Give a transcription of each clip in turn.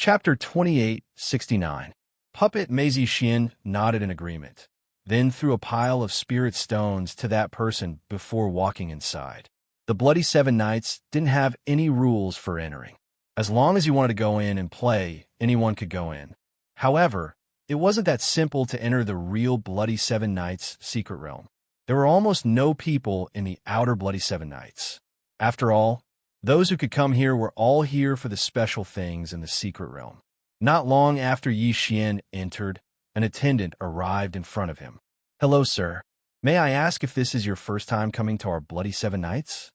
Chapter 2869. Puppet Maisie Xian nodded in agreement, then threw a pile of spirit stones to that person before walking inside. The Bloody Seven Nights didn't have any rules for entering. As long as you wanted to go in and play, anyone could go in. However, it wasn't that simple to enter the real Bloody Seven Nights secret realm. There were almost no people in the outer Bloody Seven Nights. After all, those who could come here were all here for the special things in the secret realm. Not long after Yi Xian entered, an attendant arrived in front of him. "Hello, sir. May I ask if this is your first time coming to our Bloody Seven Nights?"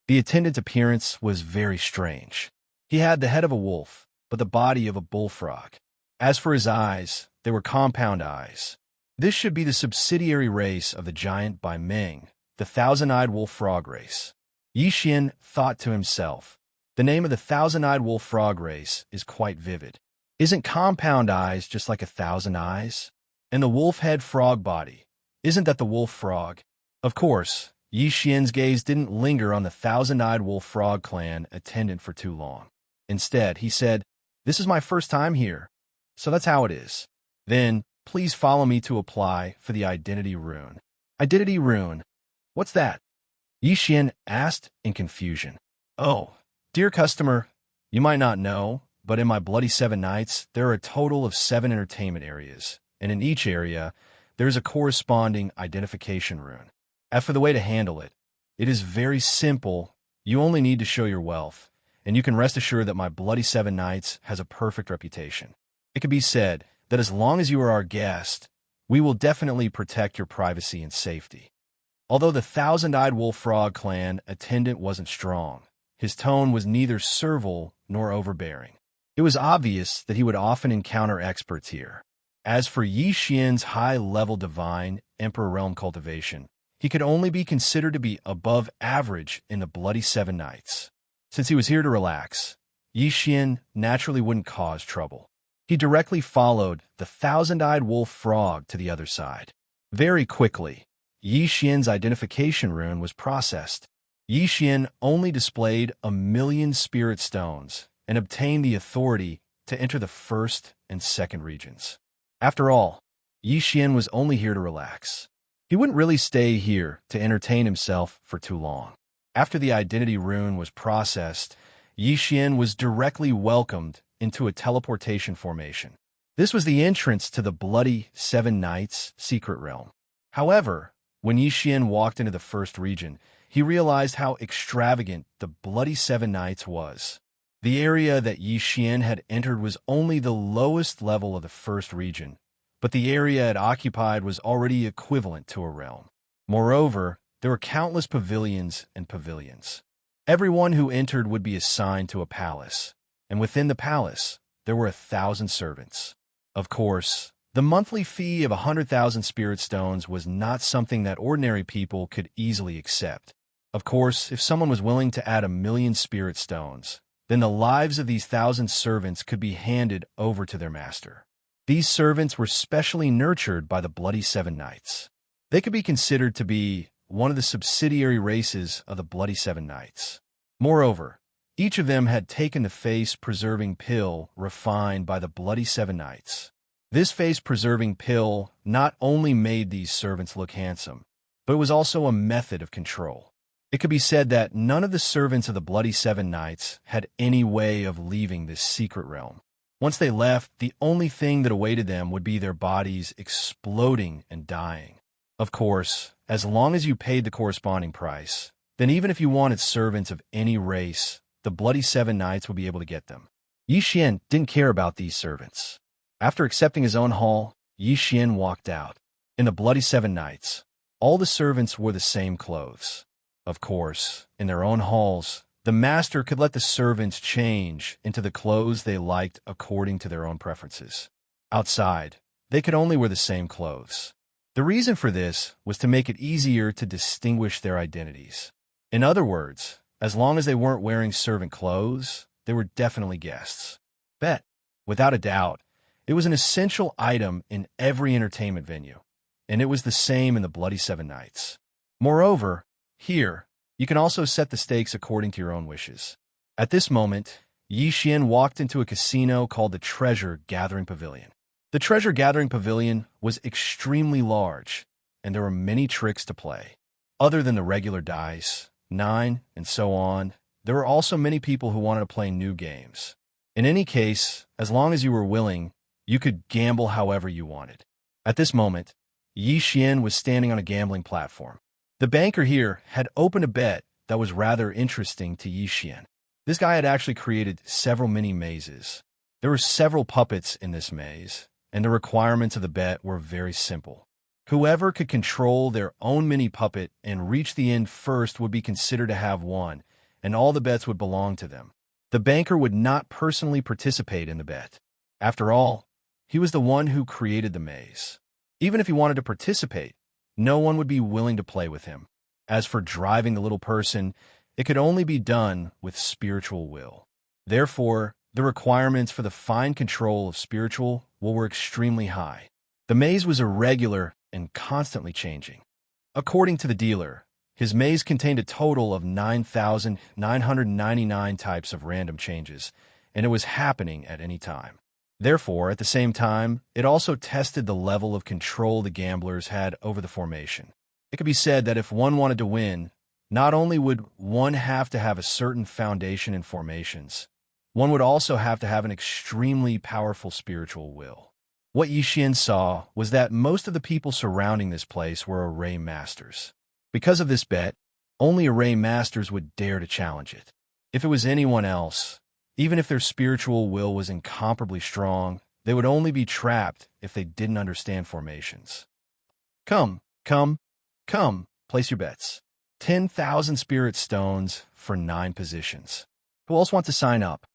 The attendant's appearance was very strange. He had the head of a wolf, but the body of a bullfrog. As for his eyes, they were compound eyes. This should be the subsidiary race of the giant Bai Meng, the thousand-eyed wolf frog race. Yi Xian thought to himself, the name of the thousand-eyed wolf frog race is quite vivid. Isn't compound eyes just like 1,000 eyes? And the wolf head frog body, isn't that the wolf frog? Of course, Yi Xian's gaze didn't linger on the thousand-eyed wolf frog clan attendant for too long. Instead, he said, "This is my first time here, so that's how it is. Then, please follow me to apply for the identity rune." "Identity rune? What's that?" Yi Xian asked in confusion. "Oh, dear customer, you might not know, but in my Bloody Seven Nights, there are a total of 7 entertainment areas, and in each area, there is a corresponding identification rune. As for the way to handle it, it is very simple. You only need to show your wealth, and you can rest assured that my Bloody Seven Nights has a perfect reputation. It can be said that as long as you are our guest, we will definitely protect your privacy and safety." Although the thousand-eyed wolf frog clan attendant wasn't strong, his tone was neither servile nor overbearing. It was obvious that he would often encounter experts here. As for Yi Xian's high-level divine Emperor Realm cultivation, he could only be considered to be above average in the Bloody Seven Nights. Since he was here to relax, Yi Xian naturally wouldn't cause trouble. He directly followed the thousand-eyed wolf frog to the other side. Very quickly, Yi Xian's identification rune was processed. Yi Xian only displayed 1,000,000 spirit stones and obtained the authority to enter the first and second regions. After all, Yi Xian was only here to relax. He wouldn't really stay here to entertain himself for too long. After the identity rune was processed, Yi Xian was directly welcomed into a teleportation formation. This was the entrance to the Bloody Seven Nights secret realm. However, when Yi Xian walked into the first region, he realized how extravagant the Bloody Seven Nights was. The area that Yi Xian had entered was only the lowest level of the first region, but the area it occupied was already equivalent to a realm. Moreover, there were countless pavilions and pavilions. Everyone who entered would be assigned to a palace, and within the palace, there were 1,000 servants. Of course, the monthly fee of 100,000 spirit stones was not something that ordinary people could easily accept. Of course, if someone was willing to add 1,000,000 spirit stones, then the lives of these 1,000 servants could be handed over to their master. These servants were specially nurtured by the Bloody Seven Nights. They could be considered to be one of the subsidiary races of the Bloody Seven Nights. Moreover, each of them had taken the face-preserving pill refined by the Bloody Seven Nights. This face-preserving pill not only made these servants look handsome, but it was also a method of control. It could be said that none of the servants of the Bloody Seven Nights had any way of leaving this secret realm. Once they left, the only thing that awaited them would be their bodies exploding and dying. Of course, as long as you paid the corresponding price, then even if you wanted servants of any race, the Bloody Seven Nights would be able to get them. Yi Xian didn't care about these servants. After accepting his own haul, Yi Xian walked out. In the Bloody Seven Nights, all the servants wore the same clothes. Of course, in their own halls, the master could let the servants change into the clothes they liked according to their own preferences. Outside, they could only wear the same clothes. The reason for this was to make it easier to distinguish their identities. In other words, as long as they weren't wearing servant clothes, they were definitely guests. Bet, without a doubt, it was an essential item in every entertainment venue, and it was the same in the Bloody Seven Nights. Moreover, here, you can also set the stakes according to your own wishes. At this moment, Yi Xian walked into a casino called the Treasure Gathering Pavilion. The Treasure Gathering Pavilion was extremely large, and there were many tricks to play. Other than the regular dice, 9, and so on, there were also many people who wanted to play new games. In any case, as long as you were willing, you could gamble however you wanted. At this moment, Yi Xian was standing on a gambling platform. The banker here had opened a bet that was rather interesting to Yi Xian. This guy had actually created several mini mazes. There were several puppets in this maze, and the requirements of the bet were very simple. Whoever could control their own mini puppet and reach the end first would be considered to have won, and all the bets would belong to them. The banker would not personally participate in the bet. After all, he was the one who created the maze. Even if he wanted to participate, no one would be willing to play with him. As for driving the little person, it could only be done with spiritual will. Therefore, the requirements for the fine control of spiritual will were extremely high. The maze was irregular and constantly changing. According to the dealer, his maze contained a total of 9,999 types of random changes, and it was happening at any time. Therefore, at the same time, it also tested the level of control the gamblers had over the formation. It could be said that if one wanted to win, not only would one have to have a certain foundation in formations, one would also have to have an extremely powerful spiritual will. What Yi Xian saw was that most of the people surrounding this place were array masters. Because of this bet, only array masters would dare to challenge it. If it was anyone else, even if their spiritual will was incomparably strong, they would only be trapped if they didn't understand formations. Come, place your bets. 10,000 spirit stones for 9 positions. Who else wants to sign up?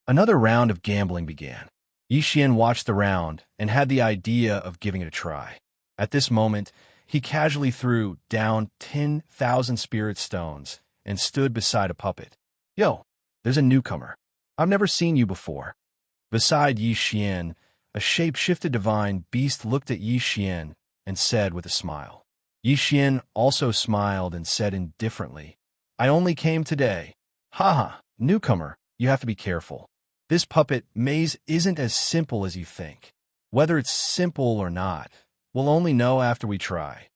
Another round of gambling began. Yi Xian watched the round and had the idea of giving it a try. At this moment, he casually threw down 10,000 spirit stones and stood beside a puppet. Yo, there's a newcomer. I've never seen you before. Beside Yi Xian, a shape-shifted divine beast looked at Yi Xian and said with a smile. Yi Xian also smiled and said indifferently, I only came today. Haha, newcomer, you have to be careful. This puppet maze isn't as simple as you think. Whether it's simple or not, we'll only know after we try.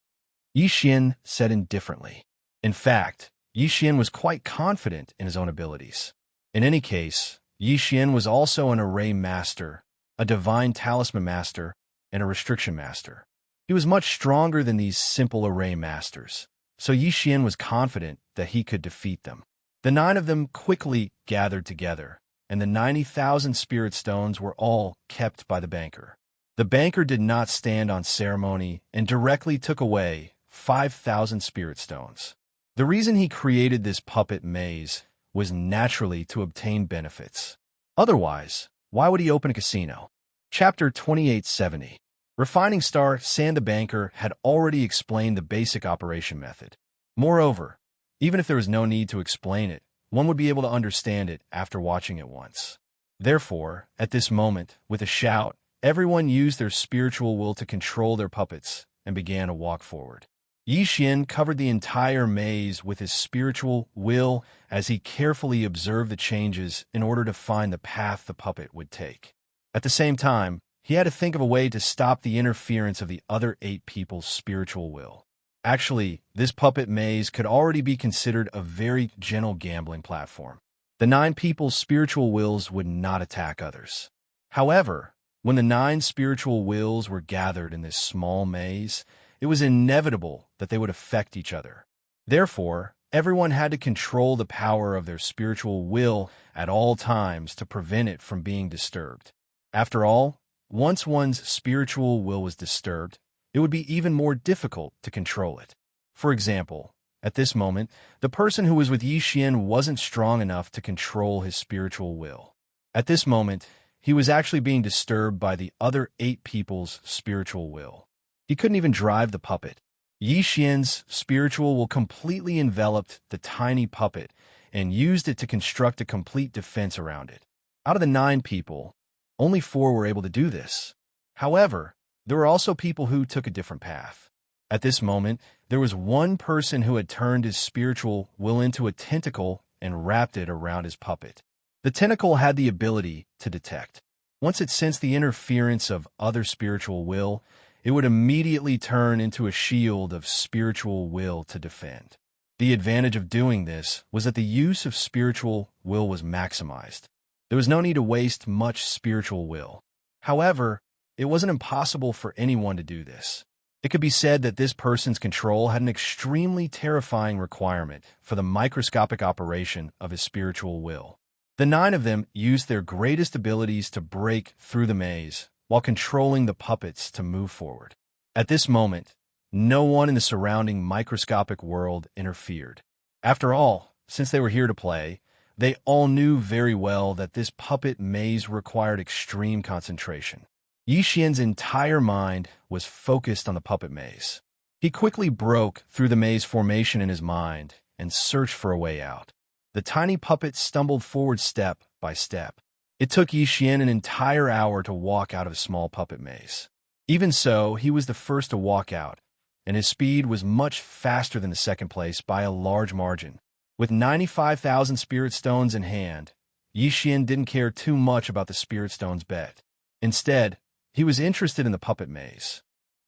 Yi Xian said indifferently. In fact, Yi Xian was quite confident in his own abilities. In any case, Yi Xian was also an array master, a divine talisman master, and a restriction master. He was much stronger than these simple array masters, so Yi Xian was confident that he could defeat them. The 9 of them quickly gathered together, and the 90,000 spirit stones were all kept by the banker. The banker did not stand on ceremony and directly took away 5,000 spirit stones. The reason he created this puppet maze was naturally to obtain benefits. Otherwise, why would he open a casino? Chapter 2870. Refining Star Sand the banker had already explained the basic operation method. Moreover, even if there was no need to explain it, one would be able to understand it after watching it once. Therefore, at this moment, with a shout, everyone used their spiritual will to control their puppets and began to walk forward. Yi Xian covered the entire maze with his spiritual will as he carefully observed the changes in order to find the path the puppet would take. At the same time, he had to think of a way to stop the interference of the other 8 people's spiritual will. Actually, this puppet maze could already be considered a very gentle gambling platform. The 9 people's spiritual wills would not attack others. However, when the 9 spiritual wills were gathered in this small maze, it was inevitable that they would affect each other. Therefore, everyone had to control the power of their spiritual will at all times to prevent it from being disturbed. After all, once one's spiritual will was disturbed, it would be even more difficult to control it. For example, at this moment, the person who was with Yi Xian wasn't strong enough to control his spiritual will. At this moment, he was actually being disturbed by the other 8 people's spiritual will. He couldn't even drive the puppet. Yi Xian's spiritual will completely enveloped the tiny puppet and used it to construct a complete defense around it. Out of the 9 people, only 4 were able to do this. However, there were also people who took a different path. At this moment, there was one person who had turned his spiritual will into a tentacle and wrapped it around his puppet. The tentacle had the ability to detect. Once it sensed the interference of other spiritual will, it would immediately turn into a shield of spiritual will to defend. The advantage of doing this was that the use of spiritual will was maximized. There was no need to waste much spiritual will. However, it wasn't impossible for anyone to do this. It could be said that this person's control had an extremely terrifying requirement for the microscopic operation of his spiritual will. The 9 of them used their greatest abilities to break through the maze while controlling the puppets to move forward. At this moment, no one in the surrounding microscopic world interfered. After all, since they were here to play, they all knew very well that this puppet maze required extreme concentration. Yi Xian's entire mind was focused on the puppet maze. He quickly broke through the maze formation in his mind and searched for a way out. The tiny puppet stumbled forward step by step. It took Yi Xian an entire hour to walk out of a small puppet maze. Even so, he was the first to walk out, and his speed was much faster than the second place by a large margin. With 95,000 spirit stones in hand, Yi Xian didn't care too much about the spirit stones bet. Instead, he was interested in the puppet maze.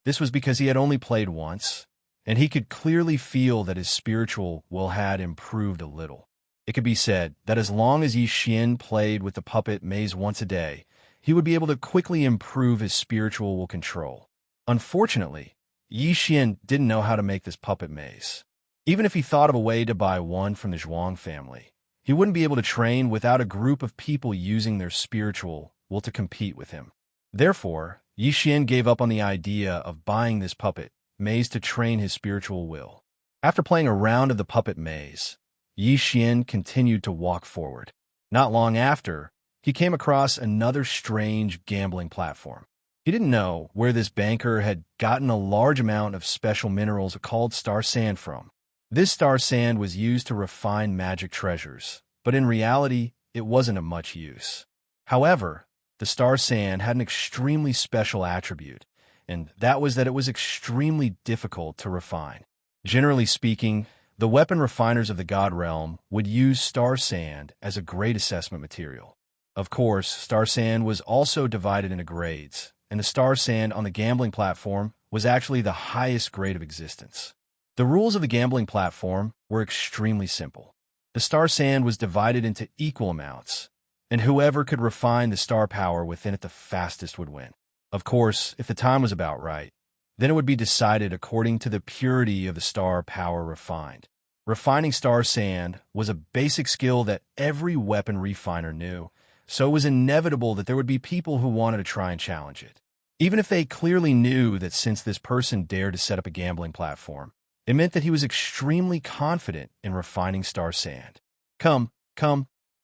This was because he had only played once, and he could clearly feel that his spiritual will had improved a little. It could be said that as long as Yi Xian played with the puppet maze once a day, he would be able to quickly improve his spiritual will control. Unfortunately, Yi Xian didn't know how to make this puppet maze. Even if he thought of a way to buy one from the Zhuang family, he wouldn't be able to train without a group of people using their spiritual will to compete with him. Therefore, Yi Xian gave up on the idea of buying this puppet maze to train his spiritual will. After playing a round of the puppet maze, Yi Xian continued to walk forward. Not long after, he came across another strange gambling platform. He didn't know where this banker had gotten a large amount of special minerals called star sand from. This star sand was used to refine magic treasures, but in reality, it wasn't of much use. However, the star sand had an extremely special attribute, and that was that it was extremely difficult to refine. Generally speaking, the weapon refiners of the God Realm would use star sand as a grade assessment material. Of course, star sand was also divided into grades, and the star sand on the gambling platform was actually the highest grade of existence. The rules of the gambling platform were extremely simple. The star sand was divided into equal amounts, and whoever could refine the star power within it the fastest would win. Of course, if the time was about right, then it would be decided according to the purity of the star power refined. Refining star sand was a basic skill that every weapon refiner knew, so it was inevitable that there would be people who wanted to try and challenge it. Even if they clearly knew that since this person dared to set up a gambling platform, it meant that he was extremely confident in refining star sand. Come,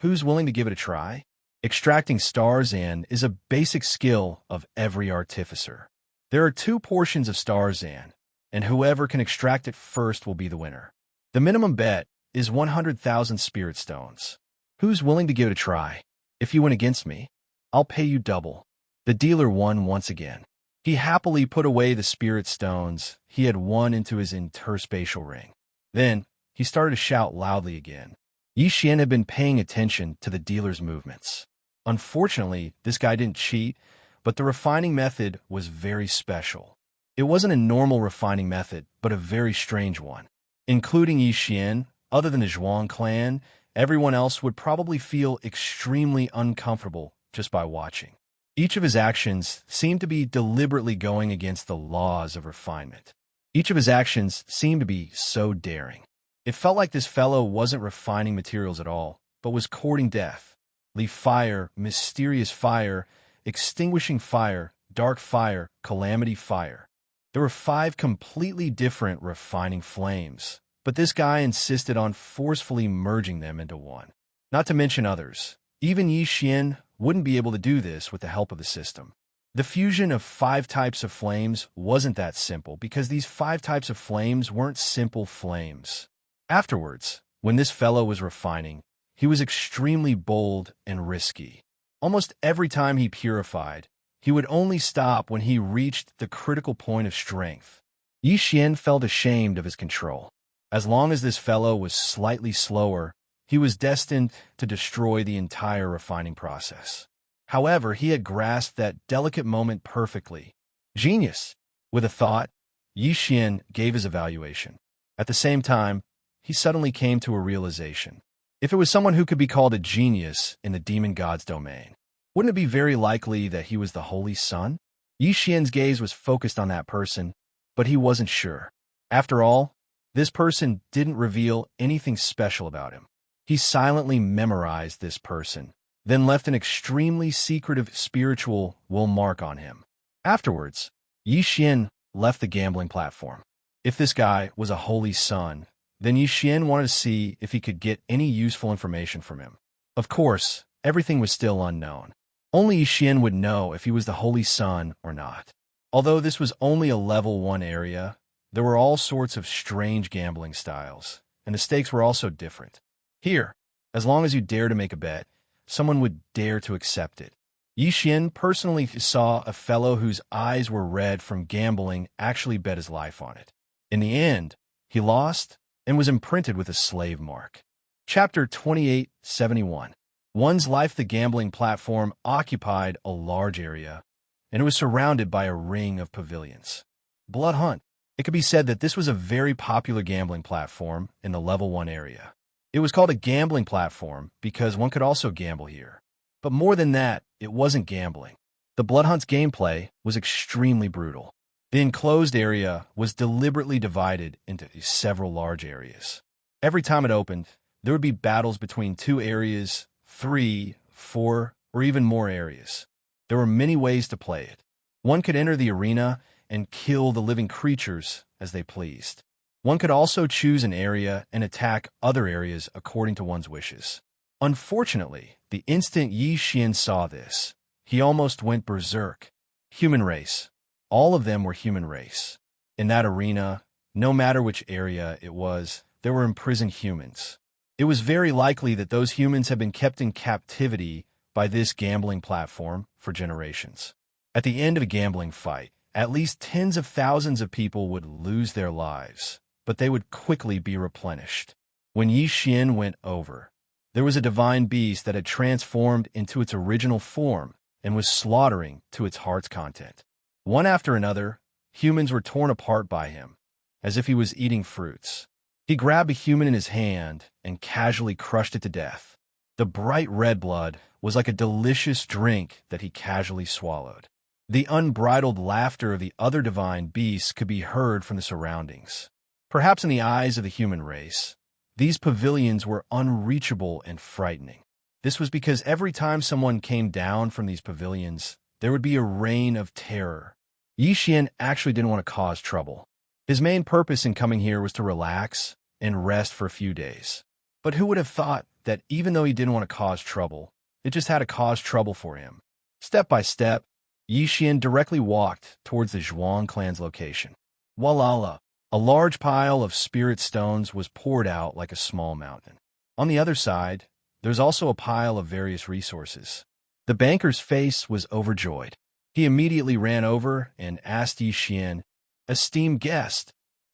who's willing to give it a try? Extracting star sand is a basic skill of every artificer. There are 2 portions of star sand, and whoever can extract it first will be the winner. The minimum bet is 100,000 spirit stones. Who's willing to give it a try? If you win against me, I'll pay you double. The dealer won once again. He happily put away the spirit stones he had won into his interspatial ring. Then, he started to shout loudly again. Yi Xian had been paying attention to the dealer's movements. Unfortunately, this guy didn't cheat, but the refining method was very special. It wasn't a normal refining method, but a very strange one. Including Yi Xian, other than the Zhuang clan, everyone else would probably feel extremely uncomfortable just by watching. Each of his actions seemed to be deliberately going against the laws of refinement. Each of his actions seemed to be so daring. It felt like this fellow wasn't refining materials at all, but was courting death. Leaf fire, mysterious fire, extinguishing fire, dark fire, calamity fire. There were 5 completely different refining flames, but this guy insisted on forcefully merging them into one. Not to mention others. Even Yi Xian wouldn't be able to do this with the help of the system. The fusion of 5 types of flames wasn't that simple because these 5 types of flames weren't simple flames. Afterwards, when this fellow was refining, he was extremely bold and risky. Almost every time he purified, he would only stop when he reached the critical point of strength. Yi Xian felt ashamed of his control. As long as this fellow was slightly slower, He was destined to destroy the entire refining process. However, he had grasped that delicate moment perfectly. Genius! With a thought, Yi Xian gave his evaluation. At the same time, he suddenly came to a realization. If it was someone who could be called a genius in the demon god's domain, wouldn't it be very likely that he was the Holy Sun? Yi Xian's gaze was focused on that person, but he wasn't sure. After all, this person didn't reveal anything special about him. He silently memorized this person, then left an extremely secretive spiritual will mark on him. Afterwards, Yi Xian left the gambling platform. If this guy was a Holy Sun, then Yi Xian wanted to see if he could get any useful information from him. Of course, everything was still unknown. Only Yi Xian would know if he was the Holy Sun or not. Although this was only a level 1 area, there were all sorts of strange gambling styles, and the stakes were also different. Here, as long as you dare to make a bet, someone would dare to accept it. Yi Xian personally saw a fellow whose eyes were red from gambling actually bet his life on it. In the end, he lost and was imprinted with a slave mark. Chapter 2871. One's life. The gambling platform occupied a large area, and it was surrounded by a ring of pavilions. Blood Hunt. It could be said that this was a very popular gambling platform in the level 1 area. It was called a gambling platform because one could also gamble here. But more than that, it wasn't gambling. The Blood Hunt's gameplay was extremely brutal. The enclosed area was deliberately divided into several large areas. Every time it opened, there would be battles between 2 areas, 3, 4, or even more areas. There were many ways to play it. One could enter the arena and kill the living creatures as they pleased. One could also choose an area and attack other areas according to one's wishes. Unfortunately, the instant Yi Xian saw this, he almost went berserk. Human race. All of them were human race. In that arena, no matter which area it was, there were imprisoned humans. It was very likely that those humans had been kept in captivity by this gambling platform for generations. At the end of a gambling fight, at least tens of thousands of people would lose their lives, but they would quickly be replenished. When Yi Xian went over, there was a divine beast that had transformed into its original form and was slaughtering to its heart's content. One after another, humans were torn apart by him, as if he was eating fruits. He grabbed a human in his hand and casually crushed it to death. The bright red blood was like a delicious drink that he casually swallowed. The unbridled laughter of the other divine beasts could be heard from the surroundings. Perhaps in the eyes of the human race, these pavilions were unreachable and frightening. This was because every time someone came down from these pavilions, there would be a reign of terror. Yi Xian actually didn't want to cause trouble. His main purpose in coming here was to relax and rest for a few days. But who would have thought that even though he didn't want to cause trouble, it just had to cause trouble for him? Step by step, Yi Xian directly walked towards the Zhuang clan's location. Walala, a large pile of spirit stones was poured out like a small mountain. On the other side, there's also a pile of various resources. The banker's face was overjoyed. He immediately ran over and asked Yi Xian, "Esteemed guest,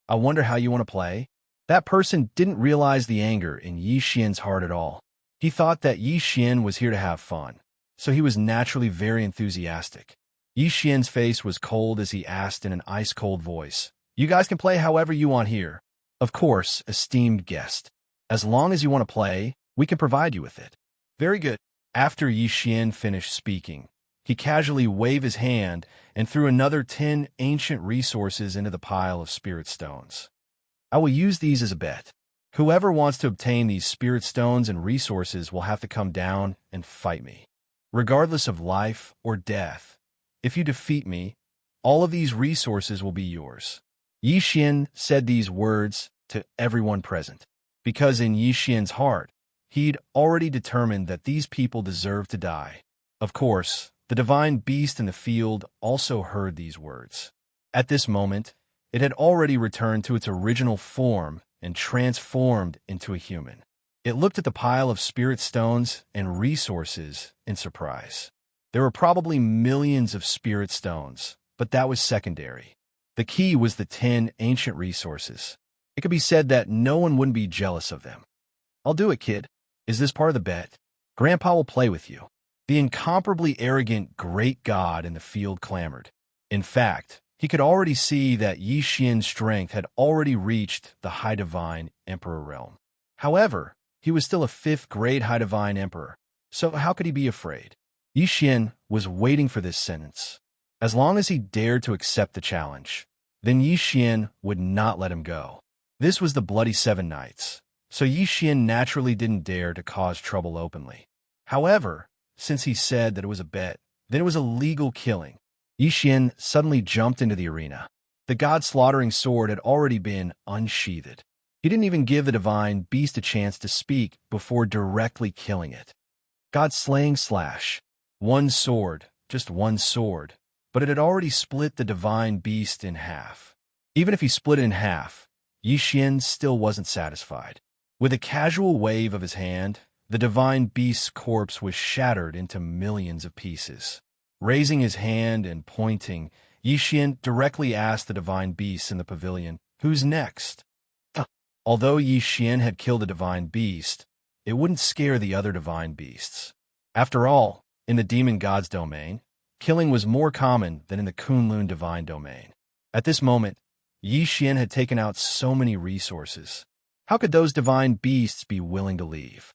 I wonder how you want to play?" That person didn't realize the anger in Yi Xian's heart at all. He thought that Yi Xian was here to have fun, so he was naturally very enthusiastic. Yi Xian's face was cold as he asked in an ice-cold voice, "You guys can play however you want here." "Of course, esteemed guest. As long as you want to play, we can provide you with it." "Very good." After Yi Xian finished speaking, he casually waved his hand and threw another 10 ancient resources into the pile of spirit stones. "I will use these as a bet. Whoever wants to obtain these spirit stones and resources will have to come down and fight me. Regardless of life or death, if you defeat me, all of these resources will be yours." Yi Xian said these words to everyone present, because in Yi Xian's heart, he'd already determined that these people deserved to die. Of course, the divine beast in the field also heard these words. At this moment, it had already returned to its original form and transformed into a human. It looked at the pile of spirit stones and resources in surprise. There were probably millions of spirit stones, but that was secondary. The key was the 10 ancient resources. It could be said that no one wouldn't be jealous of them. "I'll do it, kid. Is this part of the bet? Grandpa will play with you. The incomparably arrogant great god in the field clamored. In fact, he could already see that Yi Xian's strength had already reached the High Divine Emperor realm. However, he was still a 5th-grade High Divine Emperor, so how could he be afraid? Yi Xian was waiting for this sentence. As long as he dared to accept the challenge, then Yi Xian would not let him go. This was the Bloody Seven Nights, so Yi Xian naturally didn't dare to cause trouble openly. However, since he said that it was a bet, then it was a legal killing. Yi Xian suddenly jumped into the arena. The god-slaughtering sword had already been unsheathed. He didn't even give the divine beast a chance to speak before directly killing it. God-slaying slash. One sword, just one sword, but it had already split the divine beast in half. Even if he split it in half, Yi Xian still wasn't satisfied. With a casual wave of his hand, the divine beast's corpse was shattered into millions of pieces. Raising his hand and pointing, Yi Xian directly asked the divine beasts in the pavilion, "Who's next?" Although Yi Xian had killed the divine beast, it wouldn't scare the other divine beasts. After all, in the demon god's domain, killing was more common than in the Kunlun divine domain. At this moment, Yi Xian had taken out so many resources. How could those divine beasts be willing to leave?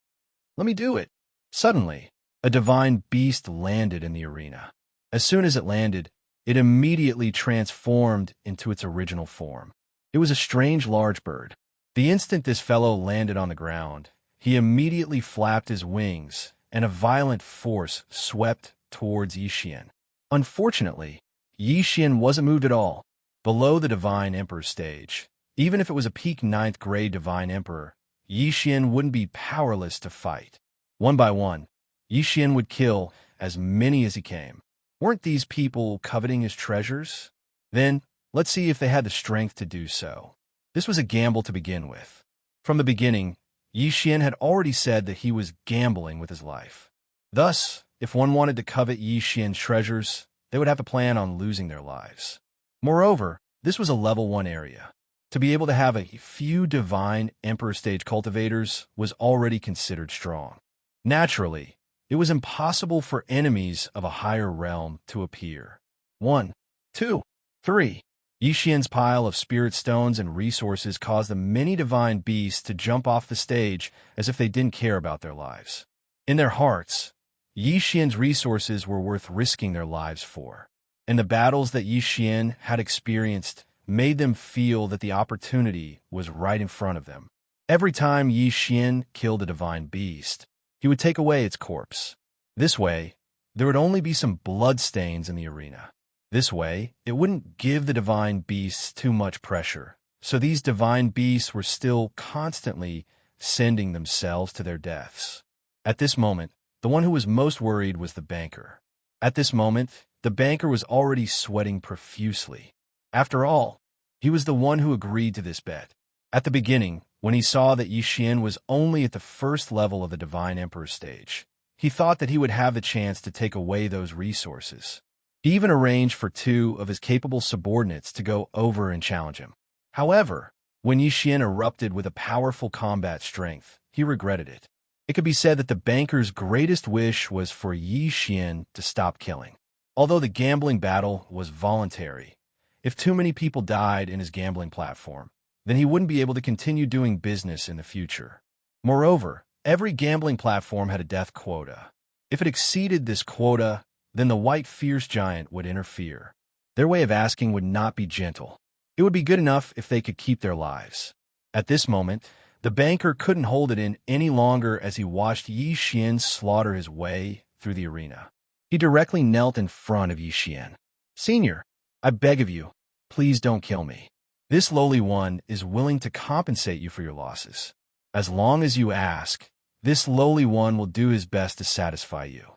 Let me do it. Suddenly, a divine beast landed in the arena. As soon as it landed, it immediately transformed into its original form. It was a strange large bird. The instant this fellow landed on the ground, he immediately flapped his wings, and a violent force swept towards Yi Xian. Unfortunately, Yi Xian wasn't moved at all. Below the Divine Emperor's stage, even if it was a peak 9th-grade Divine Emperor, Yi Xian wouldn't be powerless to fight. One by one, Yi Xian would kill as many as he came. Weren't these people coveting his treasures? Then, let's see if they had the strength to do so. This was a gamble to begin with. From the beginning, Yi Xian had already said that he was gambling with his life. Thus, if one wanted to covet Yi Xian's treasures, they would have to plan on losing their lives. Moreover, this was a level 1 area. To be able to have a few divine Emperor stage cultivators was already considered strong. Naturally, it was impossible for enemies of a higher realm to appear. 1, 2, 3. Yi Xian's pile of spirit stones and resources caused the many divine beasts to jump off the stage as if they didn't care about their lives. In their hearts, Yi Xian's resources were worth risking their lives for, and the battles that Yi Xian had experienced made them feel that the opportunity was right in front of them. Every time Yi Xian killed a divine beast, he would take away its corpse. This way, there would only be some bloodstains in the arena. This way, it wouldn't give the divine beasts too much pressure, so these divine beasts were still constantly sending themselves to their deaths. At this moment, the one who was most worried was the banker. At this moment, the banker was already sweating profusely. After all, he was the one who agreed to this bet. At the beginning, when he saw that Yi Xian was only at the first level of the Divine Emperor stage, he thought that he would have the chance to take away those resources. He even arranged for 2 of his capable subordinates to go over and challenge him. However, when Yi Xian erupted with a powerful combat strength, he regretted it. It could be said that the banker's greatest wish was for Yi Xian to stop killing. Although the gambling battle was voluntary, if too many people died in his gambling platform, then he wouldn't be able to continue doing business in the future. Moreover, every gambling platform had a death quota. If it exceeded this quota, then the white fierce giant would interfere. Their way of asking would not be gentle. It would be good enough if they could keep their lives. At this moment, the banker couldn't hold it in any longer as he watched Yi Xian slaughter his way through the arena. He directly knelt in front of Yi Xian. "Senior, I beg of you, please don't kill me. This lowly one is willing to compensate you for your losses. As long as you ask, this lowly one will do his best to satisfy you."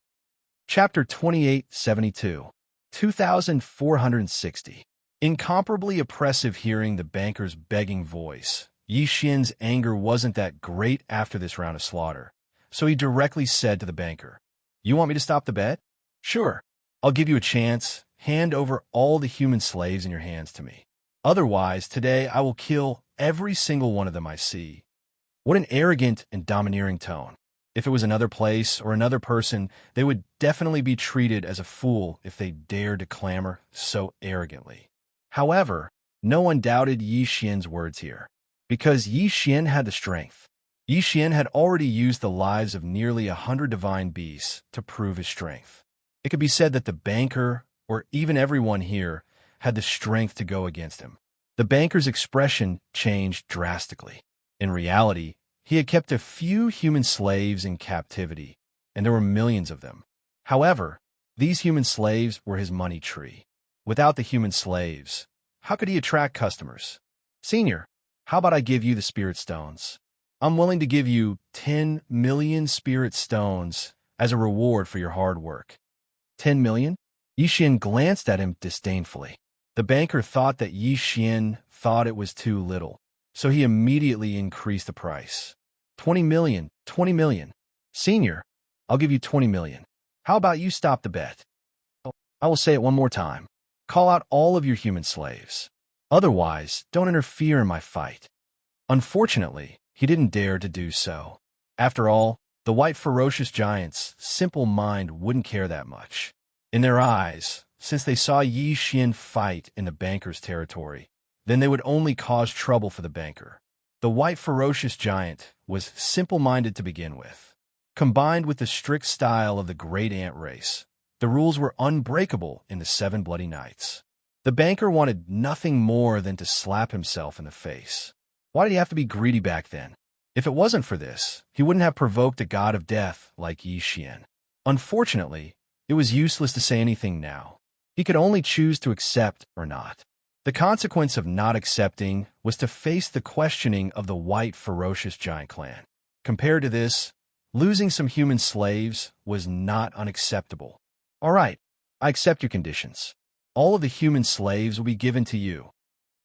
Chapter 2872, 2460. Incomparably oppressive hearing the banker's begging voice, Yi Xian's anger wasn't that great after this round of slaughter, so he directly said to the banker, "You want me to stop the bet? Sure, I'll give you a chance. Hand over all the human slaves in your hands to me. Otherwise, today I will kill every single one of them I see." What an arrogant and domineering tone. If it was another place or another person, they would definitely be treated as a fool if they dared to clamor so arrogantly. However, no one doubted Yi Xian's words here, because Yi Xian had the strength. Yi Xian had already used the lives of nearly 100 divine beasts to prove his strength. It could be said that the banker, or even everyone here, had the strength to go against him. The banker's expression changed drastically. In reality, he had kept a few human slaves in captivity, and there were millions of them. However, these human slaves were his money tree. Without the human slaves, how could he attract customers? Senior, how about I give you the spirit stones? I'm willing to give you 10 million spirit stones as a reward for your hard work. 10 million? Yi Xian glanced at him disdainfully. The banker thought that Yi Xian thought it was too little, so he immediately increased the price. 20 million, 20 million. Senior, I'll give you 20 million. How about you stop the bet? I will say it one more time. Call out all of your human slaves. Otherwise, don't interfere in my fight. Unfortunately, he didn't dare to do so. After all, the white ferocious giant's simple mind wouldn't care that much. In their eyes, since they saw Yi Xian fight in the banker's territory, then they would only cause trouble for the banker. The white ferocious giant was simple-minded to begin with. Combined with the strict style of the great ant race, the rules were unbreakable in the 7 Bloody Nights. The banker wanted nothing more than to slap himself in the face. Why did he have to be greedy back then? If it wasn't for this, he wouldn't have provoked a god of death like Yi Xian. Unfortunately, it was useless to say anything now. He could only choose to accept or not. The consequence of not accepting was to face the questioning of the white ferocious giant clan. Compared to this, losing some human slaves was not unacceptable. All right, I accept your conditions. All of the human slaves will be given to you.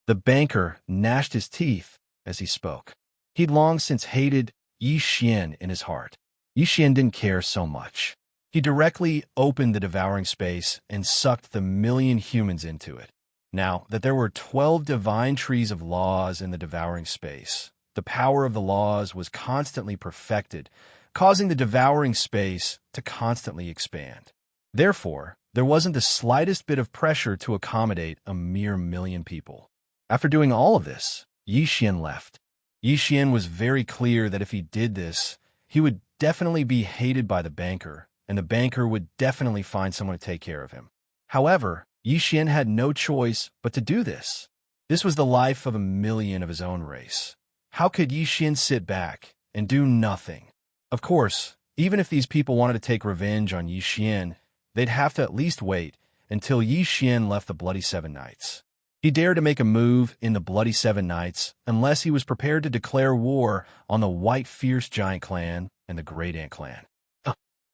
The banker gnashed his teeth as he spoke. He'd long since hated Yi Xian in his heart. Yi Xian didn't care so much. He directly opened the devouring space and sucked the million humans into it. Now that there were 12 divine trees of laws in the devouring space, the power of the laws was constantly perfected, causing the devouring space to constantly expand. Therefore, there wasn't the slightest bit of pressure to accommodate a mere million people. After doing all of this, Yi Xian left. Yi Xian was very clear that if he did this, he would definitely be hated by the banker, and the banker would definitely find someone to take care of him. However, Yi Xian had no choice but to do this. This was the life of a million of his own race. How could Yi Xian sit back and do nothing? Of course, even if these people wanted to take revenge on Yi Xian, they'd have to at least wait until Yi Xian left the Bloody 7 Nights. He dared to make a move in the Bloody 7 Nights unless he was prepared to declare war on the White Fierce Giant Clan and the Great Ant Clan.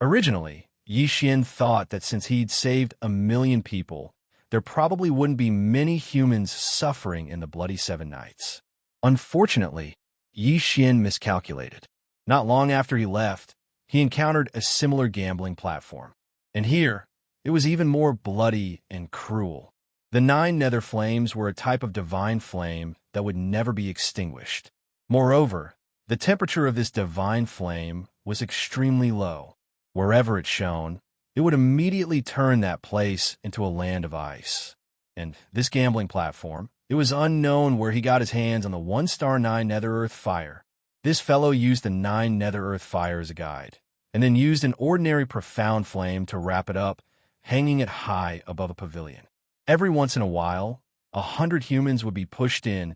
Originally, Yi Xian thought that since he'd saved a million people, there probably wouldn't be many humans suffering in the Bloody 7 Nights. Unfortunately, Yi Xian miscalculated. Not long after he left, he encountered a similar gambling platform. And here, it was even more bloody and cruel. The 9 nether flames were a type of divine flame that would never be extinguished. Moreover, the temperature of this divine flame was extremely low. Wherever it shone, it would immediately turn that place into a land of ice. And this gambling platform, it was unknown where he got his hands on the 1-star 9 nether earth fire. This fellow used the 9 nether earth fire as a guide, and then used an ordinary profound flame to wrap it up, hanging it high above a pavilion. Every once in a while, 100 humans would be pushed in,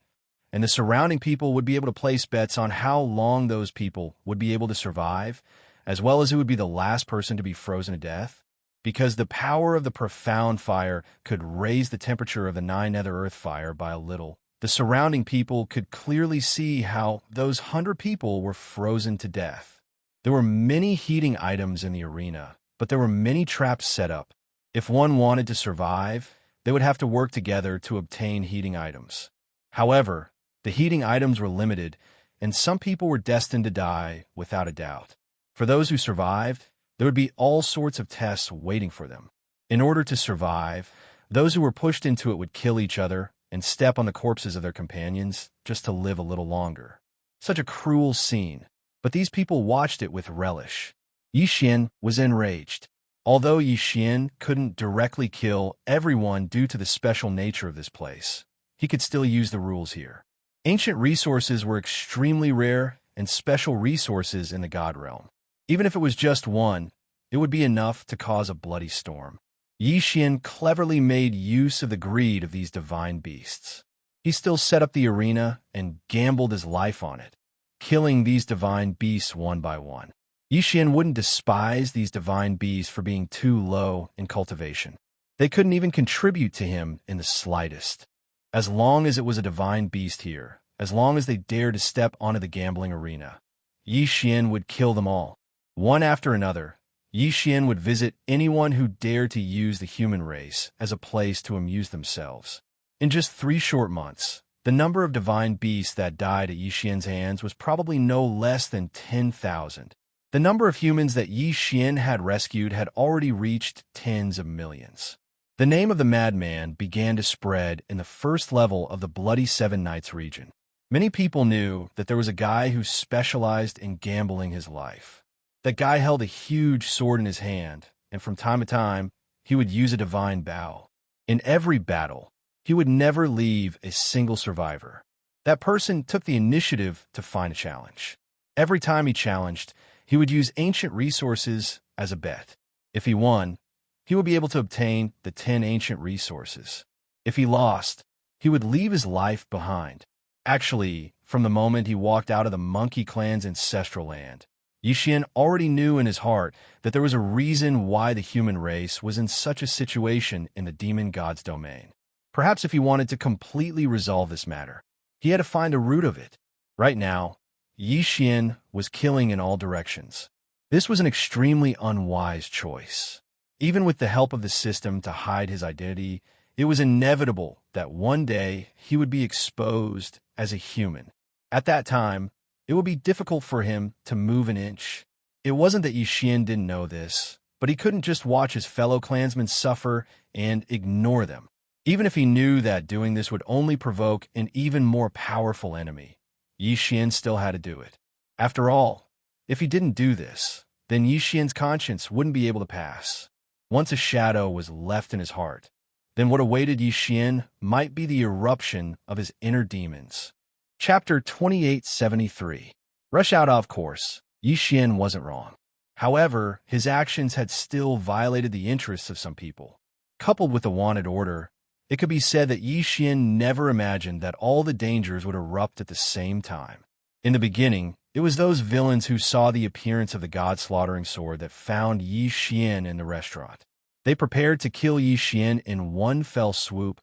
and the surrounding people would be able to place bets on how long those people would be able to survive, as well as who would be the last person to be frozen to death. Because the power of the profound fire could raise the temperature of the 9 nether earth fire by a little, the surrounding people could clearly see how those 100 people were frozen to death. There were many heating items in the arena, but there were many traps set up. If one wanted to survive, they would have to work together to obtain heating items. However, the heating items were limited, and some people were destined to die without a doubt. For those who survived, there would be all sorts of tests waiting for them. In order to survive, those who were pushed into it would kill each other and step on the corpses of their companions just to live a little longer. Such a cruel scene. but these people watched it with relish. Yi Xian was enraged. Although Yi Xian couldn't directly kill everyone due to the special nature of this place, he could still use the rules here. Ancient resources were extremely rare and special resources in the God realm. Even if it was just one, it would be enough to cause a bloody storm. Yi Xian cleverly made use of the greed of these divine beasts. He still set up the arena and gambled his life on it, killing these divine beasts one by one. Yi Xian wouldn't despise these divine beasts for being too low in cultivation. They couldn't even contribute to him in the slightest. As long as it was a divine beast here, as long as they dared to step onto the gambling arena, Yi Xian would kill them all. One after another, Yi Xian would visit anyone who dared to use the human race as a place to amuse themselves. In just 3 short months, the number of divine beasts that died at Yi Xian's hands was probably no less than 10,000. The number of humans that Yi Xian had rescued had already reached tens of millions. The name of the madman began to spread in the first level of the Bloody Seven Nights region. Many people knew that there was a guy who specialized in gambling his life. That guy held a huge sword in his hand, and from time to time, he would use a divine bow. In every battle, he would never leave a single survivor. That person took the initiative to find a challenge. Every time he challenged, he would use ancient resources as a bet. If he won, he would be able to obtain the 10 ancient resources. If he lost, he would leave his life behind. Actually, from the moment he walked out of the Monkey Clan's ancestral land, Yi Xian already knew in his heart that there was a reason why the human race was in such a situation in the demon god's domain. Perhaps if he wanted to completely resolve this matter, he had to find the root of it. Right now, Yi Xian was killing in all directions. This was an extremely unwise choice. Even with the help of the system to hide his identity, it was inevitable that one day he would be exposed as a human. At that time, it would be difficult for him to move an inch. It wasn't that Yi Xian didn't know this, but he couldn't just watch his fellow clansmen suffer and ignore them. Even if he knew that doing this would only provoke an even more powerful enemy, Yi Xian still had to do it. After all, if he didn't do this, then Yi Xian's conscience wouldn't be able to pass. Once a shadow was left in his heart, then what awaited Yi Xian might be the eruption of his inner demons. Chapter 2873. Rush out, of course. Yi Xian wasn't wrong. However, his actions had still violated the interests of some people. Coupled with the wanted order, it could be said that Yi Xian never imagined that all the dangers would erupt at the same time. In the beginning, it was those villains who saw the appearance of the god-slaughtering sword that found Yi Xian in the restaurant. They prepared to kill Yi Xian in one fell swoop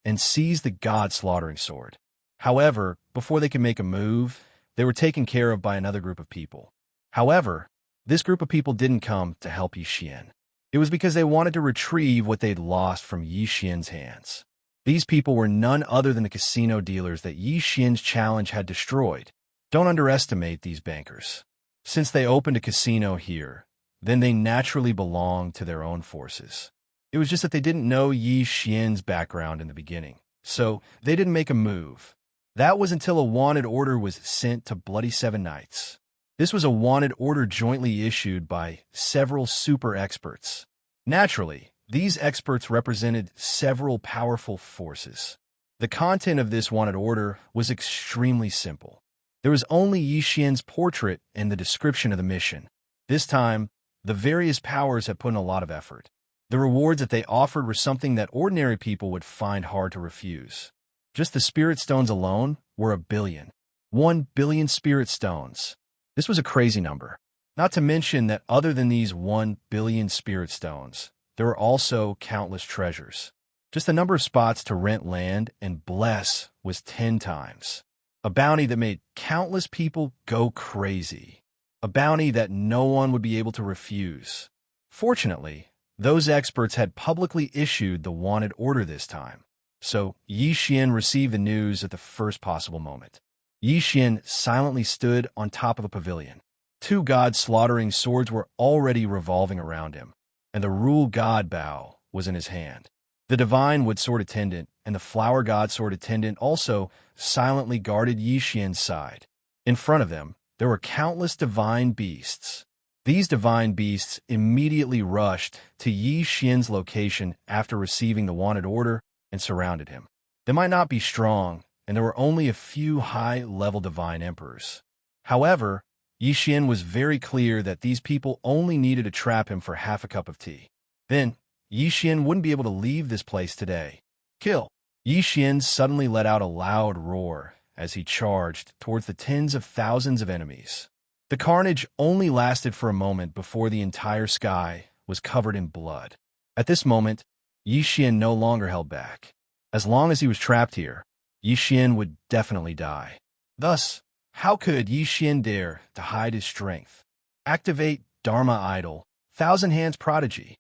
and seize the god-slaughtering sword. However, before they could make a move, they were taken care of by another group of people. However, this group of people didn't come to help Yi Xian. It was because they wanted to retrieve what they'd lost from Yi Xian's hands. These people were none other than the casino dealers that Yi Xian's challenge had destroyed. Don't underestimate these bankers. Since they opened a casino here, then they naturally belonged to their own forces. It was just that they didn't know Yi Xian's background in the beginning, so they didn't make a move. That was until a wanted order was sent to Bloody Seven Nights. This was a wanted order jointly issued by several super experts. Naturally, these experts represented several powerful forces. The content of this wanted order was extremely simple. There was only Yi Xian's portrait and the description of the mission. This time, the various powers had put in a lot of effort. The rewards that they offered were something that ordinary people would find hard to refuse. Just the spirit stones alone were 1 billion. 1 billion spirit stones. This was a crazy number. Not to mention that other than these 1 billion spirit stones, there were also countless treasures. Just the number of spots to rent land and bless was 10 times. A bounty that made countless people go crazy. A bounty that no one would be able to refuse. Fortunately, those experts had publicly issued the wanted order this time, so Yi Xian received the news at the first possible moment. Yi Xian silently stood on top of a pavilion. 2 god-slaughtering swords were already revolving around him, and the rule god bow was in his hand. The divine wood sword attendant and the flower god sword attendant also silently guarded Yi Xian's side. In front of them, there were countless divine beasts. These divine beasts immediately rushed to Yi Xian's location after receiving the wanted order and surrounded him. They might not be strong, and there were only a few high-level divine emperors. However, Yi Xian was very clear that these people only needed to trap him for half a cup of tea. Then, Yi Xian wouldn't be able to leave this place today. Kill! Yi Xian suddenly let out a loud roar as he charged towards the tens of thousands of enemies. The carnage only lasted for a moment before the entire sky was covered in blood. At this moment, Yi Xian no longer held back. As long as he was trapped here, Yi Xian would definitely die. Thus, how could Yi Xian dare to hide his strength? Activate Dharma Idol, Thousand Hands Prodigy.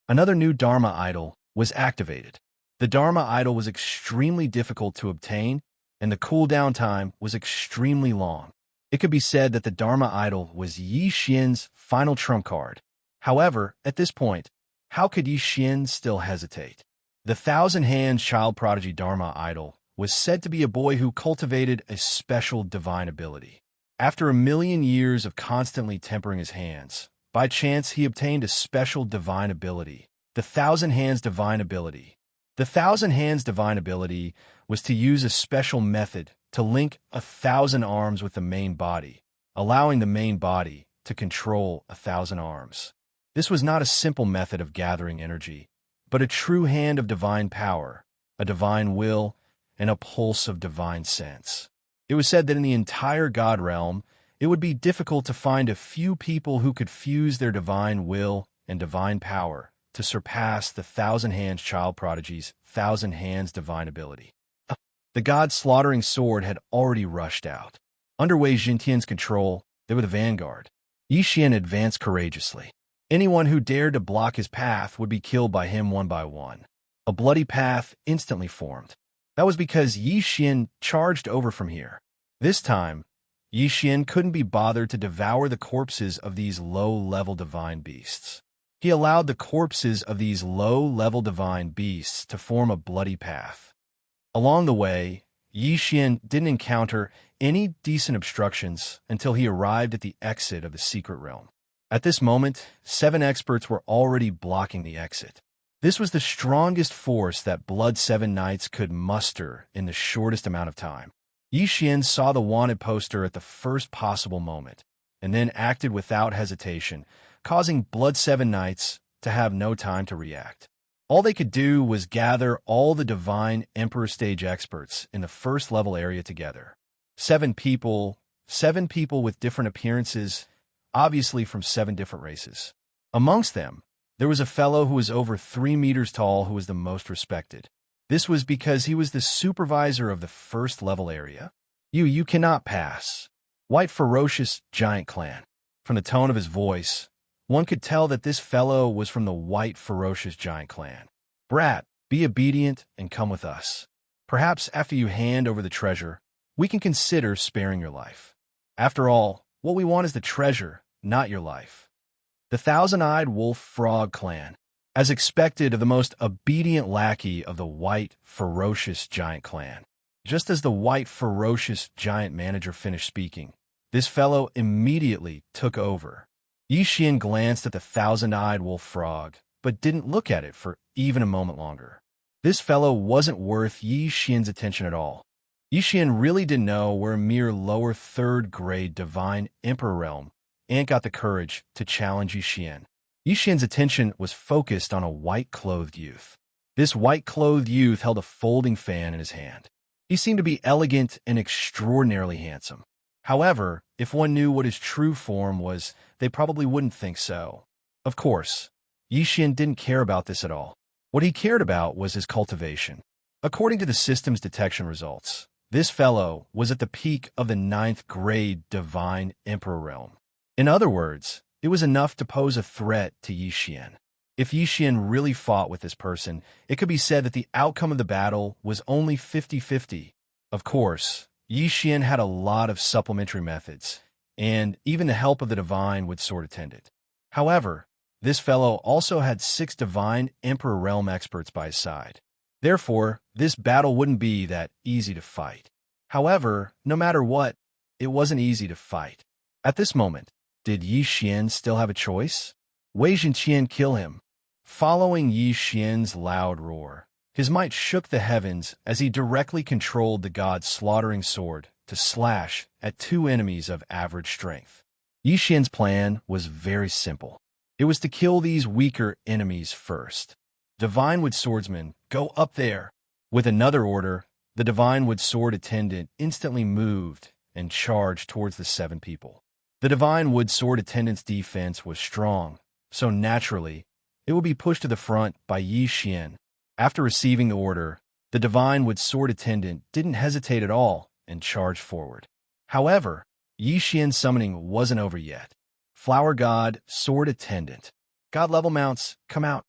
Another new Dharma Idol was activated. The Dharma Idol was extremely difficult to obtain, and the cooldown time was extremely long. It could be said that the Dharma Idol was Yi Xian's final trump card. However, at this point, how could Yi Xian still hesitate? The Thousand Hands Child Prodigy Dharma Idol was said to be a boy who cultivated a special divine ability. After 1,000,000 years of constantly tempering his hands, by chance he obtained a special divine ability, the Thousand Hands Divine Ability. The Thousand Hands Divine Ability was to use a special method to link 1,000 arms with the main body, allowing the main body to control 1,000 arms. This was not a simple method of gathering energy, but a true hand of divine power, a divine will, and a pulse of divine sense. It was said that in the entire God realm, it would be difficult to find a few people who could fuse their divine will and divine power to surpass the Thousand Hands Child Prodigy's Thousand Hands Divine Ability. The God-slaughtering sword had already rushed out. Under Wei Jingtian's control, they were the vanguard. Yi Xian advanced courageously. Anyone who dared to block his path would be killed by him one by one. A bloody path instantly formed. That was because Yi Xian charged over from here. This time, Yi Xian couldn't be bothered to devour the corpses of these low-level divine beasts. He allowed the corpses of these low-level divine beasts to form a bloody path. Along the way, Yi Xian didn't encounter any decent obstructions until he arrived at the exit of the secret realm. At this moment, 7 experts were already blocking the exit. This was the strongest force that Blood 7 Knights could muster in the shortest amount of time. Yi Xian saw the wanted poster at the first possible moment, and then acted without hesitation, causing Blood 7 Knights to have no time to react. All they could do was gather all the Divine Emperor Stage experts in the first level area together. 7 people with different appearances, obviously from 7 different races. Amongst them, there was a fellow who was over 3 meters tall who was the most respected. This was because he was the supervisor of the first level area. You cannot pass. White Ferocious Giant Clan. From the tone of his voice, one could tell that this fellow was from the White Ferocious Giant Clan. Brat, be obedient and come with us. Perhaps after you hand over the treasure, we can consider sparing your life. After all, what we want is the treasure, not your life. The Thousand-Eyed Wolf Frog Clan. As expected of the most obedient lackey of the White Ferocious Giant Clan. Just as the White Ferocious Giant manager finished speaking, this fellow immediately took over. Yi Xian glanced at the Thousand-Eyed Wolf Frog, but didn't look at it for even a moment longer. This fellow wasn't worth Yi Xian's attention at all. Yi Xian really didn't know where a mere lower third-grade Divine Emperor realm and got the courage to challenge Yi Xian. Yi Xian's attention was focused on a white-clothed youth. This white-clothed youth held a folding fan in his hand. He seemed to be elegant and extraordinarily handsome. However, if one knew what his true form was, they probably wouldn't think so. Of course, Yi Xian didn't care about this at all. What he cared about was his cultivation. According to the system's detection results, this fellow was at the peak of the 9th grade Divine Emperor realm. In other words, it was enough to pose a threat to Yi Xian. If Yi Xian really fought with this person, it could be said that the outcome of the battle was only 50-50. Of course, Yi Xian had a lot of supplementary methods, and even the help of the divine would sort attend it. However, this fellow also had 6 Divine Emperor Realm experts by his side. Therefore, this battle wouldn't be that easy to fight. However, no matter what, it wasn't easy to fight. At this moment, did Yi Xian still have a choice? Wei Zhenqian kill him. Following Yi Xian's loud roar, his might shook the heavens as he directly controlled the god's slaughtering sword to slash at two enemies of average strength. Yi Xian's plan was very simple. It was to kill these weaker enemies first. Divine Wood Swordsman, go up there! With another order, the Divine Wood Sword Attendant instantly moved and charged towards the 7 people. The Divine Wood Sword Attendant's defense was strong, so naturally, it would be pushed to the front by Yi Xian. After receiving the order, the Divine Wood Sword Attendant didn't hesitate at all and charged forward. However, Yi Xian's summoning wasn't over yet. Flower God, Sword Attendant. God level mounts, come out.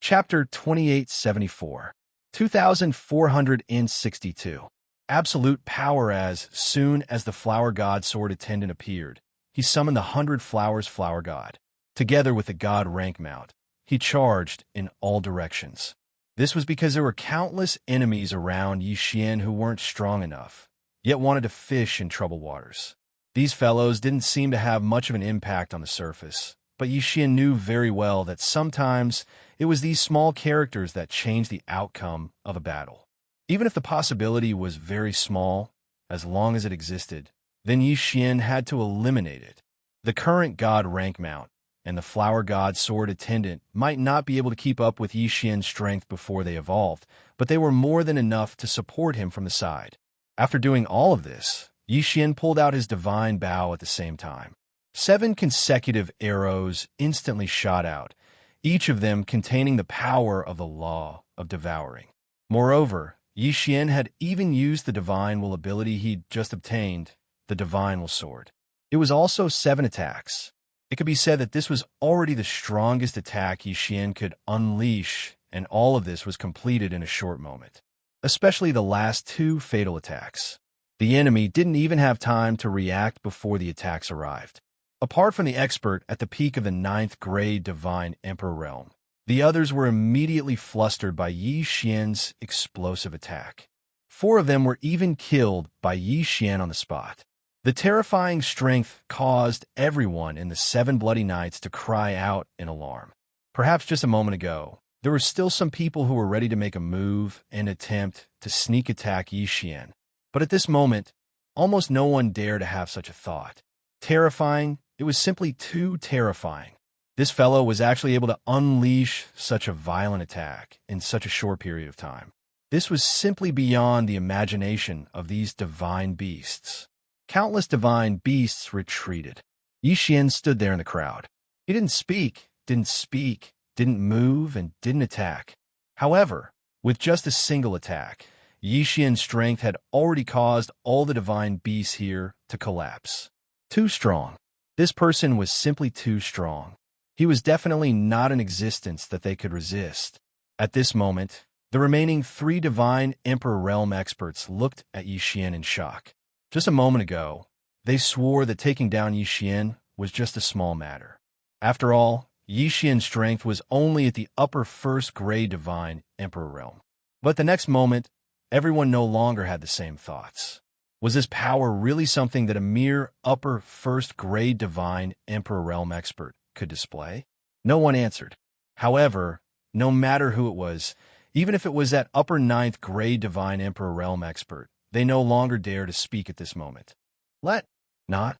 Chapter 2874. 2462. Absolute power. As soon as the Flower God Sword Attendant appeared, he summoned the 100 Flowers Flower God. Together with the God rank mount, he charged in all directions. This was because there were countless enemies around Yi Xian who weren't strong enough, yet wanted to fish in troubled waters. These fellows didn't seem to have much of an impact on the surface, but Yi Xian knew very well that sometimes it was these small characters that changed the outcome of a battle. Even if the possibility was very small, as long as it existed, then Yi Xian had to eliminate it. The current God rank mount and the Flower God Sword Attendant might not be able to keep up with Yi Xian's strength before they evolved, but they were more than enough to support him from the side. After doing all of this, Yi Xian pulled out his divine bow at the same time. 7 consecutive arrows instantly shot out, each of them containing the power of the law of devouring. Moreover, Yi Xian had even used the Divine Will ability he'd just obtained, the Divine Will Sword. It was also 7 attacks. It could be said that this was already the strongest attack Yi Xian could unleash, and all of this was completed in a short moment. Especially the last 2 fatal attacks. The enemy didn't even have time to react before the attacks arrived. Apart from the expert at the peak of the 9th grade Divine Emperor realm, the others were immediately flustered by Yi Xian's explosive attack. 4 of them were even killed by Yi Xian on the spot. The terrifying strength caused everyone in the 7 Bloody Knights to cry out in alarm. Perhaps just a moment ago, there were still some people who were ready to make a move and attempt to sneak attack Yi Xian. But at this moment, almost no one dared to have such a thought. Terrifying, it was simply too terrifying. This fellow was actually able to unleash such a violent attack in such a short period of time. This was simply beyond the imagination of these divine beasts. Countless divine beasts retreated. Yi Xian stood there in the crowd. He didn't speak, didn't move, and didn't attack. However, with just a single attack, Yi Xian's strength had already caused all the divine beasts here to collapse. Too strong. This person was simply too strong. He was definitely not an existence that they could resist. At this moment, the remaining 3 Divine Emperor Realm experts looked at Yi Xian in shock. Just a moment ago, they swore that taking down Yi Xian was just a small matter. After all, Yi Xian's strength was only at the upper 1st grade Divine Emperor Realm. But the next moment, everyone no longer had the same thoughts. Was this power really something that a mere upper 1st grade Divine Emperor Realm expert could display? No one answered. However, no matter who it was, even if it was that upper 9th grade Divine Emperor Realm expert, they no longer dare to speak at this moment. Let not.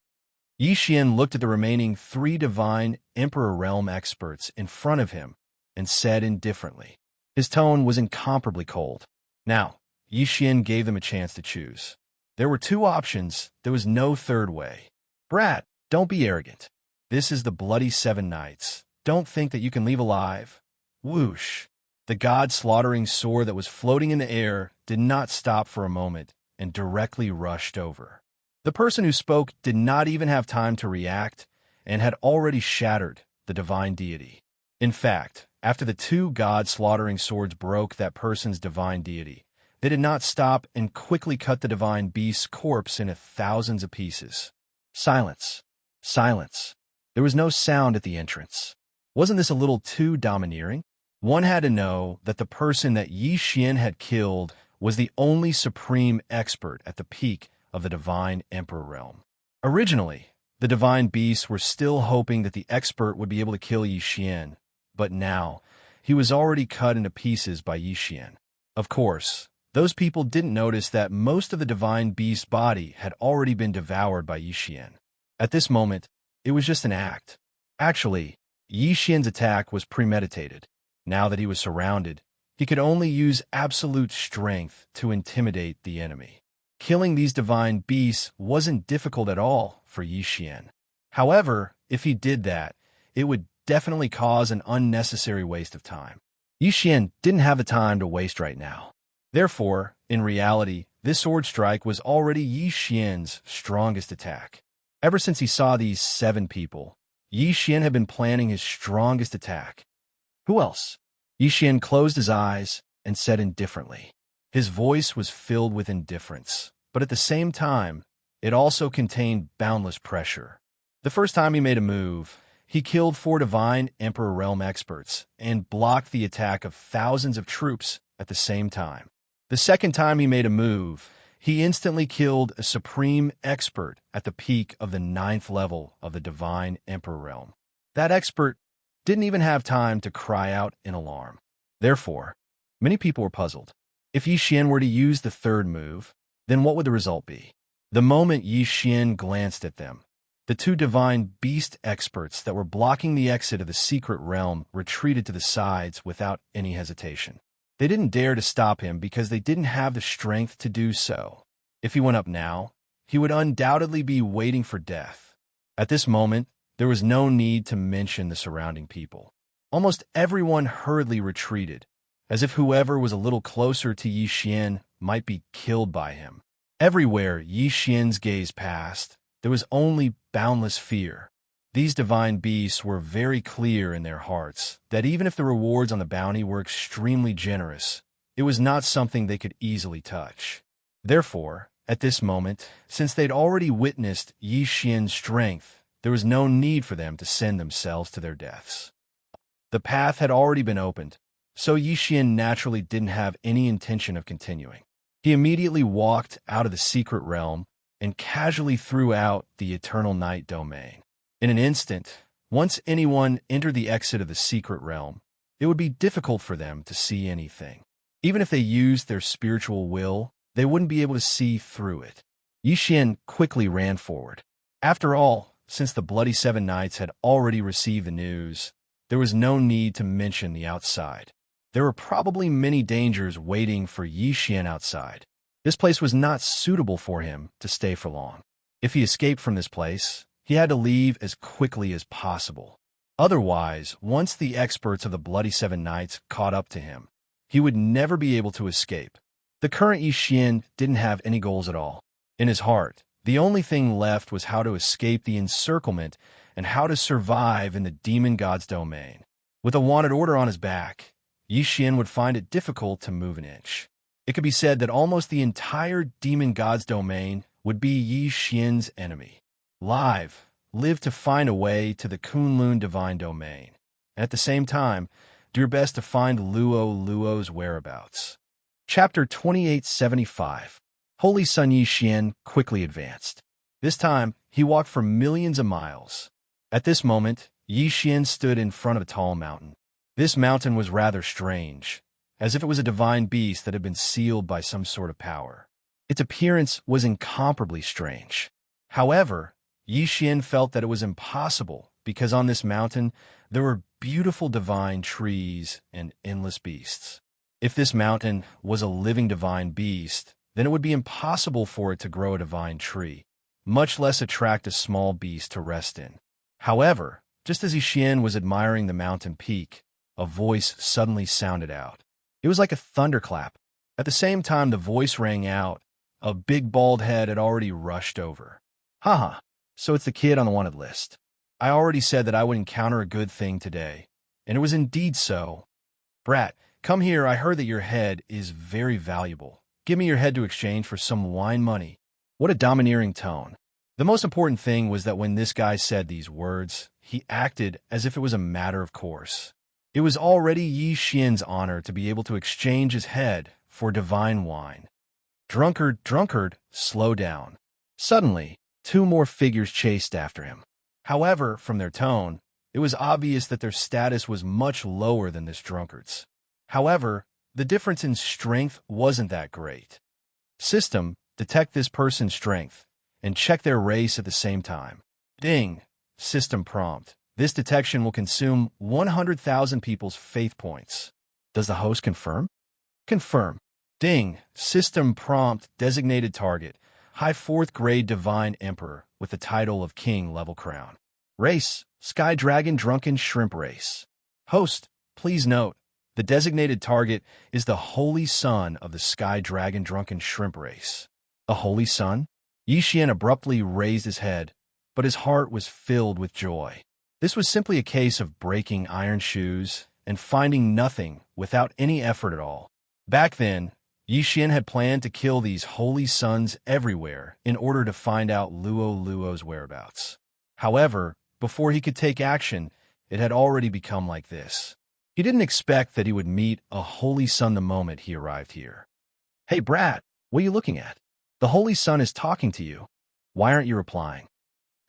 Yi Xian looked at the remaining 3 Divine Emperor Realm experts in front of him and said indifferently. His tone was incomparably cold. Now, Yi Xian gave them a chance to choose. There were 2 options. There was no third way. Brat, don't be arrogant. This is the Bloody 7 Knights. Don't think that you can leave alive. Whoosh. The god-slaughtering sword that was floating in the air did not stop for a moment and directly rushed over. The person who spoke did not even have time to react and had already shattered the divine deity. In fact, after the 2 god-slaughtering swords broke that person's divine deity, they did not stop and quickly cut the divine beast's corpse into thousands of pieces. Silence. Silence. There was no sound at the entrance. Wasn't this a little too domineering? One had to know that the person that Yi Xian had killed was the only supreme expert at the peak of the Divine Emperor realm. Originally, The divine beasts were still hoping that the expert would be able to kill Yi Xian, but now he was already cut into pieces by Yi Xian. Of course, those people didn't notice that most of the divine beast's body had already been devoured by Yi Xian. At this moment, it was just an act. Actually, Yi Xian's attack was premeditated. Now that he was surrounded, he could only use absolute strength to intimidate the enemy. Killing these divine beasts wasn't difficult at all for Yi Xian. However, if he did that, it would definitely cause an unnecessary waste of time. Yi Xian didn't have the time to waste right now. Therefore, in reality, this sword strike was already Yi Xian's strongest attack. Ever since he saw these 7 people, Yi Xian had been planning his strongest attack. Who else? Yi Xian closed his eyes and said indifferently. His voice was filled with indifference, but at the same time, it also contained boundless pressure. The first time he made a move, he killed 4 divine Emperor Realm experts and blocked the attack of thousands of troops at the same time. The second time he made a move, he instantly killed a supreme expert at the peak of the 9th level of the divine Emperor Realm. That expert didn't even have time to cry out in alarm. Therefore, many people were puzzled. If Yi Xian were to use the third move, then what would the result be? The moment Yi Xian glanced at them, the 2 divine beast experts that were blocking the exit of the secret realm retreated to the sides without any hesitation. They didn't dare to stop him because they didn't have the strength to do so. If he went up now, he would undoubtedly be waiting for death. At this moment, there was no need to mention the surrounding people. Almost everyone hurriedly retreated, as if whoever was a little closer to Yi Xian might be killed by him. Everywhere Yi Xian's gaze passed, there was only boundless fear. These divine beasts were very clear in their hearts that even if the rewards on the bounty were extremely generous, it was not something they could easily touch. Therefore, at this moment, since they'd already witnessed Yi Xian's strength, there was no need for them to send themselves to their deaths. The path had already been opened, so Yi Xian naturally didn't have any intention of continuing. He immediately walked out of the secret realm and casually threw out the Eternal Night domain. In an instant, once anyone entered the exit of the secret realm, it would be difficult for them to see anything. Even if they used their spiritual will, they wouldn't be able to see through it. Yi Xian quickly ran forward. After all, since the Bloody 7 Knights had already received the news, there was no need to mention the outside. There were probably many dangers waiting for Yi Xian outside. This place was not suitable for him to stay for long. If he escaped from this place, he had to leave as quickly as possible. Otherwise, once the experts of the Bloody 7 Knights caught up to him, he would never be able to escape. The current Yi Xian didn't have any goals at all. In his heart, the only thing left was how to escape the encirclement and how to survive in the demon god's domain. With a wanted order on his back, Yi Xian would find it difficult to move an inch. It could be said that almost the entire demon god's domain would be Yi Xian's enemy. Live to find a way to the Kunlun divine domain. At the same time, do your best to find Luo's whereabouts. Chapter 2875. Holy Sun Yi Xian quickly advanced. This time, he walked for millions of miles. At this moment, Yi Xian stood in front of a tall mountain. This mountain was rather strange, as if it was a divine beast that had been sealed by some sort of power. Its appearance was incomparably strange. However, Yi Xian felt that it was impossible because on this mountain there were beautiful divine trees and endless beasts. If this mountain was a living divine beast, then it would be impossible for it to grow a divine tree, much less attract a small beast to rest in. However, just as Yi Xian was admiring the mountain peak, a voice suddenly sounded out. It was like a thunderclap. At the same time the voice rang out, a big bald head had already rushed over. Haha. So it's the kid on the wanted list. I already said that I would encounter a good thing today, and it was indeed so. Brat, come here, I heard that your head is very valuable. Give me your head to exchange for some wine money. What a domineering tone. The most important thing was that when this guy said these words, he acted as if it was a matter of course. It was already Yi Xian's honor to be able to exchange his head for divine wine. Drunkard, slow down. Suddenly, 2 more figures chased after him. However, from their tone, it was obvious that their status was much lower than this drunkard's. However, the difference in strength wasn't that great. System, detect this person's strength, and check their race at the same time. Ding. System prompt. This detection will consume 100,000 people's faith points. Does the host confirm? Confirm. Ding. System prompt. Designated target. High 4th grade Divine Emperor with the title of King level crown. Race. Sky Dragon Drunken Shrimp Race. Host. Please note, the designated target is the Holy Son of the Sky Dragon Drunken Shrimp Race. A Holy Son? Yi Xian abruptly raised his head, but his heart was filled with joy. This was simply a case of breaking iron shoes and finding nothing without any effort at all. Back then, Yi Xian had planned to kill these holy sons everywhere in order to find out Luo's whereabouts. However, before he could take action, it had already become like this. He didn't expect that he would meet a holy son the moment he arrived here. Hey, brat, what are you looking at? The holy son is talking to you. Why aren't you replying?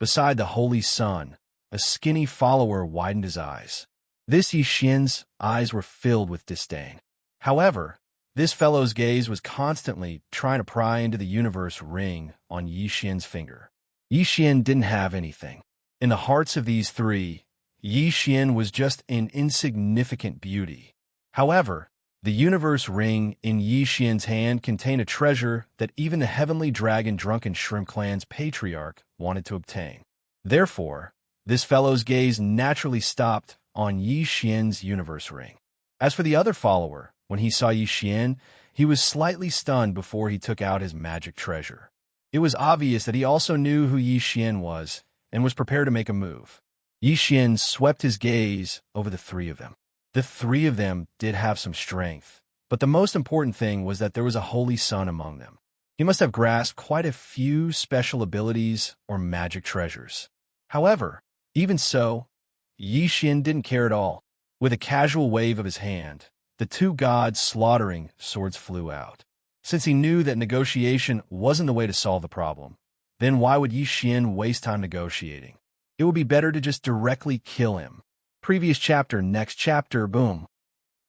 Beside the holy son, a skinny follower widened his eyes. This Yi Xian's eyes were filled with disdain. However, this fellow's gaze was constantly trying to pry into the universe ring on Yi Xian's finger. Yi Xian didn't have anything. In the hearts of these three, Yi Xian was just an insignificant beauty. However, the universe ring in Yi Xian's hand contained a treasure that even the heavenly dragon Drunken Shrimp Clan's patriarch wanted to obtain. Therefore, this fellow's gaze naturally stopped on Yi Xian's universe ring. As for the other follower, when he saw Yi Xian, he was slightly stunned before he took out his magic treasure. It was obvious that he also knew who Yi Xian was and was prepared to make a move. Yi Xian swept his gaze over the three of them. The three of them did have some strength, but the most important thing was that there was a holy son among them. He must have grasped quite a few special abilities or magic treasures. However, even so, Yi Xian didn't care at all. With a casual wave of his hand, the 2 gods slaughtering swords flew out. Since he knew that negotiation wasn't the way to solve the problem, then why would Yi Xian waste time negotiating? It would be better to just directly kill him. Previous chapter, next chapter, boom.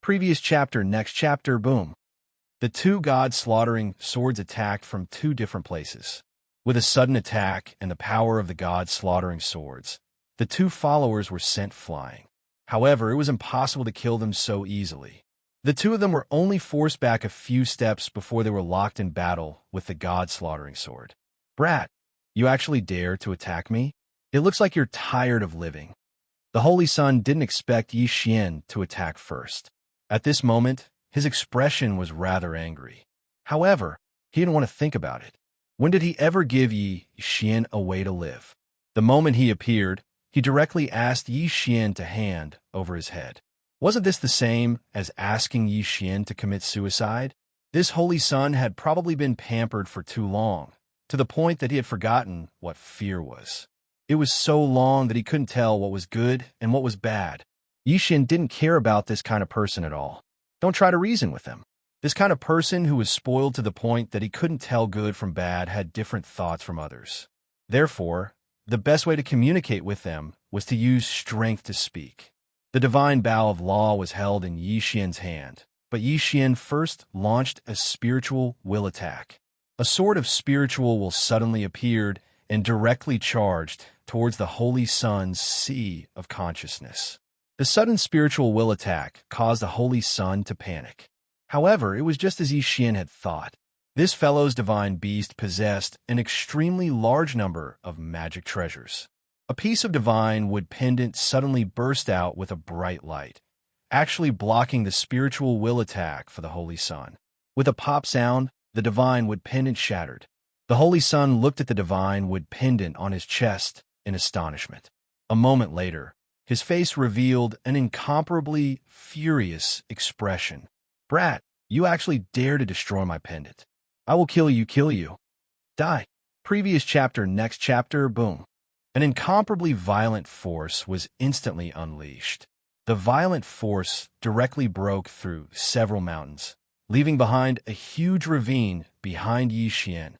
Previous chapter, next chapter, boom. The 2 gods slaughtering swords attacked from 2 different places. With a sudden attack and the power of the gods slaughtering swords, the 2 followers were sent flying. However, it was impossible to kill them so easily. The 2 of them were only forced back a few steps before they were locked in battle with the god slaughtering sword. Brat, you actually dare to attack me? It looks like you're tired of living. The Holy Son didn't expect Yi Xian to attack first. At this moment, his expression was rather angry. However, he didn't want to think about it. When did he ever give Yi Xian a way to live? The moment he appeared, he directly asked Yi Xian to hand over his head. Wasn't this the same as asking Yi Xian to commit suicide? This Holy Son had probably been pampered for too long, to the point that he had forgotten what fear was. It was so long that he couldn't tell what was good and what was bad. Yi Xian didn't care about this kind of person at all. Don't try to reason with him. This kind of person who was spoiled to the point that he couldn't tell good from bad had different thoughts from others. Therefore, the best way to communicate with them was to use strength to speak. The divine bow of law was held in Yi Xian's hand, but Yi Xian first launched a spiritual will attack. A sword of spiritual will suddenly appeared and directly charged towards the Holy Son's sea of consciousness. The sudden spiritual will attack caused the Holy Son to panic. However, it was just as Yi Xian had thought. This fellow's divine beast possessed an extremely large number of magic treasures. A piece of divine wood pendant suddenly burst out with a bright light, actually blocking the spiritual will attack for the Holy Son. With a pop sound, the divine wood pendant shattered. The Holy Son looked at the divine wood pendant on his chest in astonishment. A moment later, his face revealed an incomparably furious expression. Brat, you actually dare to destroy my pendant. I will kill you. Die. Previous chapter, next chapter, boom. An incomparably violent force was instantly unleashed. The violent force directly broke through several mountains, leaving behind a huge ravine behind Yi Xian.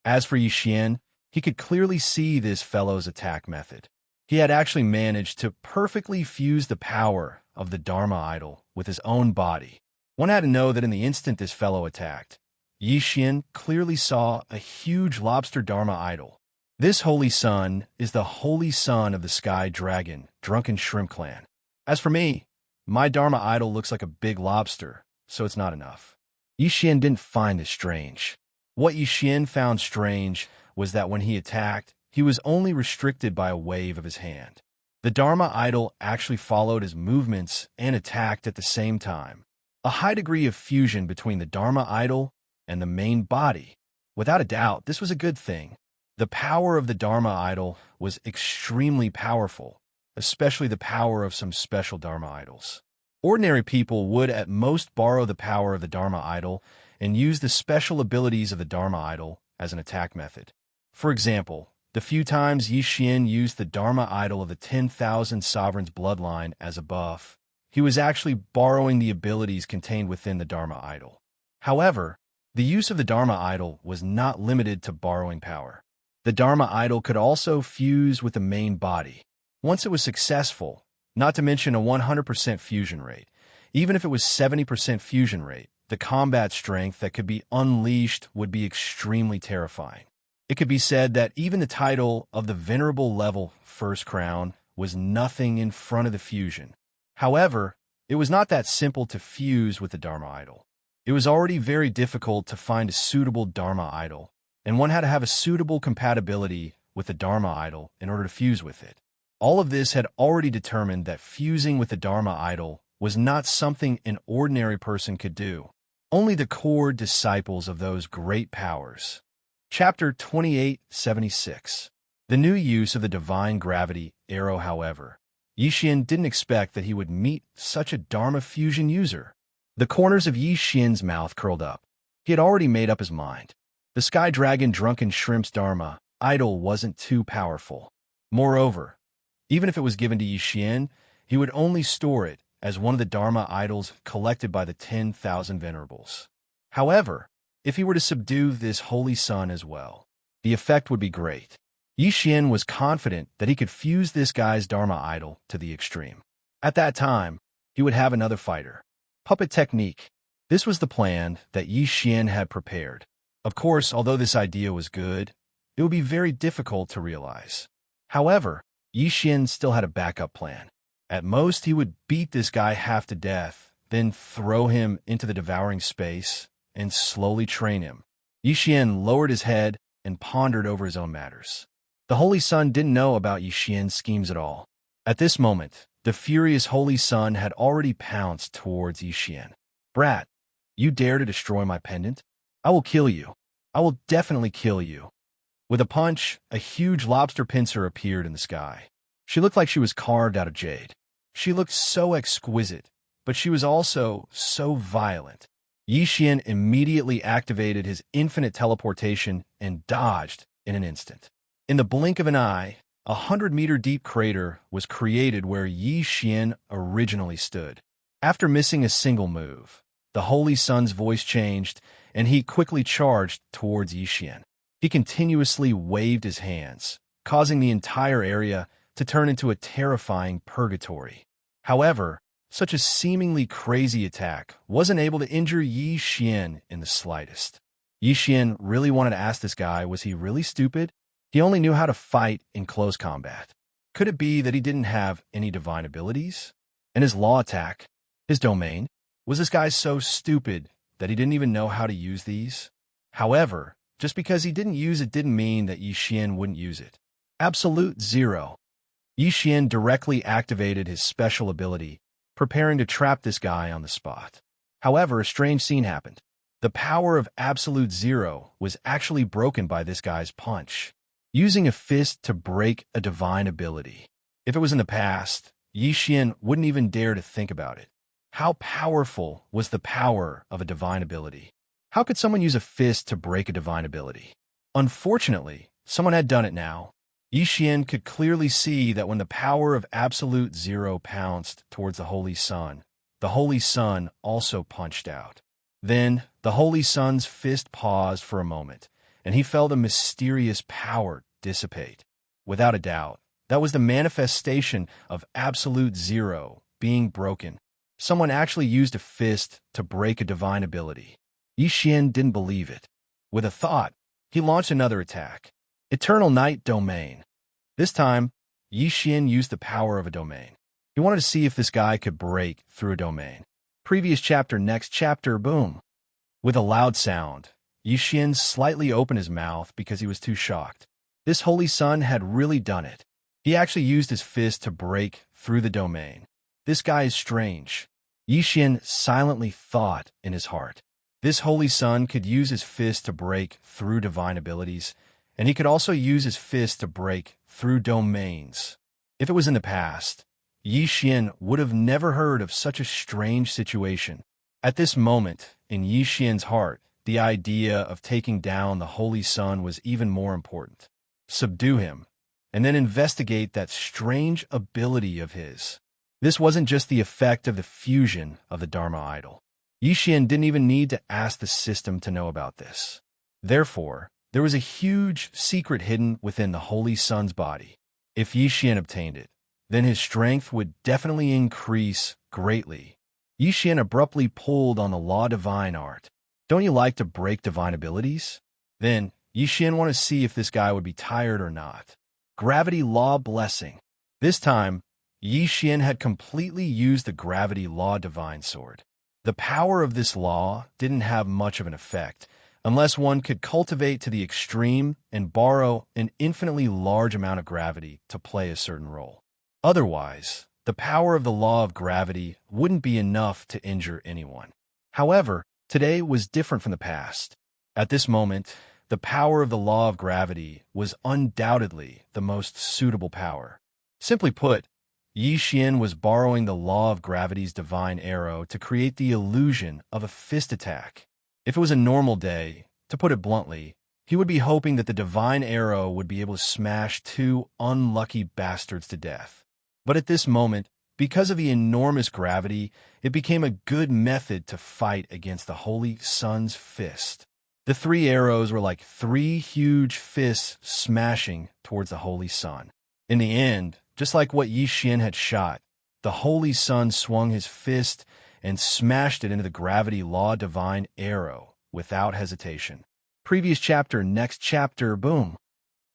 As for Yi Xian, He could clearly see this fellow's attack method. He had actually managed to perfectly fuse the power of the Dharma idol with his own body. One had to know that in the instant this fellow attacked, Yi Xian clearly saw a huge lobster Dharma idol. This holy sun is the holy son of the sky dragon, drunken shrimp clan. As for me, my Dharma idol looks like a big lobster, so it's not enough. Yi Xian didn't find this strange. What Yi Xian found strange was that when he attacked, he was only restricted by a wave of his hand. The Dharma idol actually followed his movements and attacked at the same time. A high degree of fusion between the Dharma idol and the main body. Without a doubt, this was a good thing. The power of the Dharma idol was extremely powerful, especially the power of some special Dharma idols. Ordinary people would at most borrow the power of the Dharma idol and use the special abilities of the Dharma idol as an attack method. For example, the few times Yi Xian used the Dharma idol of the 10,000 Sovereigns bloodline as a buff, he was actually borrowing the abilities contained within the Dharma idol. However, the use of the Dharma idol was not limited to borrowing power. The Dharma idol could also fuse with the main body. Once it was successful, not to mention a 100% fusion rate, even if it was 70% fusion rate, the combat strength that could be unleashed would be extremely terrifying. It could be said that even the title of the venerable level First Crown was nothing in front of the fusion. However, it was not that simple to fuse with the Dharma idol. It was already very difficult to find a suitable Dharma idol, and one had to have a suitable compatibility with the Dharma idol in order to fuse with it. All of this had already determined that fusing with the Dharma idol was not something an ordinary person could do. Only the core disciples of those great powers. Chapter 2876. The new use of the divine gravity arrow, however. Yi Xian didn't expect that he would meet such a Dharma fusion user. The corners of Yi Xian's mouth curled up. He had already made up his mind. The Sky Dragon Drunken Shrimp's Dharma idol wasn't too powerful. Moreover, even if it was given to Yi Xian, he would only store it as one of the Dharma idols collected by the 10,000 venerables. However, if he were to subdue this holy sun as well, the effect would be great. Yi Xian was confident that he could fuse this guy's Dharma idol to the extreme. At that time, he would have another fighter. Puppet technique. This was the plan that Yi Xian had prepared. Of course, although this idea was good, it would be very difficult to realize. However, Yi Xian still had a backup plan. At most, he would beat this guy half to death, then throw him into the devouring space and slowly train him. Yi Xian lowered his head and pondered over his own matters. The Holy Sun didn't know about Yi Xian's schemes at all. At this moment, the furious Holy Sun had already pounced towards Yi Xian. "Brat, you dare to destroy my pendant? I will kill you. I will definitely kill you." With a punch, a huge lobster pincer appeared in the sky. She looked like she was carved out of jade. She looked so exquisite, but she was also so violent. Yi Xian immediately activated his infinite teleportation and dodged in an instant. In the blink of an eye, a 100-meter deep crater was created where Yi Xian originally stood. After missing a single move, the Holy Sun's voice changed, and he quickly charged towards Yi Xian. He continuously waved his hands, causing the entire area to turn into a terrifying purgatory. However, such a seemingly crazy attack wasn't able to injure Yi Xian in the slightest. Yi Xian really wanted to ask this guy, was he really stupid? He only knew how to fight in close combat. Could it be that he didn't have any divine abilities? And his law attack, his domain, was this guy so stupid that he didn't even know how to use these? However, just because he didn't use it didn't mean that Yi Xian wouldn't use it. Absolute Zero. Yi Xian directly activated his special ability, preparing to trap this guy on the spot. However, a strange scene happened. The power of Absolute Zero was actually broken by this guy's punch, using a fist to break a divine ability. If it was in the past, Yi Xian wouldn't even dare to think about it. How powerful was the power of a divine ability? How could someone use a fist to break a divine ability? Unfortunately, someone had done it now. Yi Xian could clearly see that when the power of Absolute Zero pounced towards the Holy Sun also punched out. Then, the Holy Sun's fist paused for a moment, and he felt a mysterious power dissipate. Without a doubt, that was the manifestation of absolute zero being broken. Someone actually used a fist to break a divine ability. Yi Xian didn't believe it. With a thought, he launched another attack. Eternal Night Domain. This time, Yi Xian used the power of a domain. He wanted to see if this guy could break through a domain. Previous chapter, next chapter, boom. With a loud sound, Yi Xian slightly opened his mouth because he was too shocked. This holy son had really done it. He actually used his fist to break through the domain. This guy is strange. Yi Xian silently thought in his heart. This holy son could use his fist to break through divine abilities, and he could also use his fist to break through domains. If it was in the past, Yi Xian would have never heard of such a strange situation. At this moment, in Yi Xian's heart, the idea of taking down the holy son was even more important. Subdue him, and then investigate that strange ability of his. This wasn't just the effect of the fusion of the Dharma idol. Yi Xian didn't even need to ask the system to know about this. Therefore, there was a huge secret hidden within the holy son's body. If Yi Xian obtained it, then his strength would definitely increase greatly. Yi Xian abruptly pulled on the law divine art. Don't you like to break divine abilities? Then, Yi Xian wanted to see if this guy would be tired or not. Gravity Law Blessing. This time, Yi Xian had completely used the Gravity Law Divine Sword. The power of this law didn't have much of an effect, unless one could cultivate to the extreme and borrow an infinitely large amount of gravity to play a certain role. Otherwise, the power of the law of gravity wouldn't be enough to injure anyone. However, today was different from the past. At this moment, the power of the law of gravity was undoubtedly the most suitable power. Simply put, Yi Xian was borrowing the law of gravity's divine arrow to create the illusion of a fist attack. If it was a normal day, to put it bluntly, he would be hoping that the divine arrow would be able to smash two unlucky bastards to death. But at this moment, because of the enormous gravity, it became a good method to fight against the holy son's fist. The three arrows were like three huge fists smashing towards the holy son. In the end, just like what Yi Xian had shot, the holy son swung his fist and smashed it into the gravity law divine arrow without hesitation. Previous chapter, next chapter, boom.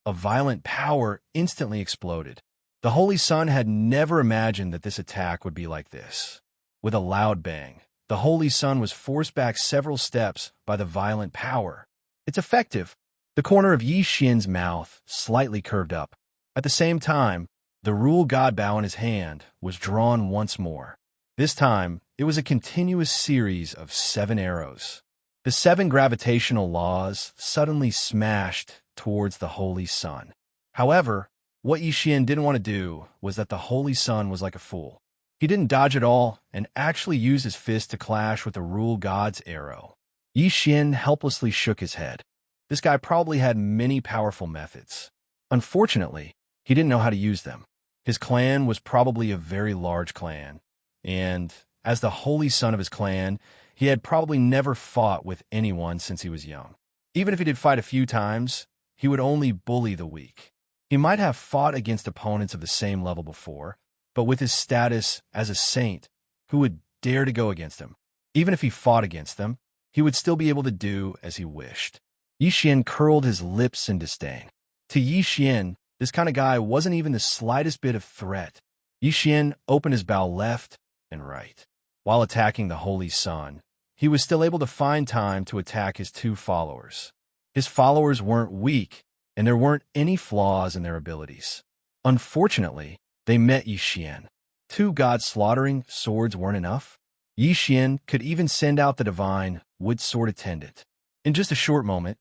A violent power instantly exploded. The holy son had never imagined that this attack would be like this. With a loud bang, the holy son was forced back several steps by the violent power. It's effective. The corner of Yi Xian's mouth slightly curved up. At the same time, the rule god bow in his hand was drawn once more. This time, it was a continuous series of 7 arrows. The 7 gravitational laws suddenly smashed towards the holy son. However, what Yi Xian didn't want to do was that the holy son was like a fool. He didn't dodge at all and actually used his fist to clash with the rule god's arrow. Yi Xian helplessly shook his head. This guy probably had many powerful methods. Unfortunately, he didn't know how to use them. His clan was probably a very large clan, and as the holy son of his clan, he had probably never fought with anyone since he was young. Even if he did fight a few times, he would only bully the weak. He might have fought against opponents of the same level before, but with his status as a saint, who would dare to go against him? Even if he fought against them, he would still be able to do as he wished. Yi Xian curled his lips in disdain. To Yi Xian, this kind of guy wasn't even the slightest bit of threat. Yi Xian opened his bow left and right. While attacking the holy son, he was still able to find time to attack his 2 followers. His followers weren't weak, and there weren't any flaws in their abilities. Unfortunately, they met Yi Xian. 2 god-slaughtering swords weren't enough. Yi Xian could even send out the divine wood sword attendant. In just a short moment,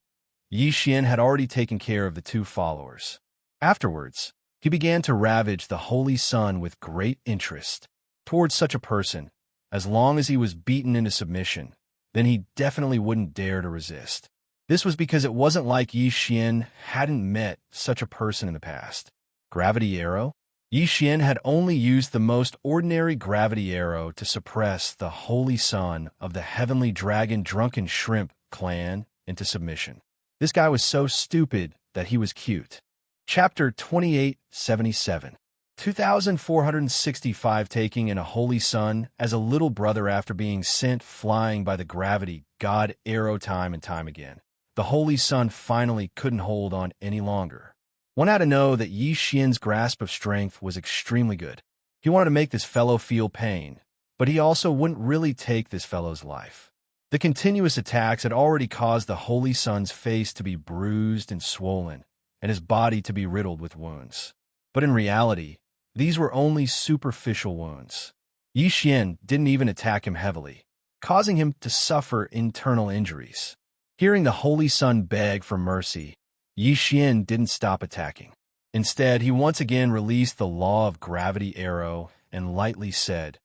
Yi Xian had already taken care of the 2 followers. Afterwards, he began to ravage the holy son with great interest. Towards such a person, as long as he was beaten into submission, then he definitely wouldn't dare to resist. This was because it wasn't like Yi Xian hadn't met such a person in the past. Gravity arrow? Yi Xian had only used the most ordinary gravity arrow to suppress the holy son of the heavenly dragon drunken shrimp clan into submission. This guy was so stupid that he was cute. Chapter 2877. 2465. Taking in a holy son as a little brother after being sent flying by the gravity god arrow time and time again. The holy son finally couldn't hold on any longer. One had to know that Yi Xian's grasp of strength was extremely good. He wanted to make this fellow feel pain, but he also wouldn't really take this fellow's life. The continuous attacks had already caused the holy son's face to be bruised and swollen, and his body to be riddled with wounds. But in reality, these were only superficial wounds. Yi Xian didn't even attack him heavily, causing him to suffer internal injuries. Hearing the holy son beg for mercy, Yi Xian didn't stop attacking. Instead, he once again released the law of gravity arrow and lightly said,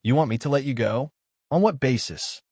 "You want me to let you go? On what basis?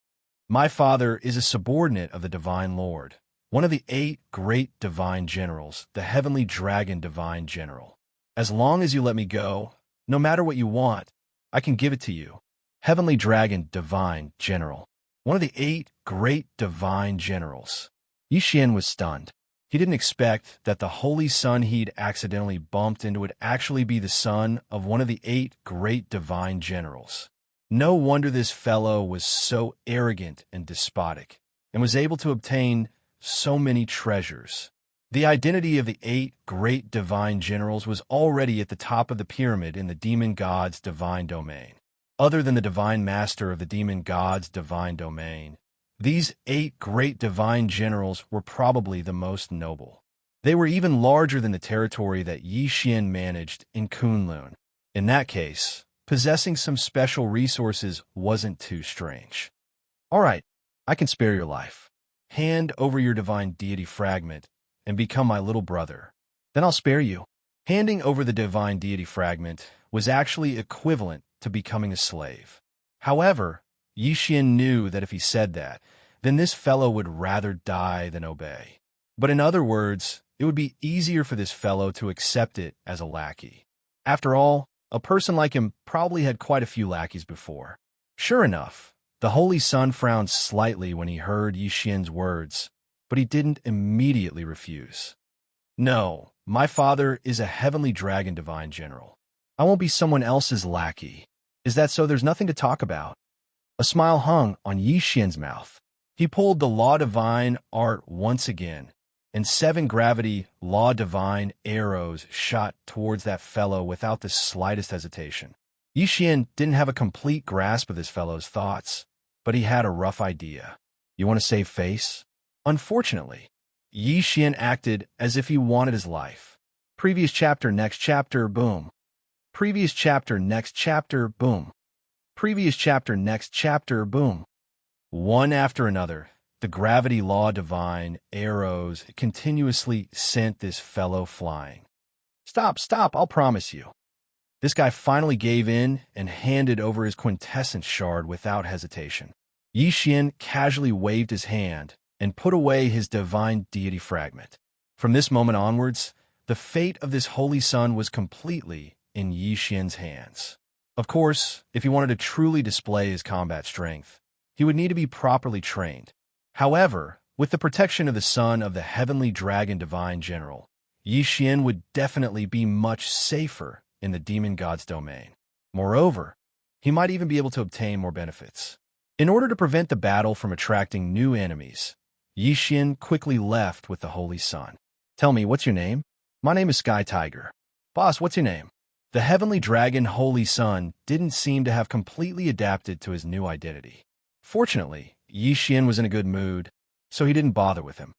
My father is a subordinate of the Divine Lord, one of the 8 great divine generals, the heavenly dragon divine general. As long as you let me go, no matter what you want, I can give it to you. Heavenly dragon divine general, one of the 8 great divine generals." Yi Xian was stunned. He didn't expect that the holy son he'd accidentally bumped into would actually be the son of one of the 8 great divine generals. No wonder this fellow was so arrogant and despotic, and was able to obtain so many treasures. The identity of the 8 great divine generals was already at the top of the pyramid in the demon god's divine domain. Other than the divine master of the demon god's divine domain, these 8 great divine generals were probably the most noble. They were even larger than the territory that Yi Xian managed in Kunlun. In that case, possessing some special resources wasn't too strange. All right, I can spare your life. Hand over your divine deity fragment and become my little brother. Then I'll spare you. Handing over the divine deity fragment was actually equivalent to becoming a slave. However, Yi Xian knew that if he said that, then this fellow would rather die than obey. But in other words, it would be easier for this fellow to accept it as a lackey. After all, a person like him probably had quite a few lackeys before. Sure enough, the holy son frowned slightly when he heard Yi Xian's words, but he didn't immediately refuse. "No, my father is a heavenly dragon divine general. I won't be someone else's lackey. Is that so? There's nothing to talk about." A smile hung on Yi Xian's mouth. He pulled the Law Divine art once again, and 7 gravity Law Divine arrows shot towards that fellow without the slightest hesitation. Yi Xian didn't have a complete grasp of this fellow's thoughts, but he had a rough idea. You want to save face? Unfortunately, Yi Xian acted as if he wanted his life. Previous chapter, next chapter, boom. Previous chapter, next chapter, boom. Previous chapter, next chapter, boom. One after another, the gravity law divine arrows continuously sent this fellow flying. "Stop, stop, I'll promise you." This guy finally gave in and handed over his quintessence shard without hesitation. Yi Xian casually waved his hand and put away his divine deity fragment. From this moment onwards, the fate of this holy son was completely in Yi Xian's hands. Of course, if he wanted to truly display his combat strength, he would need to be properly trained. However, with the protection of the son of the heavenly dragon divine general, Yi Xian would definitely be much safer in the demon god's domain. Moreover, he might even be able to obtain more benefits. In order to prevent the battle from attracting new enemies, Yi Xian quickly left with the holy son. "Tell me, what's your name?" "My name is Sky Tiger." "Boss, what's your name?" The heavenly dragon holy son didn't seem to have completely adapted to his new identity. Fortunately, Yi Xian was in a good mood, so he didn't bother with him.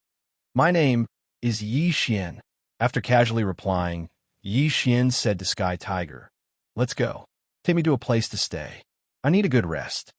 "My name is Yi Xian." After casually replying, Yi Xian said to Sky Tiger, "Let's go. Take me to a place to stay. I need a good rest."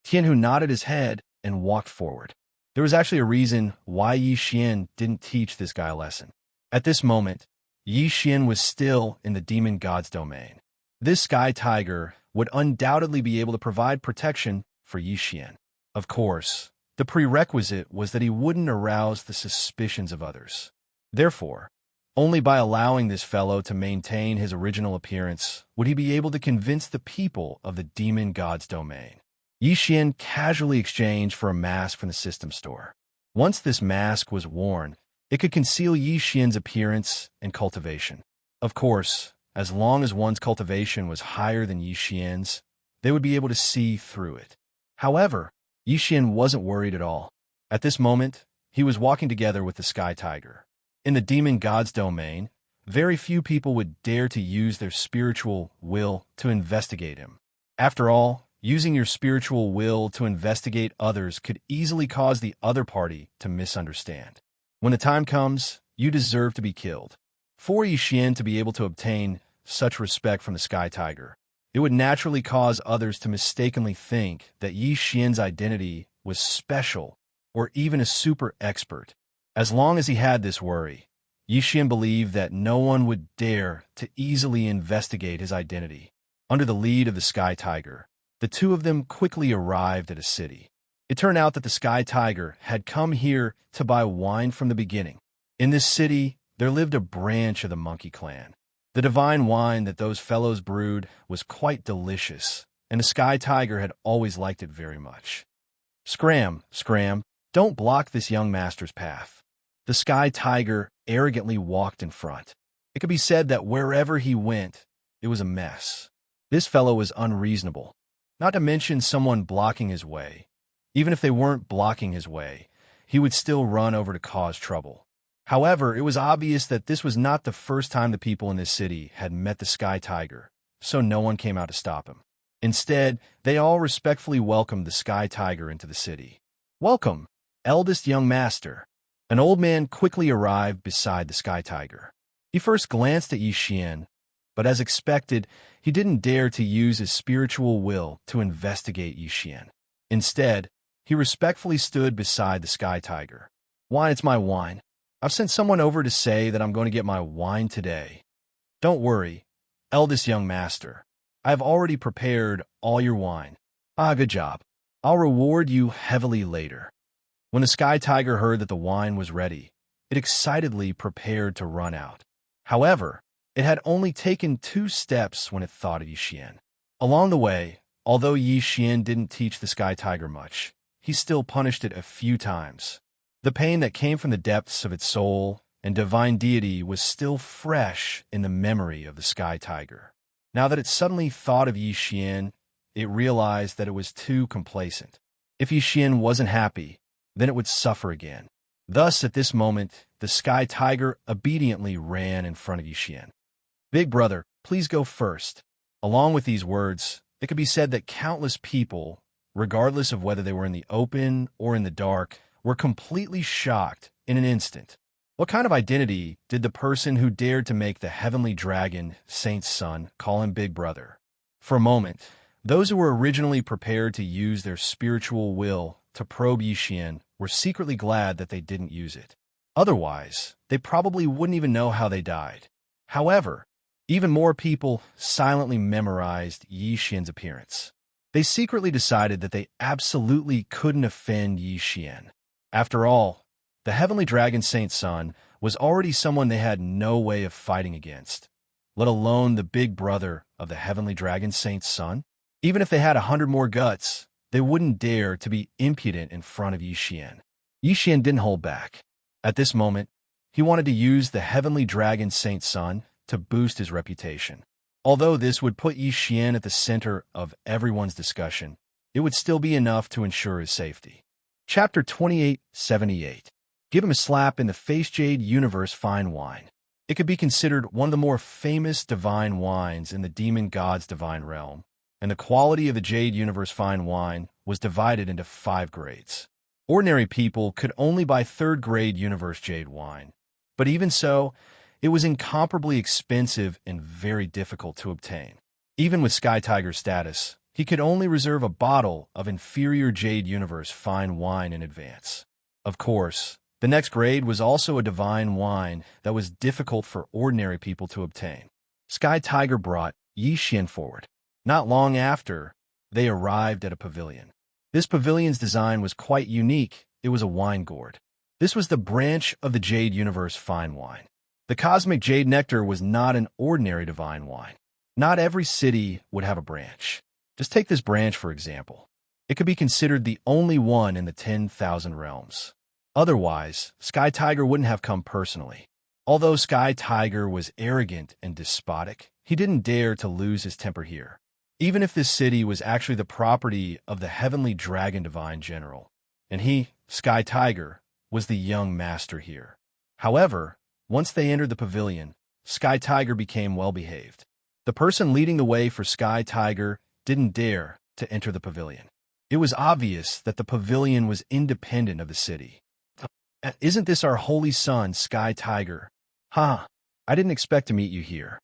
Tianhu nodded his head and walked forward. There was actually a reason why Yi Xian didn't teach this guy a lesson. At this moment, Yi Xian was still in the demon god's domain. This Sky Tiger would undoubtedly be able to provide protection for Yi Xian. Of course, the prerequisite was that he wouldn't arouse the suspicions of others. Therefore, only by allowing this fellow to maintain his original appearance would he be able to convince the people of the demon god's domain. Yi Xian casually exchanged for a mask from the system store. Once this mask was worn, it could conceal Yi Xian's appearance and cultivation. Of course, as long as one's cultivation was higher than Yi Xian's, they would be able to see through it. However, Yi Xian wasn't worried at all. At this moment, he was walking together with the Sky Tiger. In the demon god's domain, very few people would dare to use their spiritual will to investigate him. After all, using your spiritual will to investigate others could easily cause the other party to misunderstand. When the time comes, you deserve to be killed. For Yi Xian to be able to obtain such respect from the Sky Tiger, it would naturally cause others to mistakenly think that Yi Xian's identity was special or even a super expert. As long as he had this worry, Yi Xian believed that no one would dare to easily investigate his identity. Under the lead of the Sky Tiger, the two of them quickly arrived at a city. It turned out that the Sky Tiger had come here to buy wine from the beginning. In this city, there lived a branch of the Monkey Clan. The divine wine that those fellows brewed was quite delicious, and the Sky Tiger had always liked it very much. Scram, scram, don't block this young master's path. The Sky Tiger arrogantly walked in front. It could be said that wherever he went, it was a mess. This fellow was unreasonable, not to mention someone blocking his way. Even if they weren't blocking his way, he would still run over to cause trouble. However, it was obvious that this was not the first time the people in this city had met the Sky Tiger, so no one came out to stop him. Instead, they all respectfully welcomed the Sky Tiger into the city. "Welcome, eldest young master." An old man quickly arrived beside the Sky Tiger. He first glanced at Yi Xian, but as expected, he didn't dare to use his spiritual will to investigate Yi Xian. Instead, he respectfully stood beside the Sky Tiger. "Wine, it's my wine. I've sent someone over to say that I'm going to get my wine today. Don't worry, eldest young master. I have already prepared all your wine. Good job. I'll reward you heavily later." When the Sky Tiger heard that the wine was ready, it excitedly prepared to run out. However, it had only taken 2 steps when it thought of Yi Xian. Along the way, although Yi Xian didn't teach the Sky Tiger much, he still punished it a few times. The pain that came from the depths of its soul and divine deity was still fresh in the memory of the Sky Tiger. Now that it suddenly thought of Yi Xian, it realized that it was too complacent. If Yi Xian wasn't happy, then it would suffer again. Thus, at this moment, the Sky Tiger obediently ran in front of Yi Xian. "Big brother, please go first." Along with these words, it could be said that countless people, regardless of whether they were in the open or in the dark, were completely shocked in an instant. What kind of identity did the person who dared to make the heavenly dragon, Saint's son, call him Big Brother? For a moment, those who were originally prepared to use their spiritual will to probe Yi Xian were secretly glad that they didn't use it. Otherwise, they probably wouldn't even know how they died. However, even more people silently memorized Yi Xian's appearance. They secretly decided that they absolutely couldn't offend Yi Xian. After all, the heavenly dragon Saint's son was already someone they had no way of fighting against, let alone the big brother of the heavenly dragon Saint's son. Even if they had 100 more guts, they wouldn't dare to be impudent in front of Yi Xian. Yi Xian didn't hold back. At this moment, he wanted to use the heavenly dragon Saint's son to boost his reputation. Although this would put Yi Xian at the center of everyone's discussion, it would still be enough to ensure his safety. Chapter 2878. Give him a slap in the face. Jade Universe Fine Wine. It could be considered one of the more famous divine wines in the demon god's divine realm, and the quality of the Jade Universe Fine Wine was divided into 5 grades. Ordinary people could only buy 3rd grade Universe Jade wine, but even so, it was incomparably expensive and very difficult to obtain. Even with Sky Tiger's status, he could only reserve a bottle of inferior Jade Universe Fine Wine in advance. Of course, the next grade was also a divine wine that was difficult for ordinary people to obtain. Sky Tiger brought Yi Xian forward. Not long after, they arrived at a pavilion. This pavilion's design was quite unique. It was a wine gourd. This was the branch of the Jade Universe Fine Wine. The Cosmic Jade Nectar was not an ordinary divine wine. Not every city would have a branch. Just take this branch, for example. It could be considered the only one in the 10,000 realms. Otherwise, Sky Tiger wouldn't have come personally. Although Sky Tiger was arrogant and despotic, he didn't dare to lose his temper here. Even if this city was actually the property of the heavenly dragon divine general, and he, Sky Tiger, was the young master here. However, once they entered the pavilion, Sky Tiger became well-behaved. The person leading the way for Sky Tiger didn't dare to enter the pavilion. It was obvious that the pavilion was independent of the city. "Isn't this our holy son, Sky Tiger? Ha! I didn't expect to meet you here."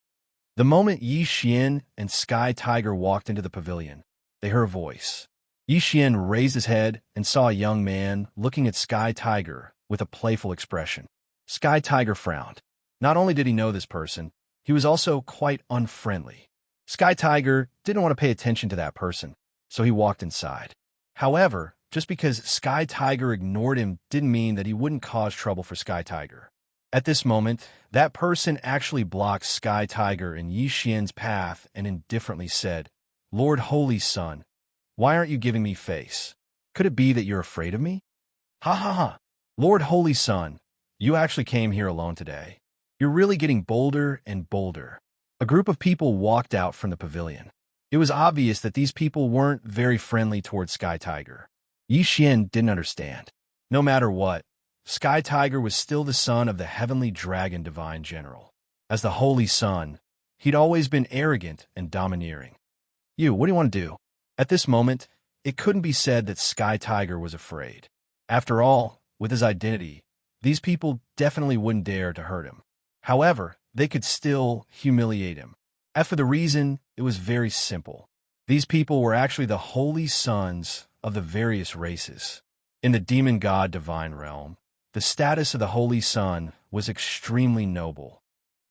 The moment Yi Xian and Sky Tiger walked into the pavilion, they heard a voice. Yi Xian raised his head and saw a young man looking at Sky Tiger with a playful expression. Sky Tiger frowned. Not only did he know this person, he was also quite unfriendly. Sky Tiger didn't want to pay attention to that person, so he walked inside. However, just because Sky Tiger ignored him didn't mean that he wouldn't cause trouble for Sky Tiger. At this moment, that person actually blocked Sky Tiger in Yi Xian's path and indifferently said, "Lord Holy Son, why aren't you giving me face? Could it be that you're afraid of me?" "Ha ha ha! Lord Holy Son, you actually came here alone today. You're really getting bolder and bolder." A group of people walked out from the pavilion. It was obvious that these people weren't very friendly towards Sky Tiger. Yi Xian didn't understand. No matter what, Sky Tiger was still the son of the heavenly dragon divine general. As the holy son, he'd always been arrogant and domineering. What do you want to do?" At this moment, it couldn't be said that Sky Tiger was afraid. After all, with his identity, these people definitely wouldn't dare to hurt him. However, they could still humiliate him. As for the reason, it was very simple. These people were actually the holy sons of the various races. In the demon god divine realm, the status of the holy son was extremely noble.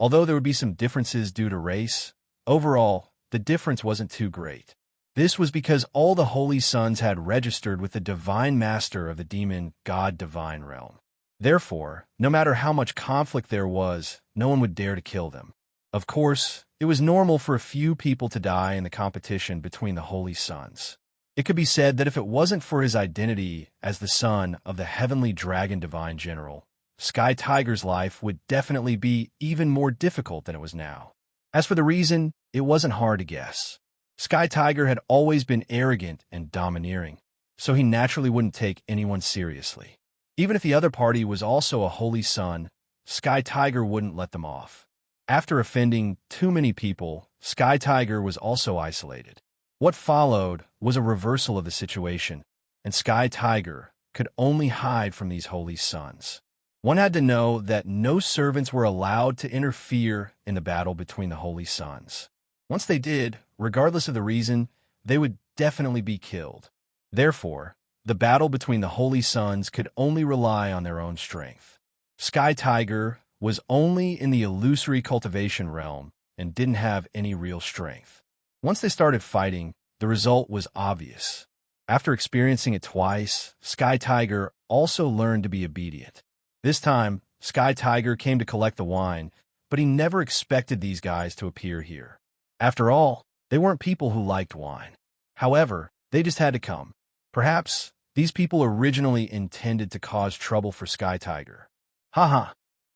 Although there would be some differences due to race, overall, the difference wasn't too great. This was because all the holy sons had registered with the divine master of the demon god divine realm. Therefore, no matter how much conflict there was, no one would dare to kill them. Of course, it was normal for a few people to die in the competition between the holy sons. It could be said that if it wasn't for his identity as the son of the heavenly dragon divine general, Sky Tiger's life would definitely be even more difficult than it was now. As for the reason, it wasn't hard to guess. Sky Tiger had always been arrogant and domineering, so he naturally wouldn't take anyone seriously. Even if the other party was also a holy son, Sky Tiger wouldn't let them off. After offending too many people, Sky Tiger was also isolated. What followed was a reversal of the situation, and Sky Tiger could only hide from these holy sons. One had to know that no servants were allowed to interfere in the battle between the holy sons. Once they did, regardless of the reason, they would definitely be killed. Therefore, the battle between the holy sons could only rely on their own strength. Sky Tiger was only in the illusory cultivation realm and didn't have any real strength. Once they started fighting, the result was obvious. After experiencing it twice, Sky Tiger also learned to be obedient. This time, Sky Tiger came to collect the wine, but he never expected these guys to appear here. After all, they weren't people who liked wine. However, they just had to come. Perhaps these people originally intended to cause trouble for Sky Tiger. "Haha,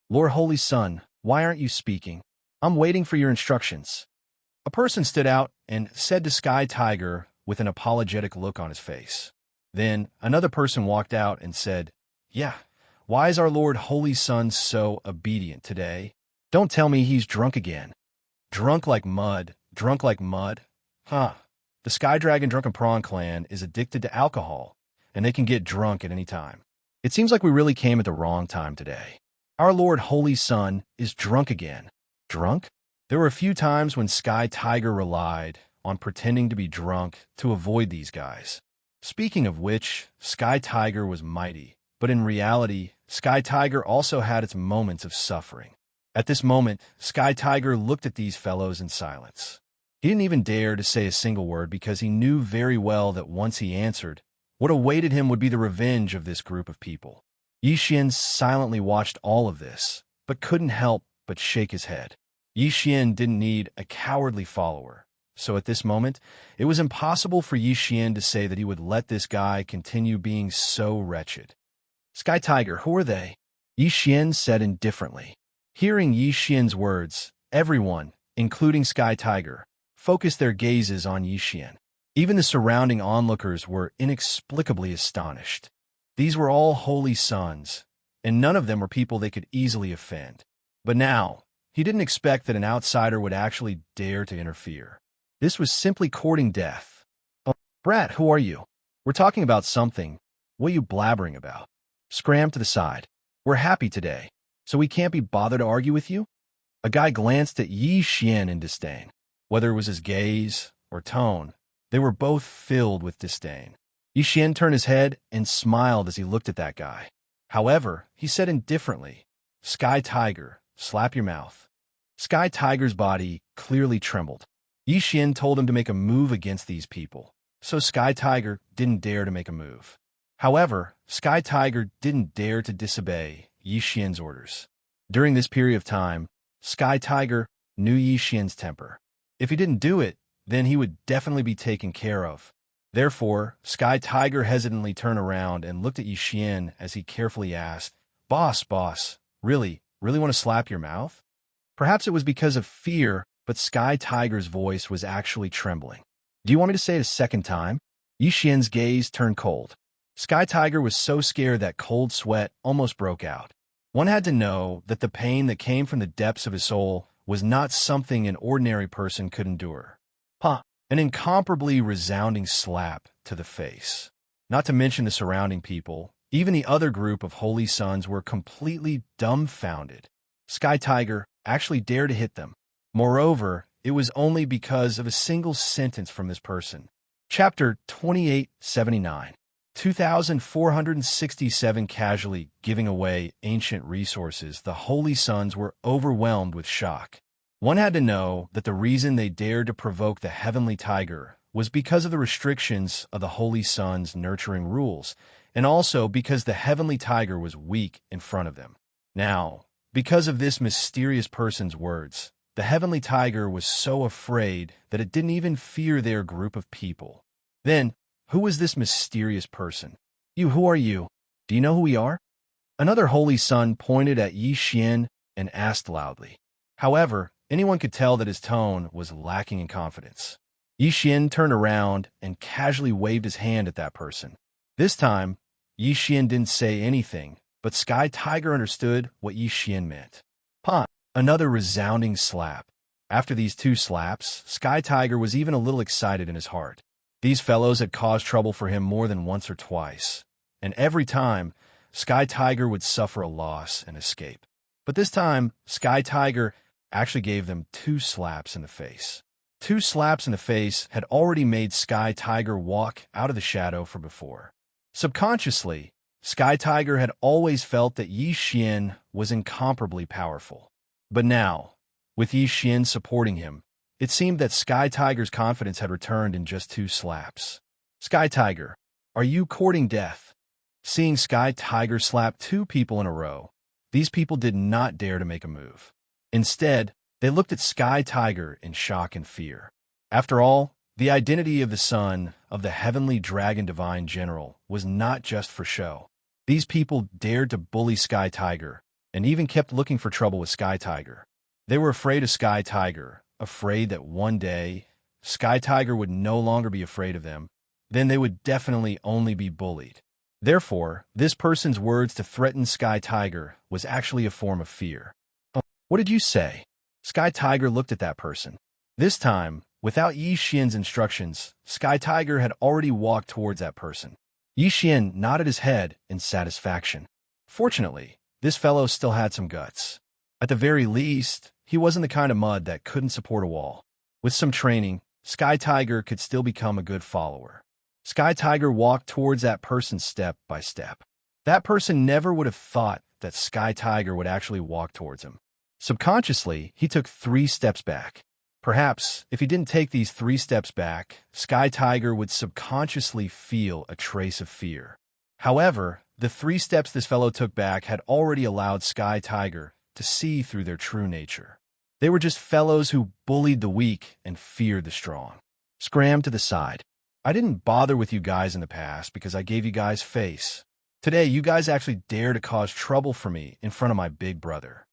Lord Holy Son, why aren't you speaking? I'm waiting for your instructions." A person stood out and said to Sky Tiger with an apologetic look on his face. Then another person walked out and said, "Why is our Lord Holy Son so obedient today? Don't tell me he's drunk again." Drunk like mud, drunk like mud? The Sky Dragon Drunken Prawn clan is addicted to alcohol, and they can get drunk at any time. It seems like we really came at the wrong time today. Our Lord Holy Son is drunk again. Drunk? There were a few times when Sky Tiger relied on pretending to be drunk to avoid these guys. Speaking of which, Sky Tiger was mighty, but in reality, Sky Tiger also had its moments of suffering. At this moment, Sky Tiger looked at these fellows in silence. He didn't even dare to say a single word because he knew very well that once he answered, what awaited him would be the revenge of this group of people. Yi Xian silently watched all of this, but couldn't help but shake his head. Yi Xian didn't need a cowardly follower, so at this moment, it was impossible for Yi Xian to say that he would let this guy continue being so wretched. Sky Tiger, who are they? Yi Xian said indifferently. Hearing Yi Xian's words, everyone, including Sky Tiger, focused their gazes on Yi Xian. Even the surrounding onlookers were inexplicably astonished. These were all holy sons, and none of them were people they could easily offend. But now, he didn't expect that an outsider would actually dare to interfere. This was simply courting death. Oh, brat, who are you? We're talking about something. What are you blabbering about? Scram to the side. We're happy today, so we can't be bothered to argue with you? A guy glanced at Yi Xian in disdain. Whether it was his gaze or tone, they were both filled with disdain. Yi Xian turned his head and smiled as he looked at that guy. However, he said indifferently, Sky Tiger, slap your mouth. Sky Tiger's body clearly trembled. Yi Xian told him to make a move against these people, so Sky Tiger didn't dare to make a move. However, Sky Tiger didn't dare to disobey Yi Xian's orders. During this period of time, Sky Tiger knew Yi Xian's temper. If he didn't do it, then he would definitely be taken care of. Therefore, Sky Tiger hesitantly turned around and looked at Yi Xian as he carefully asked, Boss, really want to slap your mouth? Perhaps it was because of fear, but Sky Tiger's voice was actually trembling. Do you want me to say it a second time? Yi Xian's gaze turned cold. Sky Tiger was so scared that cold sweat almost broke out. One had to know that the pain that came from the depths of his soul was not something an ordinary person could endure. An incomparably resounding slap to the face. Not to mention the surrounding people, even the other group of holy sons were completely dumbfounded. Sky Tiger actually dared to hit them. Moreover, it was only because of a single sentence from this person. Chapter 2879. 2,467 Casually giving away ancient resources, the holy sons were overwhelmed with shock. One had to know that the reason they dared to provoke the heavenly tiger was because of the restrictions of the holy sons' nurturing rules, and also because the heavenly tiger was weak in front of them. Now, because of this mysterious person's words, the heavenly tiger was so afraid that it didn't even fear their group of people. Then, who was this mysterious person? Who are you? Do you know who we are? Another holy son pointed at Yi Xian and asked loudly. However, anyone could tell that his tone was lacking in confidence. Yi Xian turned around and casually waved his hand at that person. This time, Yi Xian didn't say anything, but Sky Tiger understood what Yi Xian meant. Another resounding slap. After these two slaps, Sky Tiger was even a little excited in his heart. These fellows had caused trouble for him more than once or twice, and every time, Sky Tiger would suffer a loss and escape. But this time, Sky Tiger actually gave them two slaps in the face. Two slaps in the face had already made Sky Tiger walk out of the shadow from before. Subconsciously, Sky Tiger had always felt that Yi Xian was incomparably powerful. But now, with Yi Xian supporting him, it seemed that Sky Tiger's confidence had returned in just two slaps. Sky Tiger, are you courting death? Seeing Sky Tiger slap two people in a row, these people did not dare to make a move. Instead, they looked at Sky Tiger in shock and fear. After all, the identity of the son of the heavenly dragon divine general was not just for show. These people dared to bully Sky Tiger and even kept looking for trouble with Sky Tiger. They were afraid of Sky Tiger, afraid that one day Sky Tiger would no longer be afraid of them, then they would definitely only be bullied. Therefore, this person's words to threaten Sky Tiger was actually a form of fear. What did you say? Sky Tiger looked at that person. This time, without Yi Xian's instructions, Sky Tiger had already walked towards that person. Yi Xian nodded his head in satisfaction. Fortunately, this fellow still had some guts. At the very least, he wasn't the kind of mud that couldn't support a wall. With some training, Sky Tiger could still become a good follower. Sky Tiger walked towards that person step by step. That person never would have thought that Sky Tiger would actually walk towards him. Subconsciously, he took 3 steps back. Perhaps, if he didn't take these 3 steps back, Sky Tiger would subconsciously feel a trace of fear. However, the 3 steps this fellow took back had already allowed Sky Tiger to see through their true nature. They were just fellows who bullied the weak and feared the strong. Scram to the side. I didn't bother with you guys in the past because I gave you guys face. Today, you guys actually dare to cause trouble for me in front of my big brother.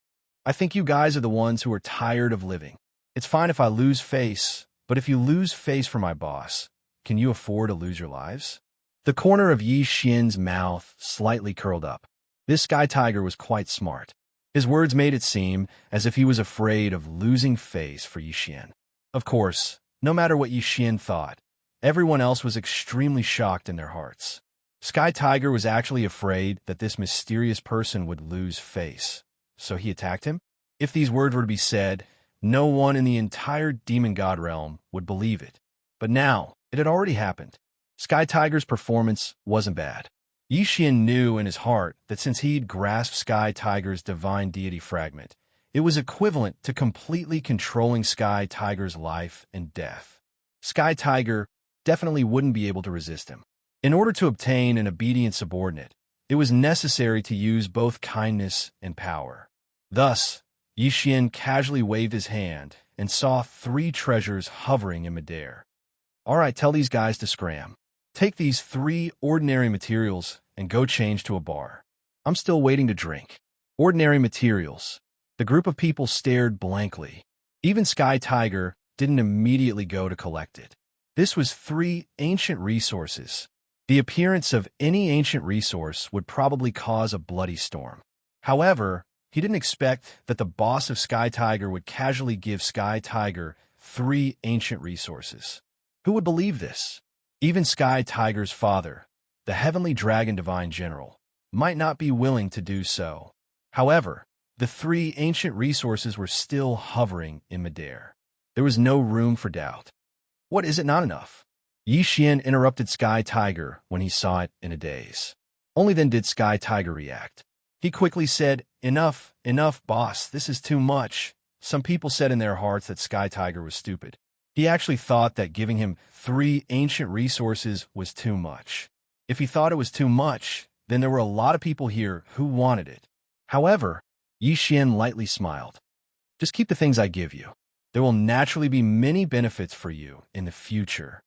I think you guys are the ones who are tired of living. It's fine if I lose face, but if you lose face for my boss, can you afford to lose your lives?" The corner of Yi Xian's mouth slightly curled up. This sky tiger was quite smart. His words made it seem as if he was afraid of losing face for Yi Xian. Of course, no matter what Yi Xian thought, everyone else was extremely shocked in their hearts. Sky Tiger was actually afraid that this mysterious person would lose face, so he attacked him? If these words were to be said, no one in the entire demon god realm would believe it. But now, it had already happened. Sky Tiger's performance wasn't bad. Yi Xian knew in his heart that since he'd grasped Sky Tiger's divine deity fragment, it was equivalent to completely controlling Sky Tiger's life and death. Sky Tiger definitely wouldn't be able to resist him. In order to obtain an obedient subordinate, it was necessary to use both kindness and power. Thus, Yi Xian casually waved his hand and saw 3 treasures hovering in midair. "All right, tell these guys to scram. Take these 3 ordinary materials and go change to a bar. I'm still waiting to drink." Ordinary materials. The group of people stared blankly. Even Sky Tiger didn't immediately go to collect it. This was 3 ancient resources. The appearance of any ancient resource would probably cause a bloody storm. However, he didn't expect that the boss of Sky Tiger would casually give Sky Tiger 3 ancient resources. Who would believe this? Even Sky Tiger's father, the Heavenly Dragon Divine General, might not be willing to do so. However, the 3 ancient resources were still hovering in midair. There was no room for doubt. What, is it not enough? Yi Xian interrupted Sky Tiger when he saw it in a daze. Only then did Sky Tiger react. He quickly said, "Enough, enough, boss, this is too much." Some people said in their hearts that Sky Tiger was stupid. He actually thought that giving him 3 ancient resources was too much. If he thought it was too much, then there were a lot of people here who wanted it. However, Yi Xian lightly smiled. "Just keep the things I give you. There will naturally be many benefits for you in the future."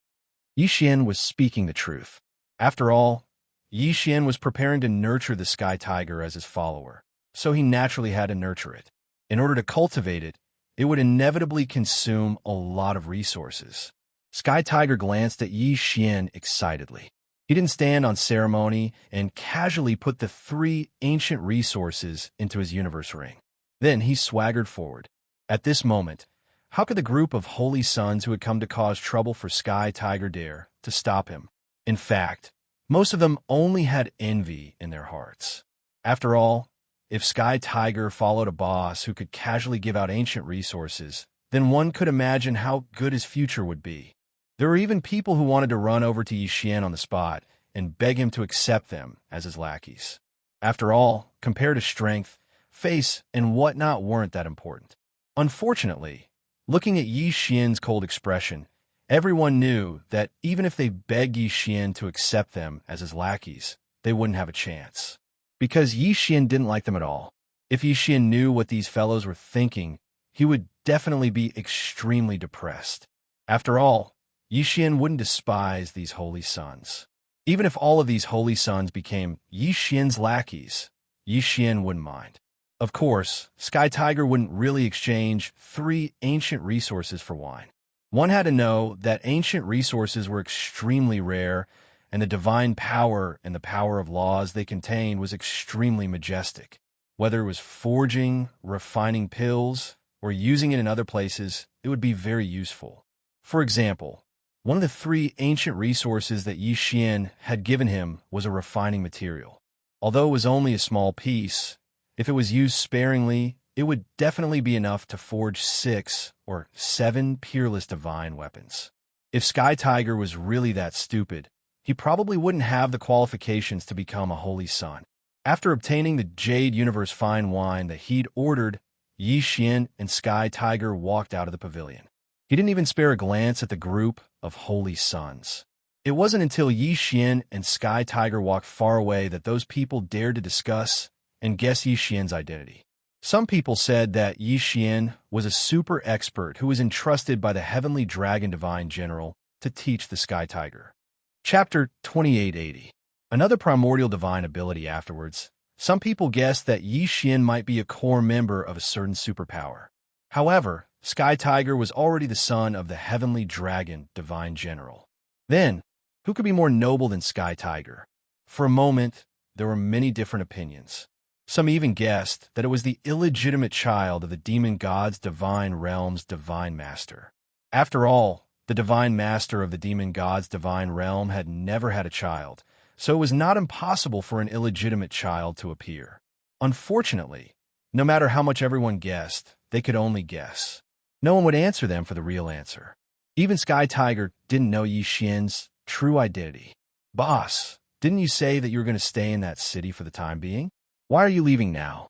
Yi Xian was speaking the truth. After all, Yi Xian was preparing to nurture the Sky Tiger as his follower, so he naturally had to nurture it. In order to cultivate it, it would inevitably consume a lot of resources. Sky Tiger glanced at Yi Xian excitedly. He didn't stand on ceremony and casually put the 3 ancient resources into his universe ring. Then he swaggered forward. At this moment, how could the group of holy sons who had come to cause trouble for Sky Tiger dare to stop him? In fact, most of them only had envy in their hearts. After all, if Sky Tiger followed a boss who could casually give out ancient resources, then one could imagine how good his future would be. There were even people who wanted to run over to Yi Xian on the spot and beg him to accept them as his lackeys. After all, compared to strength, face, and whatnot weren't that important. Unfortunately, looking at Yi Xian's cold expression, everyone knew that even if they begged Yi Xian to accept them as his lackeys, they wouldn't have a chance. Because Yi Xian didn't like them at all. If Yi Xian knew what these fellows were thinking, he would definitely be extremely depressed. After all, Yi Xian wouldn't despise these holy sons. Even if all of these holy sons became Yi Xian's lackeys, Yi Xian wouldn't mind. Of course, Sky Tiger wouldn't really exchange 3 ancient resources for wine. One had to know that ancient resources were extremely rare, and the divine power and the power of laws they contained was extremely majestic. Whether it was forging, refining pills, or using it in other places, it would be very useful. For example, one of the 3 ancient resources that Yi Xian had given him was a refining material. Although it was only a small piece, if it was used sparingly, it would definitely be enough to forge 6 or 7 peerless divine weapons. If Sky Tiger was really that stupid, he probably wouldn't have the qualifications to become a holy son. After obtaining the Jade Universe fine wine that he'd ordered, Yi Xian and Sky Tiger walked out of the pavilion. He didn't even spare a glance at the group of holy sons. It wasn't until Yi Xian and Sky Tiger walked far away that those people dared to discuss and guess Yi Xian's identity. Some people said that Yi Xian was a super expert who was entrusted by the Heavenly Dragon Divine General to teach the Sky Tiger. Chapter 2880. Another primordial divine ability afterwards. Some people guessed that Yi Xian might be a core member of a certain superpower. However, Sky Tiger was already the son of the heavenly dragon divine general. Then, who could be more noble than Sky Tiger? For a moment, there were many different opinions. Some even guessed that it was the illegitimate child of the demon god's divine realm's divine master. After all, the divine master of the demon god's divine realm had never had a child, so it was not impossible for an illegitimate child to appear. Unfortunately, no matter how much everyone guessed, they could only guess. No one would answer them for the real answer. Even Sky Tiger didn't know Yi Xian's true identity. Boss, didn't you say that you were going to stay in that city for the time being? Why are you leaving now?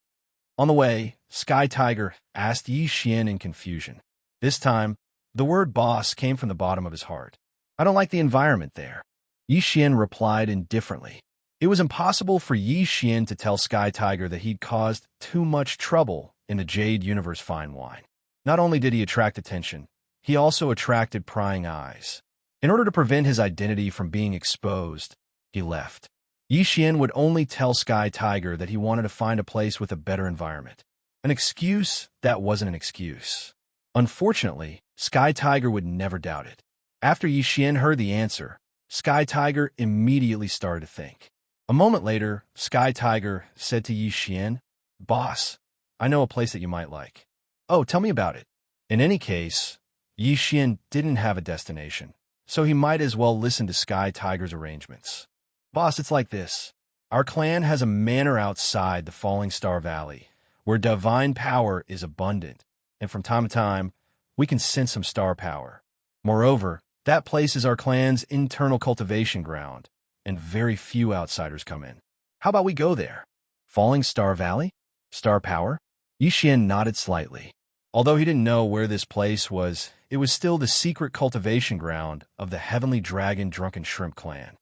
On the way, Sky Tiger asked Yi Xian in confusion. This time, the word boss came from the bottom of his heart. I don't like the environment there. Yi Xian replied indifferently. It was impossible for Yi Xian to tell Sky Tiger that he'd caused too much trouble in the Jade Universe fine wine. Not only did he attract attention, he also attracted prying eyes. In order to prevent his identity from being exposed, he left. Yi Xian would only tell Sky Tiger that he wanted to find a place with a better environment. An excuse that wasn't an excuse. Unfortunately, Sky Tiger would never doubt it. After Yi Xian heard the answer, Sky Tiger immediately started to think. A moment later, Sky Tiger said to Yi Xian, "Boss, I know a place that you might like." "Oh, tell me about it." In any case, Yi Xian didn't have a destination, so he might as well listen to Sky Tiger's arrangements. "Boss, it's like this. Our clan has a manor outside the Falling Star Valley, where divine power is abundant, and from time to time, we can sense some star power. Moreover, that place is our clan's internal cultivation ground, and very few outsiders come in. How about we go there?" Falling Star Valley? Star power? Yi Xian nodded slightly. Although he didn't know where this place was, it was still the secret cultivation ground of the Heavenly Dragon Drunken Shrimp clan.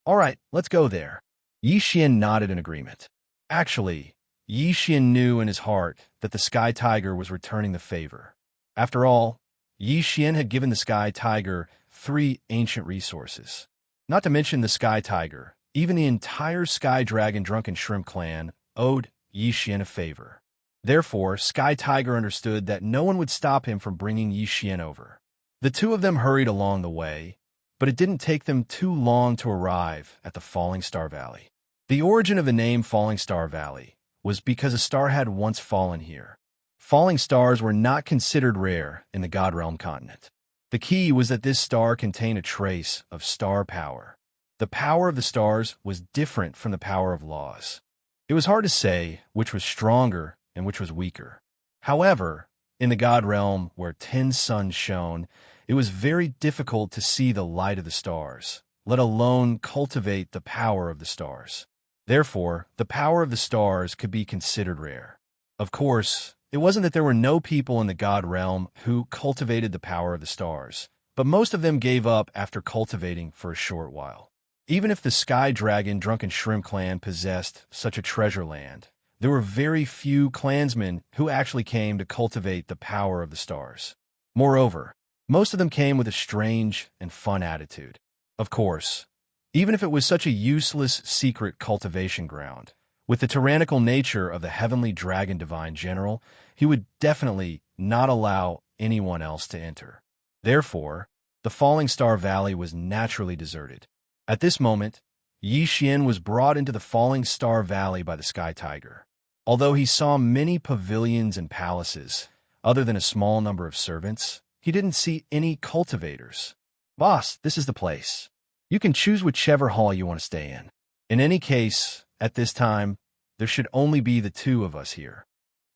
"All right, let's go there." Yi Xian nodded in agreement. Actually, Yi Xian knew in his heart that the Sky Tiger was returning the favor. After all, Yi Xian had given the Sky Tiger 3 ancient resources. Not to mention the Sky Tiger, even the entire Sky Dragon Drunken Shrimp clan owed Yi Xian a favor. Therefore, Sky Tiger understood that no one would stop him from bringing Yi Xian over. The two of them hurried along the way, but it didn't take them too long to arrive at the Falling Star Valley. The origin of the name Falling Star Valley was because a star had once fallen here. Falling stars were not considered rare in the God Realm continent. The key was that this star contained a trace of star power. The power of the stars was different from the power of laws. It was hard to say which was stronger and which was weaker. However, in the God Realm where 10 suns shone, it was very difficult to see the light of the stars, let alone cultivate the power of the stars. Therefore, the power of the stars could be considered rare. Of course, it wasn't that there were no people in the God Realm who cultivated the power of the stars, but most of them gave up after cultivating for a short while. Even if the Sky Dragon Drunken Shrimp clan possessed such a treasure land, there were very few clansmen who actually came to cultivate the power of the stars. Moreover, most of them came with a strange and fun attitude. Of course, even if it was such a useless secret cultivation ground, with the tyrannical nature of the Heavenly Dragon Divine General, he would definitely not allow anyone else to enter. Therefore, the Falling Star Valley was naturally deserted. At this moment, Yi Xian was brought into the Falling Star Valley by the Sky Tiger. Although he saw many pavilions and palaces, other than a small number of servants, he didn't see any cultivators. "Boss, this is the place. You can choose whichever hall you want to stay in. In any case, at this time, there should only be the two of us here."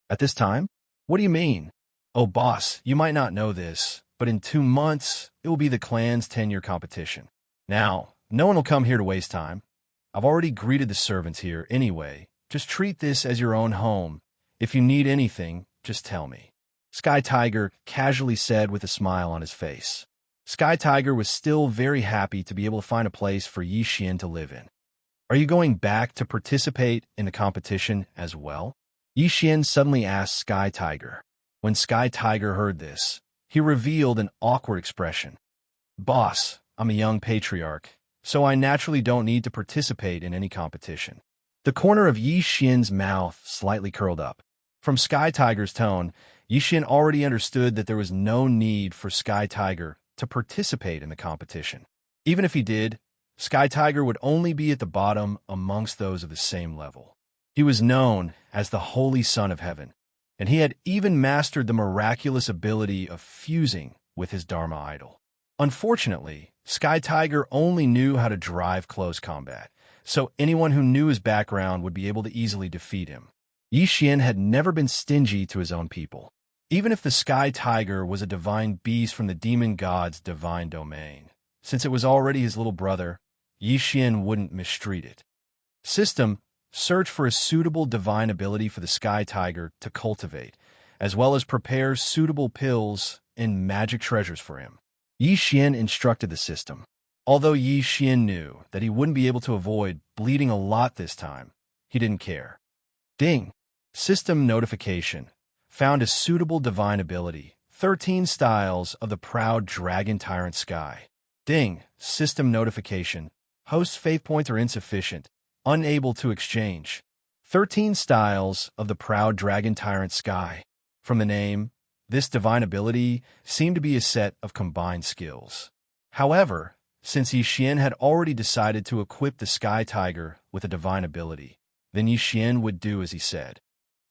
"At this time? What do you mean?" "Oh, boss, you might not know this, but in 2 months, it will be the clan's 10-year competition. Now, no one will come here to waste time. I've already greeted the servants here anyway. Just treat this as your own home. If you need anything, just tell me," Sky Tiger casually said with a smile on his face. Sky Tiger was still very happy to be able to find a place for Yi Xian to live in. "Are you going back to participate in the competition as well?" Yi Xian suddenly asked Sky Tiger. When Sky Tiger heard this, he revealed an awkward expression. "Boss, I'm a young patriarch, so I naturally don't need to participate in any competition. The corner of Yi Xian's mouth slightly curled up. From Sky Tiger's tone, Yi Xian already understood that there was no need for Sky Tiger to participate in the competition. Even if he did, Sky Tiger would only be at the bottom amongst those of the same level. He was known as the Holy Son of Heaven, and he had even mastered the miraculous ability of fusing with his Dharma idol. Unfortunately, Sky Tiger only knew how to drive close combat, so anyone who knew his background would be able to easily defeat him. Yi Xian had never been stingy to his own people. Even if the Sky Tiger was a divine beast from the demon god's divine domain, since it was already his little brother, Yi Xian wouldn't mistreat it. System: search for a suitable divine ability for the Sky Tiger to cultivate, as well as prepare suitable pills and magic treasures for him. Yi Xian instructed the system. Although Yi Xian knew that he wouldn't be able to avoid bleeding a lot this time, he didn't care. Ding! System notification. Found a suitable divine ability. 13 styles of the proud dragon tyrant Sky. Ding! System notification. Host's faith points are insufficient. Unable to exchange. 13 styles of the proud dragon tyrant Sky. From the name, this divine ability seemed to be a set of combined skills. However, since Yi Xian had already decided to equip the Sky Tiger with a divine ability, then Yi Xian would do as he said.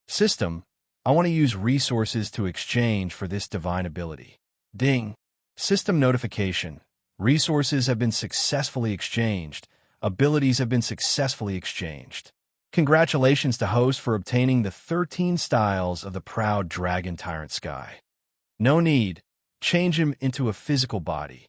System: I want to use resources to exchange for this divine ability. Ding! System notification. Resources have been successfully exchanged. Abilities have been successfully exchanged. Congratulations to host for obtaining the 13 styles of the proud dragon tyrant Sky. No need. Change him into a physical body.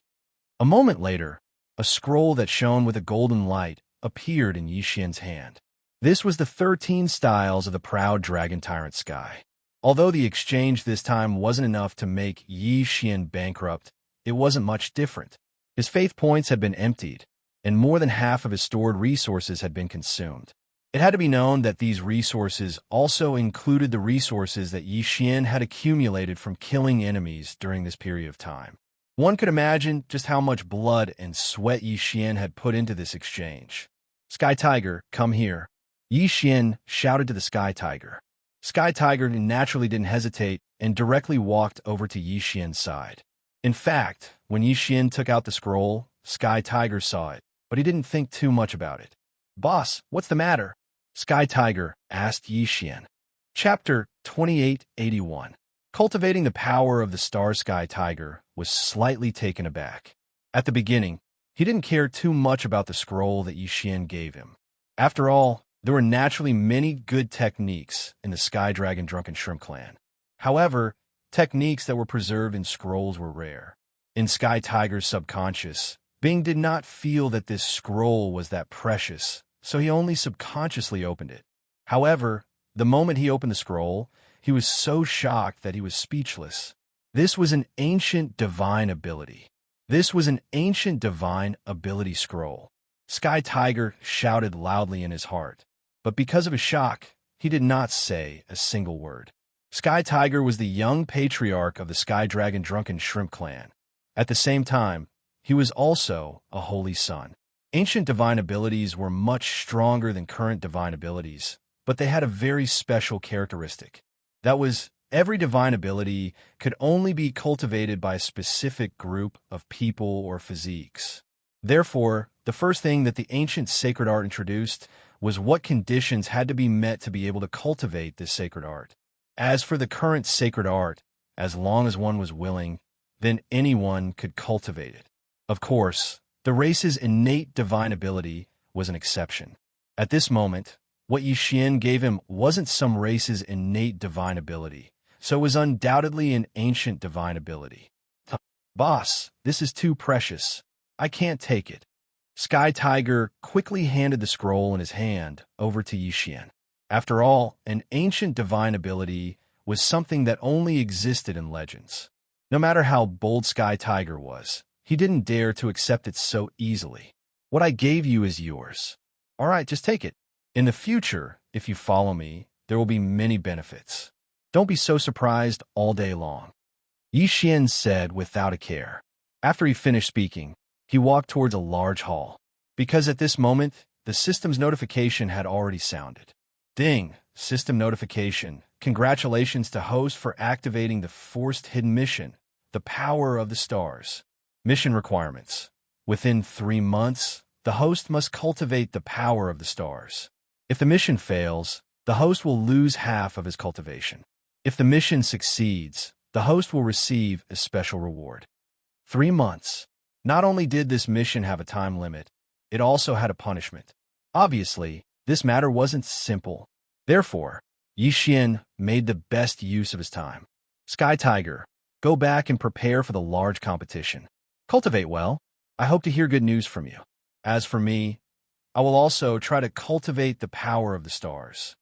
A moment later, a scroll that shone with a golden light appeared in Yi Xian's hand. This was the 13 styles of the proud dragon tyrant Sky. Although the exchange this time wasn't enough to make Yi Xian bankrupt, it wasn't much different. His faith points had been emptied, and more than half of his stored resources had been consumed. It had to be known that these resources also included the resources that Yi Xian had accumulated from killing enemies during this period of time. One could imagine just how much blood and sweat Yi Xian had put into this exchange. Sky Tiger, come here. Yi Xian shouted to the Sky Tiger. Sky Tiger naturally didn't hesitate and directly walked over to Yi Xian's side. In fact, when Yi Xian took out the scroll, Sky Tiger saw it, but he didn't think too much about it. Boss, what's the matter? Sky Tiger asked Yi Xian. Chapter 2881. Cultivating the power of the star. Sky Tiger was slightly taken aback. At the beginning, he didn't care too much about the scroll that Yi Xian gave him. After all, there were naturally many good techniques in the Sky Dragon Drunken Shrimp clan. However, techniques that were preserved in scrolls were rare. In Sky Tiger's subconscious, Bing did not feel that this scroll was that precious, so he only subconsciously opened it. However, the moment he opened the scroll, he was so shocked that he was speechless. This was an ancient divine ability. This was an ancient divine ability scroll. Sky Tiger shouted loudly in his heart, but because of his shock, he did not say a single word. Sky Tiger was the young patriarch of the Sky Dragon Drunken Shrimp clan. At the same time, he was also a holy son. Ancient divine abilities were much stronger than current divine abilities, but they had a very special characteristic. That was, every divine ability could only be cultivated by a specific group of people or physiques. Therefore, the first thing that the ancient sacred art introduced was what conditions had to be met to be able to cultivate this sacred art. As for the current sacred art, as long as one was willing, then anyone could cultivate it. Of course, the race's innate divine ability was an exception. At this moment, what Yi Xian gave him wasn't some race's innate divine ability, so it was undoubtedly an ancient divine ability. Boss, this is too precious. I can't take it. Sky Tiger quickly handed the scroll in his hand over to Yi Xian. After all, an ancient divine ability was something that only existed in legends. No matter how bold Sky Tiger was, he didn't dare to accept it so easily. What I gave you is yours. All right, just take it. In the future, if you follow me, there will be many benefits. Don't be so surprised all day long. Yi Xian said without a care. After he finished speaking, he walked towards a large hall. because at this moment, the system's notification had already sounded. Ding! System notification. Congratulations to host for activating the forced hidden mission, the power of the stars. Mission requirements. Within 3 months, the host must cultivate the power of the stars. If the mission fails, the host will lose half of his cultivation. If the mission succeeds, the host will receive a special reward. 3 months. Not only did this mission have a time limit, it also had a punishment. Obviously, this matter wasn't simple. Therefore, Yi Xian made the best use of his time. Sky Tiger, go back and prepare for the large competition. Cultivate well. I hope to hear good news from you. As for me, I will also try to cultivate the power of the stars.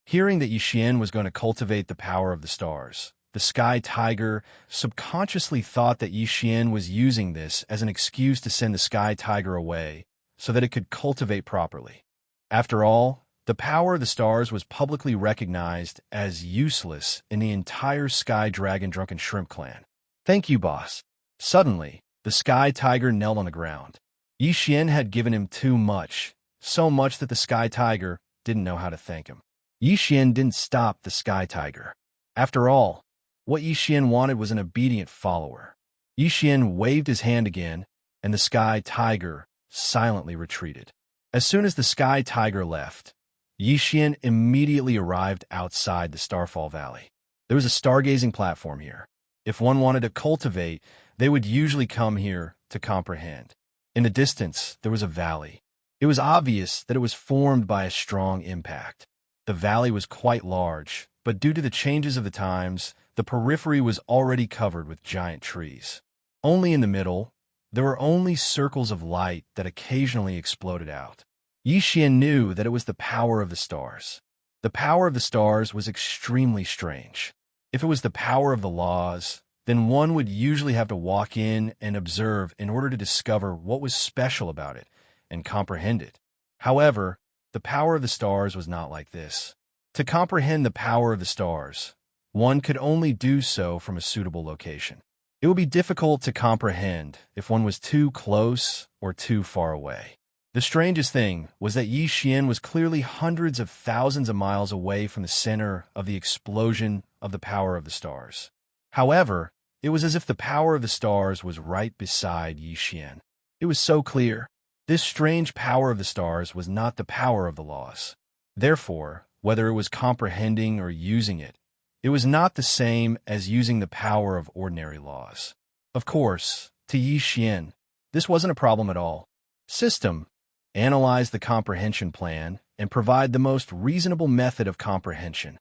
Hearing that Yi Xian was going to cultivate the power of the stars, the Sky Tiger subconsciously thought that Yi Xian was using this as an excuse to send the Sky Tiger away so that it could cultivate properly. After all, the power of the stars was publicly recognized as useless in the entire Sky Dragon Drunken Shrimp clan. Thank you, boss. Suddenly, the Sky Tiger knelt on the ground. Yi Xian had given him too much, so much that the Sky Tiger didn't know how to thank him. Yi Xian didn't stop the Sky Tiger. After all, what Yi Xian wanted was an obedient follower. Yi Xian waved his hand again, and the Sky Tiger silently retreated. As soon as the Sky Tiger left, Yi Xian immediately arrived outside the Starfall Valley. There was a stargazing platform here. If one wanted to cultivate, they would usually come here to comprehend. In the distance, there was a valley. It was obvious that it was formed by a strong impact. The valley was quite large, but due to the changes of the times, the periphery was already covered with giant trees. Only in the middle, there were only circles of light that occasionally exploded out. Yi Xian knew that it was the power of the stars. The power of the stars was extremely strange. If it was the power of the laws, then one would usually have to walk in and observe in order to discover what was special about it and comprehend it. However, the power of the stars was not like this. To comprehend the power of the stars, one could only do so from a suitable location. It would be difficult to comprehend if one was too close or too far away. The strangest thing was that Yi Xian was clearly hundreds of thousands of miles away from the center of the explosion of the power of the stars. However, it was as if the power of the stars was right beside Yi Xian. It was so clear. This strange power of the stars was not the power of the laws. Therefore, whether it was comprehending or using it, it was not the same as using the power of ordinary laws. Of course, to Yi Xian, this wasn't a problem at all. System, analyze the comprehension plan and provide the most reasonable method of comprehension.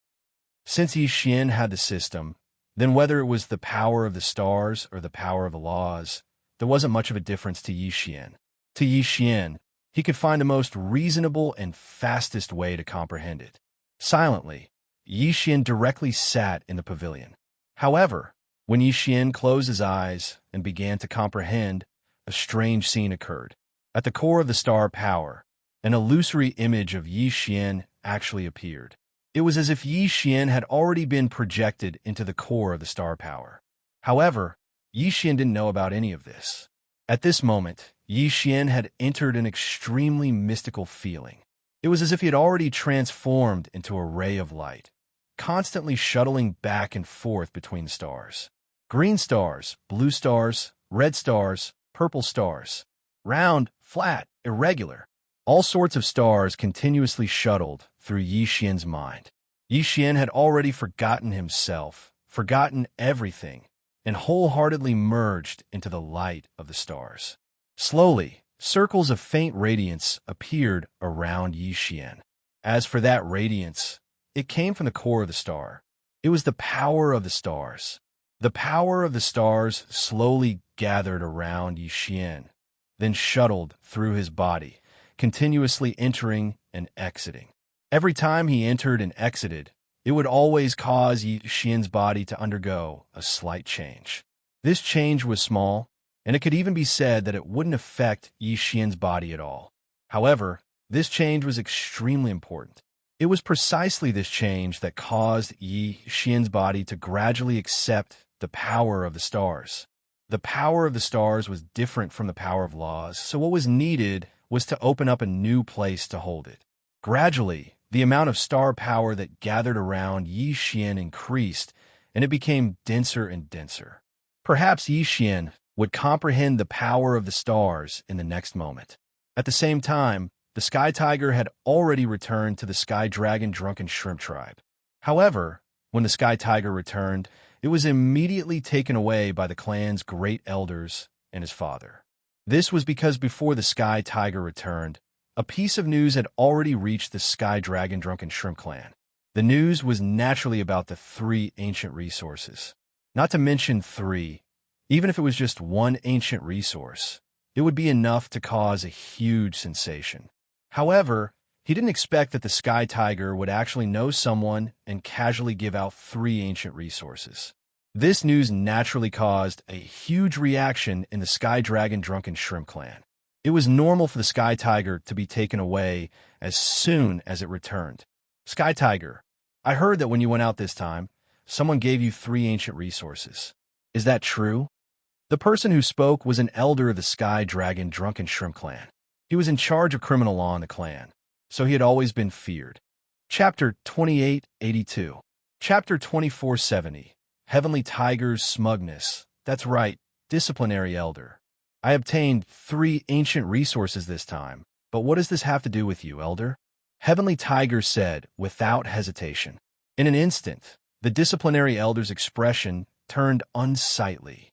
Since Yi Xian had the system, then whether it was the power of the stars or the power of the laws, there wasn't much of a difference to Yi Xian. To Yi Xian, he could find the most reasonable and fastest way to comprehend it. Silently, Yi Xian directly sat in the pavilion. However, when Yi Xian closed his eyes and began to comprehend, a strange scene occurred. At the core of the star power, an illusory image of Yi Xian actually appeared. It was as if Yi Xian had already been projected into the core of the star power. However, Yi Xian didn't know about any of this. At this moment, Yi Xian had entered an extremely mystical feeling. It was as if he had already transformed into a ray of light, constantly shuttling back and forth between the stars. Green stars, blue stars, red stars, purple stars. Round, flat, irregular. All sorts of stars continuously shuttled through Yi Xian's mind. Yi Xian had already forgotten himself, forgotten everything, and wholeheartedly merged into the light of the stars. Slowly, circles of faint radiance appeared around Yi Xian. As for that radiance, it came from the core of the star. It was the power of the stars. The power of the stars slowly gathered around Yi Xian, then shuttled through his body, continuously entering and exiting. Every time he entered and exited, it would always cause Yi Xian's body to undergo a slight change. This change was small, and it could even be said that it wouldn't affect Yi Xian's body at all. However, this change was extremely important. It was precisely this change that caused Yi Xian's body to gradually accept the power of the stars. The power of the stars was different from the power of laws, so what was needed was to open up a new place to hold it. Gradually, the amount of star power that gathered around Yi Xian increased, and it became denser and denser. Perhaps Yi Xian would comprehend the power of the stars in the next moment. At the same time, the Sky Tiger had already returned to the Sky Dragon Drunken Shrimp tribe. However, when the Sky Tiger returned, it was immediately taken away by the clan's great elders and his father. This was because before the Sky Tiger returned, a piece of news had already reached the Sky Dragon Drunken Shrimp clan. The news was naturally about the 3 ancient resources. Not to mention 3, even if it was just one ancient resource, it would be enough to cause a huge sensation. However, he didn't expect that the Sky Tiger would actually know someone and casually give out 3 ancient resources. This news naturally caused a huge reaction in the Sky Dragon Drunken Shrimp clan. It was normal for the Sky Tiger to be taken away as soon as it returned. Sky Tiger, I heard that when you went out this time, someone gave you 3 ancient resources. Is that true? The person who spoke was an elder of the Sky Dragon Drunken Shrimp clan. He was in charge of criminal law in the clan, so he had always been feared. Chapter 2882. Chapter 2470. Heavenly Tiger's Smugness. That's right, disciplinary elder. I obtained 3 ancient resources this time, but what does this have to do with you, elder? Heavenly Tiger said without hesitation. In an instant, the disciplinary elder's expression turned unsightly.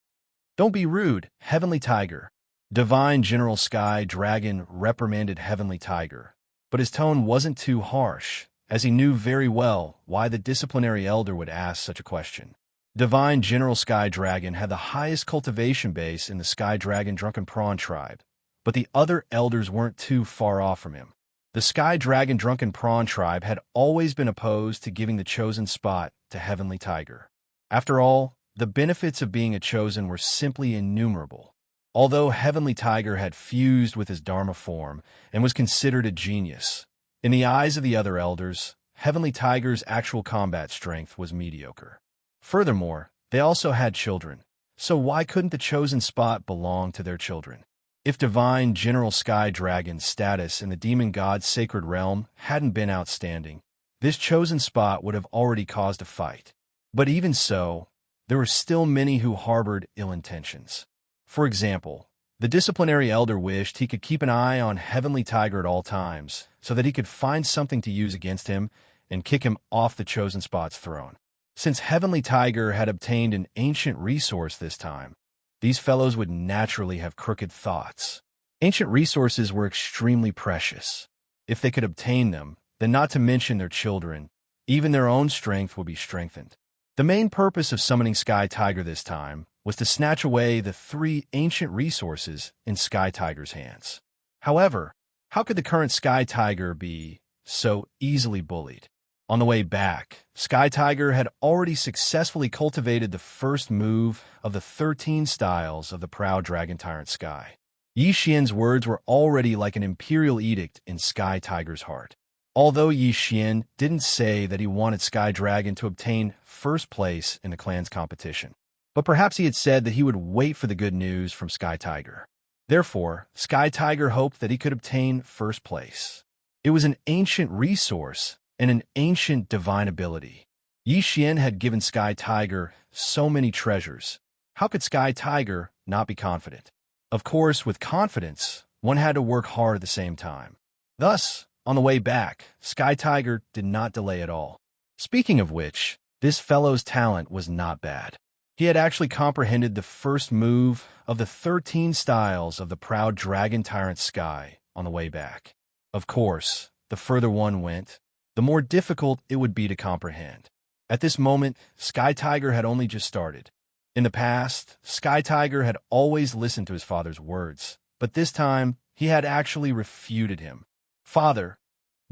Don't be rude, Heavenly Tiger. Divine General Sky Dragon reprimanded Heavenly Tiger, but his tone wasn't too harsh, as he knew very well why the disciplinary elder would ask such a question. Divine General Sky Dragon had the highest cultivation base in the Sky Dragon Drunken Prawn tribe, but the other elders weren't too far off from him. The Sky Dragon Drunken Prawn tribe had always been opposed to giving the chosen spot to Heavenly Tiger. After all, the benefits of being a chosen were simply innumerable. Although Heavenly Tiger had fused with his Dharma form and was considered a genius, in the eyes of the other elders, Heavenly Tiger's actual combat strength was mediocre. Furthermore, they also had children, so why couldn't the chosen spot belong to their children? If Divine General Sky Dragon's status in the Demon God's sacred realm hadn't been outstanding, this chosen spot would have already caused a fight. But even so, there were still many who harbored ill intentions. For example, the disciplinary elder wished he could keep an eye on Heavenly Tiger at all times so that he could find something to use against him and kick him off the chosen spot's throne. Since Heavenly Tiger had obtained an ancient resource this time, these fellows would naturally have crooked thoughts. Ancient resources were extremely precious. If they could obtain them, then not to mention their children, even their own strength would be strengthened. The main purpose of summoning Sky Tiger this time was to snatch away the 3 ancient resources in Sky Tiger's hands. However, how could the current Sky Tiger be so easily bullied? On the way back, Sky Tiger had already successfully cultivated the first move of the 13 styles of the proud dragon tyrant Sky. Yi Xian's words were already like an imperial edict in Sky Tiger's heart. Although Yi Xian didn't say that he wanted Sky Dragon to obtain first place in the clan's competition, but perhaps he had said that he would wait for the good news from Sky Tiger. Therefore, Sky Tiger hoped that he could obtain first place. It was an ancient resource and an ancient divine ability. Yi Xian had given Sky Tiger so many treasures. How could Sky Tiger not be confident? Of course, with confidence, one had to work hard at the same time. Thus, on the way back, Sky Tiger did not delay at all. Speaking of which, this fellow's talent was not bad. He had actually comprehended the first move of the 13 styles of the proud dragon tyrant Sky on the way back. Of course, the further one went, the more difficult it would be to comprehend. At this moment, Sky Tiger had only just started. In the past, Sky Tiger had always listened to his father's words, but this time, he had actually refuted him. Father,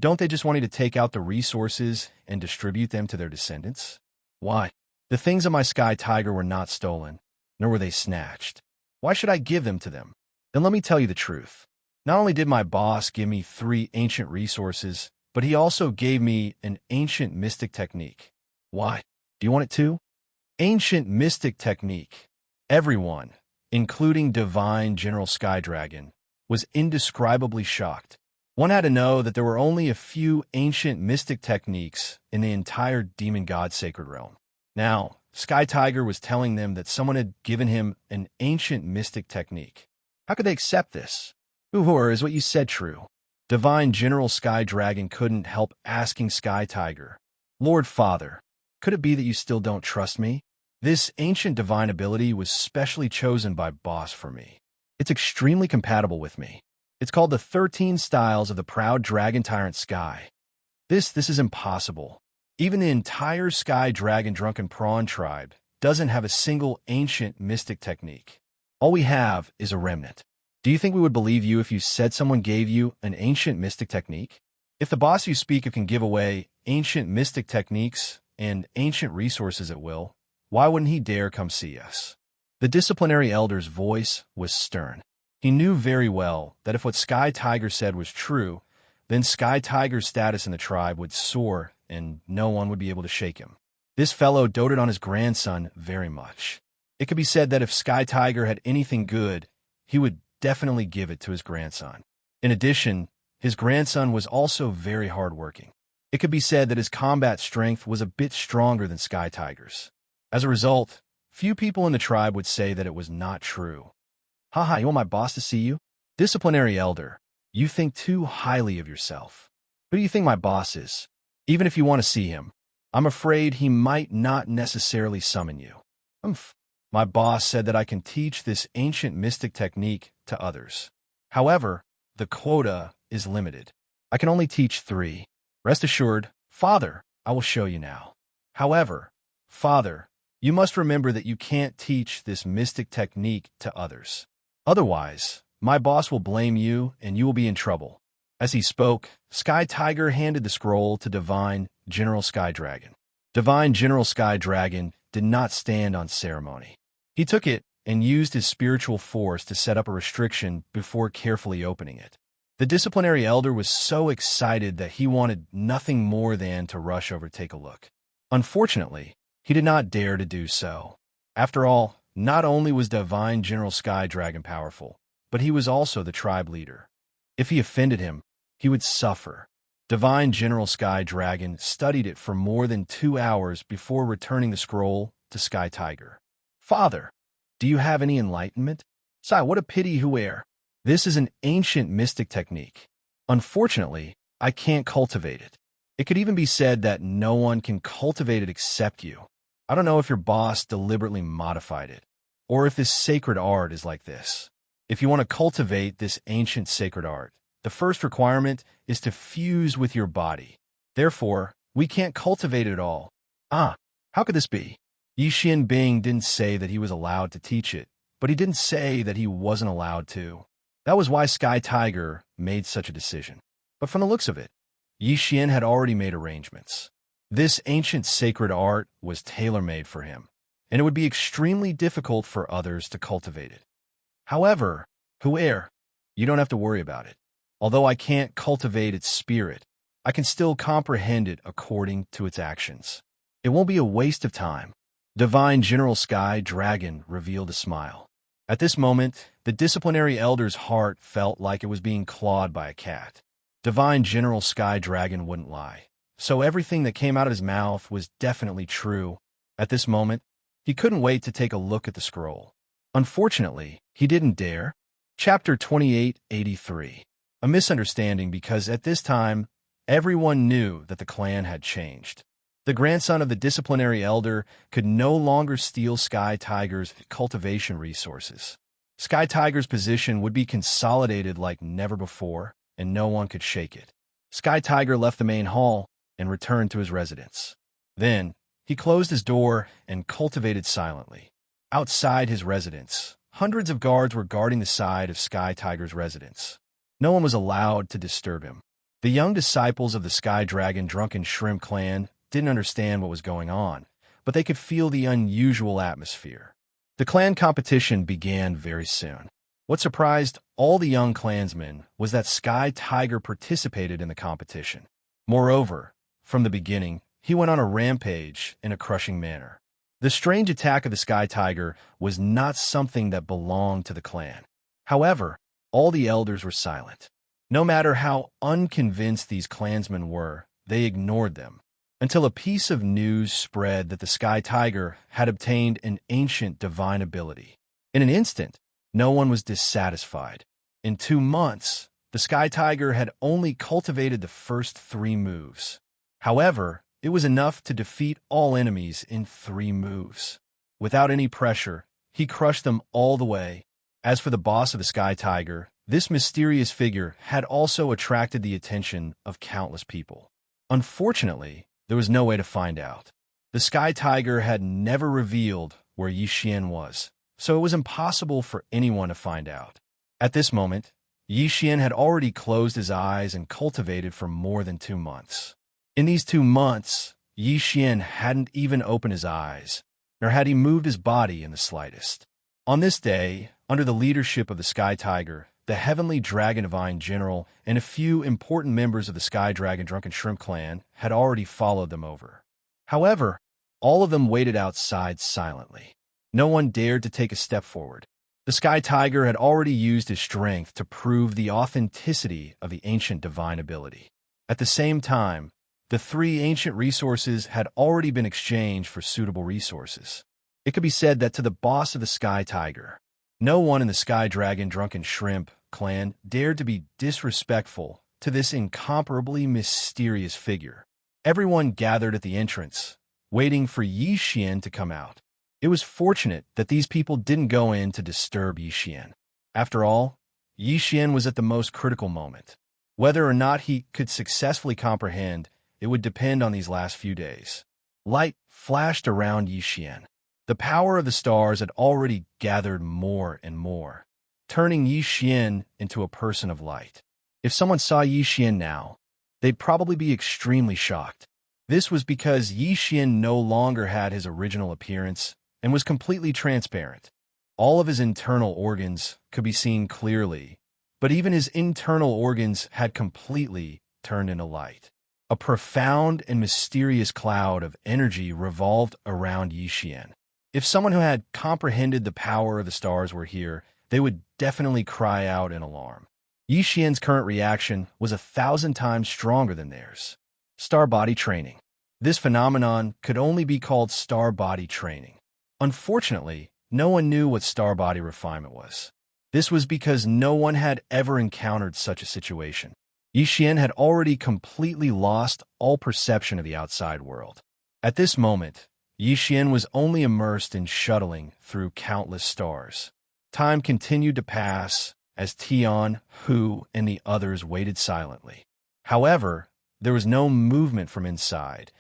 don't they just want you to take out the resources and distribute them to their descendants? Why? The things of my Sky Tiger were not stolen, nor were they snatched. Why should I give them to them? Then let me tell you the truth. Not only did my boss give me 3 ancient resources, but he also gave me an ancient mystic technique. Why? Do you want it too? Ancient mystic technique. Everyone, including Divine General Sky Dragon, was indescribably shocked. One had to know that there were only a few ancient mystic techniques in the entire demon god sacred realm. Now, Sky Tiger was telling them that someone had given him an ancient mystic technique. How could they accept this? Uhor, is what you said true? Divine General Sky Dragon couldn't help asking Sky Tiger, Lord Father, could it be that you still don't trust me? This ancient divine ability was specially chosen by Boss for me. It's extremely compatible with me. It's called the 13 Styles of the Proud Dragon Tyrant Sky. This is impossible. Even the entire Sky Dragon Drunken Prawn tribe doesn't have a single ancient mystic technique. All we have is a remnant. Do you think we would believe you if you said someone gave you an ancient mystic technique? If the boss you speak of can give away ancient mystic techniques and ancient resources at will, why wouldn't he dare come see us? The disciplinary elder's voice was stern. He knew very well that if what Sky Tiger said was true, then Sky Tiger's status in the tribe would soar and no one would be able to shake him. This fellow doted on his grandson very much. It could be said that if Sky Tiger had anything good, he would definitely give it to his grandson. In addition, his grandson was also very hardworking. It could be said that his combat strength was a bit stronger than Sky Tiger's. As a result, few people in the tribe would say that it was not true. Haha, you want my boss to see you? Disciplinary elder, you think too highly of yourself. Who do you think my boss is? Even if you want to see him, I'm afraid he might not necessarily summon you. My boss said that I can teach this ancient mystic technique to others. However, the quota is limited. I can only teach 3. Rest assured, Father, I will show you now. However, Father, you must remember that you can't teach this mystic technique to others. Otherwise, my boss will blame you and you will be in trouble. As he spoke, Sky Tiger handed the scroll to Divine General Sky Dragon. Divine General Sky Dragon did not stand on ceremony. He took it and used his spiritual force to set up a restriction before carefully opening it. The disciplinary elder was so excited that he wanted nothing more than to rush over to take a look. Unfortunately, he did not dare to do so. After all, not only was Divine General Sky Dragon powerful, but he was also the tribe leader. If he offended him, he would suffer. Divine General Sky Dragon studied it for more than 2 hours before returning the scroll to Sky Tiger. Father, do you have any enlightenment? Sai, what a pity, Huer. This is an ancient mystic technique. Unfortunately, I can't cultivate it. It could even be said that no one can cultivate it except you. I don't know if your boss deliberately modified it, or if this sacred art is like this. If you want to cultivate this ancient sacred art, the first requirement is to fuse with your body. Therefore, we can't cultivate it at all. How could this be? Yi Xianbing didn't say that he was allowed to teach it, but he didn't say that he wasn't allowed to. That was why Sky Tiger made such a decision. But from the looks of it, Yi Xian had already made arrangements. This ancient sacred art was tailor-made for him, and it would be extremely difficult for others to cultivate it. However, Huer, you don't have to worry about it. Although I can't cultivate its spirit, I can still comprehend it according to its actions. It won't be a waste of time. Divine General Sky Dragon revealed a smile. At this moment, the disciplinary elder's heart felt like it was being clawed by a cat. Divine General Sky Dragon wouldn't lie, so everything that came out of his mouth was definitely true. At this moment, he couldn't wait to take a look at the scroll. Unfortunately, he didn't dare. Chapter 2883. A misunderstanding because at this time, everyone knew that the clan had changed. The grandson of the disciplinary elder could no longer steal Sky Tiger's cultivation resources. Sky Tiger's position would be consolidated like never before, and no one could shake it. Sky Tiger left the main hall and returned to his residence. Then, he closed his door and cultivated silently. Outside his residence, hundreds of guards were guarding the side of Sky Tiger's residence. No one was allowed to disturb him. The young disciples of the Sky Dragon Drunken Shrimp clan didn't understand what was going on, but they could feel the unusual atmosphere. The clan competition began very soon. What surprised all the young clansmen was that Sky Tiger participated in the competition. Moreover, from the beginning, he went on a rampage in a crushing manner. The strange attack of the Sky Tiger was not something that belonged to the clan. However, all the elders were silent. No matter how unconvinced these clansmen were, they ignored them, until a piece of news spread that the Sky Tiger had obtained an ancient divine ability. In an instant, no one was dissatisfied. In 2 months, the Sky Tiger had only cultivated the first 3 moves. However, it was enough to defeat all enemies in 3 moves. Without any pressure, he crushed them all the way. As for the boss of the Sky Tiger, this mysterious figure had also attracted the attention of countless people. Unfortunately, there was no way to find out. The Sky Tiger had never revealed where Yi Xian was, so it was impossible for anyone to find out. At this moment, Yi Xian had already closed his eyes and cultivated for more than 2 months. In these 2 months, Yi Xian hadn't even opened his eyes, nor had he moved his body in the slightest. On this day, under the leadership of the Sky Tiger, the Heavenly Dragon Divine General, and a few important members of the Sky Dragon Drunken Shrimp clan had already followed them over. However, all of them waited outside silently. No one dared to take a step forward. The Sky Tiger had already used his strength to prove the authenticity of the ancient divine ability. At the same time, the 3 ancient resources had already been exchanged for suitable resources. It could be said that to the boss of the Sky Tiger, no one in the Sky Dragon Drunken Shrimp clan dared to be disrespectful to this incomparably mysterious figure. Everyone gathered at the entrance, waiting for Yi Xian to come out. It was fortunate that these people didn't go in to disturb Yi Xian. After all, Yi Xian was at the most critical moment. Whether or not he could successfully comprehend, it would depend on these last few days. Light flashed around Yi Xian. The power of the stars had already gathered more and more, turning Yi Xian into a person of light. If someone saw Yi Xian now, they'd probably be extremely shocked. This was because Yi Xian no longer had his original appearance and was completely transparent. All of his internal organs could be seen clearly, but even his internal organs had completely turned into light. A profound and mysterious cloud of energy revolved around Yi Xian. If someone who had comprehended the power of the stars were here, they would definitely cry out in alarm. Yi Xian's current reaction was 1,000 times stronger than theirs. Star body training. This phenomenon could only be called star body training. Unfortunately, no one knew what star body refinement was. This was because no one had ever encountered such a situation. Yi Xian had already completely lost all perception of the outside world. At this moment, Yi Xian was only immersed in shuttling through countless stars. Time continued to pass as Tian, Hu, and the others waited silently. However, there was no movement from inside,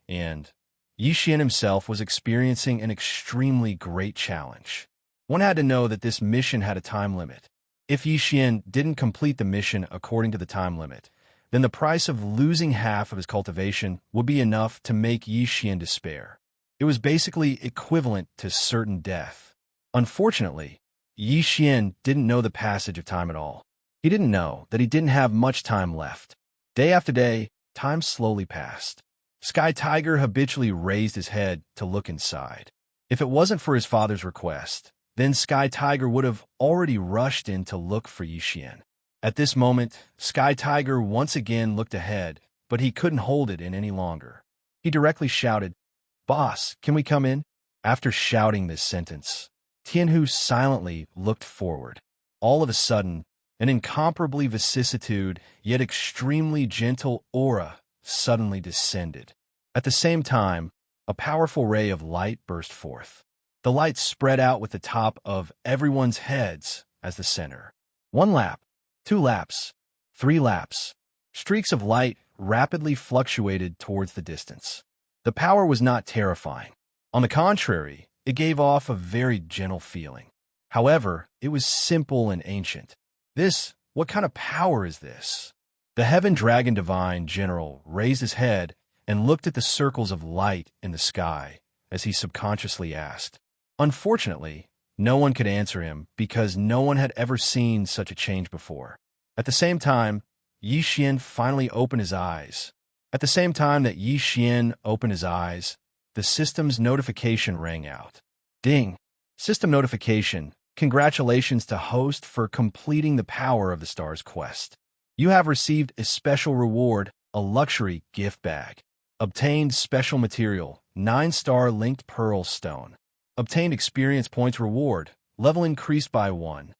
and Yi Xian himself was experiencing an extremely great challenge. One had to know that this mission had a time limit. If Yi Xian didn't complete the mission according to the time limit, then the price of losing half of his cultivation would be enough to make Yi Xian despair. It was basically equivalent to certain death. Unfortunately, Yi Xian didn't know the passage of time at all. He didn't know that he didn't have much time left. Day after day, time slowly passed. Sky Tiger habitually raised his head to look inside. If it wasn't for his father's request, then Sky Tiger would have already rushed in to look for Yi Xian. At this moment, Sky Tiger once again looked ahead, but he couldn't hold it in any longer. He directly shouted, "Boss, can we come in?" After shouting this sentence, Tianhu silently looked forward. All of a sudden, an incomparably vicissitude, yet extremely gentle aura suddenly descended. At the same time, a powerful ray of light burst forth. The light spread out with the top of everyone's heads as the center. 1 lap, 2 laps, 3 laps. Streaks of light rapidly fluctuated towards the distance. The power was not terrifying. On the contrary, it gave off a very gentle feeling. However, it was simple and ancient. What kind of power is this? The Heaven Dragon Divine General raised his head and looked at the circles of light in the sky as he subconsciously asked. Unfortunately, no one could answer him because no one had ever seen such a change before. At the same time, Yi Xian finally opened his eyes. At the same time that Yi Xian opened his eyes, the system's notification rang out. Ding! System notification. Congratulations to host for completing the Power of the Stars quest. You have received a special reward, a luxury gift bag. Obtained special material, 9-star linked pearl stone. Obtained experience points reward, level increased by 1.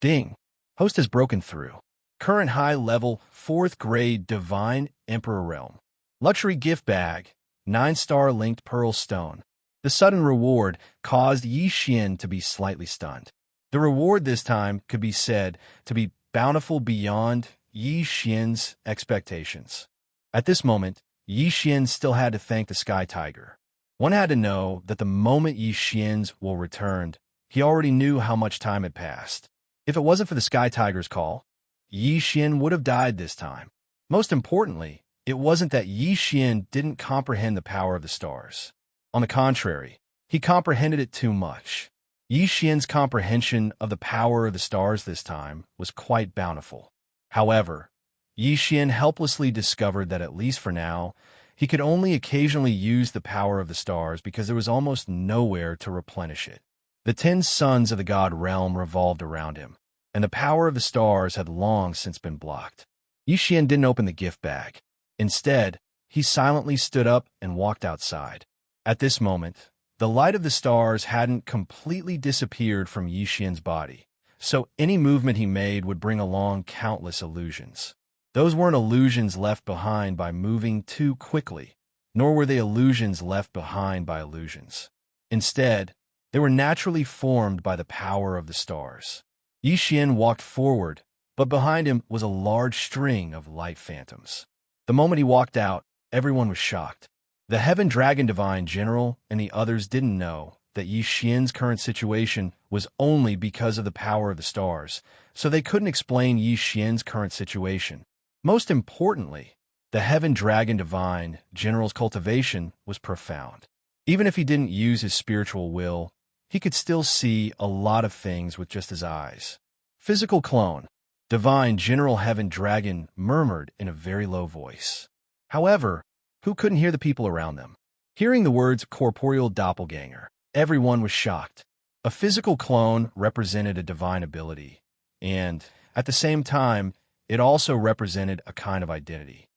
Ding! Host has broken through. Current high level, 4th grade Divine Emperor Realm. Luxury gift bag, 9-star linked pearl stone. The sudden reward caused Yi Xian to be slightly stunned. The reward this time could be said to be bountiful beyond Yi Xian's expectations. At this moment, Yi Xian still had to thank the Sky Tiger. One had to know that the moment Yi Xian's will returned, he already knew how much time had passed. If it wasn't for the Sky Tiger's call, Yi Xian would have died this time. Most importantly, it wasn't that Yi Xian didn't comprehend the power of the stars. On the contrary, he comprehended it too much. Yi Xian's comprehension of the power of the stars this time was quite bountiful. However, Yi Xian helplessly discovered that at least for now, he could only occasionally use the power of the stars because there was almost nowhere to replenish it. The 10 sons of the god realm revolved around him, and the power of the stars had long since been blocked. Yi Xian didn't open the gift bag. Instead, he silently stood up and walked outside. At this moment, the light of the stars hadn't completely disappeared from Yi Xian's body, so any movement he made would bring along countless illusions. Those weren't illusions left behind by moving too quickly, nor were they illusions left behind by illusions. Instead, they were naturally formed by the power of the stars. Yi Xian walked forward, but behind him was a large string of light phantoms. The moment he walked out, everyone was shocked. The Heaven Dragon Divine General and the others didn't know that Yi Xian's current situation was only because of the power of the stars, so they couldn't explain Yi Xian's current situation. Most importantly, the Heaven Dragon Divine General's cultivation was profound. Even if he didn't use his spiritual will, he could still see a lot of things with just his eyes. Physical clone, Divine General Heaven Dragon murmured in a very low voice. However, who couldn't hear the people around them? Hearing the words corporeal doppelganger, everyone was shocked. A physical clone represented a divine ability, and, at the same time, it also represented a kind of identity.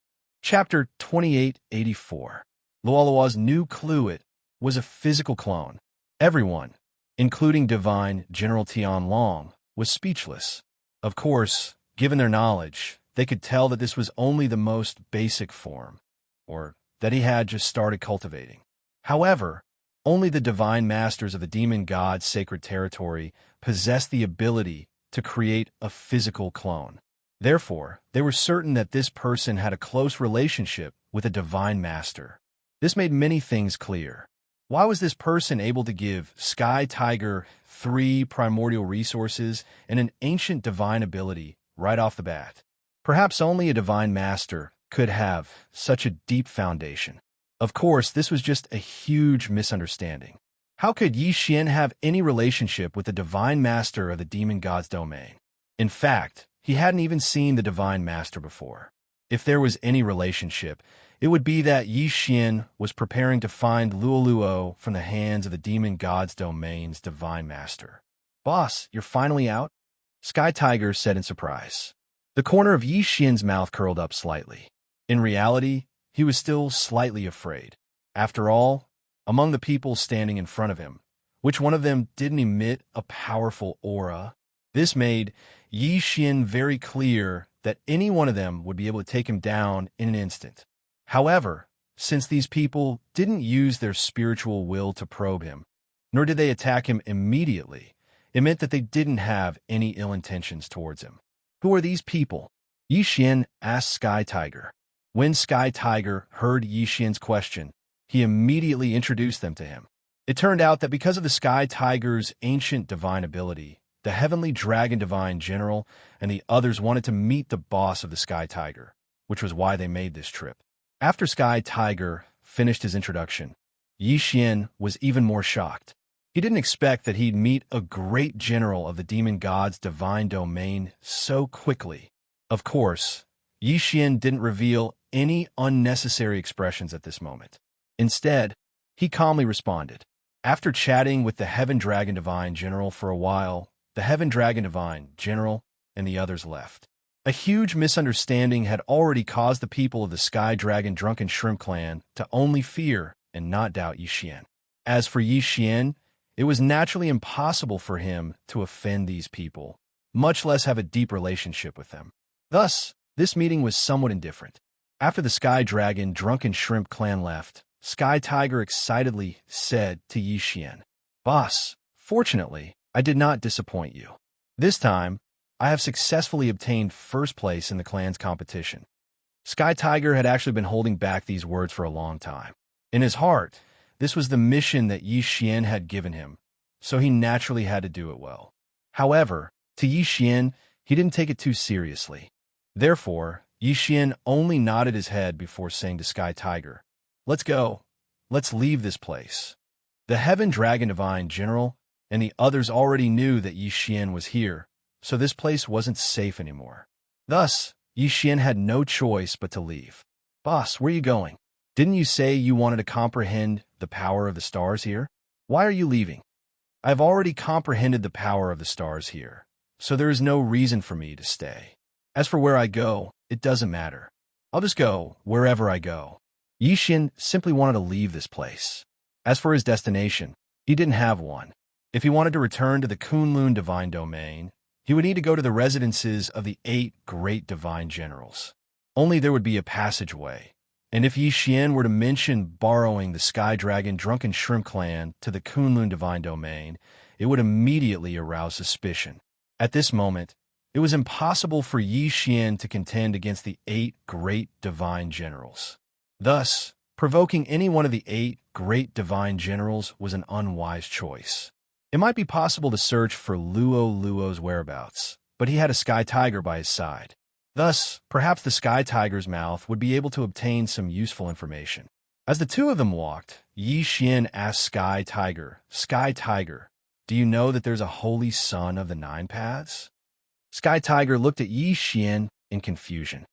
Chapter 2884. Luolua's new Cluet was a physical clone. Everyone, including Divine General Tian Long, was speechless. Of course, given their knowledge, they could tell that this was only the most basic form, or that he had just started cultivating. However, only the divine masters of the demon god's sacred territory possessed the ability to create a physical clone. Therefore, they were certain that this person had a close relationship with a divine master. This made many things clear. Why was this person able to give Sky Tiger 3 primordial resources and an ancient divine ability right off the bat? Perhaps only a divine master could have such a deep foundation. Of course, this was just a huge misunderstanding. How could Yi Xian have any relationship with the divine master of the demon god's domain? In fact, he hadn't even seen the divine master before. If there was any relationship, it would be that Yi Xian was preparing to find Luoluo from the hands of the demon god's domain's divine master. "Boss, you're finally out?" Sky Tiger said in surprise. The corner of Yi Xian's mouth curled up slightly. In reality, he was still slightly afraid. After all, among the people standing in front of him, which one of them didn't emit a powerful aura? This made Yi Xian very clear that any one of them would be able to take him down in an instant. However, since these people didn't use their spiritual will to probe him, nor did they attack him immediately, it meant that they didn't have any ill intentions towards him. "Who are these people?" Yi Xian asked Sky Tiger. When Sky Tiger heard Yi Xian's question, he immediately introduced them to him. It turned out that because of the Sky Tiger's ancient divine ability, the Heavenly Dragon Divine General and the others wanted to meet the boss of the Sky Tiger, which was why they made this trip. After Sky Tiger finished his introduction, Yi Xian was even more shocked. He didn't expect that he'd meet a great general of the demon god's divine domain so quickly. Of course, Yi Xian didn't reveal any unnecessary expressions at this moment. Instead, he calmly responded. After chatting with the Heaven Dragon Divine General for a while, the Heaven Dragon Divine, General, and the others left. A huge misunderstanding had already caused the people of the Sky Dragon Drunken Shrimp Clan to only fear and not doubt Yi Xian. As for Yi Xian, it was naturally impossible for him to offend these people, much less have a deep relationship with them. Thus, this meeting was somewhat indifferent. After the Sky Dragon Drunken Shrimp Clan left, Sky Tiger excitedly said to Yi Xian, "Boss, fortunately, I did not disappoint you. This time, I have successfully obtained first place in the clan's competition." Sky Tiger had actually been holding back these words for a long time. In his heart, this was the mission that Yi Xian had given him, so he naturally had to do it well. However, to Yi Xian, he didn't take it too seriously. Therefore, Yi Xian only nodded his head before saying to Sky Tiger, "Let's go. Let's leave this place." The Heaven Dragon Divine General and the others already knew that Yi Xian was here, so this place wasn't safe anymore. Thus, Yi Xian had no choice but to leave. "Boss, where are you going? Didn't you say you wanted to comprehend the power of the stars here? Why are you leaving?" "I've already comprehended the power of the stars here, so there is no reason for me to stay. As for where I go, it doesn't matter. I'll just go wherever I go." Yi Xian simply wanted to leave this place. As for his destination, he didn't have one. If he wanted to return to the Kunlun Divine Domain, he would need to go to the residences of the 8 great divine generals. Only there would be a passageway, and if Yi Xian were to mention borrowing the Sky Dragon Drunken Shrimp Clan to the Kunlun Divine Domain, it would immediately arouse suspicion. At this moment, it was impossible for Yi Xian to contend against the 8 great divine generals. Thus, provoking any one of the 8 great divine generals was an unwise choice. It might be possible to search for Luo's whereabouts, but he had a Sky Tiger by his side. Thus, perhaps the Sky Tiger's mouth would be able to obtain some useful information. As the two of them walked, Yi Xian asked Sky Tiger, "Sky Tiger, do you know that there's a holy son of the 9 paths?" Sky Tiger looked at Yi Xian in confusion.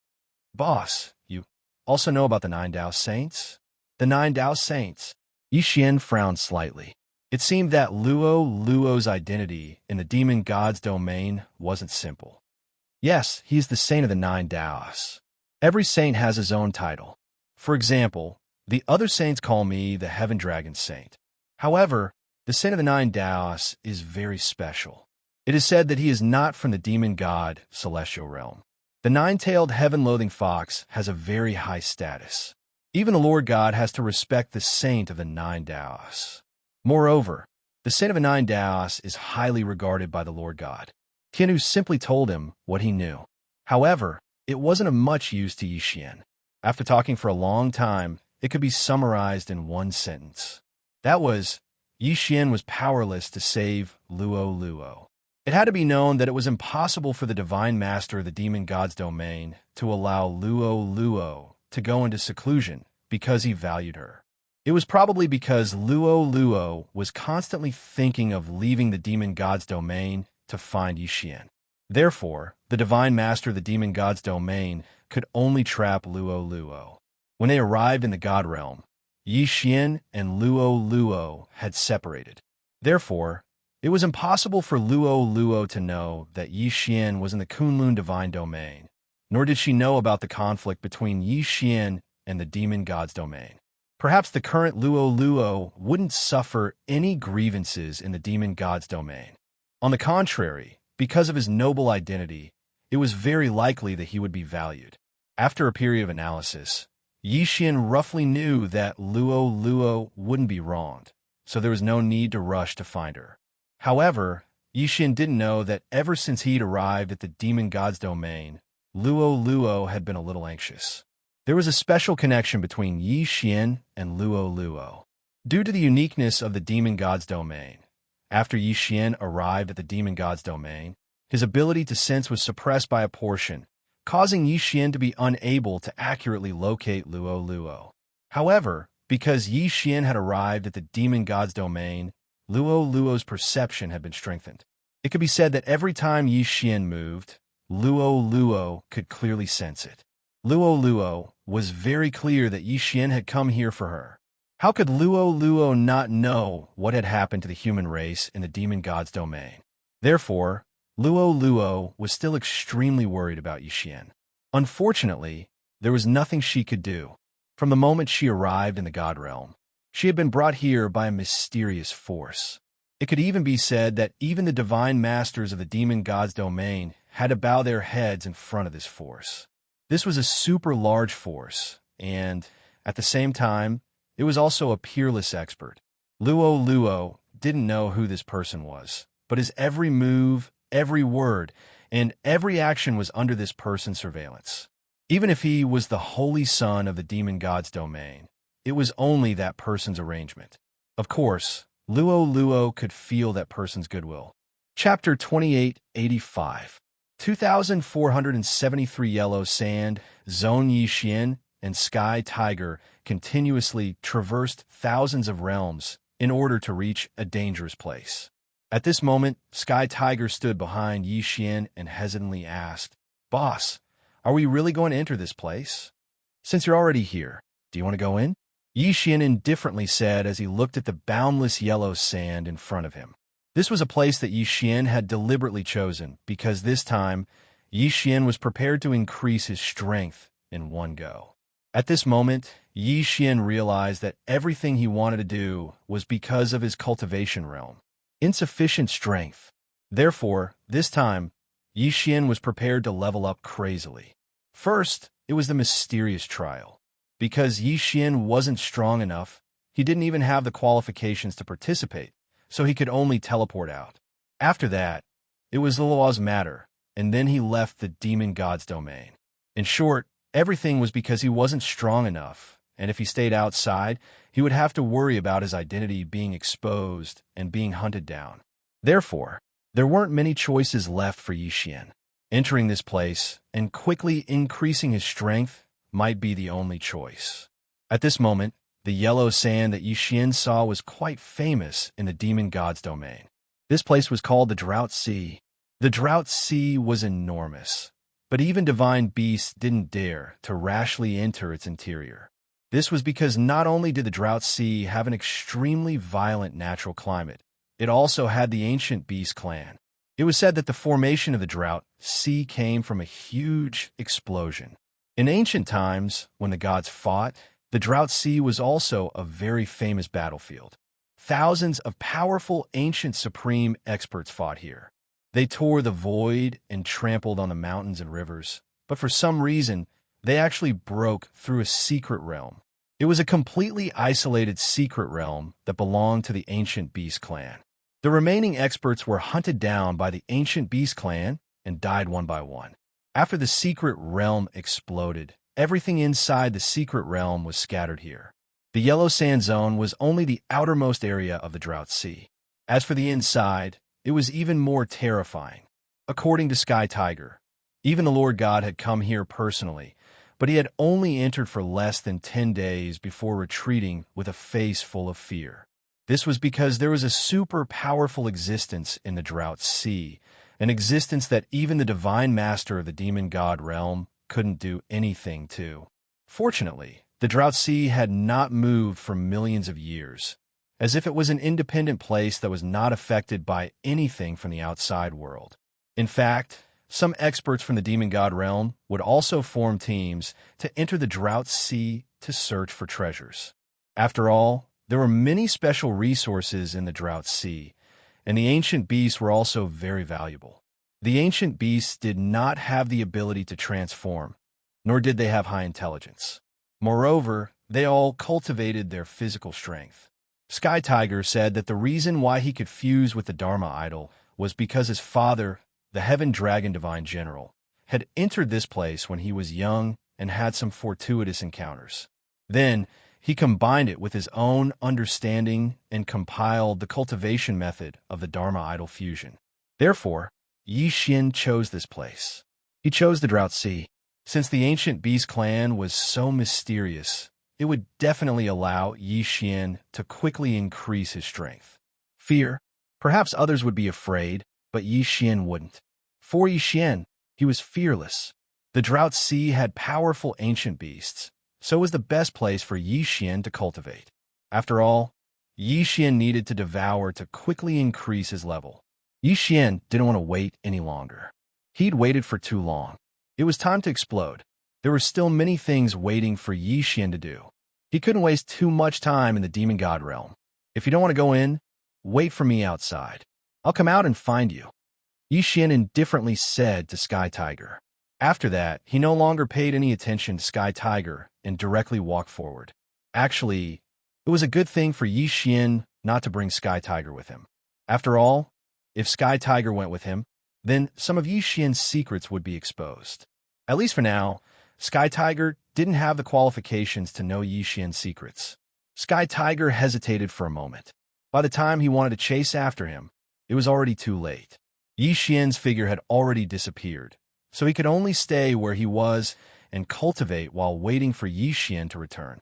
"Boss, you also know about the 9 Tao Saints?" "The 9 Tao Saints?" Yi Xian frowned slightly. It seemed that Luo's identity in the demon god's domain wasn't simple. Yes, he is the saint of the 9 Taos. Every saint has his own title. For example, the other saints call me the Heaven Dragon Saint. However, the saint of the 9 Taos is very special. It is said that he is not from the demon god celestial realm. The 9-tailed heaven-loathing fox has a very high status. Even the Lord God has to respect the saint of the 9 Taos. Moreover, the saint of the 9 Taos is highly regarded by the Lord God. Tianu simply told him what he knew. However, it wasn't of much use to Yi Xian. After talking for a long time, it could be summarized in one sentence. That was, Yi Xian was powerless to save Luo. It had to be known that it was impossible for the Divine Master of the Demon God's domain to allow Luo to go into seclusion because he valued her. It was probably because Luo was constantly thinking of leaving the Demon God's domain to find Yi Xian. Therefore, the Divine Master of the Demon God's domain could only trap Luo. When they arrived in the God realm, Yi Xian and Luo had separated. Therefore, it was impossible for Luo to know that Yi Xian was in the Kunlun Divine Domain, nor did she know about the conflict between Yi Xian and the Demon God's domain. Perhaps the current Luo wouldn't suffer any grievances in the Demon God's domain. On the contrary, because of his noble identity, it was very likely that he would be valued. After a period of analysis, Yi Xian roughly knew that Luo wouldn't be wronged, so there was no need to rush to find her. However, Yi Xian didn't know that ever since he'd arrived at the Demon God's domain, Luo had been a little anxious. There was a special connection between Yi Xian and Luo. Due to the uniqueness of the Demon God's domain, after Yi Xian arrived at the Demon God's domain, his ability to sense was suppressed by a portion, causing Yi Xian to be unable to accurately locate Luo. However, because Yi Xian had arrived at the Demon God's domain, Luo's perception had been strengthened. It could be said that every time Yi Xian moved, Luo could clearly sense it. Luo was very clear that Yi Xian had come here for her. How could Luo not know what had happened to the human race in the Demon God's domain? Therefore, Luo was still extremely worried about Yixian. Unfortunately, there was nothing she could do. From the moment she arrived in the God Realm, she had been brought here by a mysterious force. It could even be said that even the divine masters of the demon god's domain had to bow their heads in front of this force. This was a super large force, and, at the same time, it was also a peerless expert. Luo didn't know who this person was, but his every move, every word, and every action was under this person's surveillance. Even if he was the holy son of the demon god's domain, it was only that person's arrangement. Of course, Luo could feel that person's goodwill. Chapter 2885. 2,473 Yellow Sand, Zone Yixian, and Sky Tiger continuously traversed thousands of realms in order to reach a dangerous place. At this moment, Sky Tiger stood behind Yixian and hesitantly asked, "Boss, are we really going to enter this place? Since you're already here, do you want to go in?" Yixian indifferently said as he looked at the boundless yellow sand in front of him. This was a place that Yixian had deliberately chosen because this time, Yixian was prepared to increase his strength in one go. At this moment, Yixian realized that everything he wanted to do was because of his cultivation realm. Insufficient strength. Therefore, this time, Yixian was prepared to level up crazily. First, it was the mysterious trial. Because Yixian wasn't strong enough, he didn't even have the qualifications to participate, so he could only teleport out. After that, it was the law's matter, and then he left the demon god's domain. In short, everything was because he wasn't strong enough, and if he stayed outside, he would have to worry about his identity being exposed and being hunted down. Therefore, there weren't many choices left for Yixian. Entering this place and quickly increasing his strength might be the only choice. At this moment, the yellow sand that Yixian saw was quite famous in the demon god's domain. This place was called the Drought Sea. The Drought Sea was enormous, but even divine beasts didn't dare to rashly enter its interior. This was because not only did the Drought Sea have an extremely violent natural climate, it also had the ancient beast clan. It was said that the formation of the Drought Sea came from a huge explosion. In ancient times, when the gods fought, the Drought Sea was also a very famous battlefield. Thousands of powerful ancient supreme experts fought here. They tore the void and trampled on the mountains and rivers, but for some reason, they actually broke through a secret realm. It was a completely isolated secret realm that belonged to the ancient beast clan. The remaining experts were hunted down by the ancient beast clan and died one by one. After the secret realm exploded, everything inside the secret realm was scattered here. The Yellow Sand Zone was only the outermost area of the Drought Sea. As for the inside, it was even more terrifying. According to Sky Tiger, even the Lord God had come here personally, but he had only entered for less than 10 days before retreating with a face full of fear. This was because there was a super powerful existence in the Drought Sea, an existence that even the divine master of the demon god realm couldn't do anything to. Fortunately, the Drought Sea had not moved for millions of years, as if it was an independent place that was not affected by anything from the outside world. In fact, some experts from the demon god realm would also form teams to enter the Drought Sea to search for treasures. After all, there were many special resources in the Drought Sea, and the ancient beasts were also very valuable. The ancient beasts did not have the ability to transform, nor did they have high intelligence. Moreover, they all cultivated their physical strength. Sky Tiger said that the reason why he could fuse with the Dharma idol was because his father, the Heaven Dragon Divine General, had entered this place when he was young and had some fortuitous encounters. Then, he combined it with his own understanding and compiled the cultivation method of the Dharma idol fusion. Therefore, Yixian chose this place. He chose the Drought Sea. Since the ancient beast clan was so mysterious, it would definitely allow Yixian to quickly increase his strength. Fear. Perhaps others would be afraid, but Yixian wouldn't. For Yixian, he was fearless. The Drought Sea had powerful ancient beasts, so it was the best place for Yixian to cultivate. After all, Yixian needed to devour to quickly increase his level. Yi Xian didn't want to wait any longer. He'd waited for too long. It was time to explode. There were still many things waiting for Yi Xian to do. He couldn't waste too much time in the demon god realm. If you don't want to go in, wait for me outside. I'll come out and find you, Yi Xian indifferently said to Sky Tiger. After that, he no longer paid any attention to Sky Tiger and directly walked forward. Actually, it was a good thing for Yi Xian not to bring Sky Tiger with him. After all, if Sky Tiger went with him, then some of Yi Xian's secrets would be exposed. At least for now, Sky Tiger didn't have the qualifications to know Yi Xian's secrets. Sky Tiger hesitated for a moment. By the time he wanted to chase after him, it was already too late. Yi Xian's figure had already disappeared, so he could only stay where he was and cultivate while waiting for Yi Xian to return.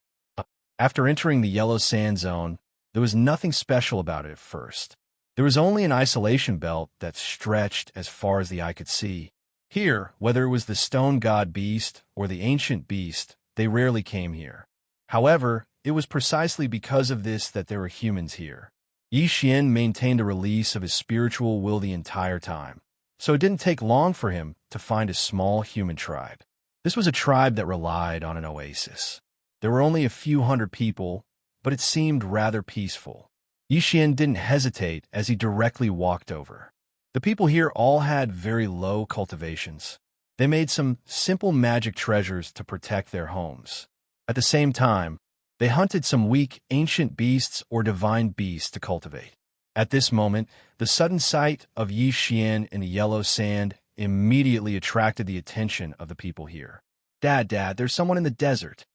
After entering the yellow sand zone, there was nothing special about it at first. There was only an isolation belt that stretched as far as the eye could see. Here, whether it was the stone god beast or the ancient beast, they rarely came here. However, it was precisely because of this that there were humans here. Yi Xian maintained a release of his spiritual will the entire time, so it didn't take long for him to find a small human tribe. This was a tribe that relied on an oasis. There were only a few hundred people, but it seemed rather peaceful. Yi Xian didn't hesitate as he directly walked over. The people here all had very low cultivations. They made some simple magic treasures to protect their homes. At the same time, they hunted some weak ancient beasts or divine beasts to cultivate. At this moment, the sudden sight of Yi Xian in the yellow sand immediately attracted the attention of the people here. Dad, there's someone in the desert,"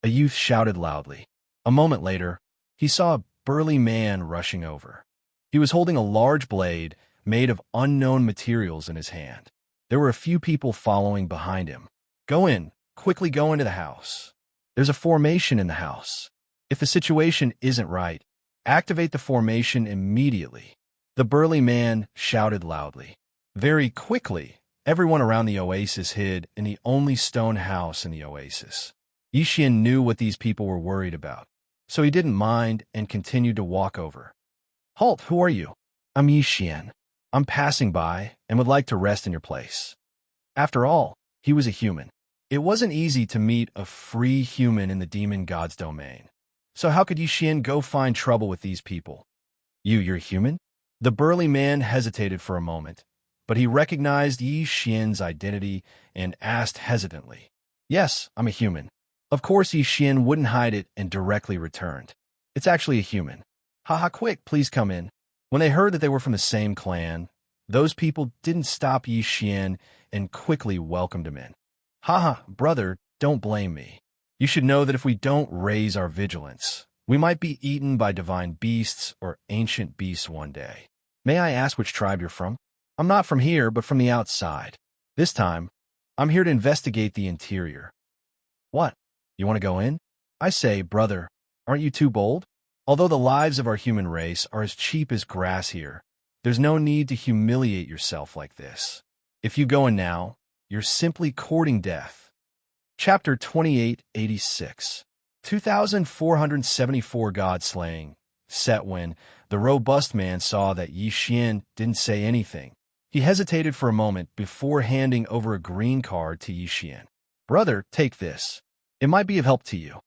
a youth shouted loudly. A moment later, he saw a burly man rushing over. He was holding a large blade made of unknown materials in his hand. There were a few people following behind him. "Go in, quickly go into the house. There's a formation in the house. If the situation isn't right, activate the formation immediately," the burly man shouted loudly. Very quickly, everyone around the oasis hid in the only stone house in the oasis. Yi Xian knew what these people were worried about, so he didn't mind and continued to walk over. "Halt, who are you?" "I'm Yi Xian. I'm passing by and would like to rest in your place." After all, he was a human. It wasn't easy to meet a free human in the demon god's domain. So how could Yi Xian go find trouble with these people? You're human?" The burly man hesitated for a moment, but he recognized Yi Xian's identity and asked hesitantly. "Yes, I'm a human." Of course, Yi Xian wouldn't hide it and directly returned. "It's actually a human." "Haha, quick, please come in." When they heard that they were from the same clan, those people didn't stop Yi Xian and quickly welcomed him in. "Haha, brother, don't blame me. You should know that if we don't raise our vigilance, we might be eaten by divine beasts or ancient beasts one day. May I ask which tribe you're from?" "I'm not from here, but from the outside. This time, I'm here to investigate the interior." "What? You want to go in?" "I say, brother, aren't you too bold? Although the lives of our human race are as cheap as grass here, there's no need to humiliate yourself like this. If you go in now, you're simply courting death." Chapter 2886 2474 God Slaying, set when the robust man saw that Yi Xian didn't say anything. He hesitated for a moment before handing over a green card to Yi Xian. "Brother, take this. It might be of help to you."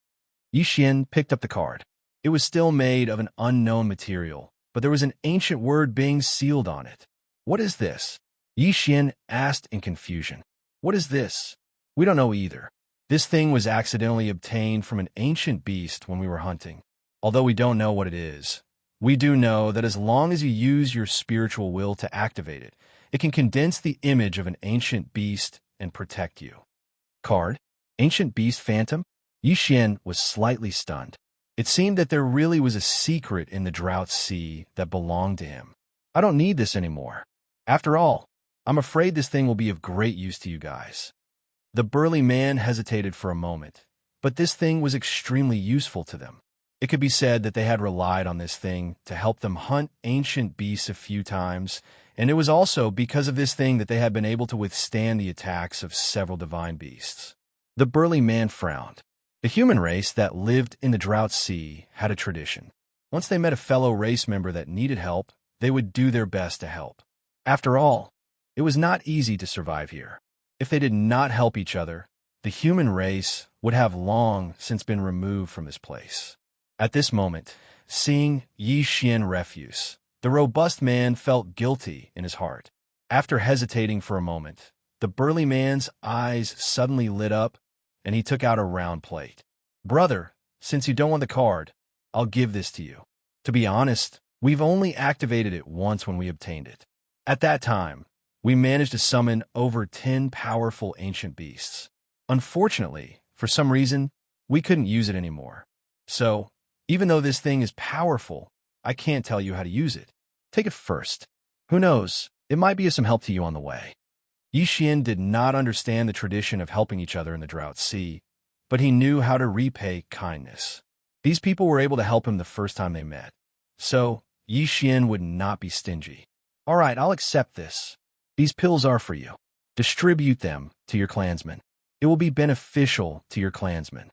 Yi Xian picked up the card. It was still made of an unknown material, but there was an ancient word being sealed on it. "What is this?" Yi Xian asked in confusion. "What is this?" "We don't know either. This thing was accidentally obtained from an ancient beast when we were hunting. Although we don't know what it is, we do know that as long as you use your spiritual will to activate it, it can condense the image of an ancient beast and protect you." Card? Ancient beast phantom? Yi Xian was slightly stunned. It seemed that there really was a secret in the drought sea that belonged to him. "I don't need this anymore. After all, I'm afraid this thing will be of great use to you guys." The burly man hesitated for a moment, but this thing was extremely useful to them. It could be said that they had relied on this thing to help them hunt ancient beasts a few times, and it was also because of this thing that they had been able to withstand the attacks of several divine beasts. The burly man frowned. The human race that lived in the drought sea had a tradition. Once they met a fellow race member that needed help, they would do their best to help. After all, it was not easy to survive here. If they did not help each other, the human race would have long since been removed from this place. At this moment, seeing Yi Xian refuse, the robust man felt guilty in his heart. After hesitating for a moment, the burly man's eyes suddenly lit up, and he took out a round plate. "Brother, since you don't want the card, I'll give this to you. To be honest, we've only activated it once when we obtained it. At that time, we managed to summon over 10 powerful ancient beasts. Unfortunately, for some reason, we couldn't use it anymore. So, even though this thing is powerful, I can't tell you how to use it. Take it first. Who knows, it might be of some help to you on the way." Yi Xian did not understand the tradition of helping each other in the Drought Sea, but he knew how to repay kindness. These people were able to help him the first time they met, so Yi Xian would not be stingy. "All right, I'll accept this. These pills are for you. Distribute them to your clansmen. It will be beneficial to your clansmen."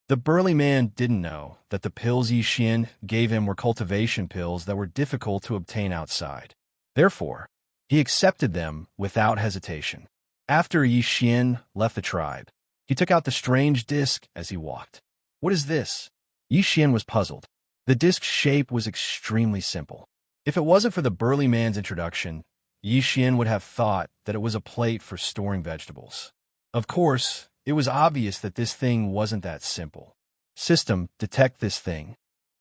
The burly man didn't know that the pills Yi Xian gave him were cultivation pills that were difficult to obtain outside. Therefore, he accepted them without hesitation. After Yi Xian left the tribe, he took out the strange disc as he walked. "What is this?" Yi Xian was puzzled. The disc's shape was extremely simple. If it wasn't for the burly man's introduction, Yi Xian would have thought that it was a plate for storing vegetables. Of course, it was obvious that this thing wasn't that simple. "System, detect this thing,"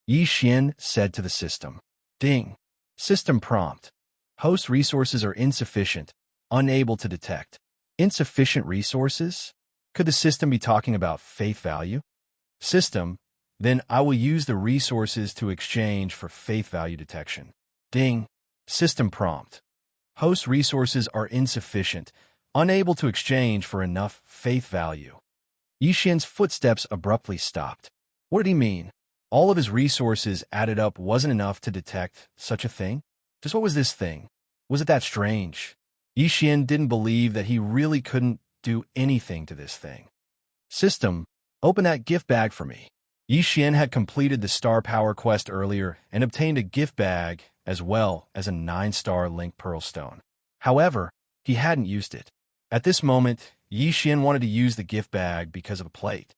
Yi Xian said to the system. Ding. System prompt. Host resources are insufficient, unable to detect. Insufficient resources? Could the system be talking about faith value? System, then I will use the resources to exchange for faith value detection. Ding. System prompt. Host resources are insufficient, unable to exchange for enough faith value. Yi Xian's footsteps abruptly stopped. What did he mean? All of his resources added up wasn't enough to detect such a thing? Just what was this thing? Was it that strange? Yi Xian didn't believe that he really couldn't do anything to this thing. System, open that gift bag for me. Yi Xian had completed the Star Power quest earlier and obtained a gift bag as well as a 9-star Link Pearl Stone. However, he hadn't used it. At this moment, Yi Xian wanted to use the gift bag because of a plate.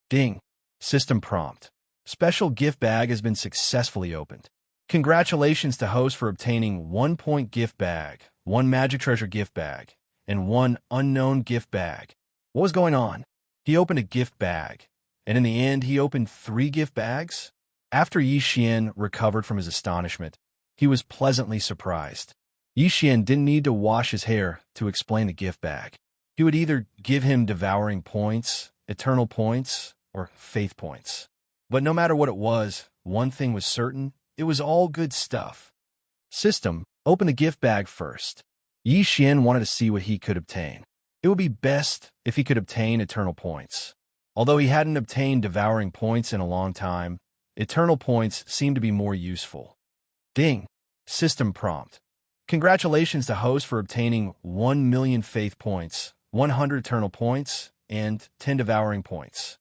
Ding. System prompt. Special gift bag has been successfully opened. Congratulations to host for obtaining 1-point gift bag, 1 magic treasure gift bag, and 1 unknown gift bag. What was going on? He opened a gift bag, and in the end he opened 3 gift bags? After Yi Xian recovered from his astonishment, he was pleasantly surprised. Yi Xian didn't need to wash his hair to explain the gift bag. He would either give him devouring points, eternal points, or faith points. But no matter what it was, one thing was certain, it was all good stuff. System, open the gift bag first. Yi Xian wanted to see what he could obtain. It would be best if he could obtain eternal points. Although he hadn't obtained devouring points in a long time, eternal points seemed to be more useful. Ding. System prompt. Congratulations to host for obtaining 1 million faith points, 100 eternal points, and 10 devouring points.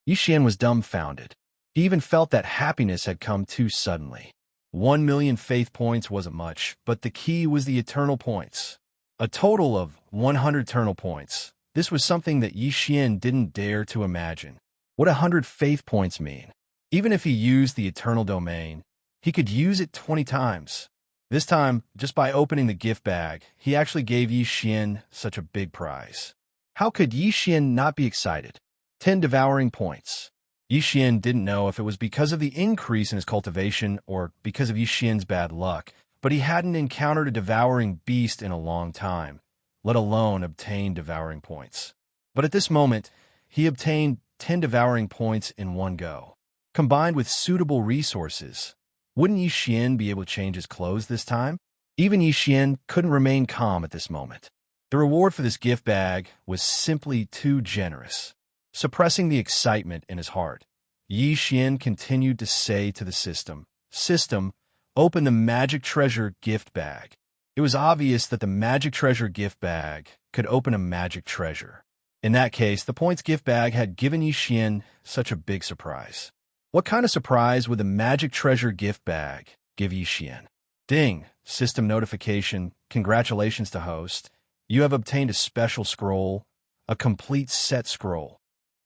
Yi Xian was dumbfounded. He even felt that happiness had come too suddenly. 1 million faith points wasn't much, but the key was the eternal points. A total of 100 eternal points. This was something that Yi Xian didn't dare to imagine. What 100 faith points mean? Even if he used the eternal domain, he could use it 20 times. This time, just by opening the gift bag, he actually gave Yi Xian such a big prize. How could Yi Xian not be excited? 10 devouring points. Yi Xian didn't know if it was because of the increase in his cultivation or because of Yi Xian's bad luck, but he hadn't encountered a devouring beast in a long time, let alone obtain devouring points. But at this moment, he obtained 10 devouring points in one go. Combined with suitable resources, wouldn't Yi Xian be able to change his clothes this time? Even Yi Xian couldn't remain calm at this moment. The reward for this gift bag was simply too generous. Suppressing the excitement in his heart, Yi Xian continued to say to the system, "System, open the magic treasure gift bag." It was obvious that the magic treasure gift bag could open a magic treasure. In that case, the points gift bag had given Yi Xian such a big surprise. What kind of surprise would the magic treasure gift bag give Yi Xian? Ding! System notification. Congratulations to host. You have obtained a special scroll, a complete set scroll.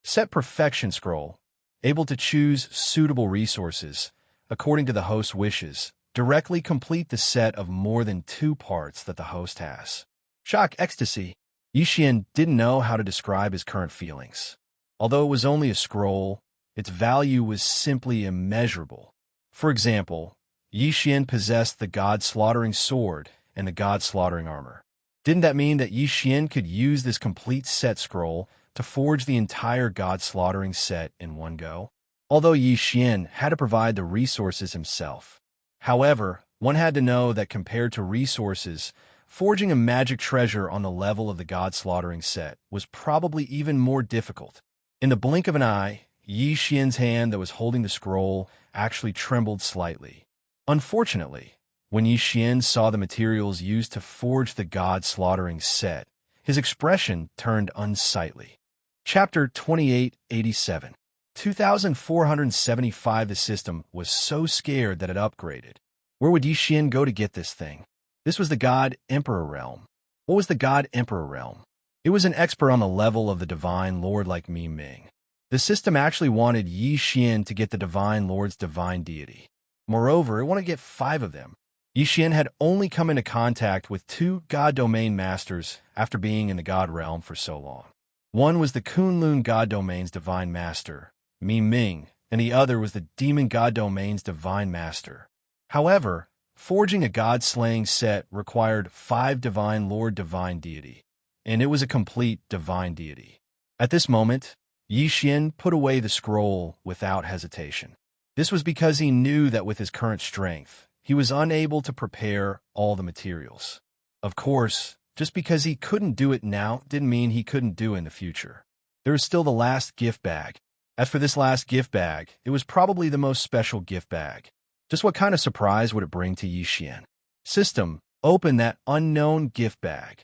Set perfection scroll. Able to choose suitable resources, according to the host's wishes. Directly complete the set of more than 2 parts that the host has. Shock ecstasy. Yixian didn't know how to describe his current feelings. Although it was only a scroll, its value was simply immeasurable. For example, Yixian possessed the god-slaughtering sword and the god-slaughtering armor. Didn't that mean that Yixian could use this complete set scroll to forge the entire god-slaughtering set in one go? Although Yixian had to provide the resources himself. However, one had to know that compared to resources, forging a magic treasure on the level of the god-slaughtering set was probably even more difficult. In the blink of an eye, Yixian's hand that was holding the scroll actually trembled slightly. Unfortunately, when Yixian saw the materials used to forge the god-slaughtering set, his expression turned unsightly. Chapter 2887. 2475. The system was so scared that it upgraded. Where would Yixian go to get this thing? This was the God Emperor realm. What was the God Emperor realm? It was an expert on the level of the Divine Lord like Mi Ming. The system actually wanted Yixian to get the Divine Lord's divine deity. Moreover, it wanted to get 5 of them. Yixian had only come into contact with 2 God Domain Masters after being in the God realm for so long. One was the Kunlun God Domain's Divine Master, Mi Ming, and the other was the Demon God Domain's Divine Master. However, forging a god-slaying set required 5 Divine Lord Divine Deity, and it was a complete Divine Deity. At this moment, Yixian put away the scroll without hesitation. This was because he knew that with his current strength, he was unable to prepare all the materials. Of course, just because he couldn't do it now didn't mean he couldn't do it in the future. There was still the last gift bag. As for this last gift bag, it was probably the most special gift bag. Just what kind of surprise would it bring to Yixian? System, open that unknown gift bag.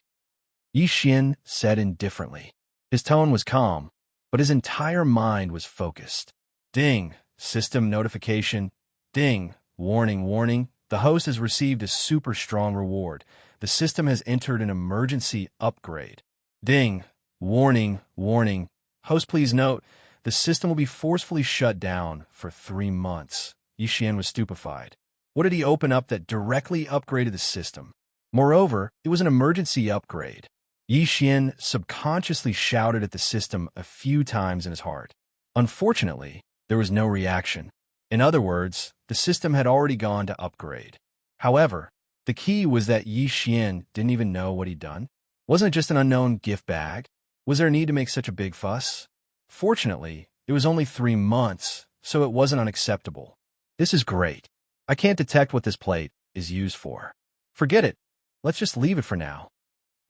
Yixian said indifferently. His tone was calm, but his entire mind was focused. Ding! System notification. Ding! Warning, warning. The host has received a super strong reward. The system has entered an emergency upgrade. Ding! Warning, warning. Host, please note, the system will be forcefully shut down for 3 months. Yixian was stupefied. What did he open up that directly upgraded the system? Moreover, it was an emergency upgrade. Yixian subconsciously shouted at the system a few times in his heart. Unfortunately, there was no reaction. In other words, the system had already gone to upgrade. However, the key was that Yixian didn't even know what he'd done. Wasn't it just an unknown gift bag? Was there a need to make such a big fuss? Fortunately, it was only 3 months, so it wasn't unacceptable. This is great. I can't detect what this plate is used for. Forget it. Let's just leave it for now.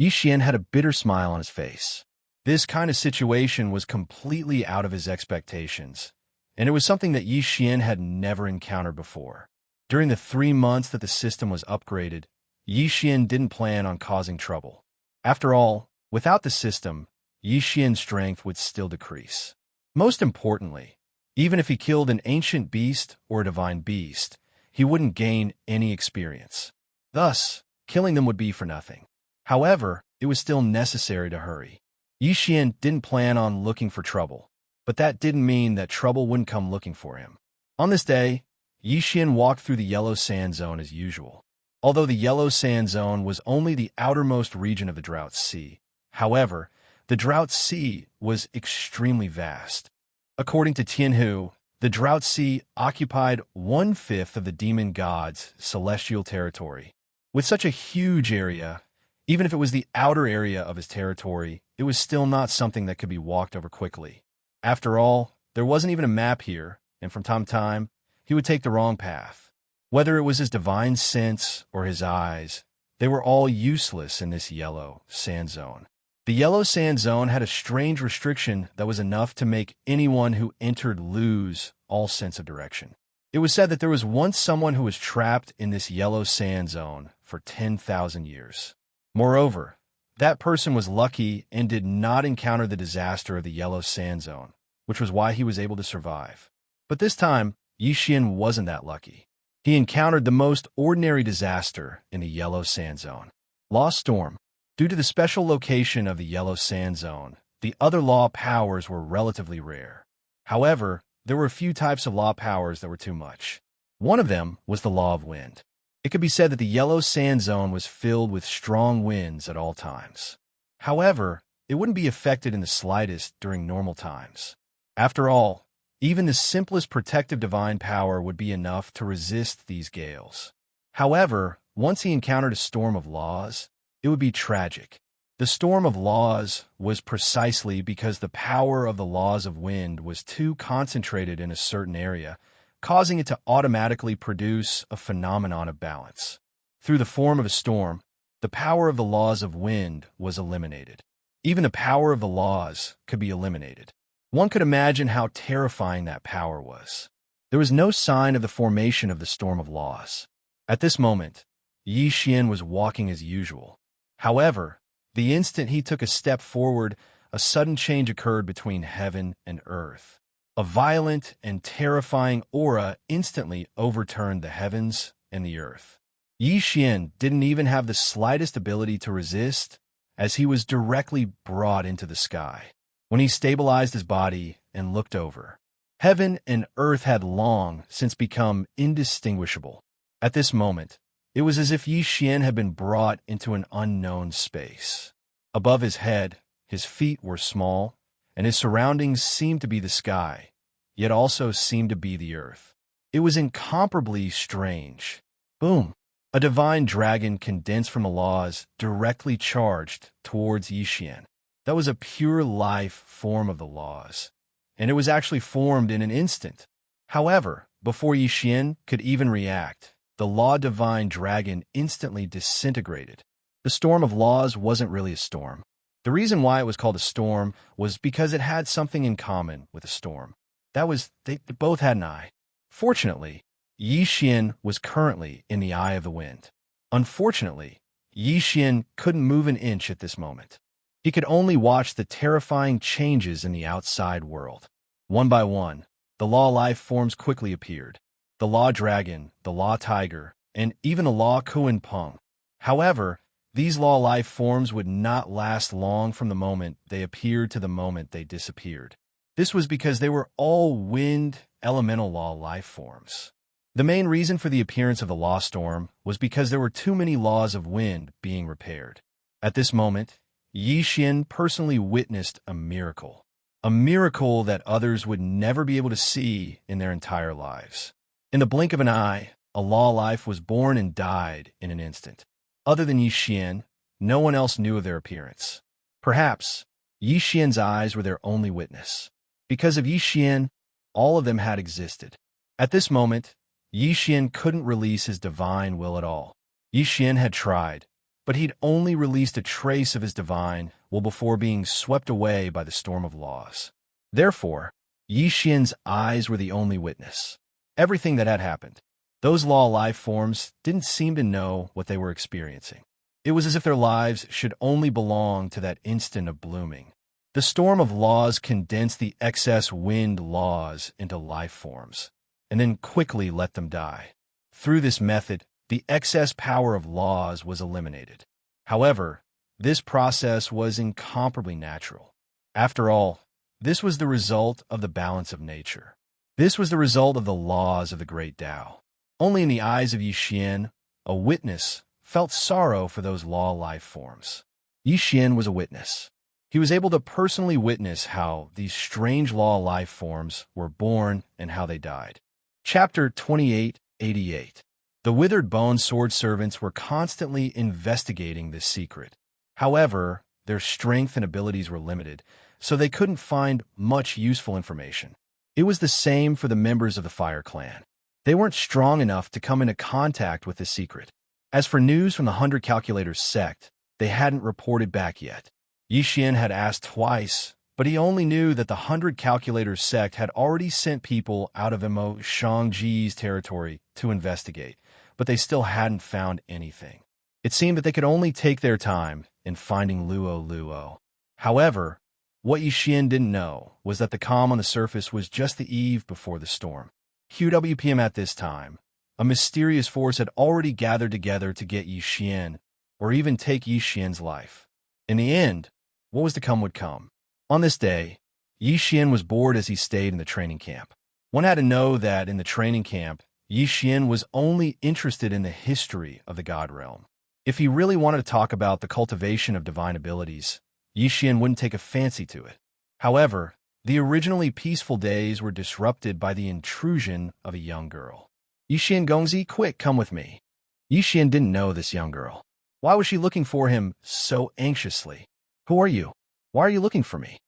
Yixian had a bitter smile on his face. This kind of situation was completely out of his expectations, and it was something that Yixian had never encountered before. During the 3 months that the system was upgraded, Yixian didn't plan on causing trouble. After all, without the system, Yixian's strength would still decrease. Most importantly, even if he killed an ancient beast or a divine beast, he wouldn't gain any experience. Thus, killing them would be for nothing. However, it was still necessary to hurry. Yixian didn't plan on looking for trouble, but that didn't mean that trouble wouldn't come looking for him. On this day, Yixian walked through the Yellow Sand Zone as usual. Although the Yellow Sand Zone was only the outermost region of the Drought Sea, however, the Drought Sea was extremely vast. According to Tianhu, the Drought Sea occupied 1/5 of the demon god's celestial territory. With such a huge area, even if it was the outer area of his territory, it was still not something that could be walked over quickly. After all, there wasn't even a map here, and from time to time, he would take the wrong path. Whether it was his divine sense or his eyes, they were all useless in this Yellow Sand Zone. The Yellow Sand Zone had a strange restriction that was enough to make anyone who entered lose all sense of direction. It was said that there was once someone who was trapped in this Yellow Sand Zone for 10,000 years. Moreover, that person was lucky and did not encounter the disaster of the Yellow Sand Zone, which was why he was able to survive. But this time, Yixian wasn't that lucky. He encountered the most ordinary disaster in the Yellow Sand Zone. Law Storm. Due to the special location of the Yellow Sand Zone, the other law powers were relatively rare. However, there were a few types of law powers that were too much. One of them was the law of wind. It could be said that the Yellow Sand Zone was filled with strong winds at all times. However, it wouldn't be affected in the slightest during normal times. After all, even the simplest protective divine power would be enough to resist these gales. However, once he encountered a storm of laws, it would be tragic. The storm of laws was precisely because the power of the laws of wind was too concentrated in a certain area, causing it to automatically produce a phenomenon of balance. Through the form of a storm, the power of the laws of wind was eliminated. Even the power of the laws could be eliminated. One could imagine how terrifying that power was. There was no sign of the formation of the storm of laws. At this moment, Yi Xian was walking as usual. However, the instant he took a step forward, a sudden change occurred between heaven and earth. A violent and terrifying aura instantly overturned the heavens and the earth. Yi Xian didn't even have the slightest ability to resist, as he was directly brought into the sky. When he stabilized his body and looked over, heaven and earth had long since become indistinguishable. At this moment, it was as if Yi Xian had been brought into an unknown space. Above his head, his feet were small, and his surroundings seemed to be the sky, yet also seemed to be the earth. It was incomparably strange. Boom! A divine dragon condensed from the laws directly charged towards Yi Xian. That was a pure life form of the laws, and it was actually formed in an instant. However, before Yi Xian could even react, the law divine dragon instantly disintegrated. The storm of laws wasn't really a storm. The reason why it was called a storm was because it had something in common with a storm. That was, they both had an eye. Fortunately, Yi Xian was currently in the eye of the wind. Unfortunately, Yi Xian couldn't move an inch at this moment. He could only watch the terrifying changes in the outside world. One by one, the law life forms quickly appeared. The law dragon, the law tiger, and even the law Kuan Peng. However, these law life forms would not last long from the moment they appeared to the moment they disappeared. This was because they were all wind elemental law life forms. The main reason for the appearance of the law storm was because there were too many laws of wind being repaired. At this moment, Yi Xian personally witnessed a miracle that others would never be able to see in their entire lives. In the blink of an eye, a law life was born and died in an instant. Other than Yi Xian, no one else knew of their appearance. Perhaps Yi Xian's eyes were their only witness. Because of Yi Xian, all of them had existed. At this moment, Yi Xian couldn't release his divine will at all. Yi Xian had tried, but he'd only released a trace of his divine will before being swept away by the storm of laws. Therefore, Yi Xian's eyes were the only witness. Everything that had happened. Those law life forms didn't seem to know what they were experiencing. It was as if their lives should only belong to that instant of blooming. The storm of laws condensed the excess wind laws into life forms, and then quickly let them die. Through this method, the excess power of laws was eliminated. However, this process was incomparably natural. After all, this was the result of the balance of nature. This was the result of the laws of the great Tao. Only in the eyes of Yi Xian, a witness felt sorrow for those law life forms. Yi Xian was a witness. He was able to personally witness how these strange law life forms were born and how they died. Chapter 2888. The withered bone sword servants were constantly investigating this secret. However, their strength and abilities were limited, so they couldn't find much useful information. It was the same for the members of the Fire Clan. They weren't strong enough to come into contact with the secret. As for news from the 100 Calculators sect, they hadn't reported back yet. Yi Xian had asked twice, but he only knew that the 100 Calculators sect had already sent people out of Imo Shangji's territory to investigate, but they still hadn't found anything. It seemed that they could only take their time in finding Luo Luo. However, what Yi Xian didn't know was that the calm on the surface was just the eve before the storm. QWPM at this time, A mysterious force had already gathered together to get Yi Xian, or even take Yi Xian's life. In the end, what was to come would come. On this day, Yi Xian was bored as he stayed in the training camp. One had to know that in the training camp, Yi Xian was only interested in the history of the God realm. If he really wanted to talk about the cultivation of divine abilities, Yi Xian wouldn't take a fancy to it. However, the originally peaceful days were disrupted by the intrusion of a young girl. Yi Xian Gongzi, quick, come with me. Yi Xian didn't know this young girl. Why was she looking for him so anxiously? Who are you? Why are you looking for me?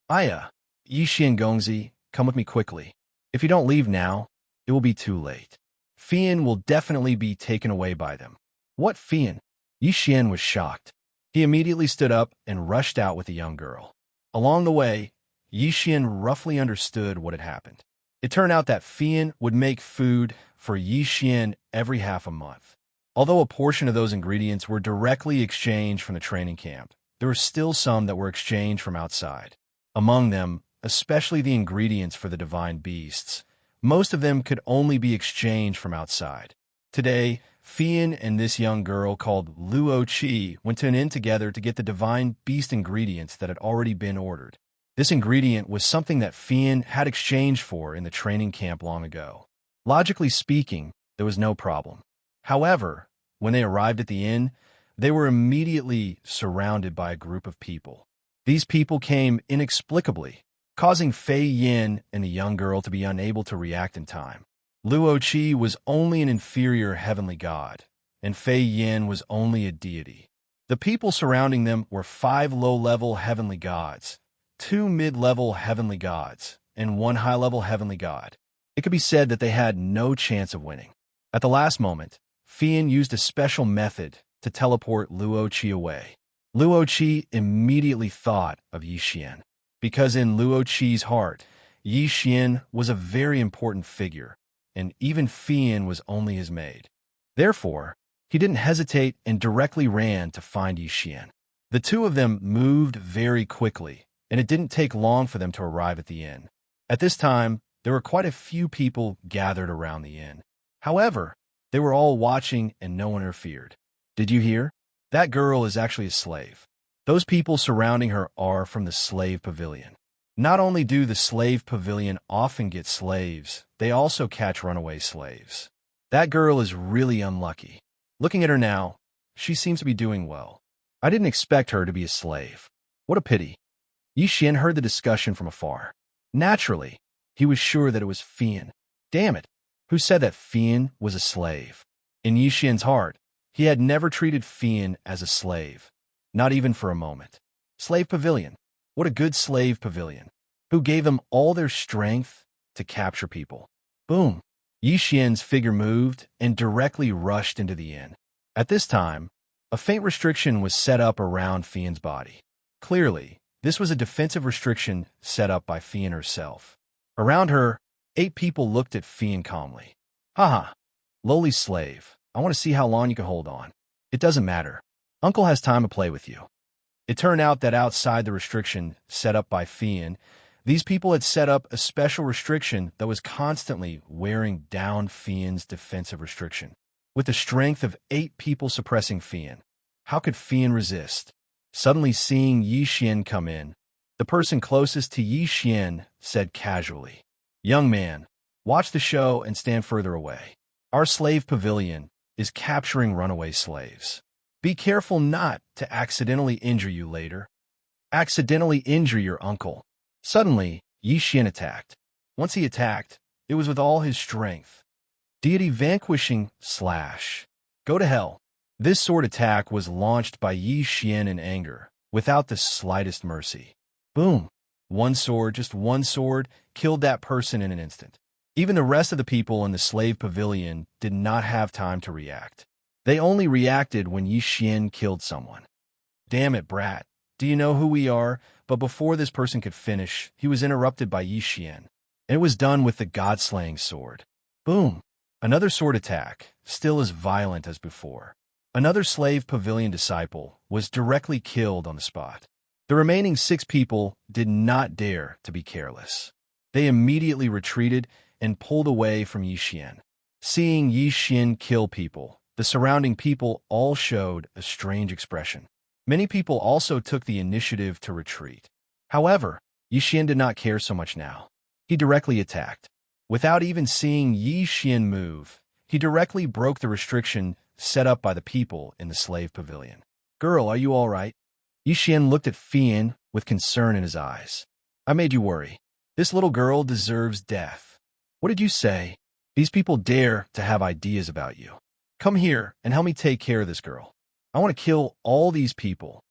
Yi Xian Gongzi, come with me quickly. If you don't leave now, it will be too late. Fian will definitely be taken away by them. What Fian? Yi Xian was shocked. He immediately stood up and rushed out with the young girl. Along the way, Yi Xian roughly understood what had happened. It turned out that Fian would make food for Yi Xian every half a month. Although a portion of those ingredients were directly exchanged from the training camp, there were still some that were exchanged from outside. Among them, especially the ingredients for the divine beasts, most of them could only be exchanged from outside. Today, Fian and this young girl called Luo Qi went to an inn together to get the divine beast ingredients that had already been ordered. This ingredient was something that Fian had exchanged for in the training camp long ago. Logically speaking, there was no problem. However, when they arrived at the inn, they were immediately surrounded by a group of people. These people came inexplicably, causing Fei Yin and the young girl to be unable to react in time. Luo Qi was only an inferior heavenly god, and Fei Yin was only a deity. The people surrounding them were 5 low-level heavenly gods, 2 mid-level heavenly gods, and 1 high-level heavenly god. It could be said that they had no chance of winning. At the last moment, Fian used a special method to teleport Luo Qi away. Luo Qi immediately thought of Yi Xian, because in Luo Qi's heart, Yi Xian was a very important figure, and even Fian was only his maid. Therefore, he didn't hesitate and directly ran to find Yi Xian. The two of them moved very quickly, and it didn't take long for them to arrive at the inn. At this time, there were quite a few people gathered around the inn. However, they were all watching and no one interfered. Did you hear? That girl is actually a slave. Those people surrounding her are from the slave pavilion. Not only do the slave pavilion often get slaves, they also catch runaway slaves. That girl is really unlucky. Looking at her now, she seems to be doing well. I didn't expect her to be a slave. What a pity. Yi Xian heard the discussion from afar. Naturally, he was sure that it was Fian. Damn it, who said that Fian was a slave? In Yi Xian's heart, he had never treated Fian as a slave, not even for a moment. Slave pavilion. What a good slave pavilion. Who gave them all their strength to capture people. Boom. Yi Xian's figure moved and directly rushed into the inn. At this time, a faint restriction was set up around Fian's body. Clearly, this was a defensive restriction set up by Fian herself. Around her, 8 people looked at Fian calmly. Haha, lowly slave, I want to see how long you can hold on. It doesn't matter. Uncle has time to play with you. It turned out that outside the restriction set up by Fian, these people had set up a special restriction that was constantly wearing down Fian's defensive restriction. With the strength of 8 people suppressing Fian, how could Fian resist? Suddenly seeing Yi Xian come in, the person closest to Yi Xian said casually, "Young man, watch the show and stand further away. Our slave pavilion is capturing runaway slaves. Be careful not to accidentally injure you later. Accidentally injure your uncle." Suddenly, Yi Xian attacked. Once he attacked, it was with all his strength. Deity vanquishing slash. Go to hell. This sword attack was launched by Yi Xian in anger, without the slightest mercy. Boom. Just one sword, killed that person in an instant. Even the rest of the people in the slave pavilion did not have time to react. They only reacted when Yi Xian killed someone. Damn it, brat. Do you know who we are? But before this person could finish, he was interrupted by Yi Xian. And it was done with the god-slaying sword. Boom. Another sword attack, still as violent as before. Another slave pavilion disciple was directly killed on the spot. The remaining 6 people did not dare to be careless. They immediately retreated and pulled away from Yi Xian. Seeing Yi Xian kill people, the surrounding people all showed a strange expression. Many people also took the initiative to retreat. However, Yi Xian did not care so much now. He directly attacked. Without even seeing Yi Xian move, he directly broke the restriction set up by the people in the slave pavilion. "Girl, are you all right?" Yi Xian looked at Fian with concern in his eyes. "I made you worry. This little girl deserves death." "What did you say?" "These people dare to have ideas about you. Come here and help me take care of this girl. I want to kill all these people."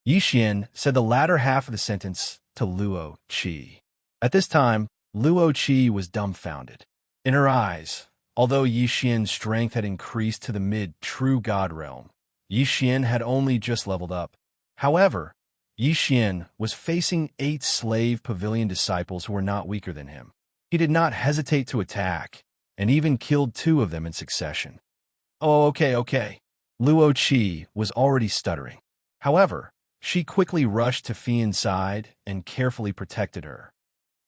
Yi Xian said the latter half of the sentence to Luo Qi. At this time, Luo Qi was dumbfounded. In her eyes, although Yi Xian's strength had increased to the mid-true god realm, Yi Xian had only just leveled up. However, Yi Xian was facing 8 slave pavilion disciples who were not weaker than him. He did not hesitate to attack, and even killed 2 of them in succession. "Oh, okay. Luo Qi was already stuttering. However, she quickly rushed to Fian's side and carefully protected her.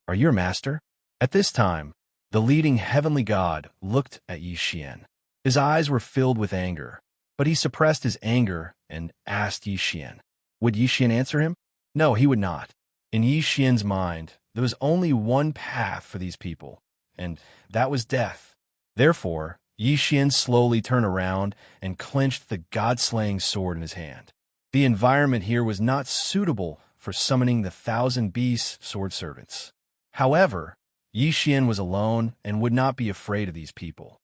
"Are you your master?" At this time, the leading heavenly god looked at Yi Xian. His eyes were filled with anger, but he suppressed his anger and asked Yi Xian. Would Yi Xian answer him? No, he would not. In Yi Xian's mind, there was only one path for these people, and that was death. Therefore, Yi Xian slowly turned around and clenched the god-slaying sword in his hand. The environment here was not suitable for summoning the 1,000 beast sword servants. However, Yi Xian was alone and would not be afraid of these people.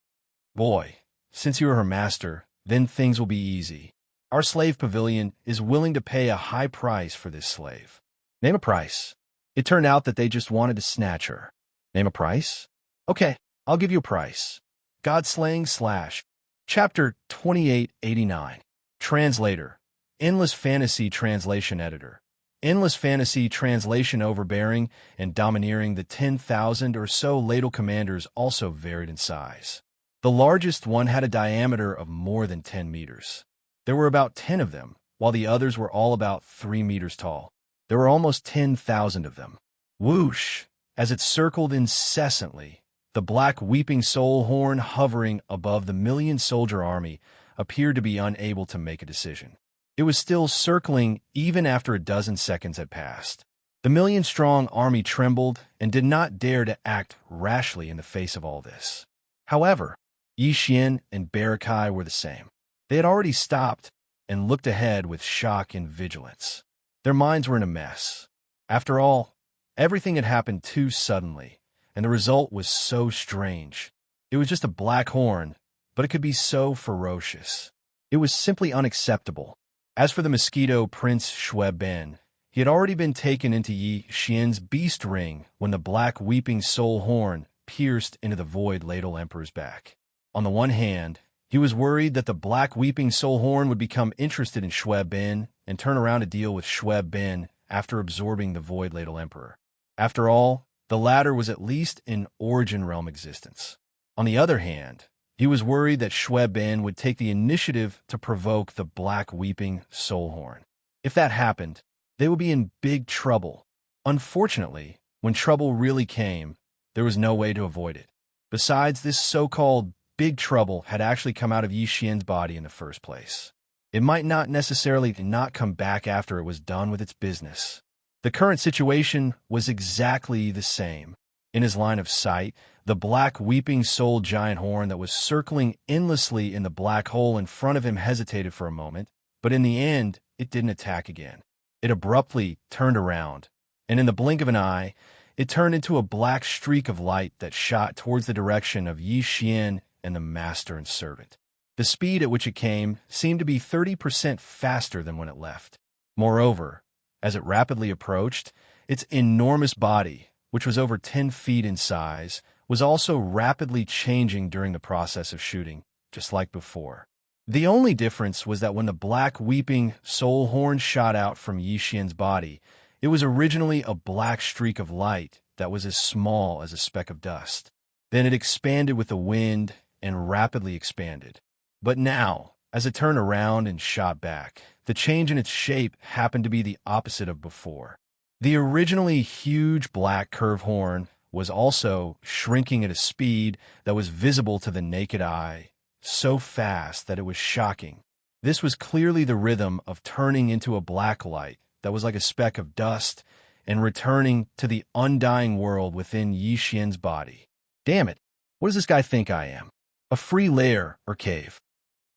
"Boy, since you are her master, then things will be easy. Our slave pavilion is willing to pay a high price for this slave." "Name a price." It turned out that they just wanted to snatch her. "Name a price?" "Okay, I'll give you a price." God-slaying / Chapter 2889. Translator. Endless Fantasy Translation Editor. Endless Fantasy Translation overbearing and domineering. The 10,000 or so ladle commanders also varied in size. The largest one had a diameter of more than 10 meters. There were about 10 of them, while the others were all about 3 meters tall. There were almost 10,000 of them. Whoosh! As it circled incessantly, the black weeping soul horn hovering above the million-soldier army appeared to be unable to make a decision. It was still circling even after a dozen seconds had passed. The million-strong army trembled and did not dare to act rashly in the face of all this. However, Yi Xian and Barakai were the same. They had already stopped and looked ahead with shock and vigilance. Their minds were in a mess. After all, everything had happened too suddenly, and the result was so strange. It was just a black horn, but it could be so ferocious. It was simply unacceptable. As for the mosquito Prince Shui Ben, he had already been taken into Yi Xian's beast ring when the black weeping soul horn pierced into the void ladle emperor's back. On the one hand, he was worried that the black weeping soul horn would become interested in Shui Ben and turn around to deal with Shui Ben after absorbing the void ladle emperor. After all, the latter was at least in origin realm existence. On the other hand, he was worried that Shui Ben would take the initiative to provoke the black weeping soul horn. If that happened, they would be in big trouble. Unfortunately, when trouble really came, there was no way to avoid it. Besides, this so-called big trouble had actually come out of Yi Xian's body in the first place. It might not necessarily not come back after it was done with its business. The current situation was exactly the same. In his line of sight, the black weeping soul giant horn that was circling endlessly in the black hole in front of him hesitated for a moment, but in the end, it didn't attack again. It abruptly turned around, and in the blink of an eye, it turned into a black streak of light that shot towards the direction of Yi Xian and the master and servant. The speed at which it came seemed to be 30% faster than when it left. Moreover, as it rapidly approached, its enormous body, which was over 10 feet in size, was also rapidly changing during the process of shooting, just like before. The only difference was that when the black weeping soul horn shot out from Yi Xian's body, it was originally a black streak of light that was as small as a speck of dust. Then it expanded with the wind and rapidly expanded. But now, as it turned around and shot back, the change in its shape happened to be the opposite of before. The originally huge black curved horn was also shrinking at a speed that was visible to the naked eye, so fast that it was shocking. This was clearly the rhythm of turning into a black light that was like a speck of dust and returning to the undying world within Yi Xian's body. Damn it, what does this guy think I am? A free lair or cave?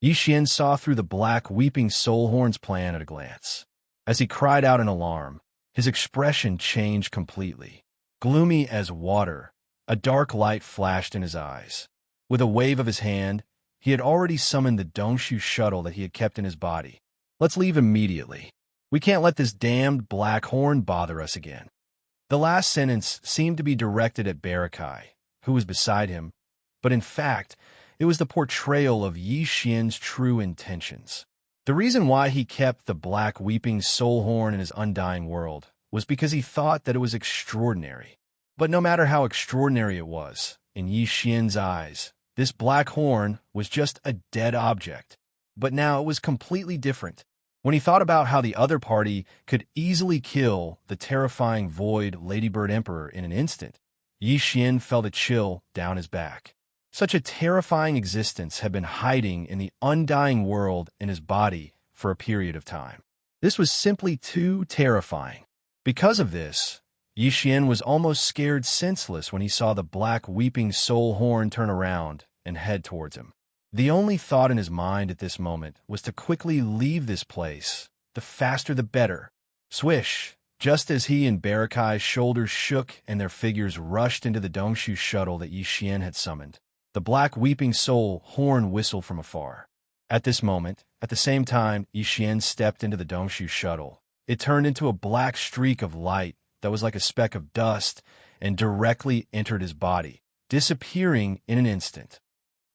Yi Xian saw through the black weeping soul horn's plan at a glance. As he cried out in alarm, his expression changed completely. Gloomy as water, a dark light flashed in his eyes. With a wave of his hand, he had already summoned the Dongshu shuttle that he had kept in his body. Let's leave immediately. We can't let this damned black horn bother us again. The last sentence seemed to be directed at Barakai, who was beside him, but in fact, it was the portrayal of Yi Xian's true intentions. The reason why he kept the black weeping soul horn in his undying world was because he thought that it was extraordinary. But no matter how extraordinary it was, in Yi Xian's eyes, this black horn was just a dead object. But now it was completely different. When he thought about how the other party could easily kill the terrifying Void Ladybird Emperor in an instant, Yi Xian felt a chill down his back. Such a terrifying existence had been hiding in the undying world in his body for a period of time. This was simply too terrifying. Because of this, Yi Xian was almost scared senseless when he saw the black weeping soul horn turn around and head towards him. The only thought in his mind at this moment was to quickly leave this place, the faster the better. Swish! Just as he and Barakai's shoulders shook and their figures rushed into the Dongshu shuttle that Yi Xian had summoned, the black weeping soul horn whistled from afar. At this moment, at the same time Yi Xian stepped into the Dongshu shuttle, it turned into a black streak of light that was like a speck of dust and directly entered his body, disappearing in an instant.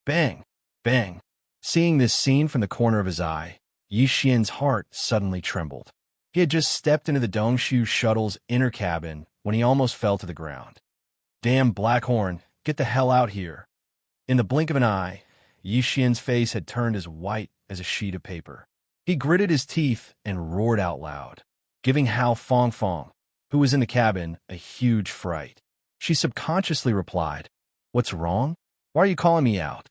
Bang! Bang! Seeing this scene from the corner of his eye, Yi Xian's heart suddenly trembled. He had just stepped into the Dongshu shuttle's inner cabin when he almost fell to the ground. Damn black horn, get the hell out here. In the blink of an eye, Yi Xian's face had turned as white as a sheet of paper. He gritted his teeth and roared out loud, giving Hao Fongfong, who was in the cabin, a huge fright. She subconsciously replied, "What's wrong? Why are you calling me out?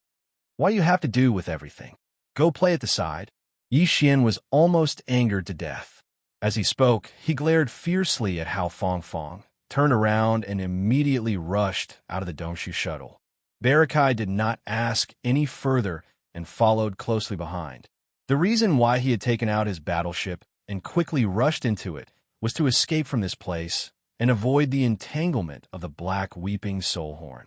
What do you have to do with everything? Go play at the side." Yi Xian was almost angered to death. As he spoke, he glared fiercely at Hao Fongfong, turned around, and immediately rushed out of the Dongshu shuttle. Barakai did not ask any further and followed closely behind. The reason why he had taken out his battleship and quickly rushed into it was to escape from this place and avoid the entanglement of the black weeping soul horn.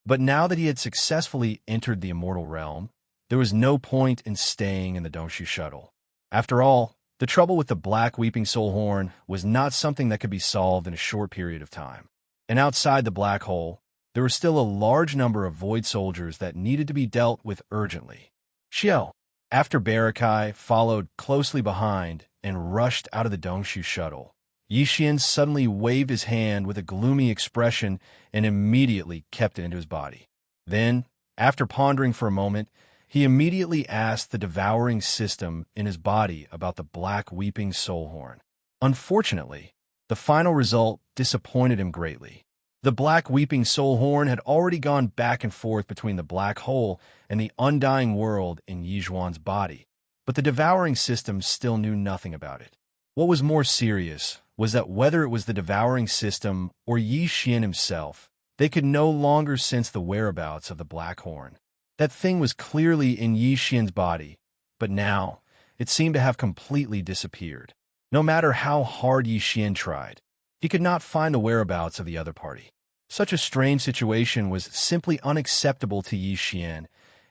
But now that he had successfully entered the immortal realm, there was no point in staying in the Dongshu shuttle. After all, the trouble with the black weeping soul horn was not something that could be solved in a short period of time. And outside the black hole, there were still a large number of void soldiers that needed to be dealt with urgently. Xiao, after Barakai followed closely behind and rushed out of the Dongshu shuttle, Yi Xian suddenly waved his hand with a gloomy expression and immediately kept it into his body. Then, after pondering for a moment, he immediately asked the devouring system in his body about the black weeping soul horn. Unfortunately, the final result disappointed him greatly. The black weeping soul horn had already gone back and forth between the black hole and the undying world in Yi Zhuan's body, but the devouring system still knew nothing about it. What was more serious was that whether it was the devouring system or Yi Xian himself, they could no longer sense the whereabouts of the black horn. That thing was clearly in Yi Xian's body, but now it seemed to have completely disappeared. No matter how hard Yi Xian tried, he could not find the whereabouts of the other party. Such a strange situation was simply unacceptable to Yi Xian,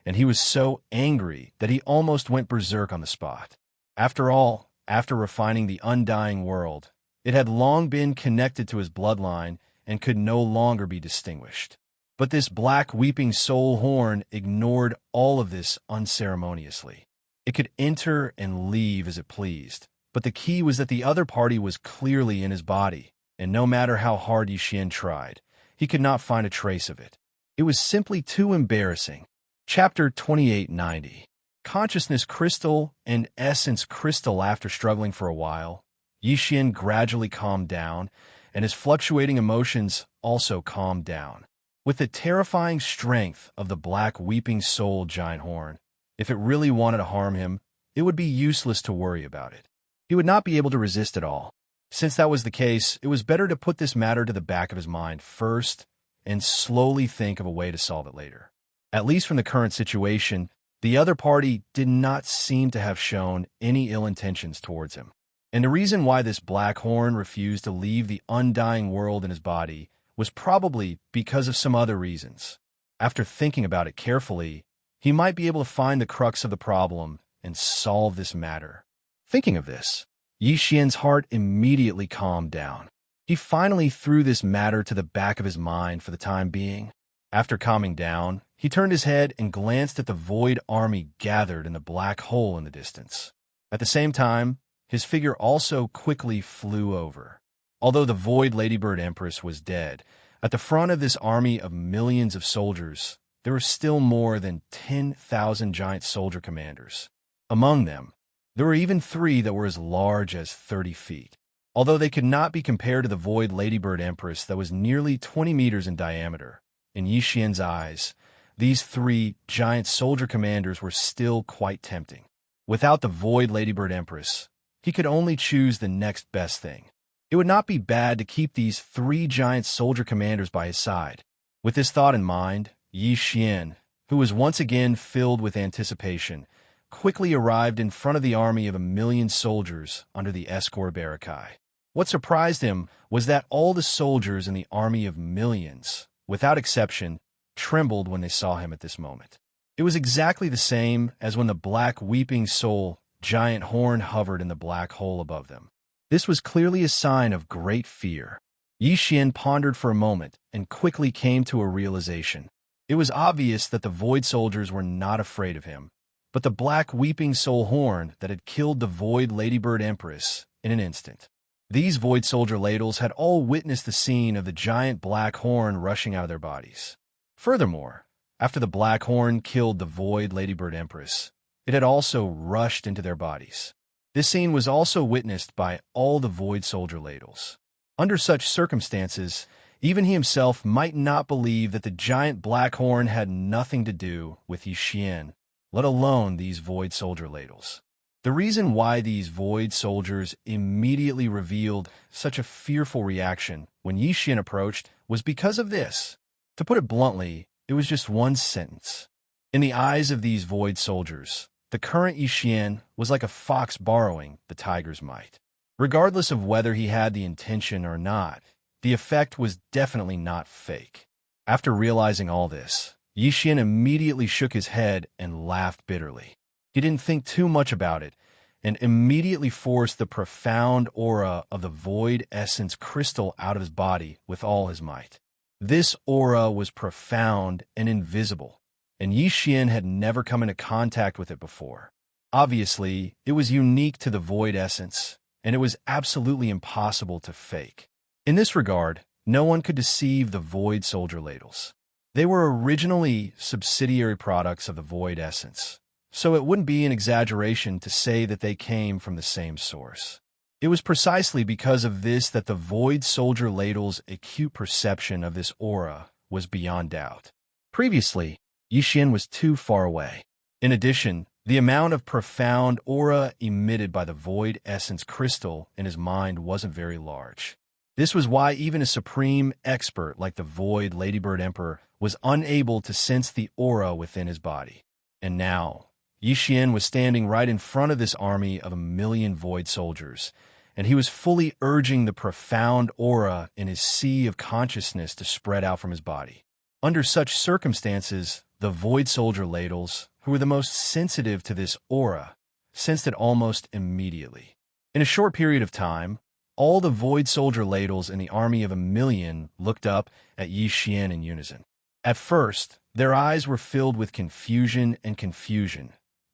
and he was so angry that he almost went berserk on the spot. After all, after refining the undying world, it had long been connected to his bloodline and could no longer be distinguished. But this black weeping soul horn ignored all of this unceremoniously. It could enter and leave as it pleased, but the key was that the other party was clearly in his body, and no matter how hard Yi Xian tried, he could not find a trace of it. It was simply too embarrassing. Chapter 2890. Consciousness Crystal and Essence Crystal. After struggling for a while, Yi Xian gradually calmed down, and his fluctuating emotions also calmed down. With the terrifying strength of the black weeping soul giant horn, if it really wanted to harm him, it would be useless to worry about it. He would not be able to resist at all. Since that was the case, it was better to put this matter to the back of his mind first and slowly think of a way to solve it later. At least from the current situation, the other party did not seem to have shown any ill intentions towards him. And the reason why this black horn refused to leave the undying world in his body was probably because of some other reasons. After thinking about it carefully, he might be able to find the crux of the problem and solve this matter. Thinking of this, Yi Xian's heart immediately calmed down. He finally threw this matter to the back of his mind for the time being. After calming down, he turned his head and glanced at the void army gathered in the black hole in the distance. At the same time, his figure also quickly flew over. Although the Void Ladybird Empress was dead, at the front of this army of millions of soldiers, there were still more than 10,000 giant soldier commanders. Among them, there were even 3 that were as large as 30 feet. Although they could not be compared to the Void Ladybird Empress that was nearly 20 meters in diameter, in Yi Xian's eyes, these 3 giant soldier commanders were still quite tempting. Without the Void Ladybird Empress, he could only choose the next best thing. It would not be bad to keep these 3 giant soldier commanders by his side. With this thought in mind, Yi Xian, who was once again filled with anticipation, quickly arrived in front of the army of 1,000,000 soldiers under the escort barricade. What surprised him was that all the soldiers in the army of millions, without exception, trembled when they saw him at this moment. It was exactly the same as when the black weeping soul giant horn hovered in the black hole above them. This was clearly a sign of great fear. Yi Xian pondered for a moment and quickly came to a realization. It was obvious that the Void soldiers were not afraid of him, but the black weeping soul horn that had killed the Void Ladybird Empress in an instant. These Void soldier ladles had all witnessed the scene of the giant black horn rushing out of their bodies. Furthermore, after the black horn killed the Void Ladybird Empress, it had also rushed into their bodies. This scene was also witnessed by all the Void soldier ladles. Under such circumstances, even he himself might not believe that the giant black horn had nothing to do with Yi Xian, let alone these Void soldier ladles. The reason why these Void soldiers immediately revealed such a fearful reaction when Yi Xian approached was because of this. To put it bluntly, it was just one sentence. In the eyes of these Void soldiers, the current Yi Xian was like a fox borrowing the tiger's might. Regardless of whether he had the intention or not, the effect was definitely not fake. After realizing all this, Yi Xian immediately shook his head and laughed bitterly. He didn't think too much about it and immediately forced the profound aura of the Void Essence crystal out of his body with all his might. This aura was profound and invisible, and Yi Xian had never come into contact with it before. Obviously, it was unique to the Void Essence, and it was absolutely impossible to fake. In this regard, no one could deceive the Void soldier ladles. They were originally subsidiary products of the Void Essence, so it wouldn't be an exaggeration to say that they came from the same source. It was precisely because of this that the Void soldier ladle's acute perception of this aura was beyond doubt. Previously, Yi Xian was too far away. In addition, the amount of profound aura emitted by the Void Essence crystal in his mind wasn't very large. This was why even a supreme expert like the Void Ladybird Emperor was unable to sense the aura within his body. And now, Yi Xian was standing right in front of this army of 1,000,000 Void soldiers, and he was fully urging the profound aura in his sea of consciousness to spread out from his body. Under such circumstances, the Void soldier ladles, who were the most sensitive to this aura, sensed it almost immediately. In a short period of time, all the Void soldier ladles in the army of 1,000,000 looked up at Yi Xian in unison. At first, their eyes were filled with confusion,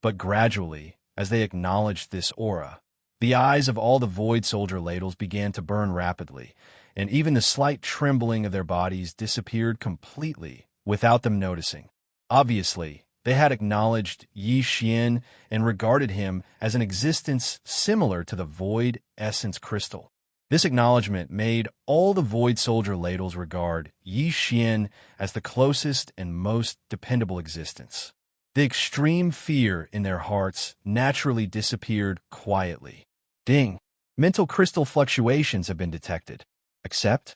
but gradually, as they acknowledged this aura, the eyes of all the Void soldier ladles began to burn rapidly, and even the slight trembling of their bodies disappeared completely without them noticing. Obviously, they had acknowledged Yi Xian and regarded him as an existence similar to the Void Essence crystal. This acknowledgement made all the Void Soldier ladles regard Yi Xian as the closest and most dependable existence. The extreme fear in their hearts naturally disappeared quietly. Ding! Mental crystal fluctuations have been detected. Accept?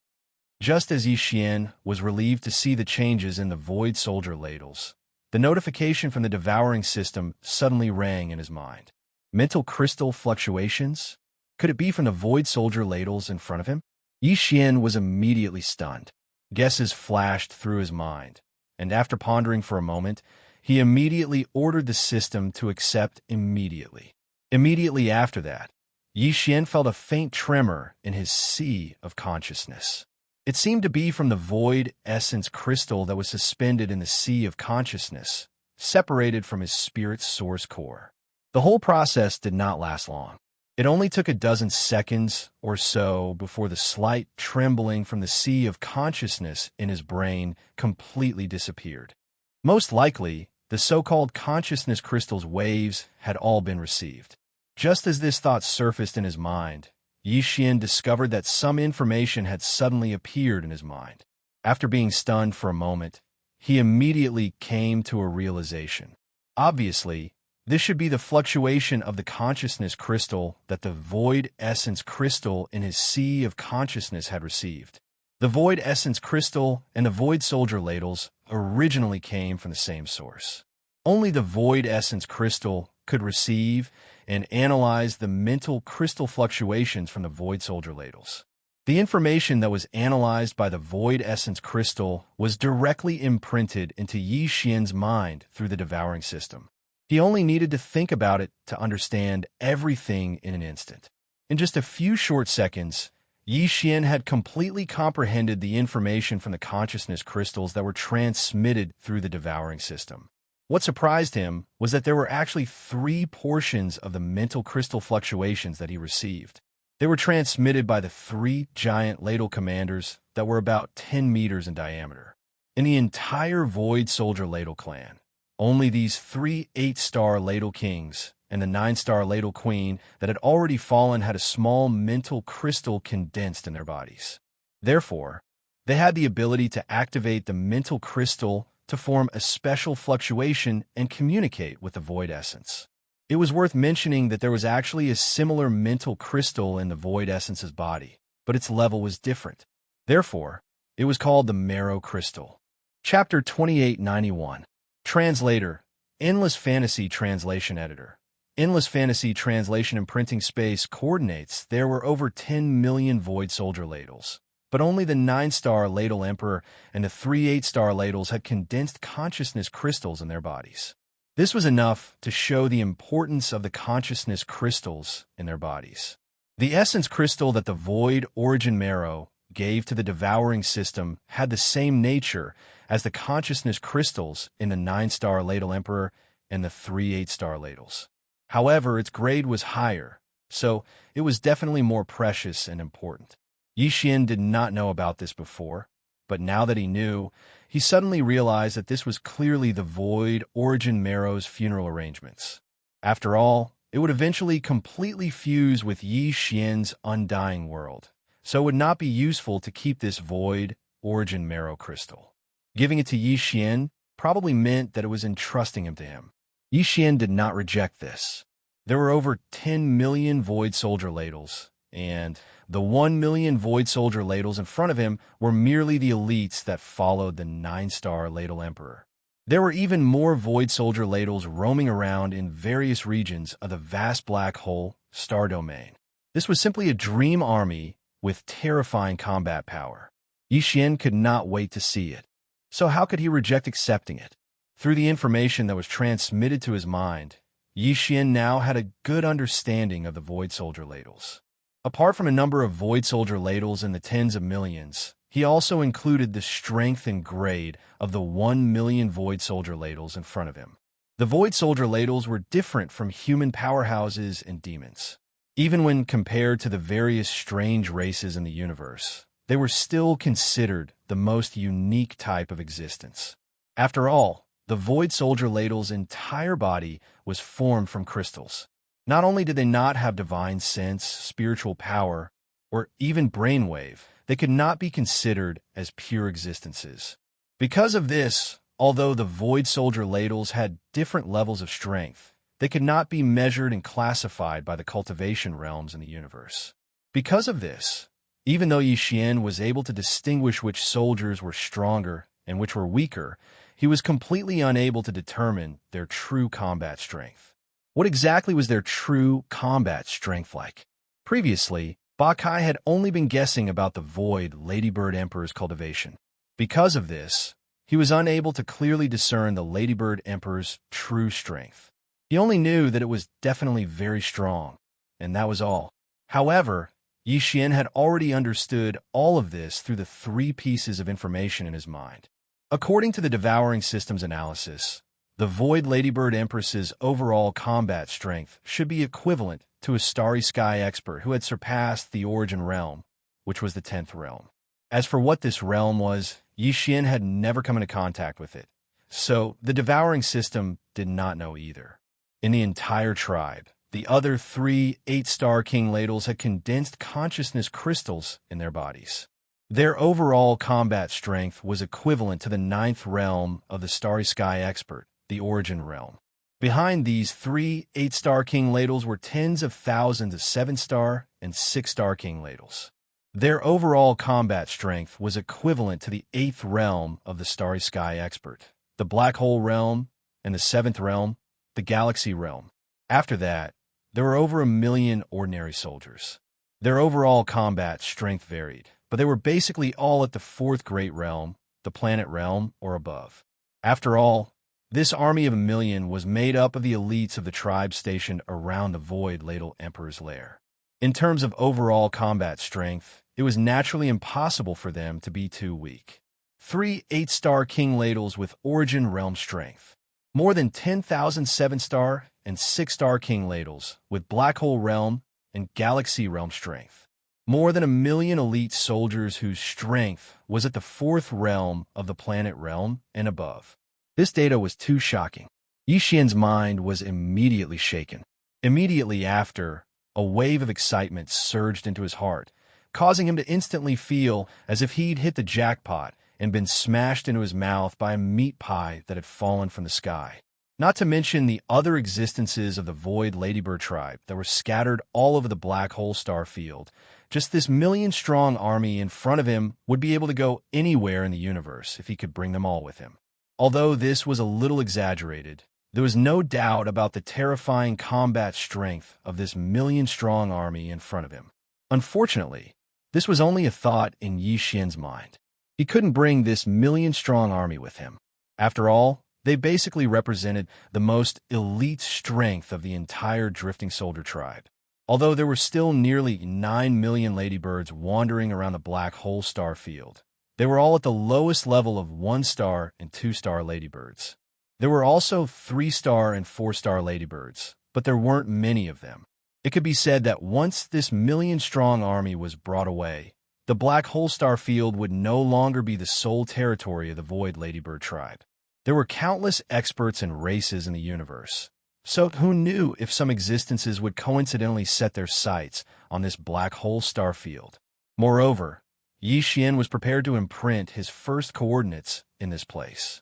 Just as Yi Xian was relieved to see the changes in the Void Soldier ladles, the notification from the devouring system suddenly rang in his mind. Mental crystal fluctuations? Could it be from the Void Soldier ladles in front of him? Yi Xian was immediately stunned. Guesses flashed through his mind, and after pondering for a moment, he immediately ordered the system to accept immediately. Immediately after that, Yi Xian felt a faint tremor in his sea of consciousness. It seemed to be from the void essence crystal that was suspended in the sea of consciousness, separated from his spirit's source core. The whole process did not last long. It only took a dozen seconds or so before the slight trembling from the sea of consciousness in his brain completely disappeared. Most likely, the so-called consciousness crystal's waves had all been received. Just as this thought surfaced in his mind, Yi Xian discovered that some information had suddenly appeared in his mind. After being stunned for a moment, he immediately came to a realization. Obviously, this should be the fluctuation of the consciousness crystal that the void essence crystal in his sea of consciousness had received. The void essence crystal and the void soldier ladles originally came from the same source. Only the void essence crystal could receive and analyze the mental crystal fluctuations from the void soldier ladles. The information that was analyzed by the void essence crystal was directly imprinted into Yi Xian's mind through the devouring system. He only needed to think about it to understand everything in an instant. In just a few short seconds, Yi Xian had completely comprehended the information from the consciousness crystals that were transmitted through the devouring system. What surprised him was that there were actually 3 portions of the mental crystal fluctuations that he received. They were transmitted by the 3 giant ladle commanders that were about 10 meters in diameter. In the entire Void Soldier Ladle clan, only these 3 8-star ladle kings and the 9-star ladle queen that had already fallen had a small mental crystal condensed in their bodies. Therefore, they had the ability to activate the mental crystal to form a special fluctuation and communicate with the void essence. It was worth mentioning that there was actually a similar mental crystal in the void essence's body, but its level was different. Therefore, it was called the marrow crystal. Chapter 2891. Translator, Endless Fantasy Translation Editor. Endless Fantasy Translation and Printing Space coordinates there were over 10 million Void Soldier ladles, but only the 9-star ladle Emperor and the 3 8-star ladles had condensed consciousness crystals in their bodies. This was enough to show the importance of the consciousness crystals in their bodies. The essence crystal that the Void Origin Marrow gave to the devouring system had the same nature as the consciousness crystals in the 9-star ladle Emperor and the 3 8-star ladles. However, its grade was higher, so it was definitely more precious and important. Yi Xian did not know about this before, but now that he knew, he suddenly realized that this was clearly the Void Origin Marrow's funeral arrangements. After all, it would eventually completely fuse with Yi Xian's undying world, so it would not be useful to keep this Void Origin Marrow crystal. Giving it to Yi Xian probably meant that it was entrusting him to him. Yi Xian did not reject this. There were over 10 million Void Soldier ladles, and the 1 million Void Soldier ladles in front of him were merely the elites that followed the 9-star ladle Emperor. There were even more Void Soldier ladles roaming around in various regions of the vast black hole star domain. This was simply a dream army with terrifying combat power. Yi Xian could not wait to see it. So how could he reject accepting it? Through the information that was transmitted to his mind, Yi Xian now had a good understanding of the Void Soldier ladles. Apart from a number of Void Soldier ladles in the tens of millions, he also included the strength and grade of the 1 million Void Soldier ladles in front of him. The Void Soldier ladles were different from human powerhouses and demons. Even when compared to the various strange races in the universe, they were still considered the most unique type of existence. After all, the Void Soldier ladle's entire body was formed from crystals. Not only did they not have divine sense, spiritual power, or even brainwave, they could not be considered as pure existences. Because of this, although the Void Soldier ladles had different levels of strength, they could not be measured and classified by the cultivation realms in the universe. Because of this, even though Yi Xian was able to distinguish which soldiers were stronger and which were weaker, he was completely unable to determine their true combat strength. What exactly was their true combat strength like? Previously, Ba Kai had only been guessing about the Void Ladybird Emperor's cultivation. Because of this, he was unable to clearly discern the Ladybird Emperor's true strength. He only knew that it was definitely very strong, and that was all. However, Yi Xian had already understood all of this through the 3 pieces of information in his mind. According to the Devouring Systems analysis, the Void Ladybird Empress's overall combat strength should be equivalent to a Starry Sky expert who had surpassed the Origin Realm, which was the 10th realm. As for what this realm was, Yi Xian had never come into contact with it, so the Devouring System did not know either. In the entire tribe, the other 3 8-star King Ladles had condensed consciousness crystals in their bodies. Their overall combat strength was equivalent to the 9th realm of the Starry Sky expert, the Origin Realm. Behind these 3 8-star King Ladles were tens of thousands of 7-star and 6-star King Ladles. Their overall combat strength was equivalent to the 8th realm of the Starry Sky expert, the Black Hole Realm, and the 7th realm, the Galaxy Realm. After that, there were over 1 million ordinary soldiers. Their overall combat strength varied, but they were basically all at the 4th Great Realm, the Planet Realm, or above. After all, this army of 1 million was made up of the elites of the tribe stationed around the Void Ladle Emperor's lair. In terms of overall combat strength, it was naturally impossible for them to be too weak. 3 8-star King Ladles with Origin Realm strength. More than 10,000 7-star and 6-star King Ladles with Black Hole Realm and Galaxy Realm strength. More than 1 million elite soldiers whose strength was at the 4th realm of the Planet Realm and above. This data was too shocking. Yi Xian's mind was immediately shaken. Immediately after, a wave of excitement surged into his heart, causing him to instantly feel as if he'd hit the jackpot and been smashed into his mouth by a meat pie that had fallen from the sky. Not to mention the other existences of the Void Ladybird tribe that were scattered all over the Black Hole Star field. Just this 1 million-strong army in front of him would be able to go anywhere in the universe if he could bring them all with him. Although this was a little exaggerated, there was no doubt about the terrifying combat strength of this 1 million-strong army in front of him. Unfortunately, this was only a thought in Yi Xian's mind. He couldn't bring this 1 million-strong army with him. After all, they basically represented the most elite strength of the entire Drifting Soldier tribe. Although there were still nearly 9 million ladybirds wandering around the Black Hole Star field, they were all at the lowest level of 1-star and 2-star ladybirds. There were also 3-star and 4-star ladybirds, but there weren't many of them. It could be said that once this 1 million-strong army was brought away, the Black Hole Star field would no longer be the sole territory of the Void Ladybird tribe. There were countless experts and races in the universe, so who knew if some existences would coincidentally set their sights on this Black Hole Star field. Moreover, Yi Xian was prepared to imprint his first coordinates in this place.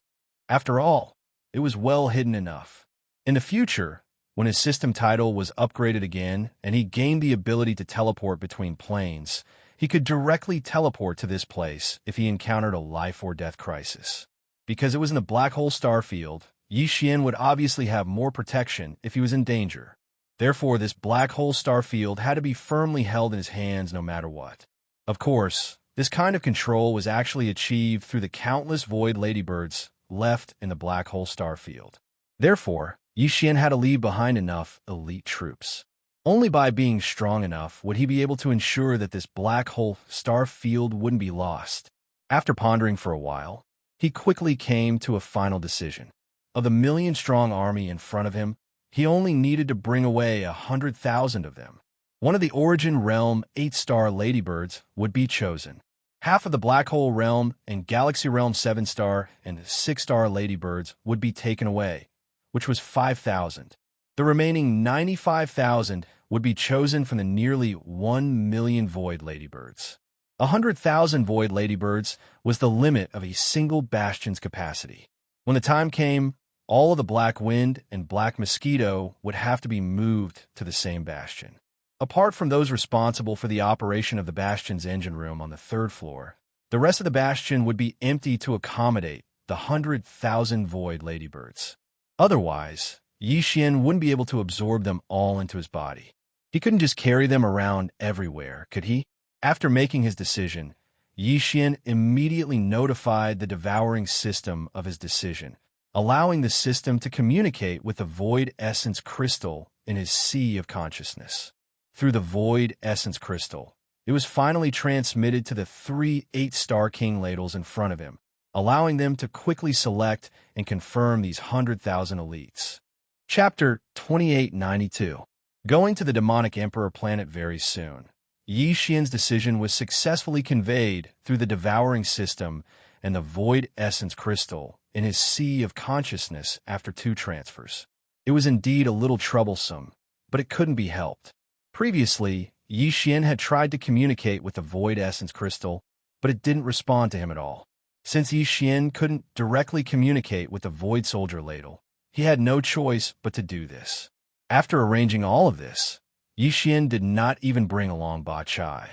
After all, it was well hidden enough. In the future, when his system title was upgraded again and he gained the ability to teleport between planes, he could directly teleport to this place if he encountered a life-or-death crisis. Because it was in the Black Hole Star field, Yi Xian would obviously have more protection if he was in danger. Therefore, this Black Hole Star field had to be firmly held in his hands no matter what. Of course, this kind of control was actually achieved through the countless Void Ladybirds left in the Black Hole Star field. Therefore, Yi Xian had to leave behind enough elite troops. Only by being strong enough would he be able to ensure that this Black Hole Star field wouldn't be lost. After pondering for a while, he quickly came to a final decision. Of the 1 million-strong army in front of him, he only needed to bring away 100,000 of them. One of the Origin Realm 8-star Ladybirds would be chosen. Half of the Black Hole Realm and Galaxy Realm 7-star and 6-star Ladybirds would be taken away, which was 5,000. The remaining 95,000 would be chosen from the nearly 1 million void ladybirds. 100,000 void ladybirds was the limit of a single bastion's capacity. When the time came, all of the Black Wind and Black Mosquito would have to be moved to the same bastion. Apart from those responsible for the operation of the bastion's engine room on the 3rd floor, the rest of the bastion would be empty to accommodate the 100,000 void ladybirds. Otherwise, Yi Xian wouldn't be able to absorb them all into his body. He couldn't just carry them around everywhere, could he? After making his decision, Yi Xian immediately notified the devouring system of his decision, allowing the system to communicate with the void essence crystal in his sea of consciousness. Through the void essence crystal, it was finally transmitted to the 3 8-star king ladles in front of him, allowing them to quickly select and confirm these 100,000 elites. Chapter 2892. Going to the demonic emperor planet very soon. Yi Xian's decision was successfully conveyed through the devouring system and the void essence crystal in his sea of consciousness after 2 transfers. It was indeed a little troublesome, but it couldn't be helped. Previously, Yi Xian had tried to communicate with the void essence crystal, but it didn't respond to him at all. Since Yi Xian couldn't directly communicate with the void soldier ladle, he had no choice but to do this. After arranging all of this, Yi Xian did not even bring along Ba Chai.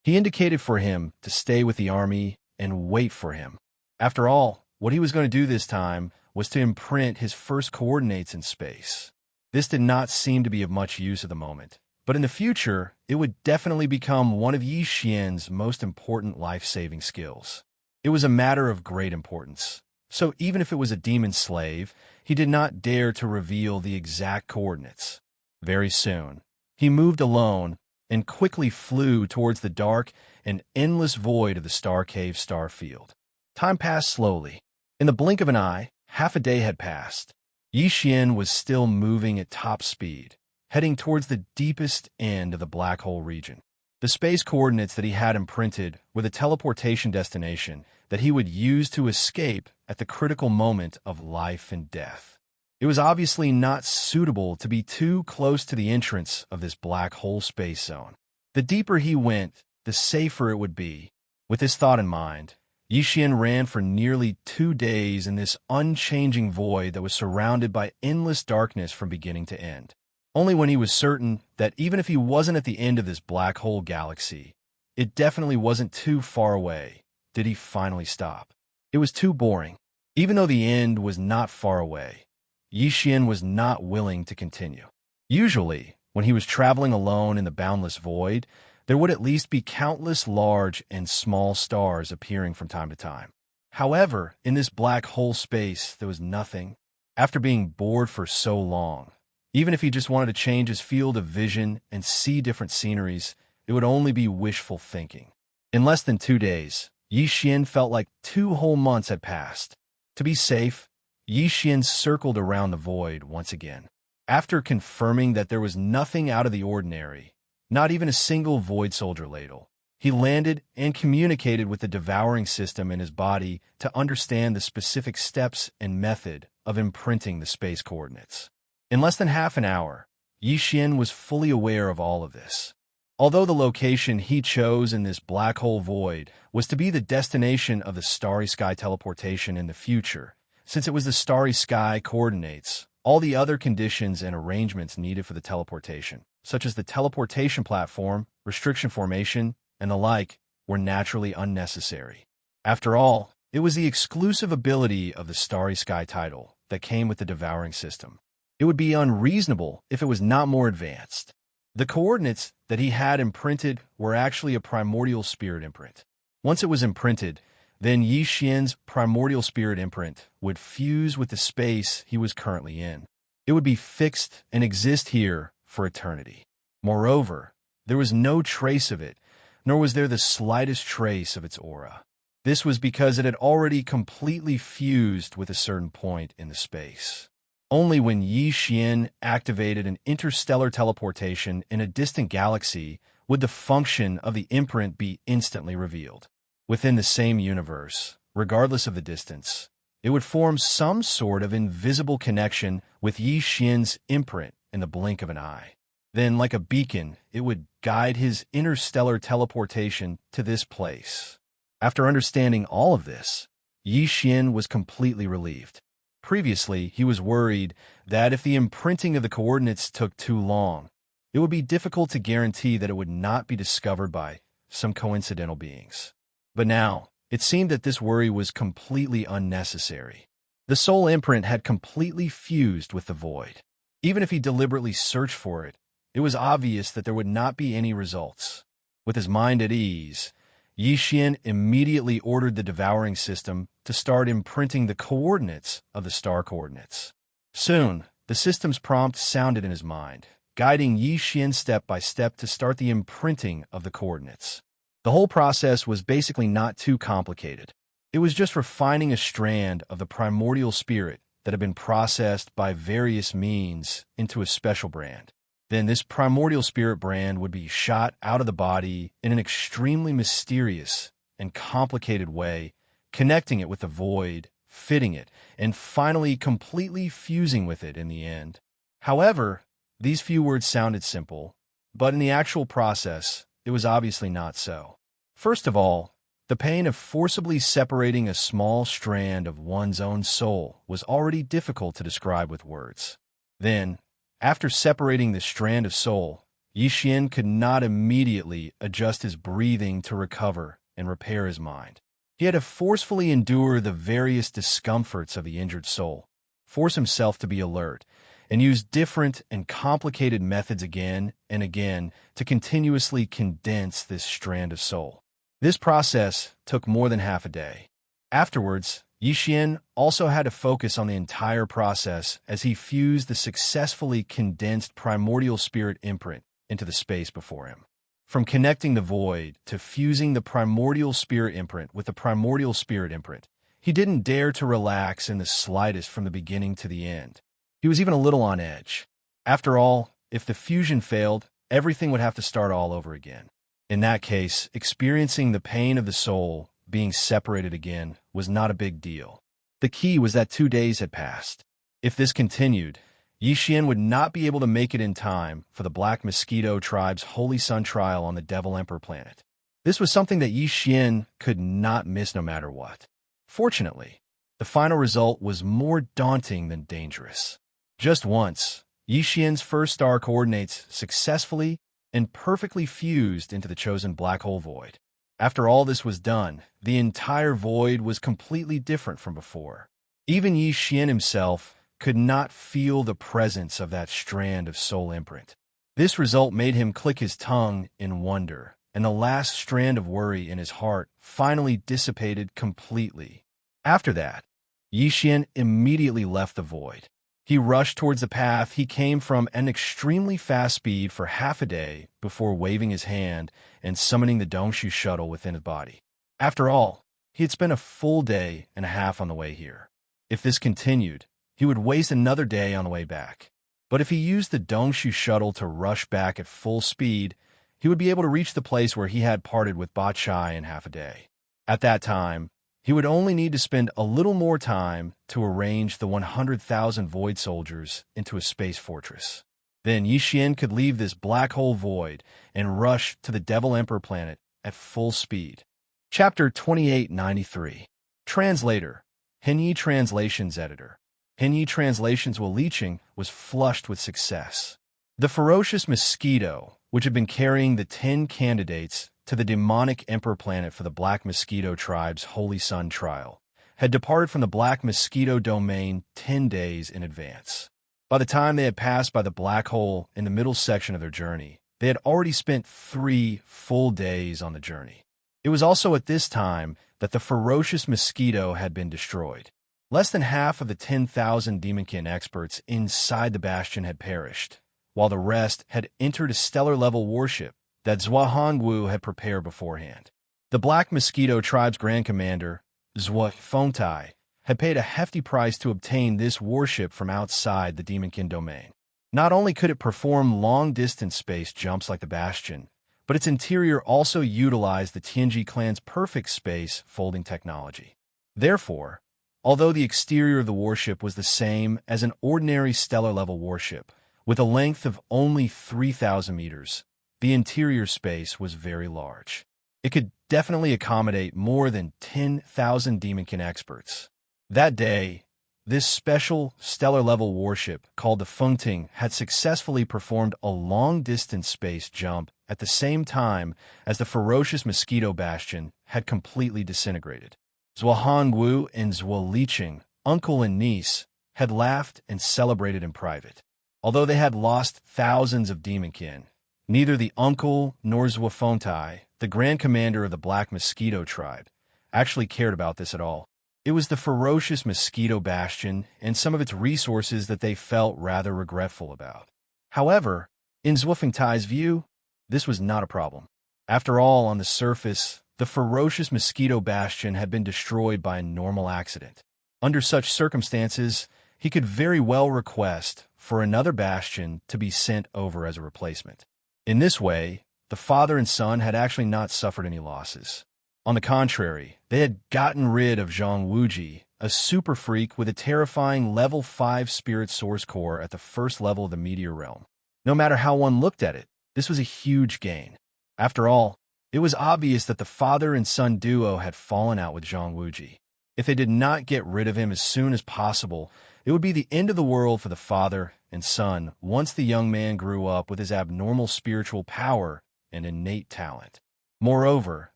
He indicated for him to stay with the army and wait for him. After all, what he was going to do this time was to imprint his first coordinates in space. This did not seem to be of much use at the moment, but in the future, it would definitely become one of Yi Xian's most important life-saving skills. It was a matter of great importance, so even if it was a demon slave, he did not dare to reveal the exact coordinates. Very soon, he moved alone and quickly flew towards the dark and endless void of the Star Cave star field. Time passed slowly. In the blink of an eye, half a day had passed. Yi Xian was still moving at top speed, heading towards the deepest end of the black hole region. The space coordinates that he had imprinted were the teleportation destination that he would use to escape at the critical moment of life and death. It was obviously not suitable to be too close to the entrance of this black hole space zone. The deeper he went, the safer it would be. With this thought in mind, Yi Xian ran for nearly 2 days in this unchanging void that was surrounded by endless darkness from beginning to end. Only when he was certain that even if he wasn't at the end of this black hole galaxy, it definitely wasn't too far away, did he finally stop. It was too boring. Even though the end was not far away, Yi Xian was not willing to continue. Usually, when he was traveling alone in the boundless void, there would at least be countless large and small stars appearing from time to time. However, in this black hole space, there was nothing. After being bored for so long, even if he just wanted to change his field of vision and see different sceneries, it would only be wishful thinking. In less than 2 days, Yi Xian felt like 2 whole months had passed. To be safe, Yi Xian circled around the void once again. After confirming that there was nothing out of the ordinary, not even a single void soldier ladle, he landed and communicated with the devouring system in his body to understand the specific steps and method of imprinting the space coordinates. In less than half an hour, Yi Xian was fully aware of all of this. Although the location he chose in this black hole void was to be the destination of the Starry Sky teleportation in the future, since it was the Starry Sky coordinates, all the other conditions and arrangements needed for the teleportation, such as the teleportation platform, restriction formation, and the like, were naturally unnecessary. After all, it was the exclusive ability of the Starry Sky title that came with the devouring system. It would be unreasonable if it was not more advanced. The coordinates that he had imprinted were actually a primordial spirit imprint. Once it was imprinted, then Yi Xian's primordial spirit imprint would fuse with the space he was currently in. It would be fixed and exist here for eternity. Moreover, there was no trace of it, nor was there the slightest trace of its aura. This was because it had already completely fused with a certain point in the space. Only when Yi Xian activated an interstellar teleportation in a distant galaxy would the function of the imprint be instantly revealed. Within the same universe, regardless of the distance, it would form some sort of invisible connection with Yi Xian's imprint in the blink of an eye. Then, like a beacon, it would guide his interstellar teleportation to this place. After understanding all of this, Yi Xian was completely relieved. Previously, he was worried that if the imprinting of the coordinates took too long, it would be difficult to guarantee that it would not be discovered by some coincidental beings. But now, it seemed that this worry was completely unnecessary. The soul imprint had completely fused with the void. Even if he deliberately searched for it, it was obvious that there would not be any results. With his mind at ease, Yi Xian immediately ordered the devouring system to start imprinting the coordinates of the star coordinates. Soon, the system's prompt sounded in his mind, guiding Yi Xian step by step to start the imprinting of the coordinates. The whole process was basically not too complicated. It was just refining a strand of the primordial spirit that had been processed by various means into a special brand. Then this primordial spirit brand would be shot out of the body in an extremely mysterious and complicated way, connecting it with the void, fitting it, and finally completely fusing with it in the end. However, these few words sounded simple, but in the actual process, it was obviously not so. First of all, the pain of forcibly separating a small strand of one's own soul was already difficult to describe with words. Then, after separating the strand of soul, Yi Xian could not immediately adjust his breathing to recover and repair his mind. He had to forcefully endure the various discomforts of the injured soul, force himself to be alert, and use different and complicated methods again and again to continuously condense this strand of soul. This process took more than half a day. Afterwards, Yi Xian also had to focus on the entire process as he fused the successfully condensed primordial spirit imprint into the space before him. From connecting the void to fusing the primordial spirit imprint with the primordial spirit imprint, he didn't dare to relax in the slightest from the beginning to the end. He was even a little on edge. After all, if the fusion failed, everything would have to start all over again. In that case, experiencing the pain of the soul being separated again was not a big deal. The key was that 2 days had passed. If this continued, Yi Xian would not be able to make it in time for the Black Mosquito tribe's Holy Sun trial on the Devil Emperor planet. This was something that Yi Xian could not miss no matter what. Fortunately, the final result was more daunting than dangerous. Just once, Yi Xian's first star coordinates successfully and perfectly fused into the chosen black hole void. After all this was done, the entire void was completely different from before. Even Yi Xian himself could not feel the presence of that strand of soul imprint. This result made him click his tongue in wonder, and the last strand of worry in his heart finally dissipated completely. After that, Yi Xian immediately left the void. He rushed towards the path he came from at an extremely fast speed for half a day before waving his hand and summoning the Dongshu shuttle within his body. After all, he had spent a full day and a half on the way here. If this continued, he would waste another day on the way back. But if he used the Dongshu shuttle to rush back at full speed, he would be able to reach the place where he had parted with Ba Chai in half a day. At that time, he would only need to spend a little more time to arrange the 100,000 void soldiers into a space fortress. Then Yi Xian could leave this black hole void and rush to the Devil Emperor planet at full speed. Chapter 2893. Translator. Henyi Translations Editor. Henyi Translations while leeching was flushed with success. The ferocious mosquito, which had been carrying the 10 candidates to the demonic emperor planet for the Black Mosquito tribe's Holy Sun trial, had departed from the Black Mosquito domain 10 days in advance. By the time they had passed by the black hole in the middle section of their journey, they had already spent 3 full days on the journey. It was also at this time that the ferocious mosquito had been destroyed. Less than half of the 10,000 Demonkin experts inside the bastion had perished, while the rest had entered a stellar-level warship that Zhua Hongwu had prepared beforehand. The Black Mosquito tribe's Grand Commander, Zhua Fengtai, had paid a hefty price to obtain this warship from outside the Demonkin domain. Not only could it perform long-distance space jumps like the Bastion, but its interior also utilized the Tianji clan's perfect space folding technology. Therefore, although the exterior of the warship was the same as an ordinary stellar-level warship, With a length of only 3,000 meters, the interior space was very large. It could definitely accommodate more than 10,000 Demonkin experts. That day, this special stellar-level warship called the Fengting had successfully performed a long-distance space jump at the same time as the ferocious mosquito bastion had completely disintegrated. Zhuo Hongwu and Zhuo Liqing, uncle and niece, had laughed and celebrated in private. Although they had lost thousands of demonkin, neither the uncle nor Zhuo Fengtai, the grand commander of the Black Mosquito tribe, actually cared about this at all. It was the ferocious mosquito bastion and some of its resources that they felt rather regretful about. However, in Zhuo Fengtai's view, this was not a problem. After all, on the surface, the ferocious mosquito bastion had been destroyed by a normal accident. Under such circumstances, he could very well request for another bastion to be sent over as a replacement. In this way, the father and son had actually not suffered any losses. On the contrary, they had gotten rid of Zhang Wuji, a super freak with a terrifying level 5 spirit source core at the first level of the meteor realm. No matter how one looked at it, this was a huge gain. After all, it was obvious that the father and son duo had fallen out with Zhang Wuji. If they did not get rid of him as soon as possible, it would be the end of the world for the father and son once the young man grew up with his abnormal spiritual power and innate talent. Moreover,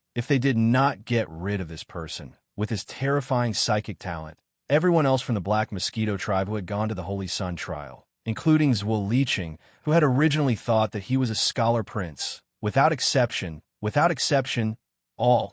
if they did not get rid of this person with his terrifying psychic talent, everyone else from the Black Mosquito tribe who had gone to the Holy Sun trial, including Zhuo Liqing, who had originally thought that he was a scholar prince, without exception, Zhuo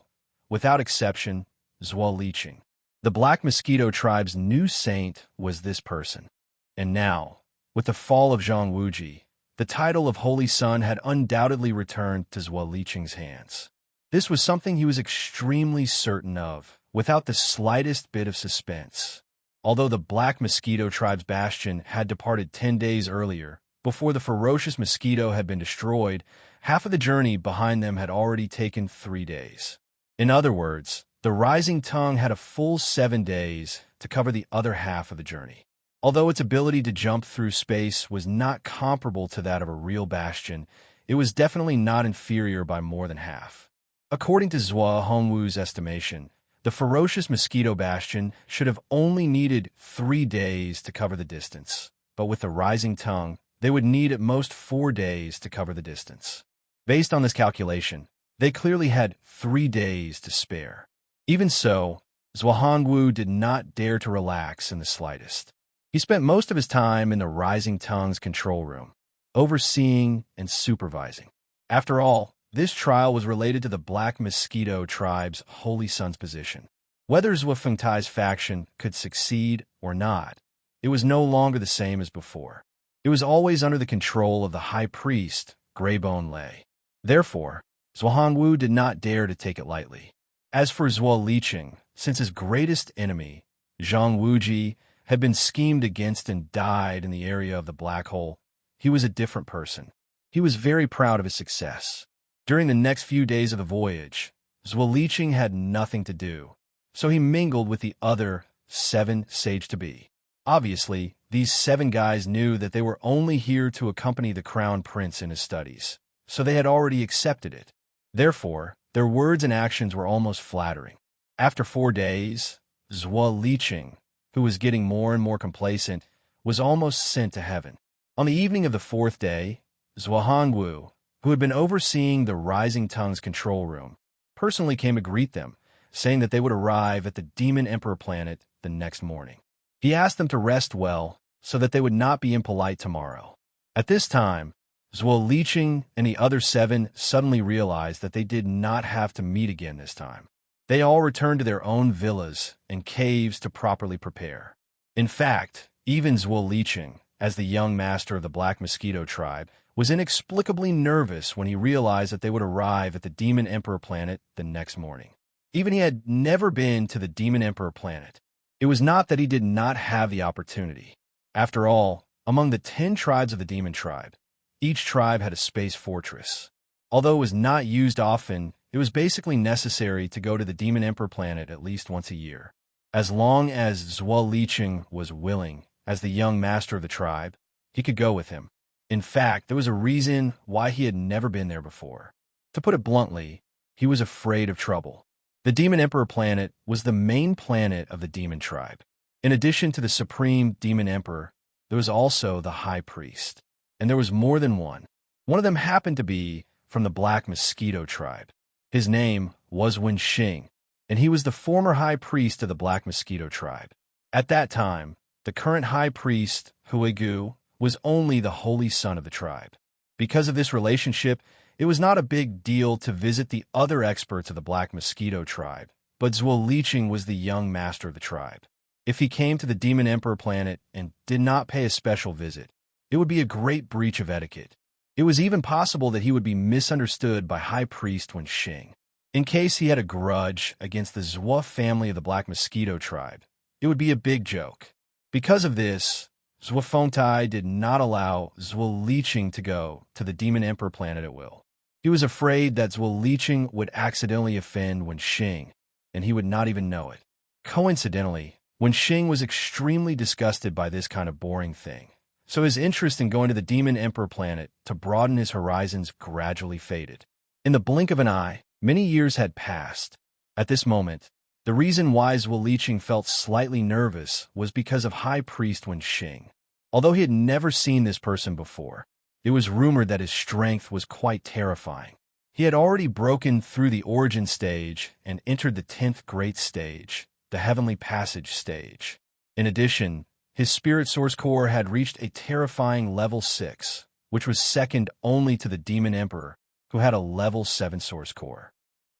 Liqing. The Black Mosquito tribe's new saint was this person. And now, with the fall of Zhang Wuji, the title of Holy Sun had undoubtedly returned to Zhuo Liqing's hands. This was something he was extremely certain of, without the slightest bit of suspense. Although the Black Mosquito tribe's bastion had departed 10 days earlier, before the ferocious mosquito had been destroyed, half of the journey behind them had already taken 3 days. In other words, the Rising Tongue had a full 7 days to cover the other half of the journey. Although its ability to jump through space was not comparable to that of a real bastion, it was definitely not inferior by more than half. According to Zhuo Hongwu's estimation, the ferocious mosquito bastion should have only needed 3 days to cover the distance, but with the Rising Tongue, they would need at most 4 days to cover the distance. Based on this calculation, they clearly had 3 days to spare. Even so, Zhuo Hongwu did not dare to relax in the slightest. He spent most of his time in the Rising Tongue's control room, overseeing and supervising. After all, this trial was related to the Black Mosquito tribe's Holy Sun's position. Whether Zhuo Fengtai's faction could succeed or not, it was no longer the same as before. It was always under the control of the High Priest, Greybone Lei. Therefore, Zhuo Hongwu did not dare to take it lightly. As for Zhuo Liqing, since his greatest enemy, Zhang Wuji, had been schemed against and died in the area of the black hole, he was a different person. He was very proud of his success. During the next few days of the voyage, Zhuo Liqing had nothing to do, so he mingled with the other 7 sage-to-be. Obviously, these 7 guys knew that they were only here to accompany the crown prince in his studies, so they had already accepted it. Therefore, their words and actions were almost flattering. After 4 days, Zhuo Liqing, who was getting more and more complacent, was almost sent to heaven. On the evening of the 4th day, Zhuo Hongwu, who had been overseeing the Rising Tongue's control room, personally came to greet them, saying that they would arrive at the Demon Emperor planet the next morning. He asked them to rest well so that they would not be impolite tomorrow. At this time, Zhuo Liqing and the other 7 suddenly realized that they did not have to meet again this time. They all returned to their own villas and caves to properly prepare. In fact, even Zhuo Liqing, as the young master of the Black Mosquito tribe, was inexplicably nervous when he realized that they would arrive at the Demon Emperor planet the next morning. Even he had never been to the Demon Emperor planet. It was not that he did not have the opportunity. After all, among the 10 tribes of the Demon tribe, each tribe had a space fortress. Although it was not used often, it was basically necessary to go to the Demon Emperor planet at least once a year. As long as Zhuo Liqing was willing, as the young master of the tribe, he could go with him. In fact, there was a reason why he had never been there before. To put it bluntly, he was afraid of trouble. The Demon Emperor planet was the main planet of the demon tribe. In addition to the Supreme Demon Emperor, there was also the High Priest. And there was more than one. One of them happened to be from the Black Mosquito tribe. His name was Wenxing, and he was the former High Priest of the Black Mosquito tribe. At that time, the current High Priest, Huigu, was only the holy son of the tribe. Because of this relationship, it was not a big deal to visit the other experts of the Black Mosquito tribe, but Zhuo Liqing was the young master of the tribe. If he came to the Demon Emperor planet and did not pay a special visit, it would be a great breach of etiquette. It was even possible that he would be misunderstood by High Priest Wenxing. In case he had a grudge against the Zhuo family of the Black Mosquito tribe, it would be a big joke. Because of this, Zhuo Fengtai did not allow Zhuo Liqing to go to the Demon Emperor planet at will. He was afraid that Zhuo Liqing would accidentally offend Wenxing, and he would not even know it. Coincidentally, Wenxing was extremely disgusted by this kind of boring thing, so his interest in going to the Demon Emperor planet to broaden his horizons gradually faded. In the blink of an eye, many years had passed. At this moment, the reason why Zhuo Liqing felt slightly nervous was because of High Priest Wenxing. Although he had never seen this person before, it was rumored that his strength was quite terrifying. He had already broken through the origin stage and entered the 10th great stage, the Heavenly Passage stage. In addition, his spirit source core had reached a terrifying level 6, which was second only to the Demon Emperor, who had a level 7 source core.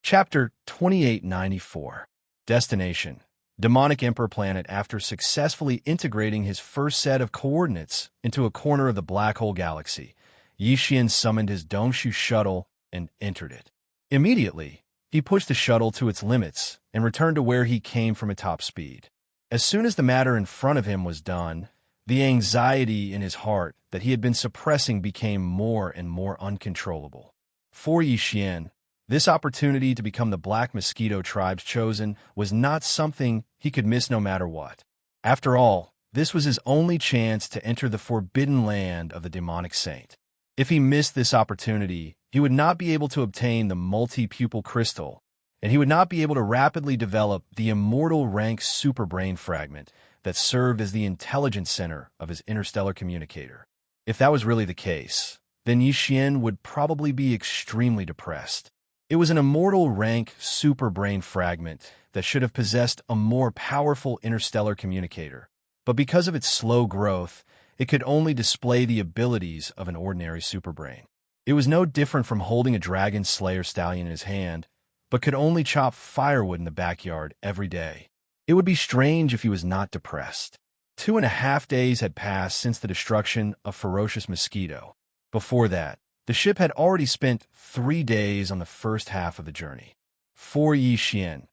Chapter 2894. Destination: Demonic Emperor planet. After successfully integrating his first set of coordinates into a corner of the Black Hole Galaxy, Yi Xian summoned his Dongshu shuttle and entered it. Immediately, he pushed the shuttle to its limits and returned to where he came from at top speed. As soon as the matter in front of him was done, the anxiety in his heart that he had been suppressing became more and more uncontrollable. For Yi Xian, this opportunity to become the Black Mosquito tribe's chosen was not something he could miss no matter what. After all, this was his only chance to enter the forbidden land of the demonic saint. If he missed this opportunity, he would not be able to obtain the multi-pupil crystal, and he would not be able to rapidly develop the immortal rank superbrain fragment that served as the intelligence center of his interstellar communicator. If that was really the case, then Yi Xian would probably be extremely depressed. It was an immortal rank superbrain fragment that should have possessed a more powerful interstellar communicator, but because of its slow growth, it could only display the abilities of an ordinary superbrain. It was no different from holding a dragon slayer stallion in his hand, but could only chop firewood in the backyard every day. It would be strange if he was not depressed. 2.5 days had passed since the destruction of Ferocious Mosquito. Before that, the ship had already spent 3 days on the first half of the journey. For Yi Xian,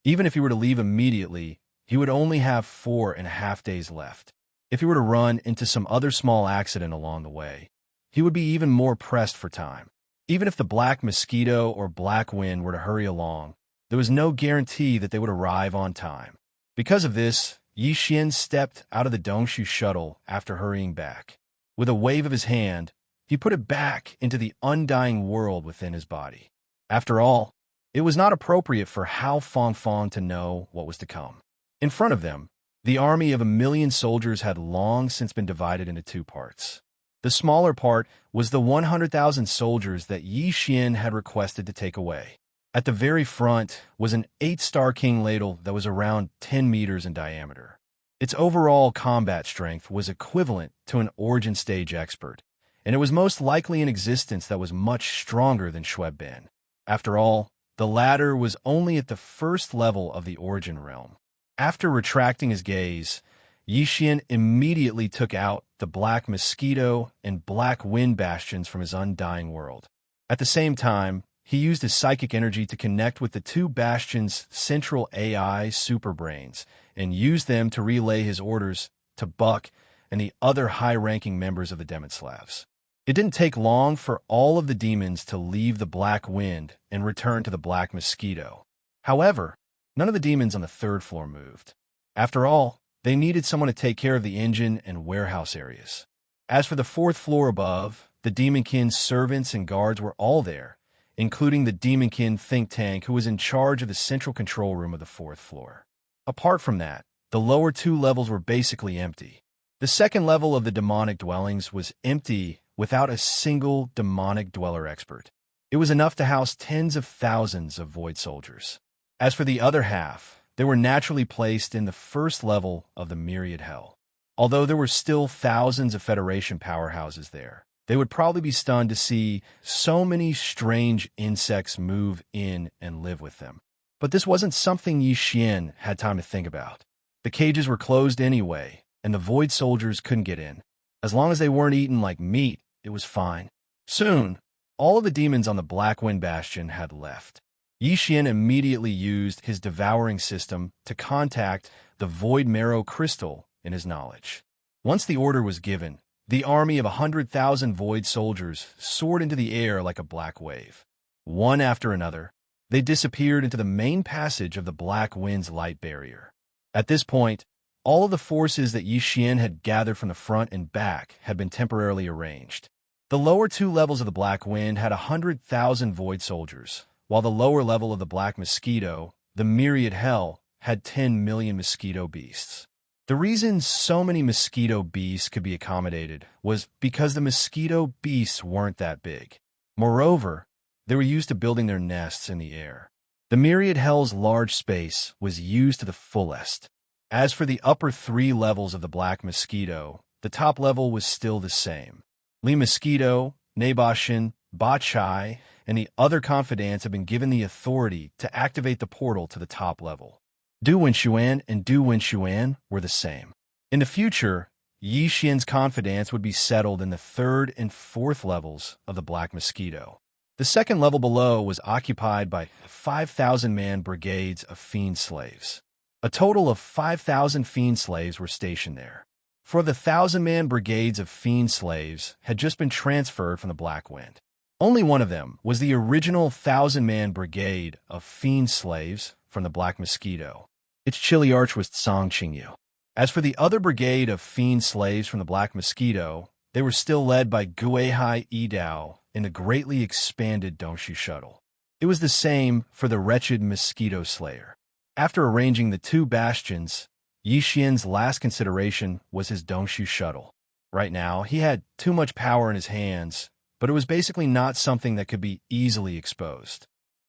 even if he were to leave immediately, he would only have 4.5 days left. If he were to run into some other small accident along the way, he would be even more pressed for time. Even if the Black Mosquito or Black Wind were to hurry along, there was no guarantee that they would arrive on time. Because of this, Yi Xian stepped out of the Dongshu shuttle after hurrying back. With a wave of his hand, he put it back into the undying world within his body. After all, it was not appropriate for Hao Fangfang to know what was to come. In front of them, the army of 1 million soldiers had long since been divided into 2 parts. The smaller part was the 100,000 soldiers that Yi Xian had requested to take away. At the very front was an 8-star king ladle that was around 10 meters in diameter. Its overall combat strength was equivalent to an origin stage expert, and it was most likely an existence that was much stronger than Xue Ben. After all, the latter was only at the first level of the origin realm. After retracting his gaze, Yi Xian immediately took out the Black Mosquito and Black Wind bastions from his undying world. At the same time, he used his psychic energy to connect with the 2 bastions' central AI superbrains and used them to relay his orders to Buck and the other high-ranking members of the Demonslavs. It didn't take long for all of the demons to leave the Black Wind and return to the Black Mosquito. However, none of the demons on the 3rd floor moved. After all, they needed someone to take care of the engine and warehouse areas. As for the fourth floor above, the Demonkin's servants and guards were all there, including the Demonkin think tank who was in charge of the central control room of the fourth floor. Apart from that, the lower two levels were basically empty. The second level of the demonic dwellings was empty without a single demonic dweller expert. It was enough to house tens of thousands of void soldiers. As for the other half, they were naturally placed in the first level of the myriad hell. Although there were still thousands of Federation powerhouses there, they would probably be stunned to see so many strange insects move in and live with them. But this wasn't something Yi Xian had time to think about. The cages were closed anyway, and the void soldiers couldn't get in. As long as they weren't eaten like meat, it was fine. Soon, all of the demons on the Black Wind Bastion had left. Yi Xian immediately used his devouring system to contact the Void Marrow Crystal in his knowledge. Once the order was given, the army of 100,000 void soldiers soared into the air like a black wave. One after another, they disappeared into the main passage of the Black Wind's light barrier. At this point, all of the forces that Yi Xian had gathered from the front and back had been temporarily arranged. The lower two levels of the Black Wind had 100,000 void soldiers, while the lower level of the Black Mosquito, the Myriad Hell, had 10 million mosquito beasts. The reason so many mosquito beasts could be accommodated was because the mosquito beasts weren't that big. Moreover, they were used to building their nests in the air. The Myriad Hell's large space was used to the fullest. As for the upper three levels of the Black Mosquito, the top level was still the same. Li Mosquito, Nabashin, Ba Chai, and the other confidants have been given the authority to activate the portal to the top level. Du Wenxuan and Du Wenxuan were the same. In the future, Yi Xian's confidants would be settled in the third and fourth levels of the Black Mosquito. The second level below was occupied by 5,000-man brigades of fiend slaves. A total of 5,000 fiend slaves were stationed there. For the 1,000-man brigades of fiend slaves had just been transferred from the Black Wind. Only one of them was the original 1,000-man brigade of fiend slaves from the Black Mosquito. Its Chiliarch was Tsang Qingyu. As for the other brigade of fiend slaves from the Black Mosquito, they were still led by Guihai Yidao in the greatly expanded Dongshu shuttle. It was the same for the wretched Mosquito Slayer. After arranging the two bastions, Yi Xian's last consideration was his Dongshu shuttle. Right now, he had too much power in his hands, but it was basically not something that could be easily exposed.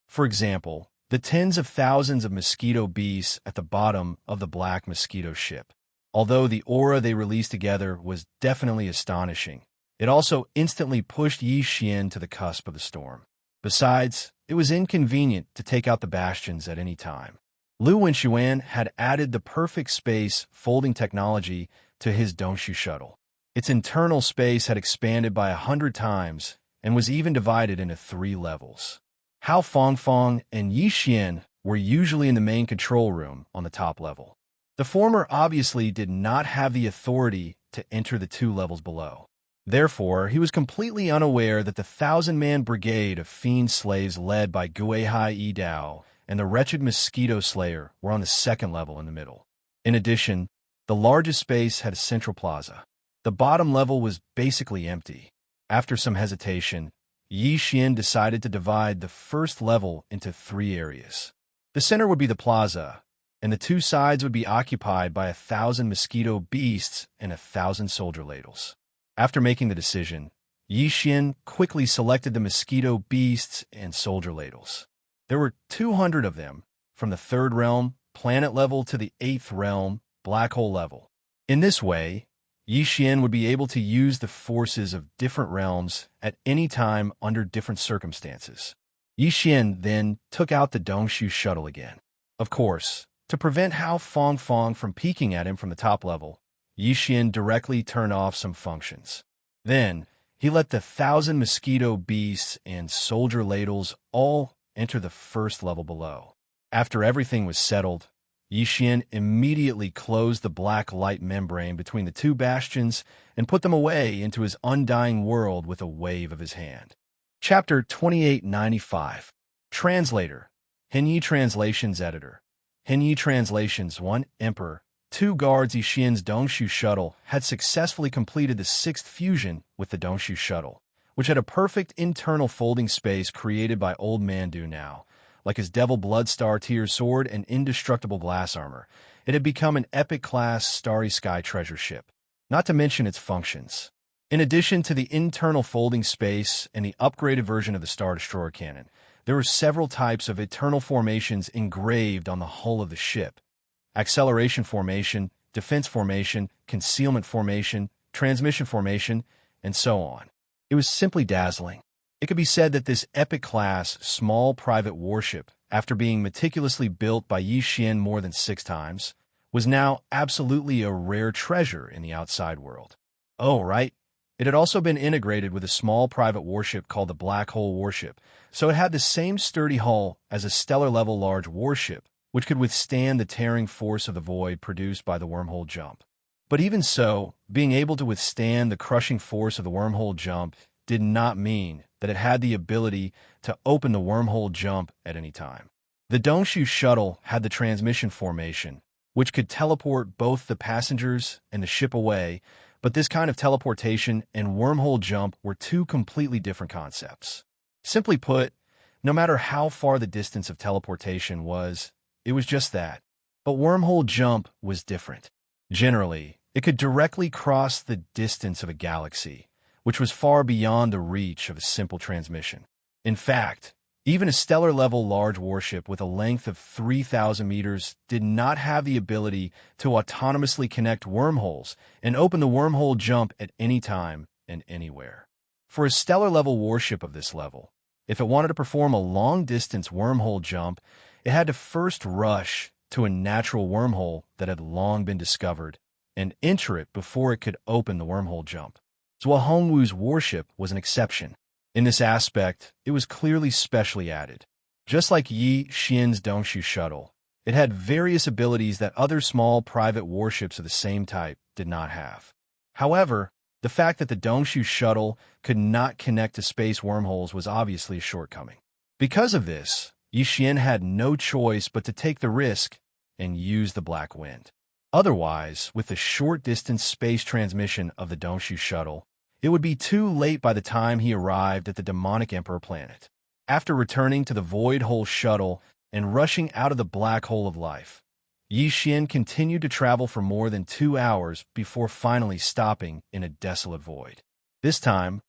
For example, the tens of thousands of mosquito beasts at the bottom of the Black Mosquito ship. Although the aura they released together was definitely astonishing, it also instantly pushed Yi Xian to the cusp of the storm. Besides, it was inconvenient to take out the bastions at any time. Lu Wenxuan had added the perfect space folding technology to his Dongshu shuttle. Its internal space had expanded by 100 times and was even divided into 3 levels. Hao Fangfang and Yi Xian were usually in the main control room on the top level. The former obviously did not have the authority to enter the 2 levels below. Therefore, he was completely unaware that the 1,000-man brigade of fiend slaves led by Guihai Yidao and the wretched Mosquito Slayer were on the 2nd level in the middle. In addition, the largest space had a central plaza. The bottom level was basically empty. After some hesitation, Yi Xian decided to divide the first level into 3 areas. The center would be the plaza, and the 2 sides would be occupied by 1,000 mosquito beasts and 1,000 soldier ladles. After making the decision, Yi Xian quickly selected the mosquito beasts and soldier ladles. There were 200 of them, from the 3rd realm, planet level, to the 8th realm, black hole level. In this way, Yi Xian would be able to use the forces of different realms at any time under different circumstances. Yi Xian then took out the Dongshu shuttle again. Of course, to prevent Hao Fangfang from peeking at him from the top level, Yi Xian directly turned off some functions. Then, he let the 1,000 mosquito beasts and soldier ladles all enter the 1st level below. After everything was settled, Yi Xian immediately closed the black light membrane between the 2 bastions and put them away into his undying world with a wave of his hand. Chapter 2895. Translator. Henyi Translations Editor. Henyi Translations 1. Emperor. Two guards Yi Xian's Dongshu shuttle had successfully completed the sixth fusion with the Dongshu shuttle, which had a perfect internal folding space created by Old Man Du now. Like his Devil Bloodstar Tier sword and indestructible glass armor, it had become an epic-class Starry Sky treasure ship, not to mention its functions. In addition to the internal folding space and the upgraded version of the Star Destroyer cannon, there were several types of eternal formations engraved on the hull of the ship. Acceleration formation, defense formation, concealment formation, transmission formation, and so on. It was simply dazzling. It could be said that this epic-class, small private warship, after being meticulously built by Yi Xian more than 6 times, was now absolutely a rare treasure in the outside world. Oh, right. It had also been integrated with a small private warship called the Black Hole Warship, so it had the same sturdy hull as a stellar-level large warship, which could withstand the tearing force of the void produced by the wormhole jump. But even so, being able to withstand the crushing force of the wormhole jump did not mean that it had the ability to open the wormhole jump at any time. The Dongshu shuttle had the transmission formation, which could teleport both the passengers and the ship away, but this kind of teleportation and wormhole jump were two completely different concepts. Simply put, no matter how far the distance of teleportation was, it was just that. But wormhole jump was different. Generally, it could directly cross the distance of a galaxy, which was far beyond the reach of a simple transmission. In fact, even a stellar-level large warship with a length of 3,000 meters did not have the ability to autonomously connect wormholes and open the wormhole jump at any time and anywhere. For a stellar-level warship of this level, if it wanted to perform a long-distance wormhole jump, it had to first rush to a natural wormhole that had long been discovered and enter it before it could open the wormhole jump. Zhou Hongwu's warship was an exception. In this aspect, it was clearly specially added. Just like Yi Xian's Dongshu shuttle, it had various abilities that other small private warships of the same type did not have. However, the fact that the Dongshu shuttle could not connect to space wormholes was obviously a shortcoming. Because of this, Yi Xian had no choice but to take the risk and use the Black Wind. Otherwise, with the short-distance space transmission of the Dongshu shuttle, it would be too late by the time he arrived at the demonic Emperor planet. After returning to the Void Hole shuttle and rushing out of the Black Hole of Life, Yi Xian continued to travel for more than 2 hours before finally stopping in a desolate void. This time,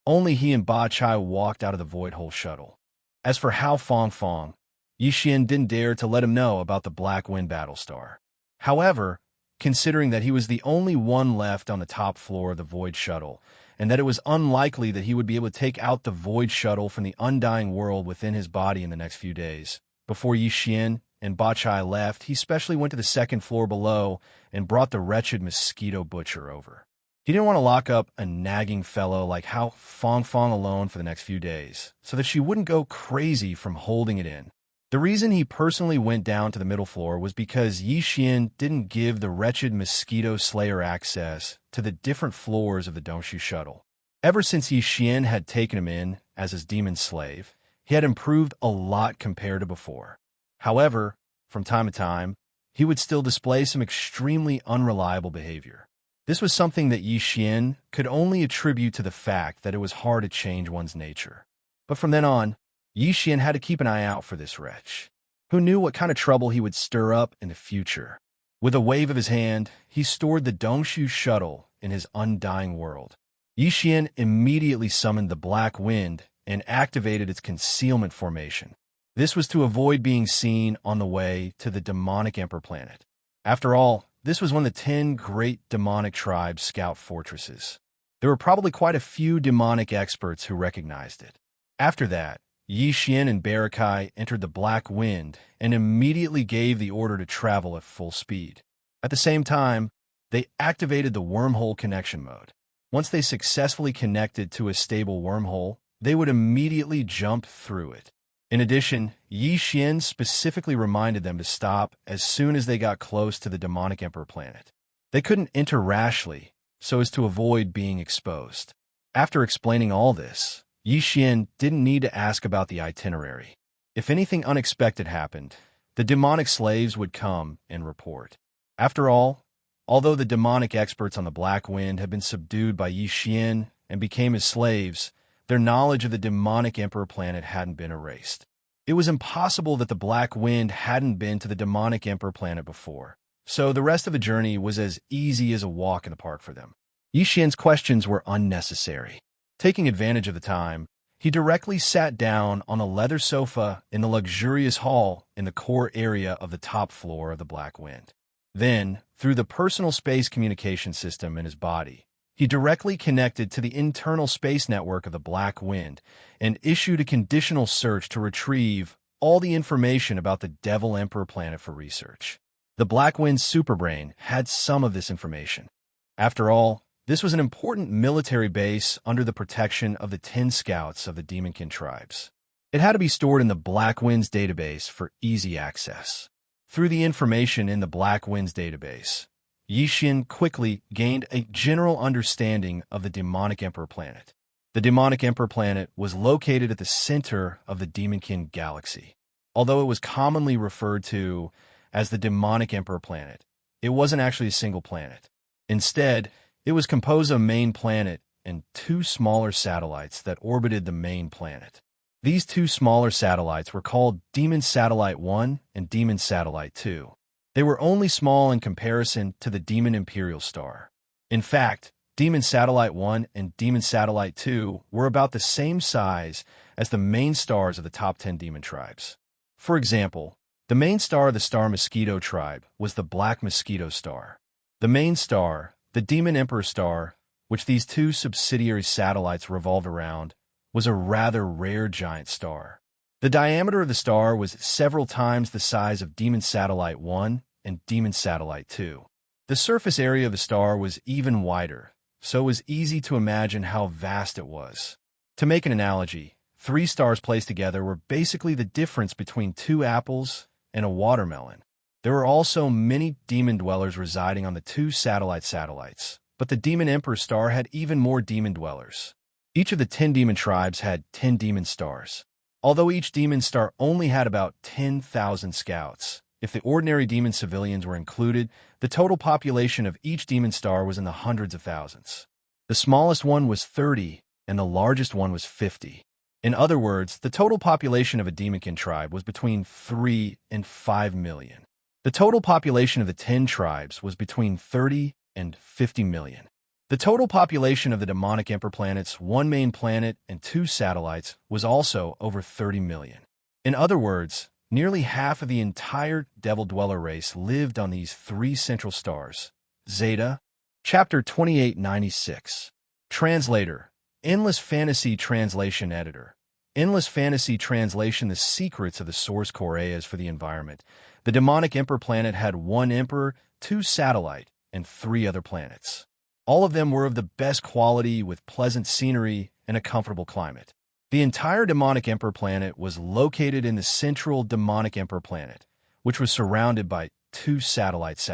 only he and Ba Chai walked out of the Void Hole shuttle. As for Hao Fong, Yi Xian didn't dare to let him know about the Black Wind Battlestar. However, considering that he was the only one left on the top floor of the Void Shuttle, and that it was unlikely that he would be able to take out the Void Shuttle from the undying world within his body in the next few days, before Yi Xian and Ba Chai left, he specially went to the second floor below and brought the wretched mosquito butcher over. He didn't want to lock up a nagging fellow like Hao Fong alone for the next few days, so that she wouldn't go crazy from holding it in. The reason he personally went down to the middle floor was because Yi Xian didn't give the wretched mosquito slayer access to the different floors of the Dongshu shuttle. Ever since Yi Xian had taken him in as his demon slave, he had improved a lot compared to before. However, from time to time, he would still display some extremely unreliable behavior. This was something that Yi Xian could only attribute to the fact that it was hard to change one's nature. But from then on, Yi Xian had to keep an eye out for this wretch. Who knew what kind of trouble he would stir up in the future? With a wave of his hand, he stored the Dongshu shuttle in his undying world. Yi Xian immediately summoned the Black Wind and activated its concealment formation. This was to avoid being seen on the way to the demonic Emperor planet. After all, this was one of the 10 great demonic tribes' scout fortresses. There were probably quite a few demonic experts who recognized it. After that, Yi Xian and Barakai entered the Black Wind and immediately gave the order to travel at full speed. At the same time, they activated the wormhole connection mode. Once they successfully connected to a stable wormhole, they would immediately jump through it. In addition, Yi Xian specifically reminded them to stop as soon as they got close to the demonic Emperor planet. They couldn't enter rashly, so as to avoid being exposed. After explaining all this, Yi Xian didn't need to ask about the itinerary. If anything unexpected happened, the demonic slaves would come and report. After all, although the demonic experts on the Black Wind had been subdued by Yi Xian and became his slaves, their knowledge of the demonic Emperor planet hadn't been erased. It was impossible that the Black Wind hadn't been to the demonic Emperor planet before, so the rest of the journey was as easy as a walk in the park for them. Yi Xian's questions were unnecessary. Taking advantage of the time, he directly sat down on a leather sofa in the luxurious hall in the core area of the top floor of the Black Wind. Then, through the personal space communication system in his body, he directly connected to the internal space network of the Black Wind and issued a conditional search to retrieve all the information about the Devil Emperor planet for research. The Black Wind's superbrain had some of this information. After all, this was an important military base under the protection of the 10 scouts of the Demonkin tribes. It had to be stored in the Black Wind's database for easy access. Through the information in the Black Wind's database, Yi Xian quickly gained a general understanding of the demonic Emperor planet. The demonic Emperor planet was located at the center of the Demonkin galaxy. Although it was commonly referred to as the demonic Emperor planet, it wasn't actually a single planet. Instead, it was composed of a main planet and 2 smaller satellites that orbited the main planet. These 2 smaller satellites were called Demon Satellite 1 and Demon Satellite 2. They were only small in comparison to the Demon Imperial Star. In fact, Demon Satellite 1 and Demon Satellite 2 were about the same size as the main stars of the top 10 demon tribes. For example, the main star of the Star Mosquito tribe was the Black Mosquito Star. The main star, the Demon Emperor Star, which these 2 subsidiary satellites revolved around, was a rather rare giant star. The diameter of the star was several times the size of Demon Satellite 1 and Demon Satellite 2. The surface area of the star was even wider, so it was easy to imagine how vast it was. To make an analogy, 3 stars placed together were basically the difference between 2 apples and a watermelon. There were also many demon dwellers residing on the 2 satellites, but the Demon Emperor Star had even more demon dwellers. Each of the 10 demon tribes had 10 demon stars. Although each demon star only had about 10,000 scouts, if the ordinary demon civilians were included, the total population of each demon star was in the hundreds of thousands. The smallest one was 30, and the largest one was 50. In other words, the total population of a Demonkin tribe was between 3 and 5 million. The total population of the 10 tribes was between 30 and 50 million. The total population of the demonic Emperor planet's 1 main planet and 2 satellites was also over 30 million. In other words, nearly half of the entire Devil Dweller race lived on these 3 central stars. Zeta, Chapter 2896. Translator, Endless Fantasy Translation Editor. Endless Fantasy Translation: The secrets of the source Koreas for the environment. The demonic Emperor planet had 1 emperor, 2 satellite, and 3 other planets. All of them were of the best quality with pleasant scenery and a comfortable climate. The entire demonic Emperor planet was located in the central demonic Emperor planet, which was surrounded by 2 satellites.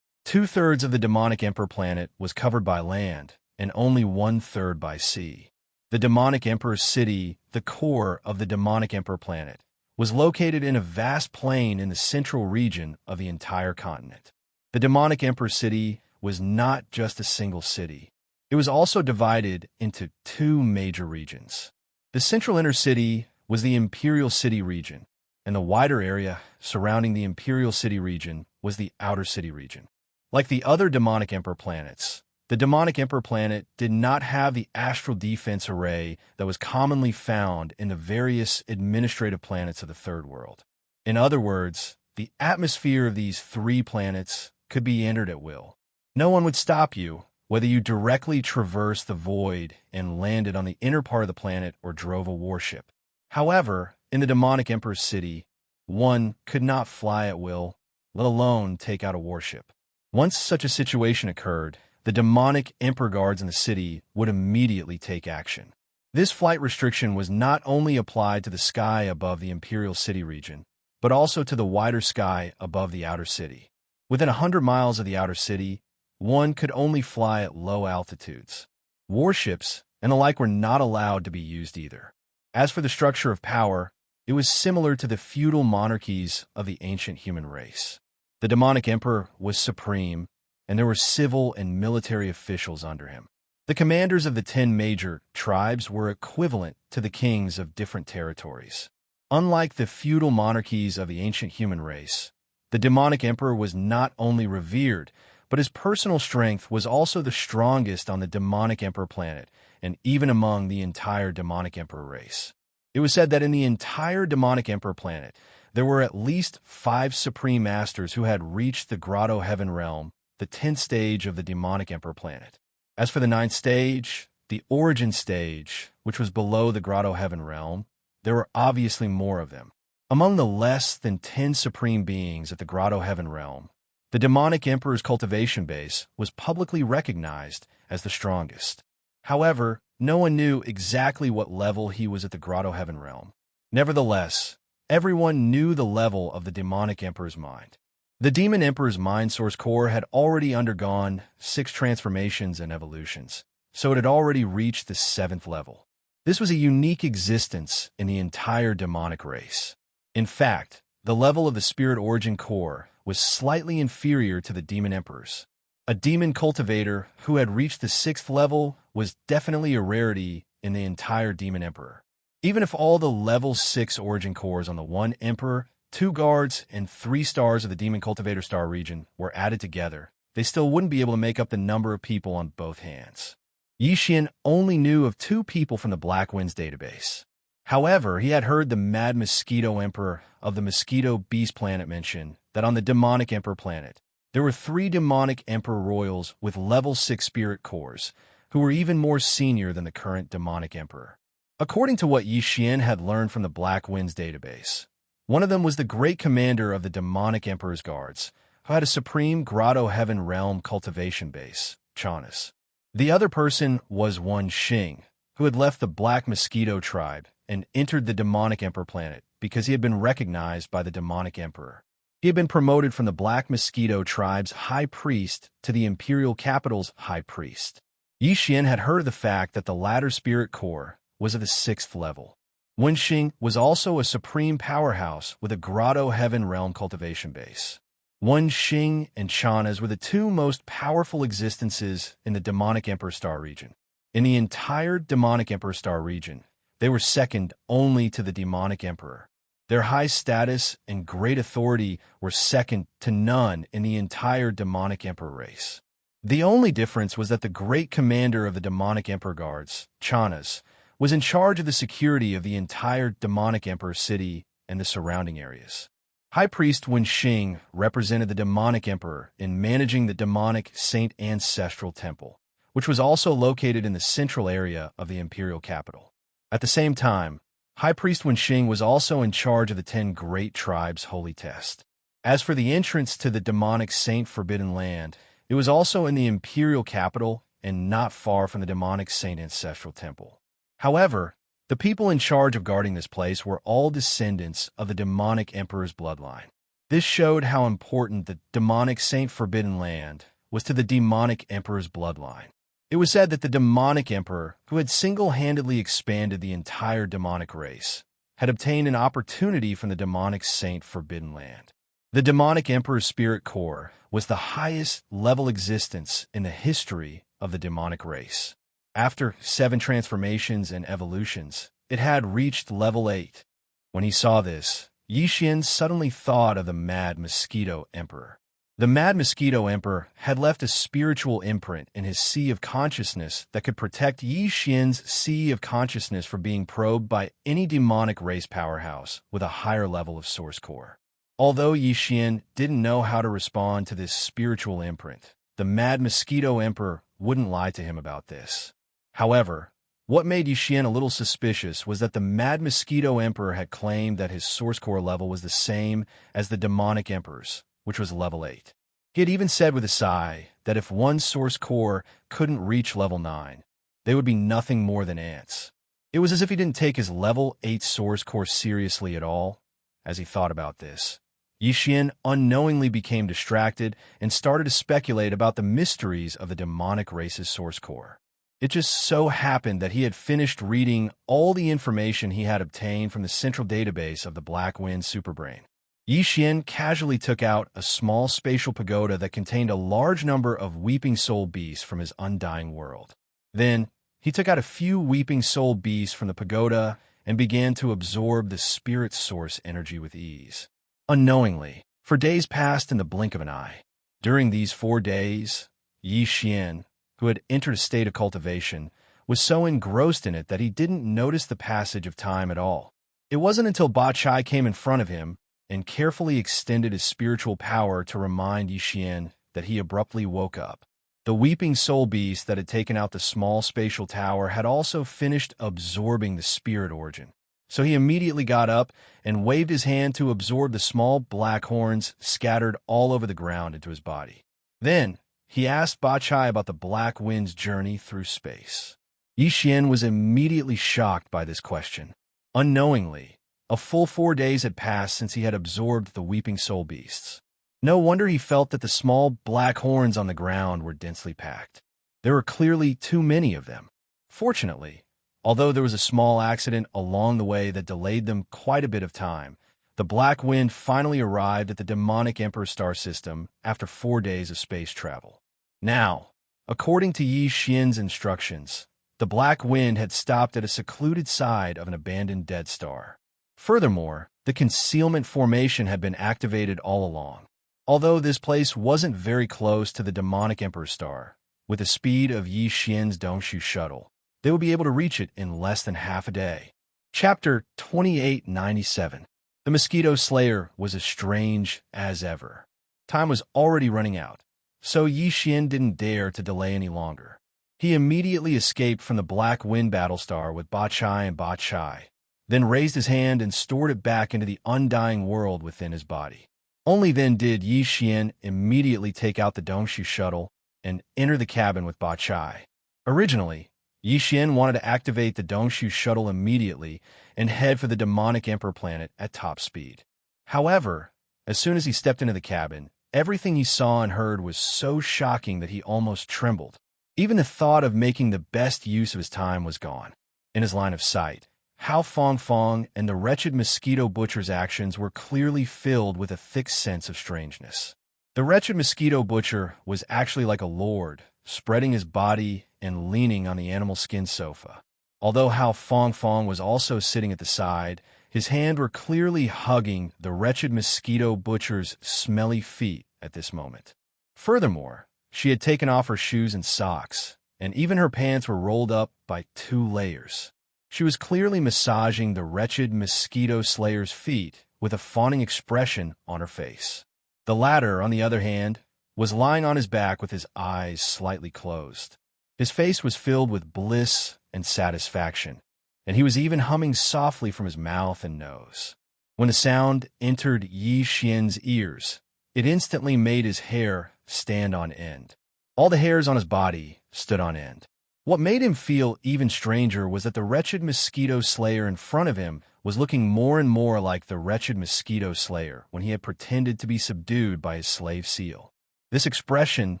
2/3 of the demonic Emperor planet was covered by land, and only 1/3 by sea. The demonic Emperor city, the core of the demonic Emperor planet, was located in a vast plain in the central region of the entire continent. The demonic Emperor city was not just a single city. It was also divided into 2 major regions. The central inner city was the Imperial City region, and the wider area surrounding the Imperial City region was the Outer City region. Like the other demonic Emperor planets, the demonic Emperor planet did not have the astral defense array that was commonly found in the various administrative planets of the Third World. In other words, the atmosphere of these 3 planets could be entered at will. No one would stop you, whether you directly traversed the void and landed on the inner part of the planet or drove a warship. However, in the demonic Emperor's city, one could not fly at will, let alone take out a warship. Once such a situation occurred, the demonic Emperor guards in the city would immediately take action. This flight restriction was not only applied to the sky above the Imperial City region, but also to the wider sky above the outer city. Within 100 miles of the outer city, one could only fly at low altitudes. Warships and the like were not allowed to be used either. As for the structure of power, it was similar to the feudal monarchies of the ancient human race. The demonic emperor was supreme, and there were civil and military officials under him. The commanders of the 10 major tribes were equivalent to the kings of different territories. Unlike the feudal monarchies of the ancient human race, the demonic emperor was not only revered, but his personal strength was also the strongest on the demonic emperor planet, and even among the entire demonic emperor race. It was said that in the entire demonic emperor planet, there were at least 5 supreme masters who had reached the Grotto Heaven realm, the 10th stage of the demonic emperor planet. As for the 9th stage, the origin stage, which was below the Grotto Heaven realm, there were obviously more of them. Among the less than 10 supreme beings at the Grotto Heaven realm, the demonic emperor's cultivation base was publicly recognized as the strongest. However, no one knew exactly what level he was at the Grotto Heaven realm. Nevertheless, everyone knew the level of the demonic emperor's mind. The demon emperor's mind source core had already undergone 6 transformations and evolutions, so it had already reached the 7th level. This was a unique existence in the entire demonic race. In fact, the level of the spirit origin core was slightly inferior to the demon emperor's. A demon cultivator who had reached the 6th level was definitely a rarity in the entire demon emperor. Even if all the level 6 origin cores on the 1 emperor, 2 guards, and 3 stars of the demon cultivator star region were added together, they still wouldn't be able to make up the number of people on both hands. Yi Xian only knew of 2 people from the Black Winds database. However, he had heard the Mad Mosquito Emperor of the Mosquito Beast planet mention that on the Demonic Emperor planet, there were 3 Demonic Emperor Royals with level 6 spirit cores, who were even more senior than the current Demonic Emperor. According to what Yi Xian had learned from the Black Winds database, one of them was the great commander of the Demonic Emperor's guards, who had a supreme Grotto Heaven realm cultivation base, Chanas. The other person was Wen Xing, who had left the Black Mosquito tribe and entered the Demonic Emperor planet because he had been recognized by the Demonic Emperor. He had been promoted from the Black Mosquito tribe's high priest to the Imperial capital's high priest. Yi Xian had heard of the fact that the latter spirit core was of the 6th level. Wen Xing was also a supreme powerhouse with a Grotto Heaven realm cultivation base. Wen Xing and Chanas were the 2 most powerful existences in the Demonic Emperor Star region. In the entire Demonic Emperor Star region, they were second only to the Demonic Emperor. Their high status and great authority were second to none in the entire Demonic Emperor race. The only difference was that the great commander of the Demonic Emperor guards, Chanas, was in charge of the security of the entire Demonic Emperor city and the surrounding areas. High Priest Wen Xing represented the Demonic Emperor in managing the Demonic Saint Ancestral Temple, which was also located in the central area of the Imperial capital. At the same time, High Priest Wen Xing was also in charge of the 10 Great Tribes' Holy Test. As for the entrance to the Demonic Saint Forbidden Land, it was also in the Imperial capital and not far from the Demonic Saint Ancestral Temple. However, the people in charge of guarding this place were all descendants of the Demonic Emperor's bloodline. This showed how important the Demonic Saint Forbidden Land was to the Demonic Emperor's bloodline. It was said that the Demonic Emperor, who had single-handedly expanded the entire demonic race, had obtained an opportunity from the Demonic Saint Forbidden Land. The Demonic Emperor's spirit core was the highest level existence in the history of the demonic race. After 7 transformations and evolutions, it had reached level 8. When he saw this, Yi Xian suddenly thought of the Mad Mosquito Emperor. The Mad Mosquito Emperor had left a spiritual imprint in his Sea of Consciousness that could protect Yi Xian's Sea of Consciousness from being probed by any demonic race powerhouse with a higher level of source core. Although Yi Xian didn't know how to respond to this spiritual imprint, the Mad Mosquito Emperor wouldn't lie to him about this. However, what made Yi Xian a little suspicious was that the Mad Mosquito Emperor had claimed that his source core level was the same as the Demonic Emperor's, which was level 8. He had even said with a sigh that if one source core couldn't reach level 9, they would be nothing more than ants. It was as if he didn't take his level 8 source core seriously at all. As he thought about this, Yi Xian unknowingly became distracted and started to speculate about the mysteries of the demonic race's source core. It just so happened that he had finished reading all the information he had obtained from the central database of the Black Wind Superbrain. Yi Xian casually took out a small spatial pagoda that contained a large number of weeping soul beasts from his undying world. Then, he took out a few weeping soul beasts from the pagoda and began to absorb the spirit source energy with ease. Unknowingly, for days passed in the blink of an eye. During these 4 days, Yi Xian, who had entered a state of cultivation, was so engrossed in it that he didn't notice the passage of time at all. It wasn't until Ba Chai came in front of him and carefully extended his spiritual power to remind Yi Xian that he abruptly woke up. The weeping soul beast that had taken out the small spatial tower had also finished absorbing the spirit origin. So he immediately got up and waved his hand to absorb the small black horns scattered all over the ground into his body. Then, he asked Ba Chai about the black wind's journey through space. Yi Xian was immediately shocked by this question. Unknowingly, a full 4 days had passed since he had absorbed the weeping soul beasts. No wonder he felt that the small black horns on the ground were densely packed. There were clearly too many of them. Fortunately, although there was a small accident along the way that delayed them quite a bit of time, the black wind finally arrived at the demonic Emperor star system after 4 days of space travel. Now, according to Yi Xian's instructions, the black wind had stopped at a secluded side of an abandoned dead star. Furthermore, the concealment formation had been activated all along. Although this place wasn't very close to the demonic Emperor star, with the speed of Yi Xian's Dongshu shuttle, they would be able to reach it in less than half a day. Chapter 2897. The Mosquito Slayer was as strange as ever. Time was already running out, so Yi Xian didn't dare to delay any longer. He immediately escaped from the Black Wind Battlestar with Ba Chai and Ba Chai, then raised his hand and stored it back into the undying world within his body. Only then did Yi Xian immediately take out the Dongshu shuttle and enter the cabin with Ba Chai. Originally, Yi Xian wanted to activate the Dongshu shuttle immediately and head for the demonic Emperor planet at top speed. However, as soon as he stepped into the cabin, everything he saw and heard was so shocking that he almost trembled. Even the thought of making the best use of his time was gone. In his line of sight, Hao Fong Fong and the wretched mosquito butcher's actions were clearly filled with a thick sense of strangeness. The wretched mosquito butcher was actually like a lord, spreading his body and leaning on the animal skin sofa. Although Hao Fong Fong was also sitting at the side, his hands were clearly hugging the wretched mosquito butcher's smelly feet at this moment. Furthermore, she had taken off her shoes and socks, and even her pants were rolled up by 2 layers. She was clearly massaging the wretched mosquito slayer's feet with a fawning expression on her face. The latter, on the other hand, was lying on his back with his eyes slightly closed. His face was filled with bliss and satisfaction, and he was even humming softly from his mouth and nose. When the sound entered Yi Xian's ears, it instantly made his hair stand on end. All the hairs on his body stood on end. What made him feel even stranger was that the wretched mosquito slayer in front of him was looking more and more like the wretched mosquito slayer when he had pretended to be subdued by his slave seal. This expression,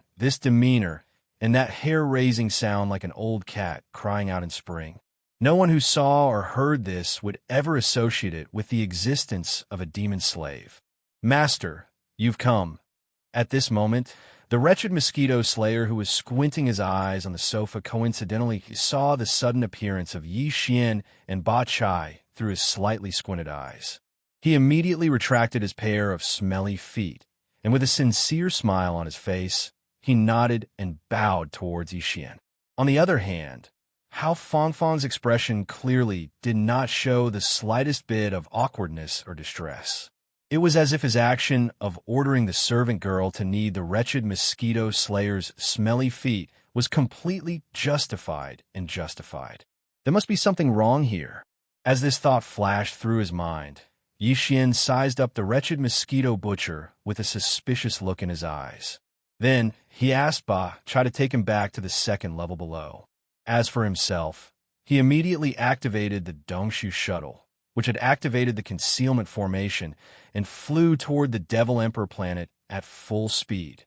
this demeanor, and that hair-raising sound like an old cat crying out in spring. No one who saw or heard this would ever associate it with the existence of a demon slave. "Master, you've come." At this moment, the wretched mosquito slayer who was squinting his eyes on the sofa coincidentally saw the sudden appearance of Yi Xian and Ba Chai through his slightly squinted eyes. He immediately retracted his pair of smelly feet, and with a sincere smile on his face, he nodded and bowed towards Yi Xian. On the other hand, Hao Fongfong's expression clearly did not show the slightest bit of awkwardness or distress. It was as if his action of ordering the servant girl to knead the wretched mosquito slayer's smelly feet was completely justified and justified. There must be something wrong here. As this thought flashed through his mind, Yi Xian sized up the wretched mosquito butcher with a suspicious look in his eyes. Then he asked Ba Chai to take him back to the second level below. As for himself, he immediately activated the Dongshu shuttle, which had activated the concealment formation, and flew toward the Devil Emperor planet at full speed.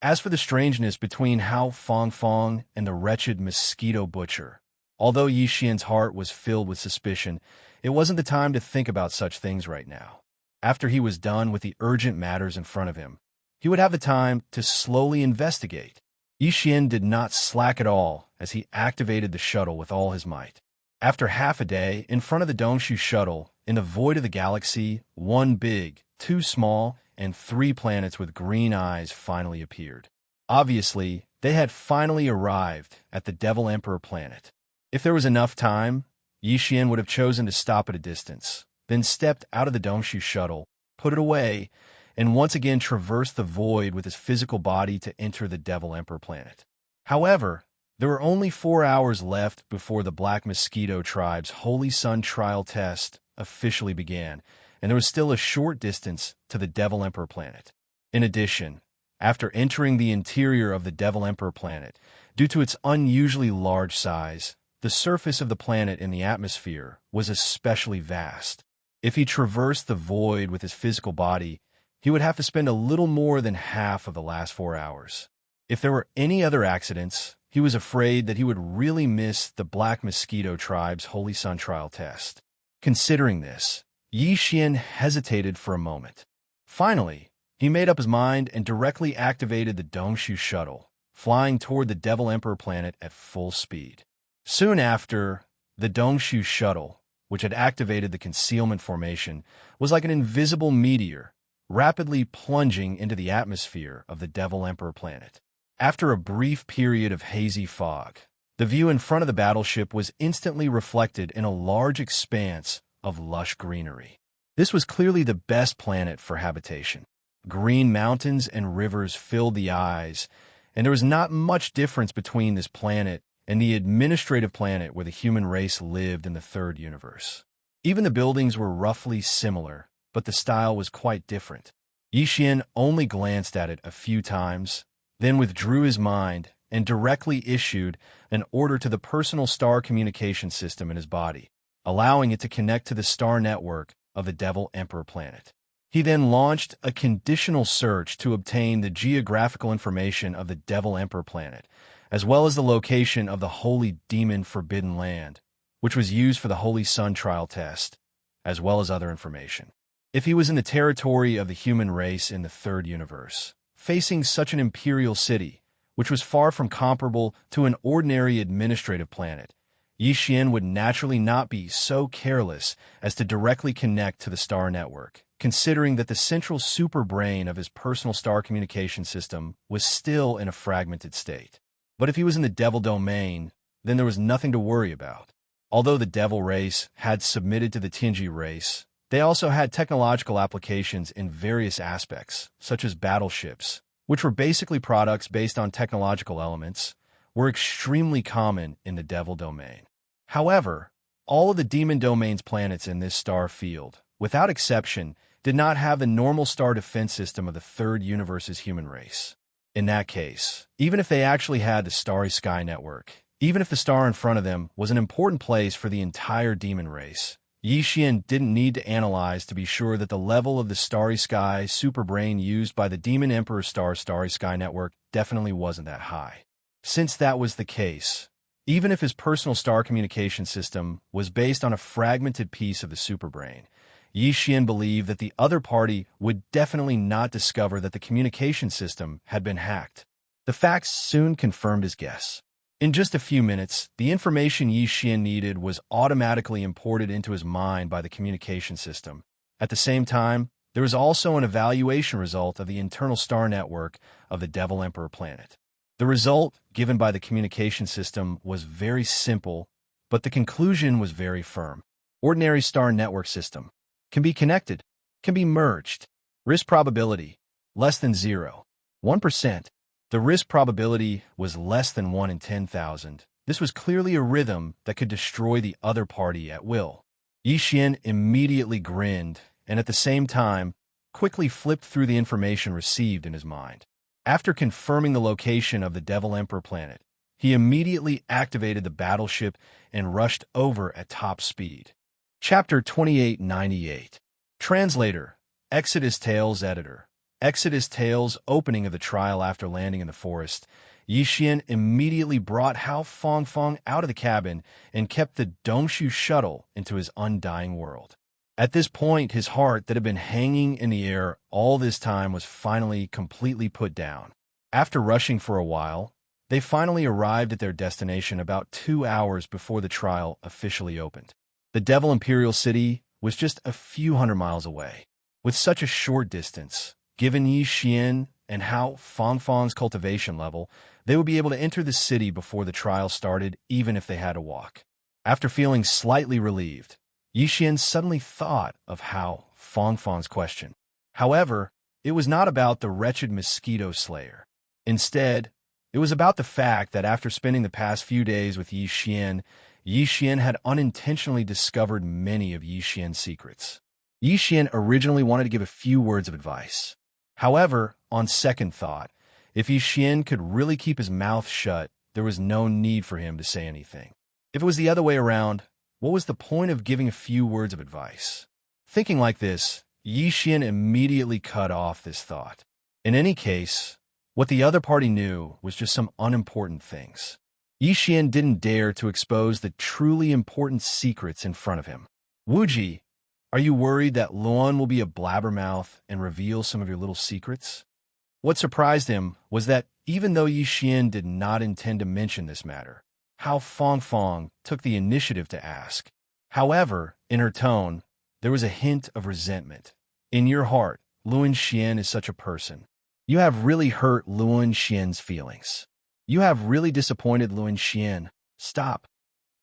As for the strangeness between Hao Fong and the wretched mosquito butcher, although Yi Xian's heart was filled with suspicion, it wasn't the time to think about such things right now. After he was done with the urgent matters in front of him, he would have the time to slowly investigate. Yi Xian did not slack at all as he activated the shuttle with all his might. After half a day, in front of the Dongshu shuttle, in the void of the galaxy, 1 big, 2 small, and 3 planets with green eyes finally appeared. Obviously, they had finally arrived at the Devil Emperor planet. If there was enough time, Yi Xian would have chosen to stop at a distance, then stepped out of the Dongshu shuttle, put it away, and once again traversed the void with his physical body to enter the Devil Emperor planet. However, there were only 4 hours left before the Black Mosquito tribe's Holy Sun trial test officially began, and there was still a short distance to the Devil Emperor planet. In addition, after entering the interior of the Devil Emperor planet, due to its unusually large size, the surface of the planet in the atmosphere was especially vast. If he traversed the void with his physical body, he would have to spend a little more than half of the last 4 hours. If there were any other accidents, he was afraid that he would really miss the Black Mosquito tribe's Holy Sun trial test. Considering this, Yi Xian hesitated for a moment. Finally, he made up his mind and directly activated the Dongshu shuttle, flying toward the Devil Emperor planet at full speed. Soon after, the Dongshu shuttle, which had activated the concealment formation, was like an invisible meteor, rapidly plunging into the atmosphere of the Devil Emperor planet. After a brief period of hazy fog, the view in front of the battleship was instantly reflected in a large expanse of lush greenery. This was clearly the best planet for habitation. Green mountains and rivers filled the eyes, and there was not much difference between this planet and the administrative planet where the human race lived in the third universe. Even the buildings were roughly similar, but the style was quite different. Yi Xian only glanced at it a few times, then withdrew his mind and directly issued an order to the personal star communication system in his body, allowing it to connect to the star network of the Devil Emperor planet. He then launched a conditional search to obtain the geographical information of the Devil Emperor planet, as well as the location of the Holy Demon Forbidden Land, which was used for the Holy Sun trial test, as well as other information. If he was in the territory of the human race in the third universe, facing such an imperial city, which was far from comparable to an ordinary administrative planet, Yi Xian would naturally not be so careless as to directly connect to the star network, considering that the central superbrain of his personal star communication system was still in a fragmented state. But if he was in the Devil domain, then there was nothing to worry about. Although the Devil race had submitted to the Tianji race, they also had technological applications in various aspects, such as battleships, which were basically products based on technological elements, were extremely common in the Devil domain. However, all of the Demon domain's planets in this star field, without exception, did not have the normal star defense system of the third universe's human race. In that case, even if they actually had the Starry Sky Network, even if the star in front of them was an important place for the entire Demon race, Yi Xian didn't need to analyze to be sure that the level of the Starry Sky superbrain used by the Demon Emperor Starry Sky Network definitely wasn't that high. Since that was the case, even if his personal star communication system was based on a fragmented piece of the superbrain, Yi Xian believed that the other party would definitely not discover that the communication system had been hacked. The facts soon confirmed his guess. In just a few minutes, the information Yi Xian needed was automatically imported into his mind by the communication system. At the same time, there was also an evaluation result of the internal star network of the Devil Emperor planet. The result given by the communication system was very simple, but the conclusion was very firm. Ordinary star network system. Can be connected. Can be merged. Risk probability. Less than 0. 1%. The risk probability was less than 1 in 10,000. This was clearly a rhythm that could destroy the other party at will. Yi Xian immediately grinned and at the same time quickly flipped through the information received in his mind. After confirming the location of the Devil Emperor planet, he immediately activated the battleship and rushed over at top speed. Chapter 2898. Translator, Exodus Tales Editor. Exodus Tales opening of the trial after landing in the forest. Yi Xian immediately brought Hao Fongfong out of the cabin and kept the Dongshu shuttle into his undying world. At this point, his heart that had been hanging in the air all this time was finally completely put down. After rushing for a while, they finally arrived at their destination about 2 hours before the trial officially opened. The Devil Imperial City was just a few hundred miles away. With such a short distance, given Yi Xian and Hao Fangfang's cultivation level, they would be able to enter the city before the trial started, even if they had to walk. After feeling slightly relieved, Yi Xian suddenly thought of Hao Fangfang's question. However, it was not about the wretched mosquito slayer. Instead, it was about the fact that after spending the past few days with Yi Xian had unintentionally discovered many of Yi Xian's secrets. Yi Xian originally wanted to give a few words of advice. However, on second thought, if Yi Xian could really keep his mouth shut, there was no need for him to say anything. If it was the other way around, what was the point of giving a few words of advice? Thinking like this, Yi Xian immediately cut off this thought. In any case, what the other party knew was just some unimportant things. Yi Xian didn't dare to expose the truly important secrets in front of him. Wuji, are you worried that Luan will be a blabbermouth and reveal some of your little secrets? What surprised him was that even though Yi Xian did not intend to mention this matter, Hao Fangfang took the initiative to ask. However, in her tone, there was a hint of resentment. In your heart, Luan Xian is such a person. You have really hurt Luan Xian's feelings. You have really disappointed Luan Xian. Stop.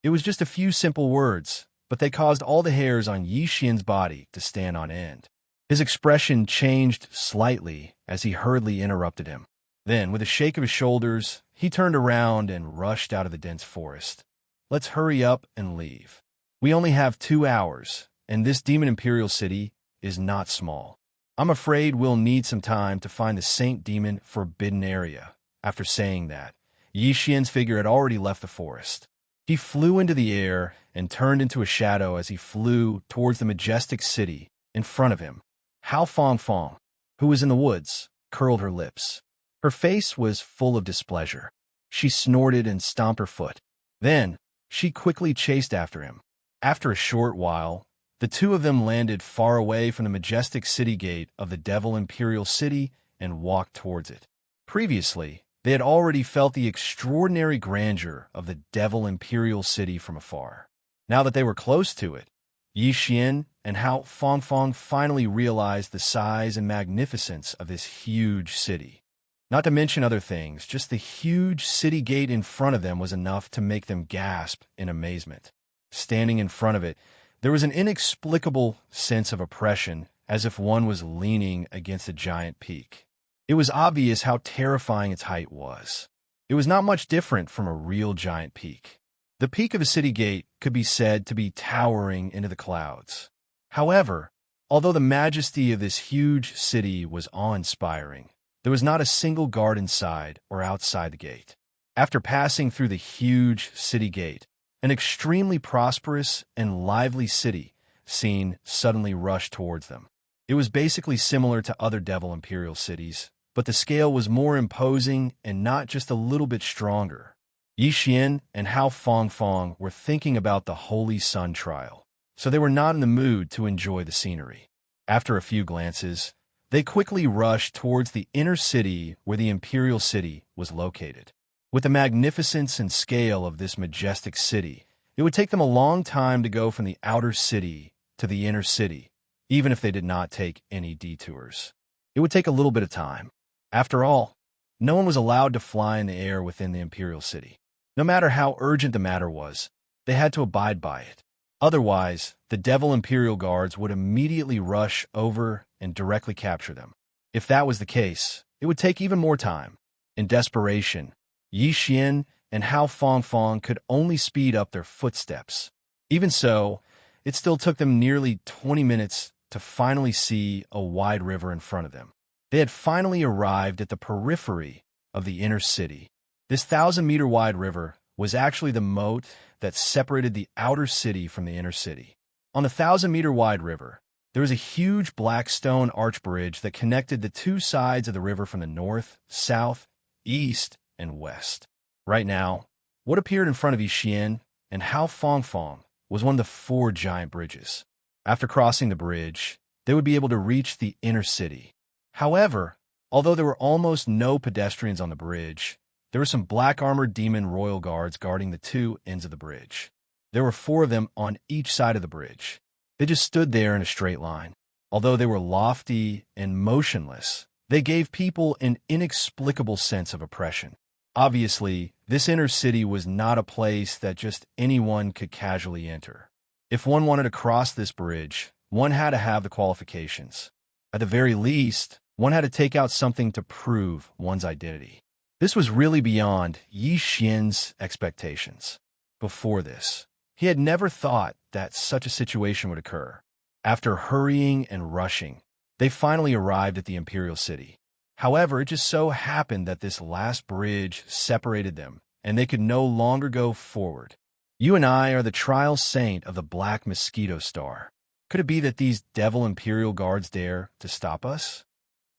It was just a few simple words, but they caused all the hairs on Yi Xian's body to stand on end. His expression changed slightly as he hurriedly interrupted him. Then, with a shake of his shoulders, he turned around and rushed out of the dense forest. Let's hurry up and leave. We only have 2 hours, and this Demon Imperial City is not small. I'm afraid we'll need some time to find the Saint Demon Forbidden Area. After saying that, Yi Xian's figure had already left the forest. He flew into the air and turned into a shadow as he flew towards the majestic city in front of him. Hao Fangfang, who was in the woods, curled her lips. Her face was full of displeasure. She snorted and stomped her foot. Then, she quickly chased after him. After a short while, the two of them landed far away from the majestic city gate of the Devil Imperial City and walked towards it. Previously, they had already felt the extraordinary grandeur of the Devil Imperial City from afar. Now that they were close to it, Yi Xian and Hao Fangfang finally realized the size and magnificence of this huge city. Not to mention other things, just the huge city gate in front of them was enough to make them gasp in amazement. Standing in front of it, there was an inexplicable sense of oppression, as if one was leaning against a giant peak. It was obvious how terrifying its height was. It was not much different from a real giant peak. The peak of the city gate could be said to be towering into the clouds. However, although the majesty of this huge city was awe-inspiring, there was not a single guard inside or outside the gate. After passing through the huge city gate, an extremely prosperous and lively city scene suddenly rushed towards them. It was basically similar to other Devil Imperial cities, but the scale was more imposing and not just a little bit stronger. Yi Xian and Hao Fangfang were thinking about the Holy Sun trial, so they were not in the mood to enjoy the scenery. After a few glances, they quickly rushed towards the inner city where the Imperial City was located. With the magnificence and scale of this majestic city, it would take them a long time to go from the outer city to the inner city, even if they did not take any detours. It would take a little bit of time. After all, no one was allowed to fly in the air within the Imperial City. No matter how urgent the matter was, they had to abide by it. Otherwise, the Devil Imperial Guards would immediately rush over and directly capture them. If that was the case, it would take even more time. In desperation, Yi Xian and Hao Fangfang could only speed up their footsteps. Even so, it still took them nearly 20 minutes to finally see a wide river in front of them. They had finally arrived at the periphery of the inner city. This 1,000-meter wide river was actually the moat that separated the outer city from the inner city. On the 1,000-meter wide river, there was a huge black stone arch bridge that connected the two sides of the river from the north, south, east, and west. Right now, what appeared in front of Yi Xian and Hao Fangfang was one of the 4 giant bridges. After crossing the bridge, they would be able to reach the inner city. However, although there were almost no pedestrians on the bridge, there were some black-armored demon royal guards guarding the two ends of the bridge. There were 4 of them on each side of the bridge. They just stood there in a straight line. Although they were lofty and motionless, they gave people an inexplicable sense of oppression. Obviously, this inner city was not a place that just anyone could casually enter. If one wanted to cross this bridge, one had to have the qualifications. At the very least, one had to take out something to prove one's identity. This was really beyond Yi Xian's expectations. Before this, he had never thought that such a situation would occur. After hurrying and rushing, they finally arrived at the Imperial City. However, it just so happened that this last bridge separated them, and they could no longer go forward. You and I are the trial saint of the Black Mosquito Star. Could it be that these devil Imperial guards dare to stop us?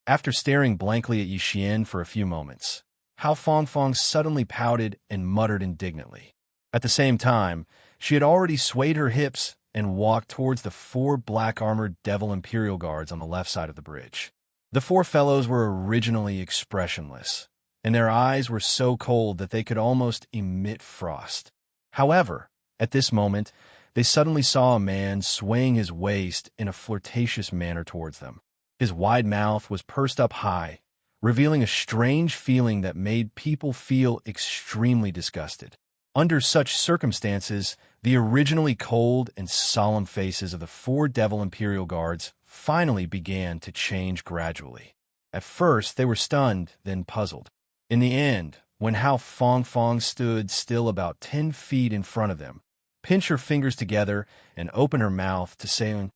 After staring blankly at Yi Xian for a few moments, Hao Fangfang suddenly pouted and muttered indignantly. At the same time, she had already swayed her hips and walked towards the 4 black-armored devil Imperial guards on the left side of the bridge. The 4 fellows were originally expressionless, and their eyes were so cold that they could almost emit frost. However, at this moment, they suddenly saw a man swaying his waist in a flirtatious manner towards them. His wide mouth was pursed up high, revealing a strange feeling that made people feel extremely disgusted. Under such circumstances, the originally cold and solemn faces of the 4 devil Imperial guards finally began to change gradually. At first, they were stunned, then puzzled. In the end, when Hao Fangfang stood still about 10 feet in front of them, pinched her fingers together, and opened her mouth to say,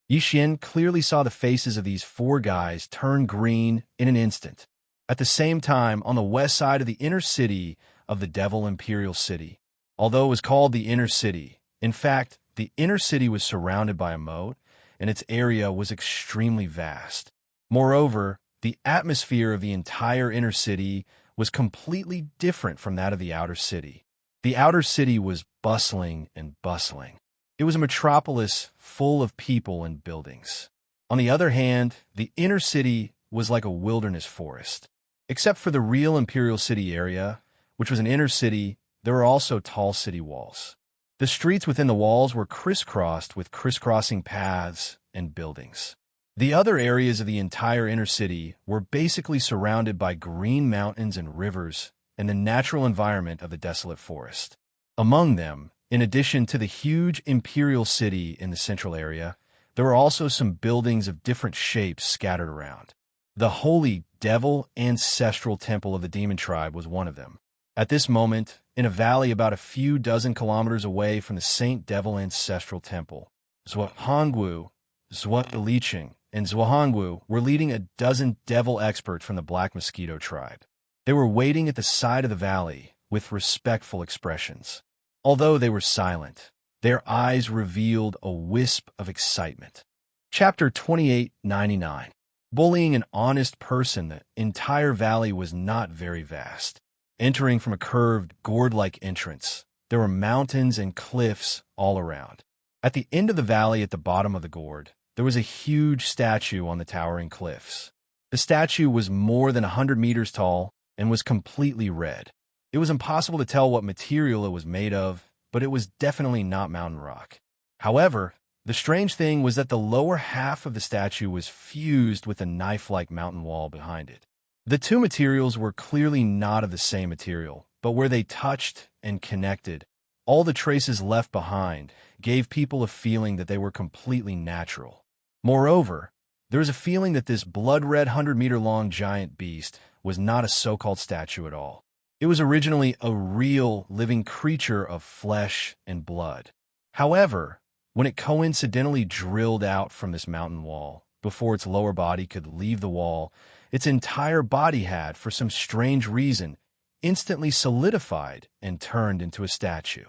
Yi Xian clearly saw the faces of these 4 guys turn green in an instant. At the same time, on the west side of the inner city of the Devil Imperial City, although it was called the Inner City, in fact, the inner city was surrounded by a moat, and its area was extremely vast. Moreover, the atmosphere of the entire inner city was completely different from that of the outer city. The outer city was bustling and bustling. It was a metropolis full of people and buildings. On the other hand, the inner city was like a wilderness forest. Except for the real Imperial City area, which was an inner city, there were also tall city walls. The streets within the walls were crisscrossed with crisscrossing paths and buildings. The other areas of the entire inner city were basically surrounded by green mountains and rivers and the natural environment of the desolate forest. Among them, in addition to the huge Imperial City in the central area, there were also some buildings of different shapes scattered around. The Holy Devil Ancestral Temple of the Demon Tribe was one of them. At this moment, in a valley about a few dozen kilometers away from the Saint Devil Ancestral Temple, Zhuangwu, Licheng, and Zhuangwu were leading a dozen devil experts from the Black Mosquito Tribe. They were waiting at the side of the valley with respectful expressions. Although they were silent, their eyes revealed a wisp of excitement. Chapter 2899. Bullying an honest person. The entire valley was not very vast. Entering from a curved, gourd-like entrance, there were mountains and cliffs all around. At the end of the valley at the bottom of the gourd, there was a huge statue on the towering cliffs. The statue was more than 100 meters tall and was completely red. It was impossible to tell what material it was made of, but it was definitely not mountain rock. However, the strange thing was that the lower half of the statue was fused with a knife-like mountain wall behind it. The two materials were clearly not of the same material, but where they touched and connected, all the traces left behind gave people a feeling that they were completely natural. Moreover, there was a feeling that this blood-red 100-meter-long giant beast was not a so-called statue at all. It was originally a real, living creature of flesh and blood. However, when it coincidentally drilled out from this mountain wall, before its lower body could leave the wall, its entire body had, for some strange reason, instantly solidified and turned into a statue.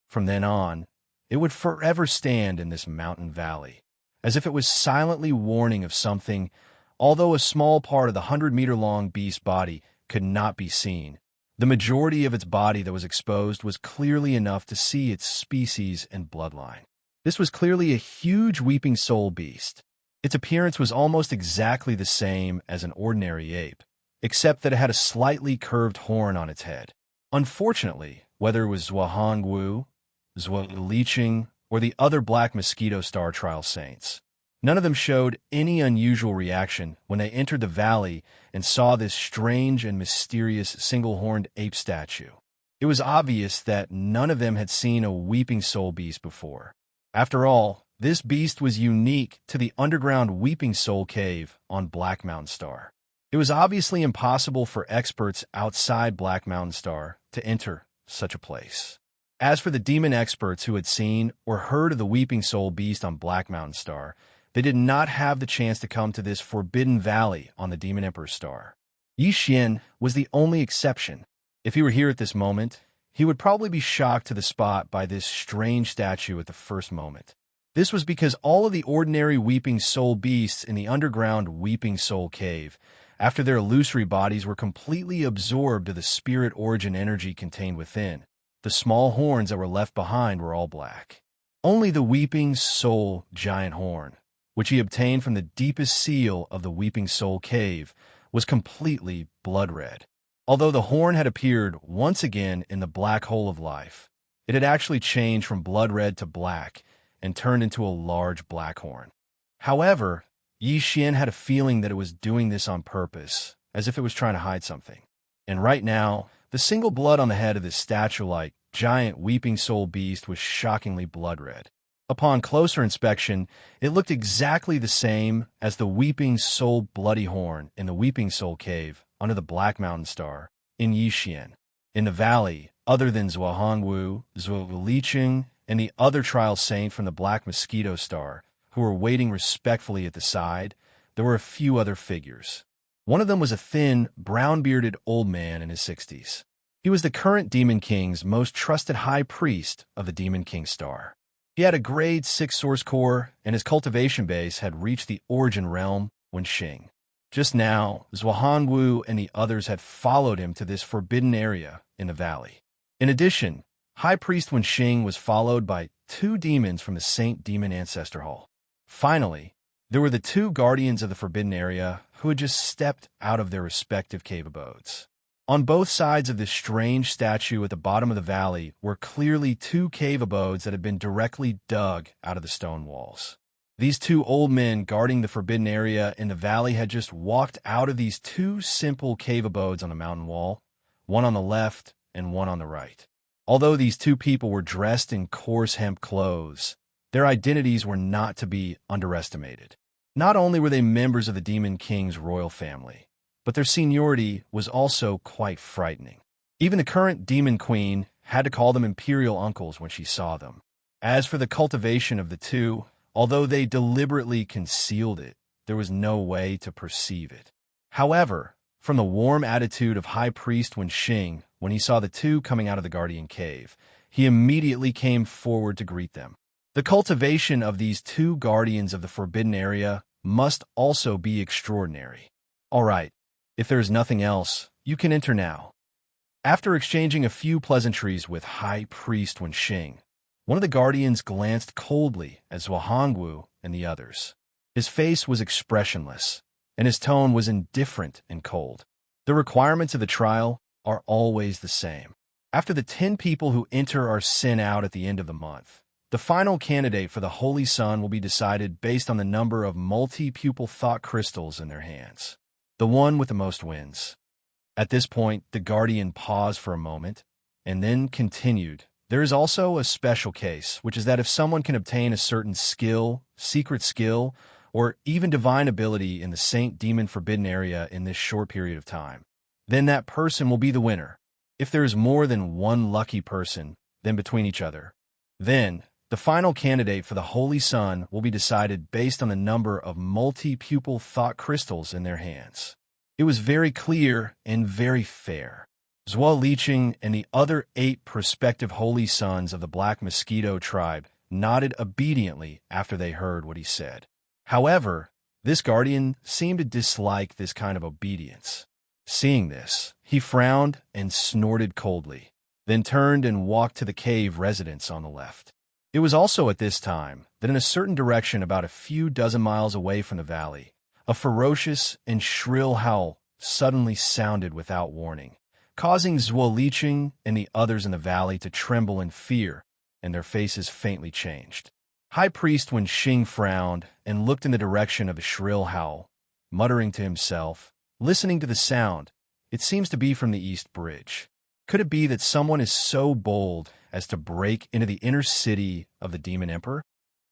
From then on, it would forever stand in this mountain valley, as if it was silently warning of something, although a small part of the 100-meter-long beast's body could not be seen. The majority of its body that was exposed was clearly enough to see its species and bloodline. This was clearly a huge weeping soul beast. Its appearance was almost exactly the same as an ordinary ape, except that it had a slightly curved horn on its head. Unfortunately, whether it was Zhuangwu, Licheng, or the other Black Mosquito Star Trial Saints, none of them showed any unusual reaction when they entered the valley and saw this strange and mysterious single-horned ape statue. It was obvious that none of them had seen a weeping soul beast before. After all, this beast was unique to the underground Weeping Soul Cave on Black Mountain Star. It was obviously impossible for experts outside Black Mountain Star to enter such a place. As for the demon experts who had seen or heard of the Weeping Soul Beast on Black Mountain Star, they did not have the chance to come to this forbidden valley on the Demon Emperor's Star. Yi Xian was the only exception. If he were here at this moment, he would probably be shocked to the spot by this strange statue at the first moment. This was because all of the ordinary Weeping Soul beasts in the underground Weeping Soul Cave, after their illusory bodies were completely absorbed to the spirit origin energy contained within, the small horns that were left behind were all black. Only the Weeping Soul giant horn, which he obtained from the deepest seal of the Weeping Soul Cave, was completely blood red. Although the horn had appeared once again in the black hole of life, it had actually changed from blood red to black and turned into a large black horn. However, Yi Xian had a feeling that it was doing this on purpose, as if it was trying to hide something. And right now, the single blood on the head of this statue-like, giant Weeping Soul beast was shockingly blood red. Upon closer inspection, it looked exactly the same as the Weeping Soul bloody horn in the Weeping Soul Cave under the Black Mountain Star in Yi Xian. In the valley, other than Zhuangwu, Licheng, and the other trial saint from the Black Mosquito Star, who were waiting respectfully at the side, there were a few other figures. One of them was a thin, brown-bearded old man in his 60s. He was the current Demon King's most trusted high priest of the Demon King Star. He had a grade 6 source core, and his cultivation base had reached the origin realm when Xing. Just now, Zhuangwu and the others had followed him to this forbidden area in the valley. In addition, High Priest Wenxing was followed by 2 demons from the Saint Demon Ancestor Hall. Finally, there were the 2 guardians of the forbidden area who had just stepped out of their respective cave abodes. On both sides of this strange statue at the bottom of the valley were clearly 2 cave abodes that had been directly dug out of the stone walls. These 2 old men guarding the forbidden area in the valley had just walked out of these 2 simple cave abodes on the mountain wall, one on the left and one on the right. Although these 2 people were dressed in coarse hemp clothes, their identities were not to be underestimated. Not only were they members of the Demon King's royal family, but their seniority was also quite frightening. Even the current Demon Queen had to call them imperial uncles when she saw them. As for the cultivation of the 2, although they deliberately concealed it, there was no way to perceive it. However, from the warm attitude of High Priest Wenxing, when he saw the 2 coming out of the Guardian Cave, he immediately came forward to greet them. The cultivation of these 2 guardians of the forbidden area must also be extraordinary. All right, if there is nothing else, you can enter now. After exchanging a few pleasantries with High Priest Wenxing, one of the guardians glanced coldly at Zhuangwu and the others. His face was expressionless, and his tone was indifferent and cold. The requirements of the trial are always the same. After the 10 people who enter are sent out at the end of the month, the final candidate for the Holy Sun will be decided based on the number of multi-pupil thought crystals in their hands. The one with the most wins. At this point, the guardian paused for a moment, and then continued. There is also a special case, which is that if someone can obtain a certain skill, secret skill, or even divine ability in the Saint Demon Forbidden area in this short period of time, then that person will be the winner. If there is more than one lucky person, then between each other, then the final candidate for the Holy Sun will be decided based on the number of multi-pupil thought crystals in their hands. It was very clear and very fair. Zhuo Licheng and the other 8 prospective Holy Sons of the Black Mosquito tribe nodded obediently after they heard what he said. However, this guardian seemed to dislike this kind of obedience. Seeing this, he frowned and snorted coldly, then turned and walked to the cave residence on the left. It was also at this time that in a certain direction about a few dozen miles away from the valley, a ferocious and shrill howl suddenly sounded without warning, causing Zwolicing and the others in the valley to tremble in fear, and their faces faintly changed. High Priest Wenxing frowned and looked in the direction of the shrill howl, muttering to himself, listening to the sound. It seems to be from the East Bridge. Could it be that someone is so bold as to break into the inner city of the Demon Emperor?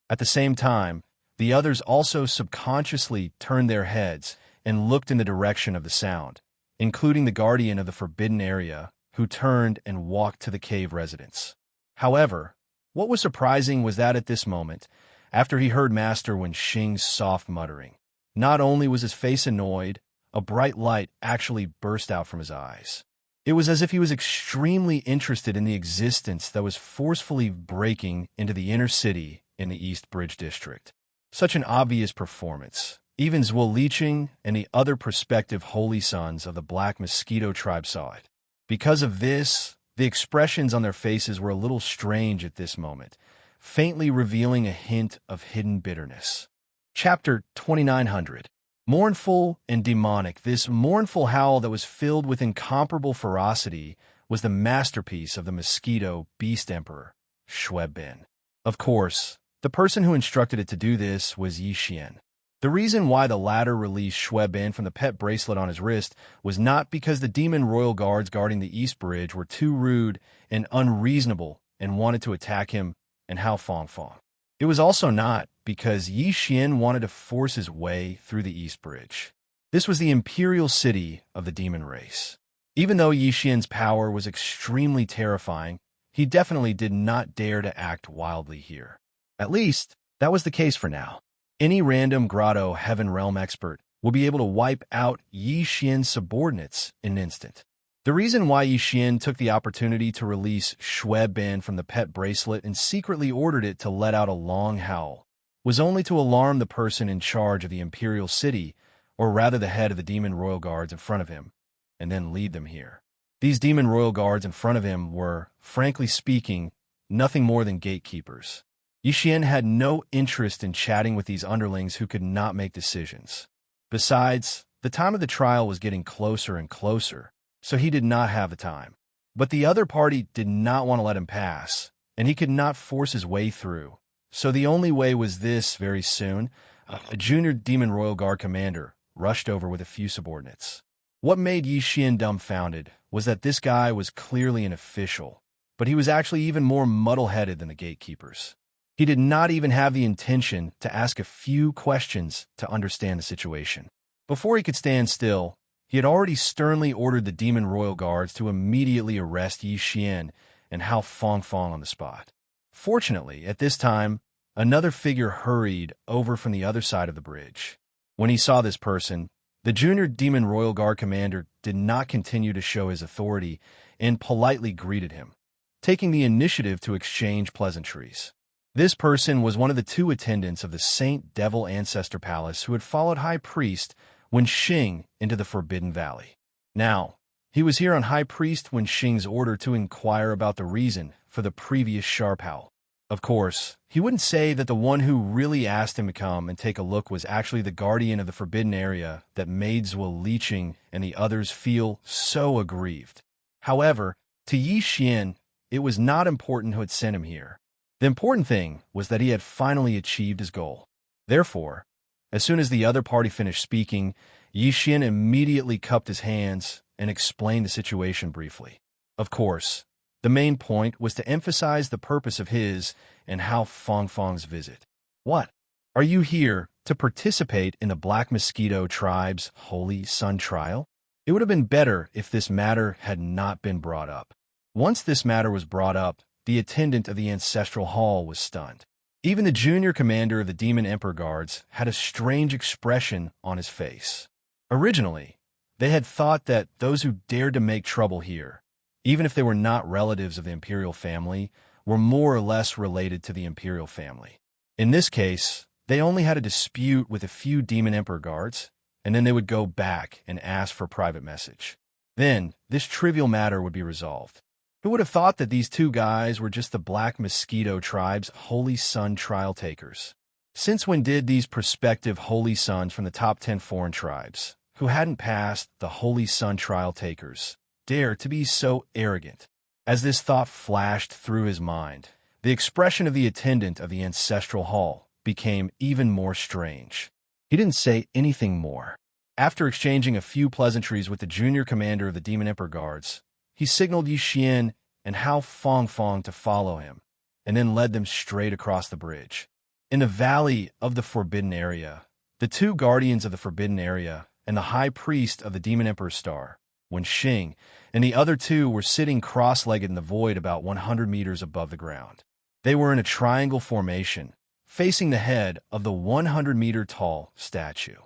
At the same time, the others also subconsciously turned their heads and looked in the direction of the sound, including the guardian of the forbidden area, who turned and walked to the cave residence. However, what was surprising was that at this moment, after he heard Master Wenxing's soft muttering, not only was his face annoyed, a bright light actually burst out from his eyes. It was as if he was extremely interested in the existence that was forcefully breaking into the inner city in the East Bridge district. Such an obvious performance. Even Zwolicing and the other prospective holy sons of the Black Mosquito tribe saw it. Because of this, the expressions on their faces were a little strange at this moment, faintly revealing a hint of hidden bitterness. Chapter 2900. Mournful and demonic, this mournful howl that was filled with incomparable ferocity was the masterpiece of the Mosquito Beast Emperor, Xuebin. Of course, the person who instructed it to do this was Yi Xian. The reason why the latter released Xuebin from the pet bracelet on his wrist was not because the demon royal guards guarding the East Bridge were too rude and unreasonable and wanted to attack him and Hao Fangfang. It was also not because Yi Xian wanted to force his way through the East Bridge. This was the imperial city of the demon race. Even though Yi Xian's power was extremely terrifying, he definitely did not dare to act wildly here. At least, that was the case for now. Any random Grotto Heaven Realm expert will be able to wipe out Yi Xian's subordinates in an instant. The reason why Yi Xian took the opportunity to release Xuebin from the pet bracelet and secretly ordered it to let out a long howl was only to alarm the person in charge of the imperial city, or rather the head of the demon royal guards in front of him, and then lead them here. These demon royal guards in front of him were, frankly speaking, nothing more than gatekeepers. Yi Xian had no interest in chatting with these underlings who could not make decisions. Besides, the time of the trial was getting closer and closer, so he did not have the time. But the other party did not want to let him pass, and he could not force his way through. So the only way was this. Very soon, a junior Demon Royal Guard commander rushed over with a few subordinates. What made Yi Xian dumbfounded was that this guy was clearly an official, but he was actually even more muddle-headed than the gatekeepers. He did not even have the intention to ask a few questions to understand the situation. Before he could stand still, he had already sternly ordered the Demon Royal Guards to immediately arrest Yi Xian and Hao Fangfang on the spot. Fortunately, at this time, another figure hurried over from the other side of the bridge. When he saw this person, the junior Demon Royal Guard commander did not continue to show his authority and politely greeted him, taking the initiative to exchange pleasantries. This person was one of the two attendants of the Saint Devil Ancestor Palace who had followed High Priest Wenxing into the Forbidden Valley. Now, he was here on High Priest Wenxing's order to inquire about the reason for the previous sharp howl. Of course, he wouldn't say that the one who really asked him to come and take a look was actually the guardian of the forbidden area that made Zwolicing and the others feel so aggrieved. However, to Yi Xian, it was not important who had sent him here. The important thing was that he had finally achieved his goal. Therefore, as soon as the other party finished speaking, Yi Xian immediately cupped his hands and explained the situation briefly. Of course, the main point was to emphasize the purpose of his and Hao Fangfang's visit. What? Are you here to participate in the Black Mosquito tribe's Holy Sun trial? It would have been better if this matter had not been brought up. Once this matter was brought up, the attendant of the Ancestral Hall was stunned. Even the junior commander of the Demon Emperor Guards had a strange expression on his face. Originally, they had thought that those who dared to make trouble here, even if they were not relatives of the imperial family, were more or less related to the imperial family. In this case, they only had a dispute with a few Demon Emperor Guards, and then they would go back and ask for a private message. Then, this trivial matter would be resolved. Who would have thought that these two guys were just the Black Mosquito tribe's Holy Sun trial takers? Since when did these prospective Holy Sons from the top 10 foreign tribes, who hadn't passed the Holy Sun trial takers, dare to be so arrogant? As this thought flashed through his mind, the expression of the attendant of the ancestral hall became even more strange. He didn't say anything more. After exchanging a few pleasantries with the junior commander of the Demon Emperor Guards, he signaled Yi Xian and Hao Fangfang to follow him, and then led them straight across the bridge. In the Valley of the Forbidden Area, the two guardians of the Forbidden Area and the High Priest of the Demon Emperor's Star, Wen Xing, and the other two were sitting cross-legged in the void about 100 meters above the ground. They were in a triangle formation, facing the head of the 100-meter-tall statue.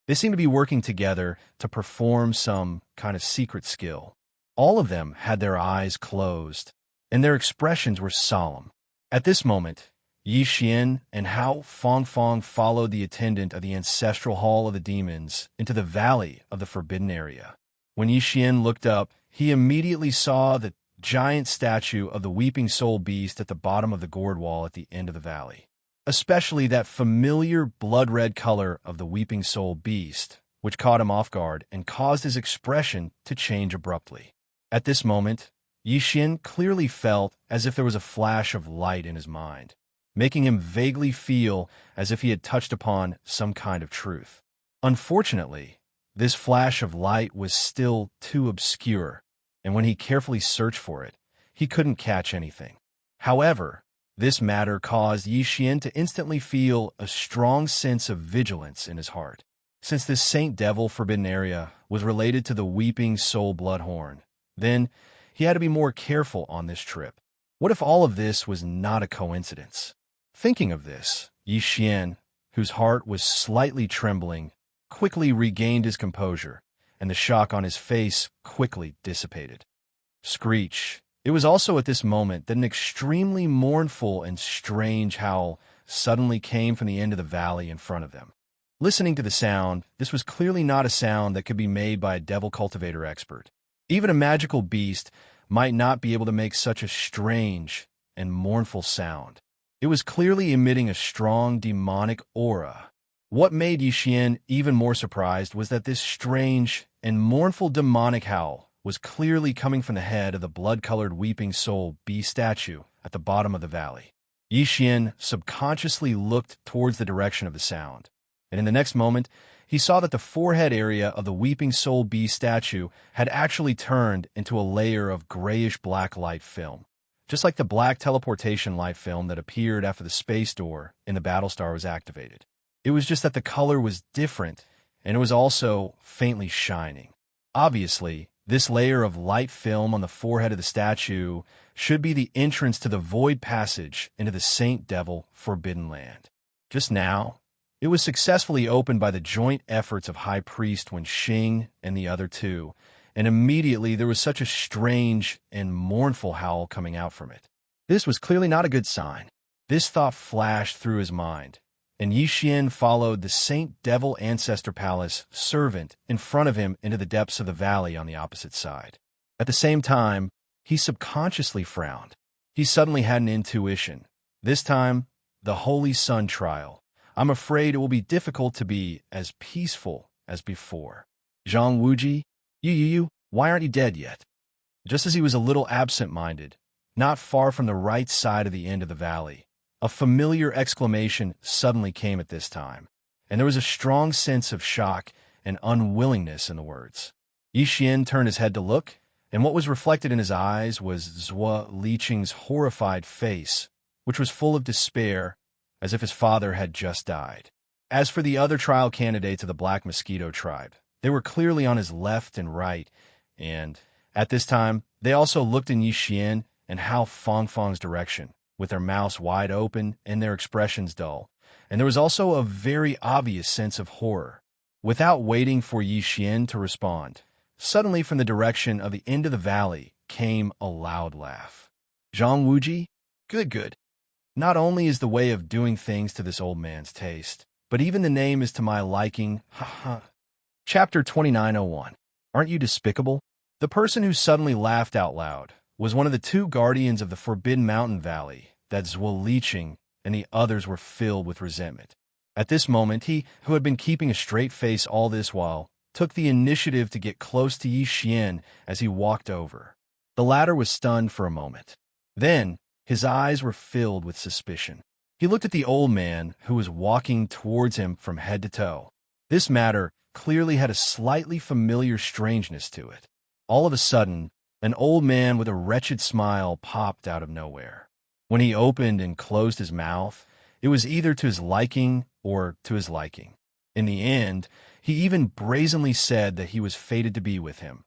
They seemed to be working together to perform some kind of secret skill. All of them had their eyes closed, and their expressions were solemn. At this moment, Yi Xian and Hao Fangfang followed the attendant of the ancestral hall of the demons into the Valley of the Forbidden Area. When Yi Xian looked up, he immediately saw the giant statue of the Weeping Soul Beast at the bottom of the gourd wall at the end of the valley. Especially that familiar blood-red color of the Weeping Soul Beast, which caught him off guard and caused his expression to change abruptly. At this moment, Yi Xian clearly felt as if there was a flash of light in his mind, making him vaguely feel as if he had touched upon some kind of truth. Unfortunately, this flash of light was still too obscure, and when he carefully searched for it, he couldn't catch anything. However, this matter caused Yi Xian to instantly feel a strong sense of vigilance in his heart. Since this Saint Devil Forbidden Area was related to the Weeping Soul Bloodhorn, then he had to be more careful on this trip. What if all of this was not a coincidence? Thinking of this, Yi Xian, whose heart was slightly trembling, quickly regained his composure, and the shock on his face quickly dissipated. Screech. It was also at this moment that an extremely mournful and strange howl suddenly came from the end of the valley in front of them. Listening to the sound, this was clearly not a sound that could be made by a devil cultivator expert. Even a magical beast might not be able to make such a strange and mournful sound. It was clearly emitting a strong demonic aura. What made Yi Xian even more surprised was that this strange and mournful demonic howl was clearly coming from the head of the blood-colored Weeping Soul Beast statue at the bottom of the valley. Yi Xian subconsciously looked towards the direction of the sound, and in the next moment, he saw that the forehead area of the Weeping Soul Beast statue had actually turned into a layer of grayish-black light film, just like the black teleportation light film that appeared after the space door in the Battlestar was activated. It was just that the color was different, and it was also faintly shining. Obviously, this layer of light film on the forehead of the statue should be the entrance to the void passage into the Saint Devil Forbidden Land. Just now, it was successfully opened by the joint efforts of High Priest Wen Xing and the other two, and immediately there was such a strange and mournful howl coming out from it. This was clearly not a good sign. This thought flashed through his mind, and Yi Xian followed the Saint Devil Ancestor Palace servant in front of him into the depths of the valley on the opposite side. At the same time, he subconsciously frowned. He suddenly had an intuition. This time, the Holy Sun trial. I'm afraid it will be difficult to be as peaceful as before. Zhang Wuji, you, why aren't you dead yet? Just as he was a little absent-minded, not far from the right side of the end of the valley, a familiar exclamation suddenly came at this time, and there was a strong sense of shock and unwillingness in the words. Yi Xian turned his head to look, and what was reflected in his eyes was Zhua Liqing's horrified face, which was full of despair, as if his father had just died. As for the other trial candidates of the Black Mosquito tribe, they were clearly on his left and right, and, at this time, they also looked in Yi Xian and Hao Fangfang's direction, with their mouths wide open and their expressions dull, and there was also a very obvious sense of horror. Without waiting for Yi Xian to respond, suddenly from the direction of the end of the valley came a loud laugh. Zhang Wuji? Good. Not only is the way of doing things to this old man's taste, but even the name is to my liking. Chapter 2901. Aren't you despicable? The person who suddenly laughed out loud was one of the two guardians of the Forbidden Mountain Valley that were leeching, and the others were filled with resentment. At this moment, he, who had been keeping a straight face all this while, took the initiative to get close to Yi Xian as he walked over. The latter was stunned for a moment. Then, his eyes were filled with suspicion. He looked at the old man who was walking towards him from head to toe. This matter clearly had a slightly familiar strangeness to it. All of a sudden, an old man with a wretched smile popped out of nowhere. When he opened and closed his mouth, it was either to his liking or to his liking. In the end, he even brazenly said that he was fated to be with him.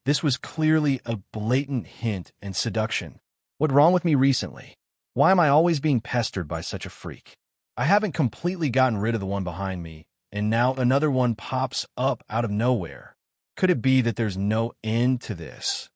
This was clearly a blatant hint and seduction. What's wrong with me recently? Why am I always being pestered by such a freak? I haven't completely gotten rid of the one behind me, and now another one pops up out of nowhere. Could it be that there's no end to this?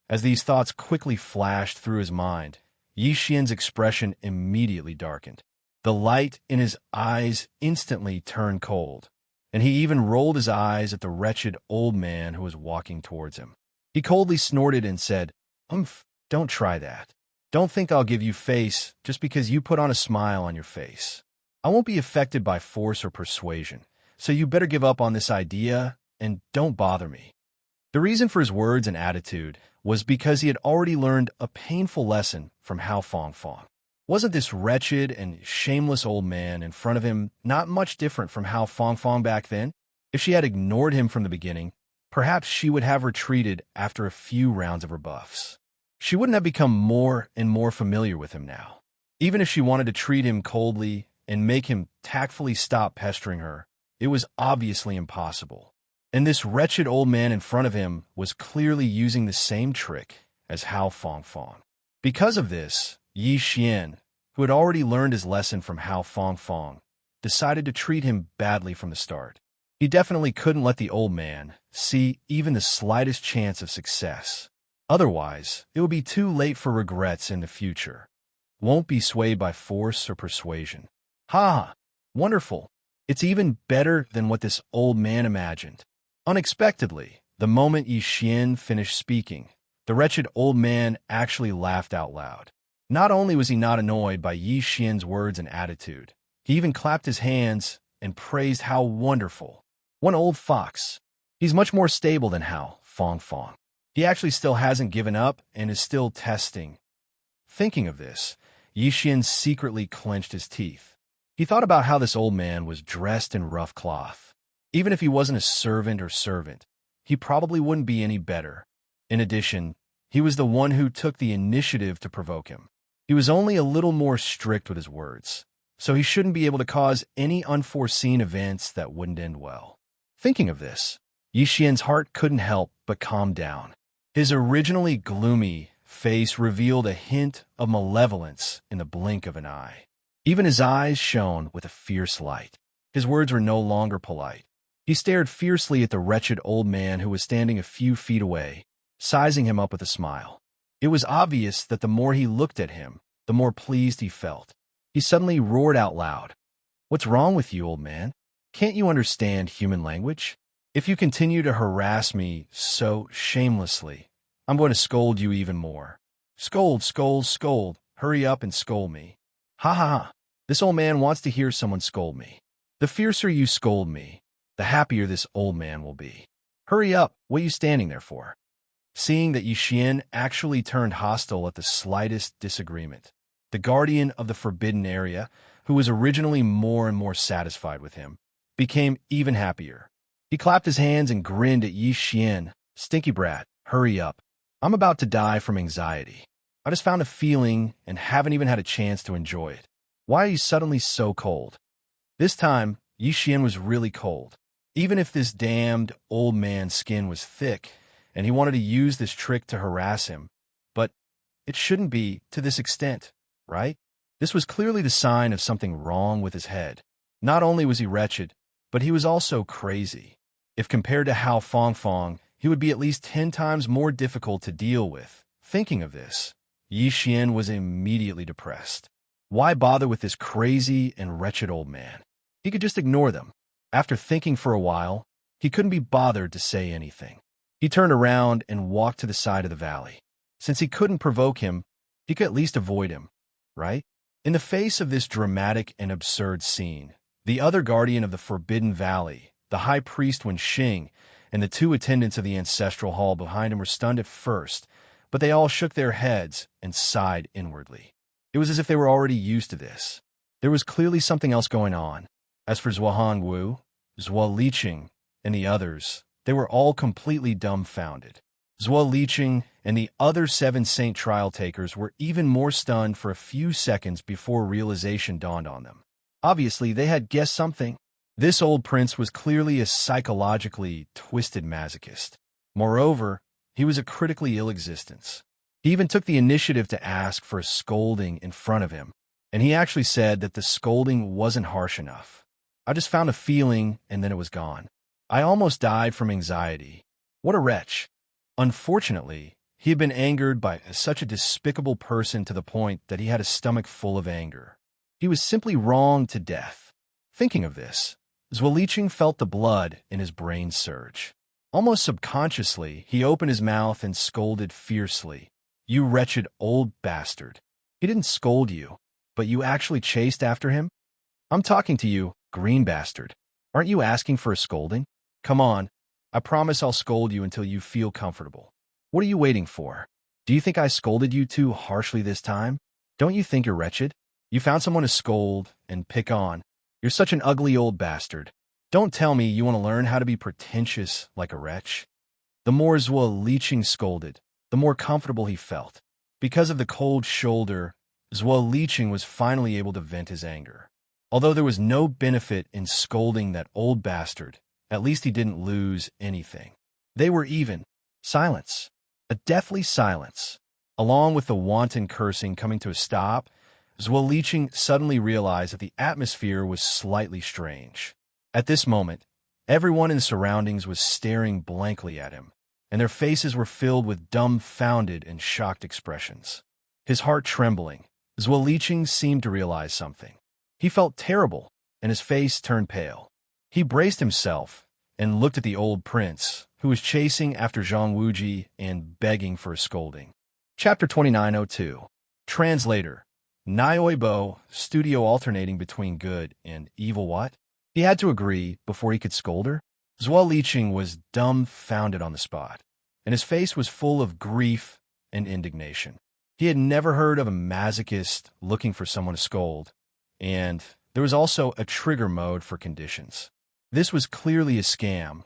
As these thoughts quickly flashed through his mind, Yi Xian's expression immediately darkened. The light in his eyes instantly turned cold, and he even rolled his eyes at the wretched old man who was walking towards him. He coldly snorted and said, don't try that. Don't think I'll give you face just because you put on a smile on your face. I won't be affected by force or persuasion, so you better give up on this idea and don't bother me." The reason for his words and attitude was because he had already learned a painful lesson from Hao Fangfang. Wasn't this wretched and shameless old man in front of him not much different from Hao Fangfang back then? If she had ignored him from the beginning, perhaps she would have retreated after a few rounds of rebuffs. She wouldn't have become more and more familiar with him now. Even if she wanted to treat him coldly and make him tactfully stop pestering her, it was obviously impossible. And this wretched old man in front of him was clearly using the same trick as Hao Fangfang. Because of this, Yi Xian, who had already learned his lesson from Hao Fangfang, decided to treat him badly from the start. He definitely couldn't let the old man see even the slightest chance of success. Otherwise, it would be too late for regrets in the future. Won't be swayed by force or persuasion. Ha! Wonderful! It's even better than what this old man imagined. Unexpectedly, the moment Yi Xian finished speaking, the wretched old man actually laughed out loud. Not only was he not annoyed by Yi Xian's words and attitude, he even clapped his hands and praised how wonderful. One old fox. He's much more stable than Hao Fangfang. He actually still hasn't given up and is still testing. Thinking of this, Yi Xian secretly clenched his teeth. He thought about how this old man was dressed in rough cloth. Even if he wasn't a servant, he probably wouldn't be any better. In addition, he was the one who took the initiative to provoke him. He was only a little more strict with his words, so he shouldn't be able to cause any unforeseen events that wouldn't end well. Thinking of this, Yi Xian's heart couldn't help but calm down. His originally gloomy face revealed a hint of malevolence in the blink of an eye. Even his eyes shone with a fierce light. His words were no longer polite. He stared fiercely at the wretched old man who was standing a few feet away, sizing him up with a smile. It was obvious that the more he looked at him, the more pleased he felt. He suddenly roared out loud, "What's wrong with you, old man? Can't you understand human language? If you continue to harass me so shamelessly, I'm going to scold you even more. Scold, scold, scold. Hurry up and scold me." Ha ha ha. This old man wants to hear someone scold me. The fiercer you scold me, the happier this old man will be. Hurry up. What are you standing there for? Seeing that Yi Xian actually turned hostile at the slightest disagreement, the guardian of the forbidden area, who was originally more and more satisfied with him, became even happier. He clapped his hands and grinned at Yi Xian. "Stinky brat, hurry up. I'm about to die from anxiety. I just found a feeling and haven't even had a chance to enjoy it. Why are you suddenly so cold?" This time, Yi Xian was really cold. Even if this damned old man's skin was thick, and he wanted to use this trick to harass him, but it shouldn't be to this extent, right? This was clearly the sign of something wrong with his head. Not only was he wretched, but he was also crazy. If compared to Hao Fangfang, he would be at least 10 times more difficult to deal with. Thinking of this, Yi Xian was immediately depressed. Why bother with this crazy and wretched old man? He could just ignore them. After thinking for a while, he couldn't be bothered to say anything. He turned around and walked to the side of the valley. Since he couldn't provoke him, he could at least avoid him, right? In the face of this dramatic and absurd scene, the other guardian of the Forbidden Valley, the high priest Wen Xing, and the two attendants of the ancestral hall behind him were stunned at first, but they all shook their heads and sighed inwardly. It was as if they were already used to this. There was clearly something else going on. As for Zhuang Wu, Zhuo Liqing, and the others, they were all completely dumbfounded. Zhuo Liqing and the other 7 saint trial takers were even more stunned for a few seconds before realization dawned on them. Obviously, they had guessed something. This old prince was clearly a psychologically twisted masochist. Moreover, he was a critically ill existence. He even took the initiative to ask for a scolding in front of him, and he actually said that the scolding wasn't harsh enough. I just found a feeling, and then it was gone. I almost died from anxiety. What a wretch. Unfortunately, he had been angered by such a despicable person to the point that he had a stomach full of anger. He was simply wronged to death. Thinking of this, Zhuo Liqing felt the blood in his brain surge. Almost subconsciously, he opened his mouth and scolded fiercely. "You wretched old bastard." He didn't scold you, but you actually chased after him? I'm talking to you, green bastard. Aren't you asking for a scolding? Come on. I promise I'll scold you until you feel comfortable. What are you waiting for? Do you think I scolded you too harshly this time? Don't you think you're wretched? You found someone to scold and pick on. You're such an ugly old bastard. Don't tell me you want to learn how to be pretentious like a wretch. The more Zhuo Liqing scolded, the more comfortable he felt. Because of the cold shoulder, Zhuo Liqing was finally able to vent his anger. Although there was no benefit in scolding that old bastard, at least he didn't lose anything. They were even. Silence. A deathly silence. Along with the wanton cursing coming to a stop, Zhuo Liqing suddenly realized that the atmosphere was slightly strange. At this moment, everyone in the surroundings was staring blankly at him, and their faces were filled with dumbfounded and shocked expressions. His heart trembling, Zhuo Liqing seemed to realize something. He felt terrible, and his face turned pale. He braced himself and looked at the old prince, who was chasing after Zhang Wuji and begging for a scolding. Chapter 2902. Translator. Nioibo, studio alternating between good and evil what? He had to agree before he could scold her. Zhuo Liqing was dumbfounded on the spot, and his face was full of grief and indignation. He had never heard of a masochist looking for someone to scold, and there was also a trigger mode for conditions. This was clearly a scam.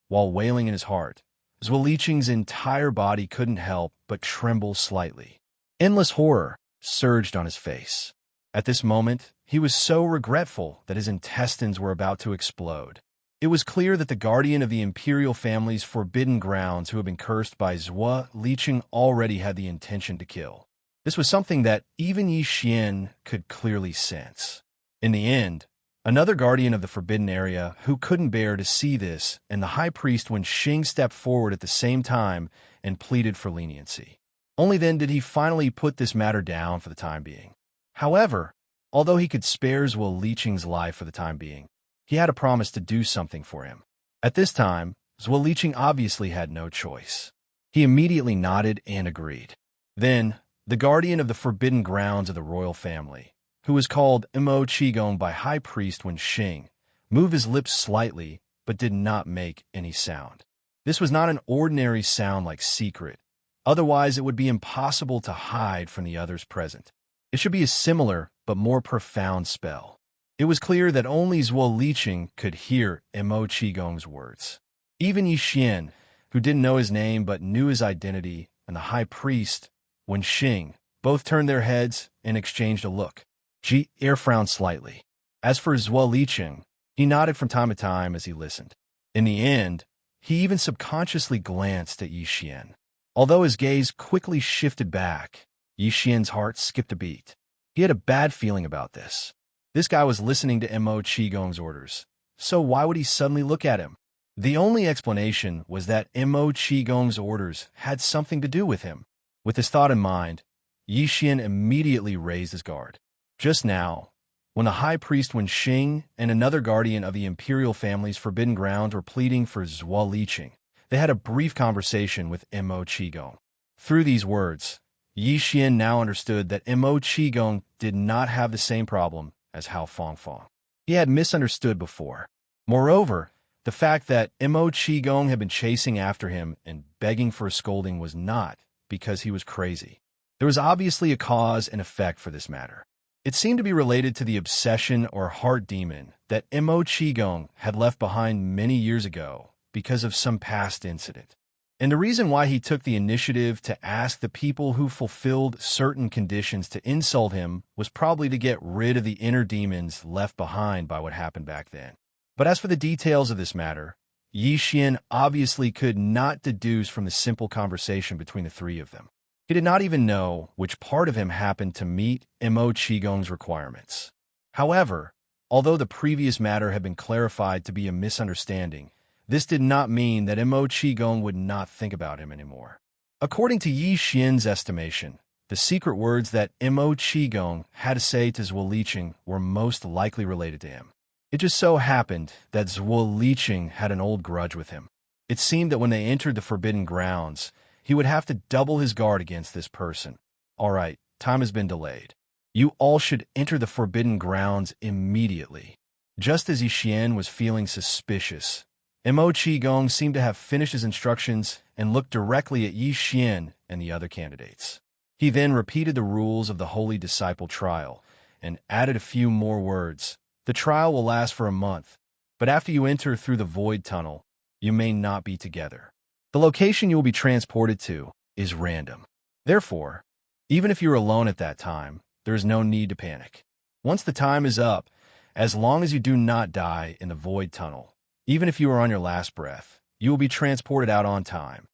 While wailing in his heart, Zhuo Liqing's entire body couldn't help but tremble slightly. Endless horror surged on his face. At this moment, he was so regretful that his intestines were about to explode. It was clear that the guardian of the imperial family's forbidden grounds who had been cursed by Zhuo Liqing already had the intention to kill. This was something that even Yi Xian could clearly sense. In the end, another guardian of the forbidden area who couldn't bear to see this, and the high priest Wen Xing stepped forward at the same time and pleaded for leniency. Only then did he finally put this matter down for the time being. However, although he could spare Zhuo Liqing's life for the time being, he had a promise to do something for him. At this time, Zhuo Liqing obviously had no choice. He immediately nodded and agreed. Then, the guardian of the forbidden grounds of the royal family, who was called Mo Qigong by High Priest Wen Xing, moved his lips slightly but did not make any sound. This was not an ordinary sound like secret. Otherwise, it would be impossible to hide from the others present. It should be a similar but more profound spell. It was clear that only Zhuo Liqing could hear Mo Qigong's words. Even Yi Xian, who didn't know his name but knew his identity, and the high priest, Wen Xing, both turned their heads and exchanged a look. Ji frowned slightly. As for Zhuo Liqing, he nodded from time to time as he listened. In the end, he even subconsciously glanced at Yi Xian. Although his gaze quickly shifted back, Yi Xian's heart skipped a beat. He had a bad feeling about this. This guy was listening to Mo Qigong's orders, so why would he suddenly look at him? The only explanation was that Mo Qigong's orders had something to do with him. With this thought in mind, Yi Xian immediately raised his guard. Just now, when the high priest Wen Xing and another guardian of the imperial family's forbidden grounds were pleading for Zhuo Liqing, they had a brief conversation with Mo Qigong. Through these words, Yi Xian now understood that Mo Qigong did not have the same problem as Hao Fangfang. He had misunderstood before. Moreover, the fact that Mo Qigong had been chasing after him and begging for a scolding was not because he was crazy. There was obviously a cause and effect for this matter. It seemed to be related to the obsession or heart demon that Mo Qigong had left behind many years ago because of some past incident. And the reason why he took the initiative to ask the people who fulfilled certain conditions to insult him was probably to get rid of the inner demons left behind by what happened back then. But as for the details of this matter, Yi Xian obviously could not deduce from the simple conversation between the three of them. He did not even know which part of him happened to meet Mo Qigong's requirements. However, although the previous matter had been clarified to be a misunderstanding, this did not mean that Mo Qigong would not think about him anymore. According to Yi Xian's estimation, the secret words that Mo Qigong had to say to Zhuo Liqing were most likely related to him. It just so happened that Zhuo Liqing had an old grudge with him. It seemed that when they entered the Forbidden Grounds, he would have to double his guard against this person. All right, time has been delayed. You all should enter the Forbidden Grounds immediately. Just as Yi Xian was feeling suspicious, Mo Qigong seemed to have finished his instructions and looked directly at Yi Xian and the other candidates. He then repeated the rules of the Holy Disciple trial and added a few more words. The trial will last for a month, but after you enter through the Void Tunnel, you may not be together. The location you will be transported to is random. Therefore, even if you're alone at that time, there is no need to panic. Once the time is up, as long as you do not die in the Void Tunnel, even if you are on your last breath, you will be transported out on time.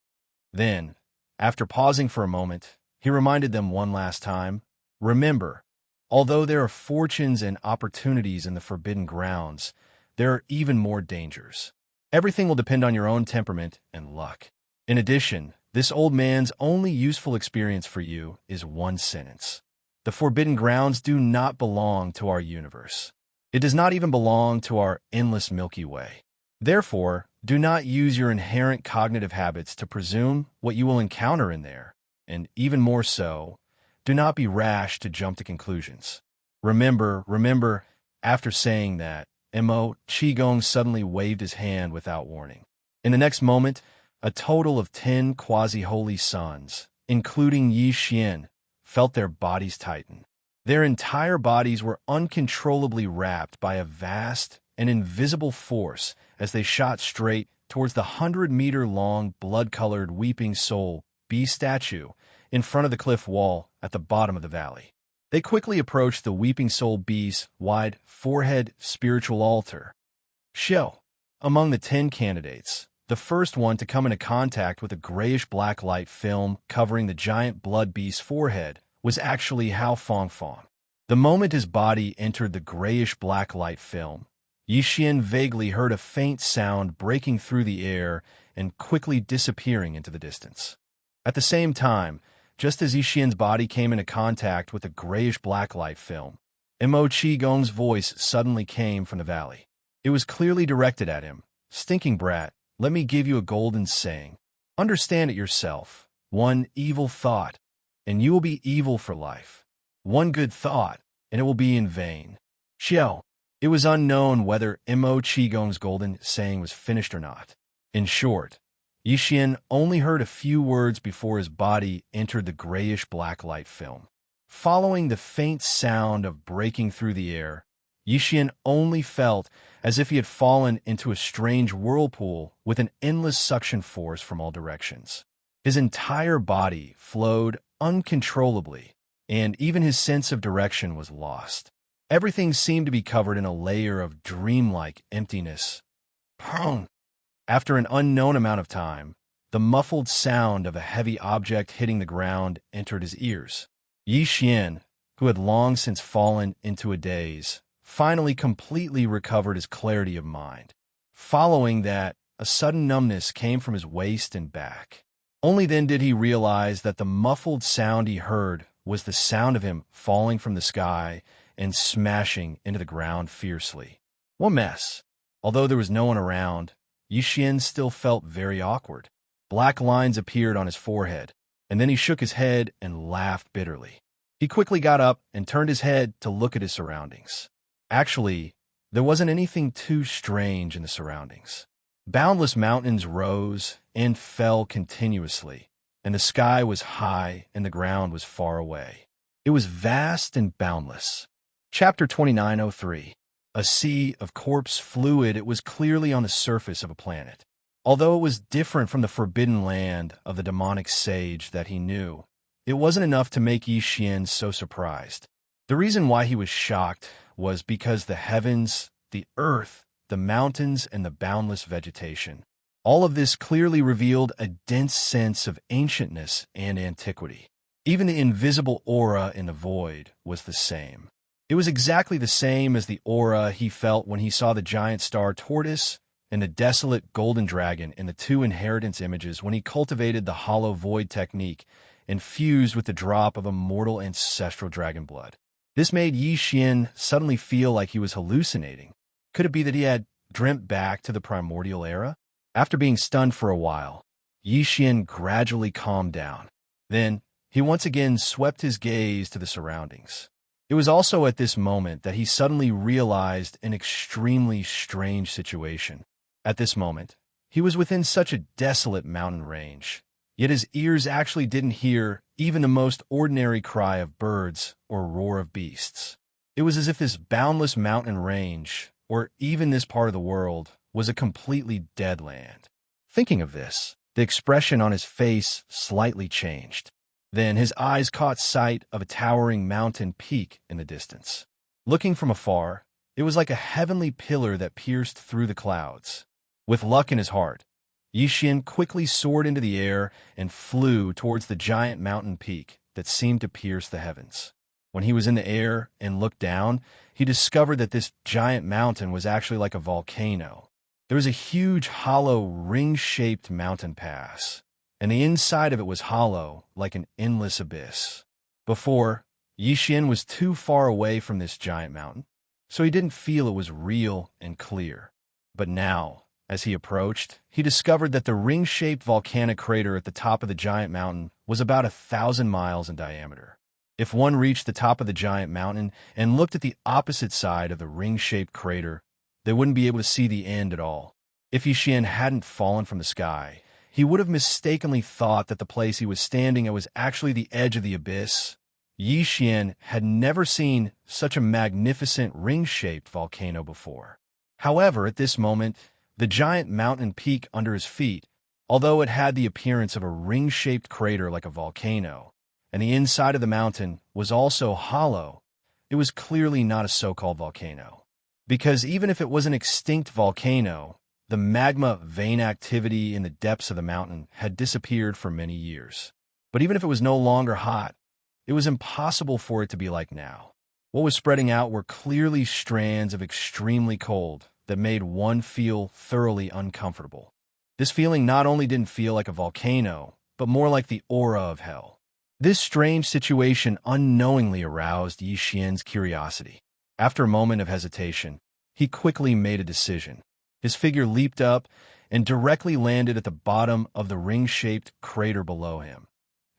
Then, after pausing for a moment, he reminded them one last time, remember, although there are fortunes and opportunities in the Forbidden Grounds, there are even more dangers. Everything will depend on your own temperament and luck. In addition, this old man's only useful experience for you is one sentence. The Forbidden Grounds do not belong to our universe. It does not even belong to our endless Milky Way. Therefore, do not use your inherent cognitive habits to presume what you will encounter in there, and even more so, do not be rash to jump to conclusions. Remember, after saying that, Mo Qigong suddenly waved his hand without warning. In the next moment, a total of 10 quasi-holy sons, including Yi Xian, felt their bodies tighten. Their entire bodies were uncontrollably wrapped by a vast and invisible force as they shot straight towards the 100-meter-long blood-colored weeping soul beast statue in front of the cliff wall at the bottom of the valley. They quickly approached the weeping soul beast's wide forehead spiritual altar. Xiao, among the 10 candidates, the first one to come into contact with a grayish-black light film covering the giant blood beast's forehead, was actually Hao Fangfang. The moment his body entered the grayish-black light film, Yi Xian vaguely heard a faint sound breaking through the air and quickly disappearing into the distance. At the same time, just as Yi Xian's body came into contact with the grayish-black light film, Mo Qigong's voice suddenly came from the valley. It was clearly directed at him. Stinking brat, let me give you a golden saying. Understand it yourself. One evil thought, and you will be evil for life. One good thought, and it will be in vain. Xiao. It was unknown whether Mo Qigong's golden saying was finished or not. In short, Yi Xian only heard a few words before his body entered the grayish-black light film. Following the faint sound of breaking through the air, Yi Xian only felt as if he had fallen into a strange whirlpool with an endless suction force from all directions. His entire body flowed uncontrollably, and even his sense of direction was lost. Everything seemed to be covered in a layer of dreamlike emptiness. Prong! After an unknown amount of time, the muffled sound of a heavy object hitting the ground entered his ears. Yi Xian, who had long since fallen into a daze, finally completely recovered his clarity of mind. Following that, a sudden numbness came from his waist and back. Only then did he realize that the muffled sound he heard was the sound of him falling from the sky and smashing into the ground fiercely. What mess! Although there was no one around, Yi Xian still felt very awkward. Black lines appeared on his forehead. and then he shook his head and laughed bitterly. He quickly got up and turned his head to look at his surroundings. Actually, there wasn't anything too strange in the surroundings. Boundless mountains rose and fell continuously, and the sky was high and the ground was far away. It was vast and boundless. Chapter 2903. A sea of corpse fluid. It was clearly on the surface of a planet. Although it was different from the forbidden land of the demonic sage that he knew, it wasn't enough to make Yi Xian so surprised. The reason why he was shocked was because the heavens, the earth, the mountains, and the boundless vegetation, all of this clearly revealed a dense sense of ancientness and antiquity. Even the invisible aura in the void was the same. It was exactly the same as the aura he felt when he saw the giant star tortoise and the desolate golden dragon in the two inheritance images when he cultivated the hollow void technique and fused with the drop of immortal ancestral dragon blood. This made Yi Xian suddenly feel like he was hallucinating. Could it be that he had dreamt back to the primordial era? After being stunned for a while, Yi Xian gradually calmed down. Then, he once again swept his gaze to the surroundings. It was also at this moment that he suddenly realized an extremely strange situation. At this moment, he was within such a desolate mountain range, yet his ears actually didn't hear even the most ordinary cry of birds or roar of beasts. It was as if this boundless mountain range, or even this part of the world, was a completely dead land. Thinking of this, the expression on his face slightly changed. Then his eyes caught sight of a towering mountain peak in the distance. Looking from afar, it was like a heavenly pillar that pierced through the clouds. With luck in his heart, Yi Xian quickly soared into the air and flew towards the giant mountain peak that seemed to pierce the heavens. When he was in the air and looked down, he discovered that this giant mountain was actually like a volcano. There was a huge, hollow, ring-shaped mountain pass, and the inside of it was hollow, like an endless abyss. Before, Yi Xian was too far away from this giant mountain, so he didn't feel it was real and clear. But now, as he approached, he discovered that the ring-shaped volcanic crater at the top of the giant mountain was about 1,000 miles in diameter. If one reached the top of the giant mountain and looked at the opposite side of the ring-shaped crater, they wouldn't be able to see the end at all. If Yi Xian hadn't fallen from the sky, he would have mistakenly thought that the place he was standing at was actually the edge of the abyss. Yi Xian had never seen such a magnificent ring-shaped volcano before. However, at this moment, the giant mountain peak under his feet, although it had the appearance of a ring-shaped crater like a volcano, and the inside of the mountain was also hollow, it was clearly not a so-called volcano. Because even if it was an extinct volcano, the magma vein activity in the depths of the mountain had disappeared for many years. But even if it was no longer hot, it was impossible for it to be like now. What was spreading out were clearly strands of extremely cold that made one feel thoroughly uncomfortable. This feeling not only didn't feel like a volcano, but more like the aura of hell. This strange situation unknowingly aroused Yi Xian's curiosity. After a moment of hesitation, he quickly made a decision. His figure leaped up and directly landed at the bottom of the ring-shaped crater below him.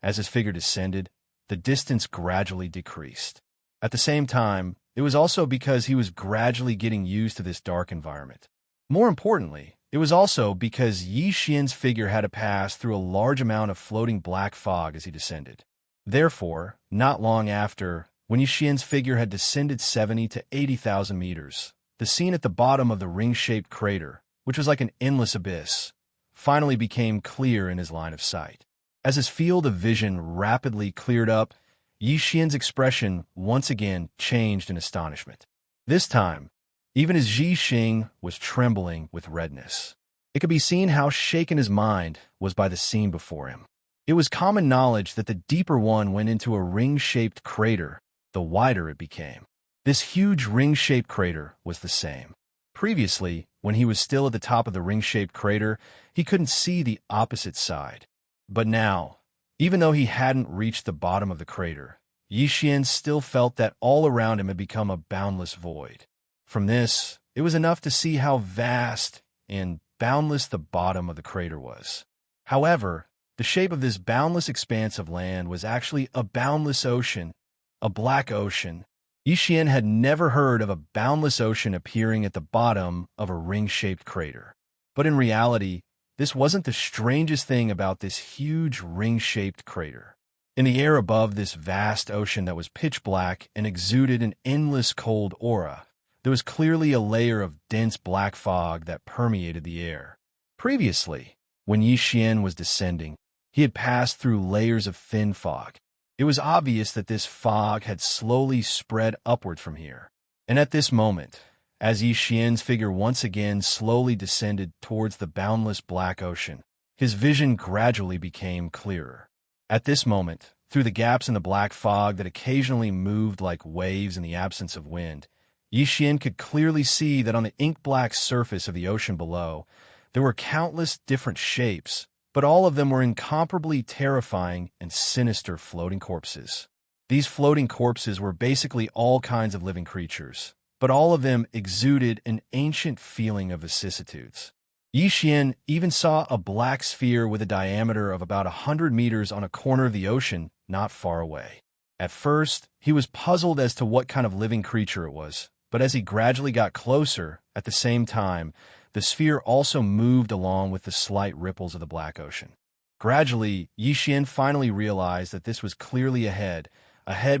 As his figure descended, the distance gradually decreased. At the same time, it was also because he was gradually getting used to this dark environment. More importantly, it was also because Yi Xian's figure had to pass through a large amount of floating black fog as he descended. Therefore, not long after, when Yi Xian's figure had descended 70 to 80,000 meters, the scene at the bottom of the ring-shaped crater, which was like an endless abyss, finally became clear in his line of sight. As his field of vision rapidly cleared up, Yi Xian's expression once again changed in astonishment. This time, even his Ji Xing was trembling with redness. It could be seen how shaken his mind was by the scene before him. It was common knowledge that the deeper one went into a ring-shaped crater, the wider it became. This huge ring-shaped crater was the same. Previously, when he was still at the top of the ring-shaped crater, he couldn't see the opposite side. But now, even though he hadn't reached the bottom of the crater, Yi Xian still felt that all around him had become a boundless void. From this, it was enough to see how vast and boundless the bottom of the crater was. However, The shape of this boundless expanse of land was actually a boundless ocean, a black ocean. Yi Xian had never heard of a boundless ocean appearing at the bottom of a ring-shaped crater. But in reality, this wasn't the strangest thing about this huge ring-shaped crater. In the air above this vast ocean that was pitch black and exuded an endless cold aura, there was clearly a layer of dense black fog that permeated the air. Previously, when Yi Xian was descending, he had passed through layers of thin fog. It was obvious that this fog had slowly spread upward from here. And at this moment, as Yi Xian's figure once again slowly descended towards the boundless black ocean, his vision gradually became clearer. At this moment, through the gaps in the black fog that occasionally moved like waves in the absence of wind, Yi Xian could clearly see that on the ink-black surface of the ocean below, there were countless different shapes, but all of them were incomparably terrifying and sinister floating corpses. These floating corpses were basically all kinds of living creatures, but all of them exuded an ancient feeling of vicissitudes. Yi Xian even saw a black sphere with a diameter of about 100 meters on a corner of the ocean not far away. At first, he was puzzled as to what kind of living creature it was, but as he gradually got closer, at the same time, the sphere also moved along with the slight ripples of the black ocean. Gradually, Yi Xian finally realized that this was clearly a head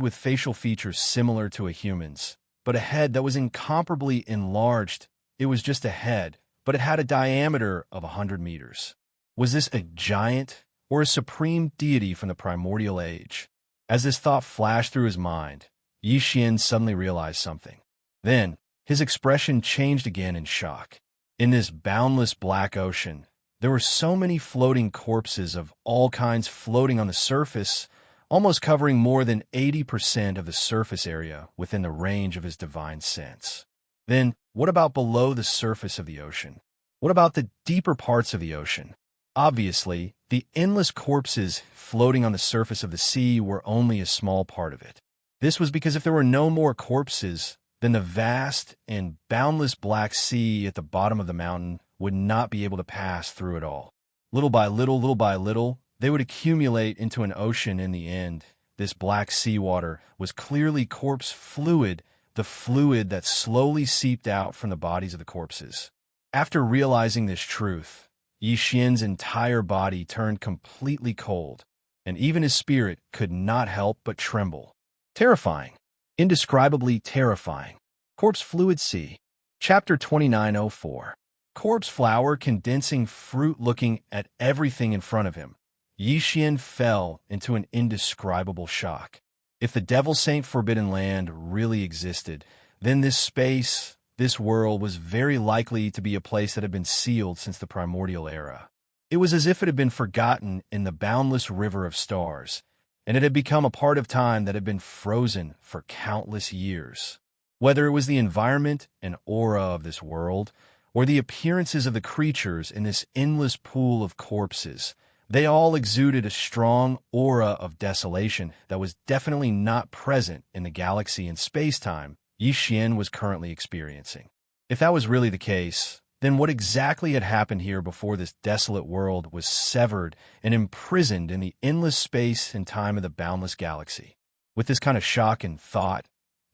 with facial features similar to a human's, but a head that was incomparably enlarged. It was just a head, but it had a diameter of 100 meters. Was this a giant or a supreme deity from the primordial age? As this thought flashed through his mind, Yi Xian suddenly realized something. Then, his expression changed again in shock. In this boundless black ocean, there were so many floating corpses of all kinds floating on the surface, almost covering more than 80% of the surface area within the range of his divine sense. Then, what about below the surface of the ocean? What about the deeper parts of the ocean? Obviously, the endless corpses floating on the surface of the sea were only a small part of it. This was because if there were no more corpses, then the vast and boundless black sea at the bottom of the mountain would not be able to pass through it all. Little by little, they would accumulate into an ocean in the end. This black seawater was clearly corpse fluid, the fluid that slowly seeped out from the bodies of the corpses. After realizing this truth, Yi Xian's entire body turned completely cold, and even his spirit could not help but tremble. Terrifying. Indescribably terrifying. Corpse Fluid Sea. Chapter 2904. Corpse flower condensing fruit looking at everything in front of him. Yi Xian fell into an indescribable shock. If the Devil Saint Forbidden Land really existed, then this space, this world was very likely to be a place that had been sealed since the primordial era. It was as if it had been forgotten in the boundless river of stars, and it had become a part of time that had been frozen for countless years. Whether it was the environment and aura of this world, or the appearances of the creatures in this endless pool of corpses, they all exuded a strong aura of desolation that was definitely not present in the galaxy and space-time Yi Xian was currently experiencing. If that was really the case, then what exactly had happened here before this desolate world was severed and imprisoned in the endless space and time of the boundless galaxy? With this kind of shock and thought,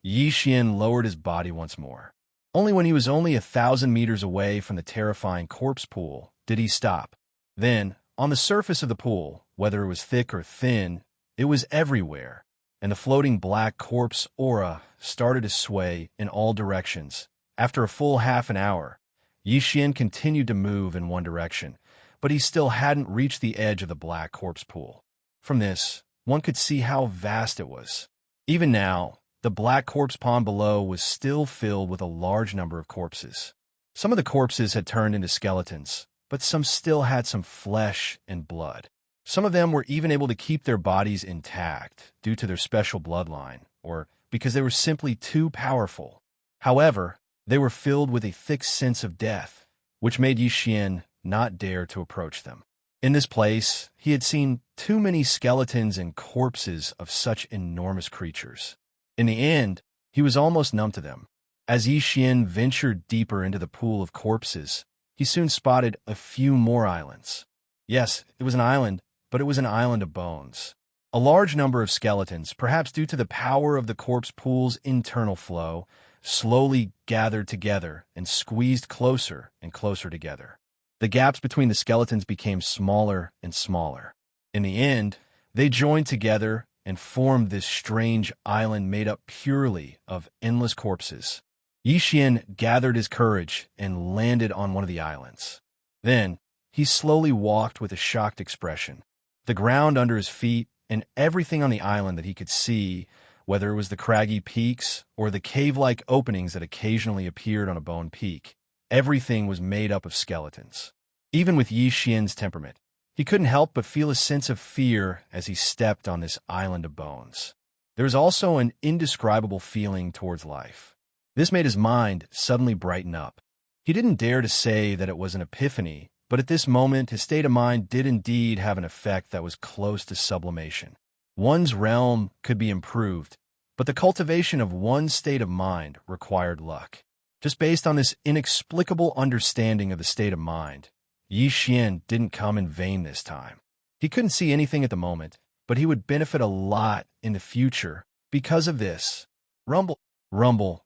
Yi Xian lowered his body once more. Only when he was only 1,000 meters away from the terrifying corpse pool did he stop. Then, on the surface of the pool, whether it was thick or thin, it was everywhere, and the floating black corpse aura started to sway in all directions. After a full half an hour, Yi Xian continued to move in one direction, but he still hadn't reached the edge of the black corpse pool. From this, one could see how vast it was. Even now, the black corpse pond below was still filled with a large number of corpses. Some of the corpses had turned into skeletons, but some still had some flesh and blood. Some of them were even able to keep their bodies intact due to their special bloodline, or because they were simply too powerful. However, they were filled with a thick sense of death, which made Yi Xian not dare to approach them. In this place, he had seen too many skeletons and corpses of such enormous creatures. In the end, he was almost numb to them. As Yi Xian ventured deeper into the pool of corpses, he soon spotted a few more islands. Yes, it was an island, but it was an island of bones. A large number of skeletons, perhaps due to the power of the corpse pool's internal flow, slowly gathered together and squeezed closer and closer together. The gaps between the skeletons became smaller and smaller. In the end, they joined together and formed this strange island made up purely of endless corpses. Yi Xian gathered his courage and landed on one of the islands. Then, he slowly walked with a shocked expression. The ground under his feet and everything on the island that he could see, whether it was the craggy peaks or the cave-like openings that occasionally appeared on a bone peak, everything was made up of skeletons. Even with Yi Xian's temperament, he couldn't help but feel a sense of fear as he stepped on this island of bones. There was also an indescribable feeling towards life. This made his mind suddenly brighten up. He didn't dare to say that it was an epiphany, but at this moment his state of mind did indeed have an effect that was close to sublimation. One's realm could be improved, but the cultivation of one's state of mind required luck. Just based on this inexplicable understanding of the state of mind, Yi Xian didn't come in vain this time. He couldn't see anything at the moment, but he would benefit a lot in the future because of this. Rumble, rumble.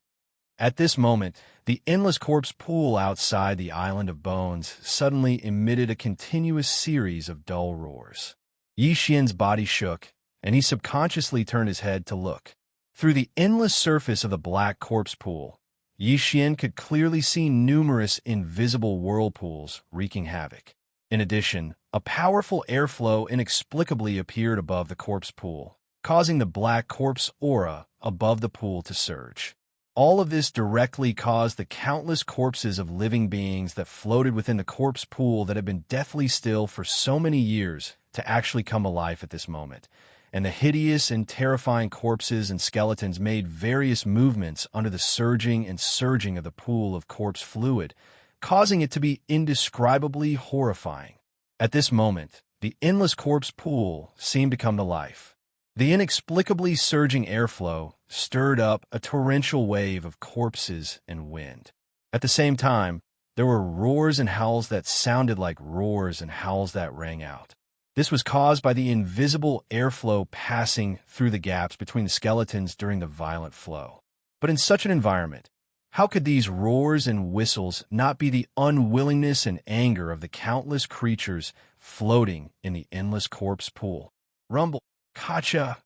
At this moment, the endless corpse pool outside the island of bones suddenly emitted a continuous series of dull roars. Yi Xian's body shook, and he subconsciously turned his head to look. Through the endless surface of the black corpse pool, Yi Xian could clearly see numerous invisible whirlpools wreaking havoc. In addition, a powerful airflow inexplicably appeared above the corpse pool, causing the black corpse aura above the pool to surge. All of this directly caused the countless corpses of living beings that floated within the corpse pool that had been deathly still for so many years to actually come alive at this moment. And the hideous and terrifying corpses and skeletons made various movements under the surging and surging of the pool of corpse fluid, causing it to be indescribably horrifying. At this moment, the endless corpse pool seemed to come to life. The inexplicably surging airflow stirred up a torrential wave of corpses and wind. At the same time, there were roars and howls that sounded like roars and howls that rang out. This was caused by the invisible airflow passing through the gaps between the skeletons during the violent flow. But in such an environment, how could these roars and whistles not be the unwillingness and anger of the countless creatures floating in the endless corpse pool? Rumble, Kacha!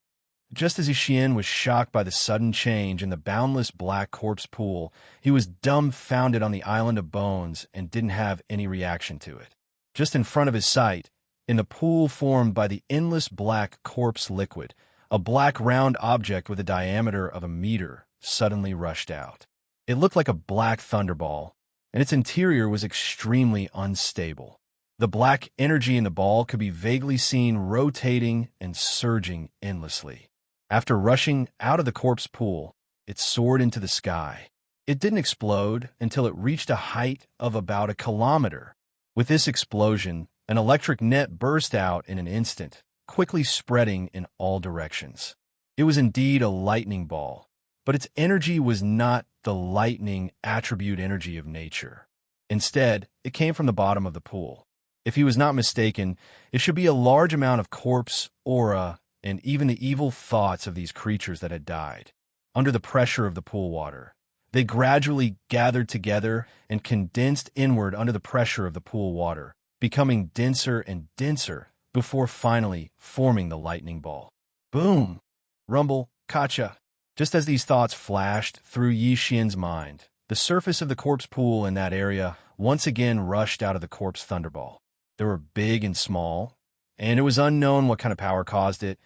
Just as Yi Xian was shocked by the sudden change in the boundless black corpse pool, he was dumbfounded on the island of bones and didn't have any reaction to it. Just in front of his sight, in the pool formed by the endless black corpse liquid, a black round object with a diameter of 1 meter suddenly rushed out. It looked like a black thunderball, and its interior was extremely unstable. The black energy in the ball could be vaguely seen rotating and surging endlessly. After rushing out of the corpse pool, it soared into the sky. It didn't explode until it reached a height of about 1 kilometer. With this explosion, an electric net burst out in an instant, quickly spreading in all directions. It was indeed a lightning ball, but its energy was not the lightning attribute energy of nature. Instead, it came from the bottom of the pool. If he was not mistaken, it should be a large amount of corpse, aura, and even the evil thoughts of these creatures that had died. Under the pressure of the pool water, they gradually gathered together and condensed inward under the pressure of the pool water, becoming denser and denser before finally forming the lightning ball. Boom! Rumble, Kacha! Just as these thoughts flashed through Yi Xian's mind, the surface of the corpse pool in that area once again rushed out of the corpse thunderball. They were big and small, and it was unknown what kind of power caused it,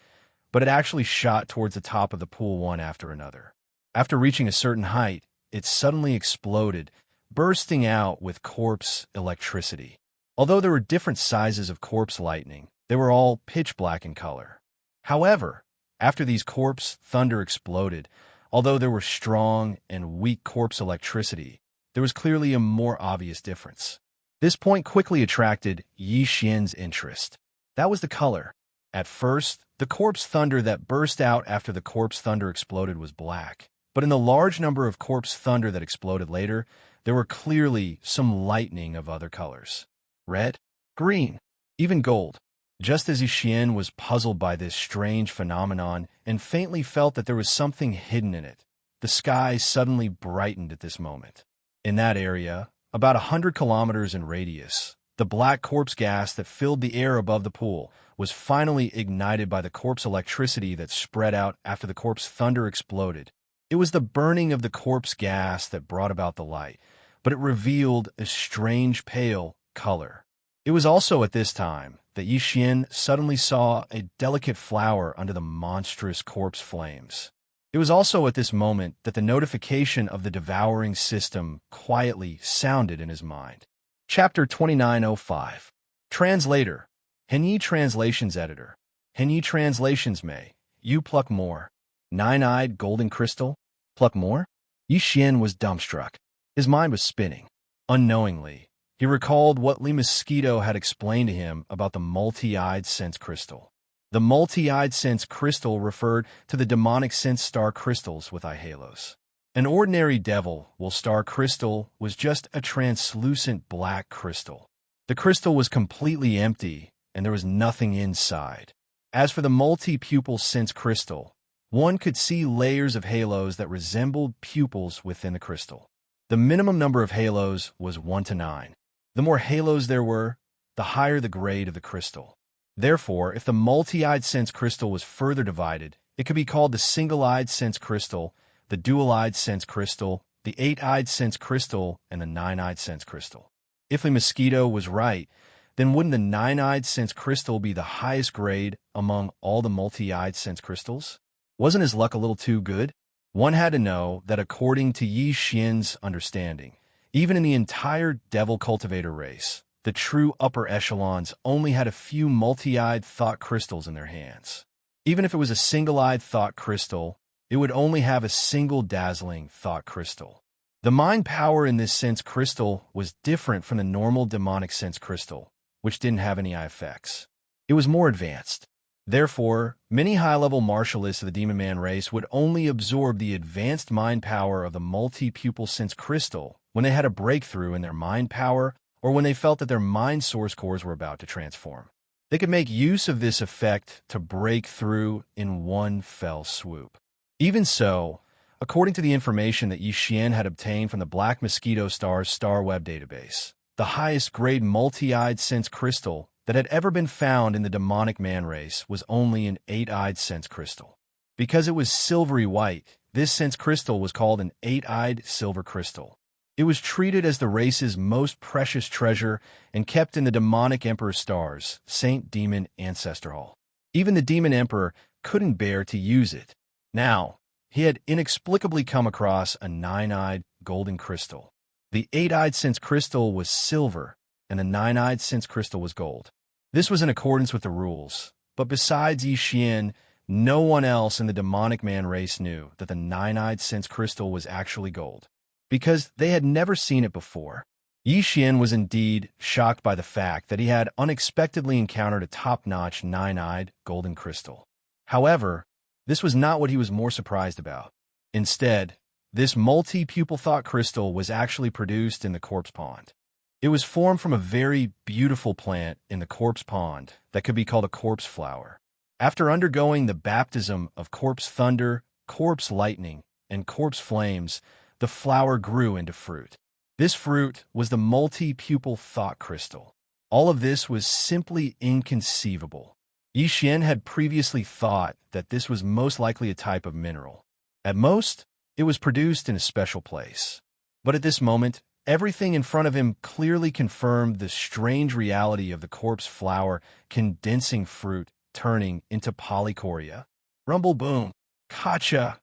but it actually shot towards the top of the pool one after another. After reaching a certain height, it suddenly exploded, bursting out with corpse electricity. Although there were different sizes of corpse lightning, they were all pitch black in color. However, after these corpse thunder exploded, although there were strong and weak corpse electricity, there was clearly a more obvious difference. This point quickly attracted Yi Xian's interest. That was the color. At first, the corpse thunder that burst out after the corpse thunder exploded was black, but in the large number of corpse thunder that exploded later, there were clearly some lightning of other colors. Red, green, even gold. Just as Xian was puzzled by this strange phenomenon and faintly felt that there was something hidden in it, the sky suddenly brightened at this moment. In that area, about 100 kilometers in radius, the black corpse gas that filled the air above the pool was finally ignited by the corpse electricity that spread out after the corpse thunder exploded. It was the burning of the corpse gas that brought about the light, but it revealed a strange pale color. It was also at this time that Yi Xian suddenly saw a delicate flower under the monstrous corpse flames. It was also at this moment that the notification of the devouring system quietly sounded in his mind. Chapter 2905. Translator. Henyi Translations Editor. Henyi Translations May. You pluck more. Nine-eyed golden crystal? Pluck more? Yi Xian was dumbstruck. His mind was spinning. Unknowingly, he recalled what Li Mosquito had explained to him about the multi-eyed sense crystal. The multi-eyed sense crystal referred to the demonic sense star crystals with eye halos. An ordinary devil will star crystal was just a translucent black crystal. The crystal was completely empty, and there was nothing inside. As for the multi-pupil sense crystal, one could see layers of halos that resembled pupils within the crystal. The minimum number of halos was 1 to 9. The more halos there were, the higher the grade of the crystal. Therefore, if the multi-eyed sense crystal was further divided, it could be called the single-eyed sense crystal, the dual-eyed sense crystal, the 8-eyed sense crystal, and the 9-eyed sense crystal. If the mosquito was right, then wouldn't the 9-eyed sense crystal be the highest grade among all the multi-eyed sense crystals? Wasn't his luck a little too good? One had to know that according to Yi Xian's understanding, even in the entire devil cultivator race, the true upper echelons only had a few multi-eyed thought crystals in their hands. Even if it was a single-eyed thought crystal, it would only have a single dazzling thought crystal. The mind power in this sense crystal was different from the normal demonic sense crystal, which didn't have any eye effects. It was more advanced. Therefore, many high-level martialists of the Demon Man race would only absorb the advanced mind power of the multi-pupil sense crystal when they had a breakthrough in their mind power or when they felt that their mind source cores were about to transform. They could make use of this effect to break through in one fell swoop. Even so, according to the information that Yi Xian had obtained from the Black Mosquito Star's Star Web database, the highest grade multi-eyed sense crystal that had ever been found in the demonic man race was only an 8-eyed sense crystal. Because it was silvery white, this sense crystal was called an 8-eyed silver crystal. It was treated as the race's most precious treasure and kept in the demonic Emperor Star's Saint Demon Ancestor Hall. Even the Demon Emperor couldn't bear to use it. Now, he had inexplicably come across a 9-eyed golden crystal. The 8-eyed sense crystal was silver, and the 9-eyed sense crystal was gold. This was in accordance with the rules, but besides Yi Xian, no one else in the demonic man race knew that the 9-eyed sense crystal was actually gold, because they had never seen it before. Yi Xian was indeed shocked by the fact that he had unexpectedly encountered a top-notch 9-eyed golden crystal. However, this was not what he was more surprised about. Instead, this multi-pupil thought crystal was actually produced in the corpse pond. It was formed from a very beautiful plant in the corpse pond that could be called a corpse flower. After undergoing the baptism of corpse thunder, corpse lightning, and corpse flames, the flower grew into fruit. This fruit was the multi-pupil thought crystal. All of this was simply inconceivable. Yi Xian had previously thought that this was most likely a type of mineral. At most, it was produced in a special place. But at this moment, everything in front of him clearly confirmed the strange reality of the corpse flower condensing fruit, turning into polychoria. Rumble boom. Gotcha!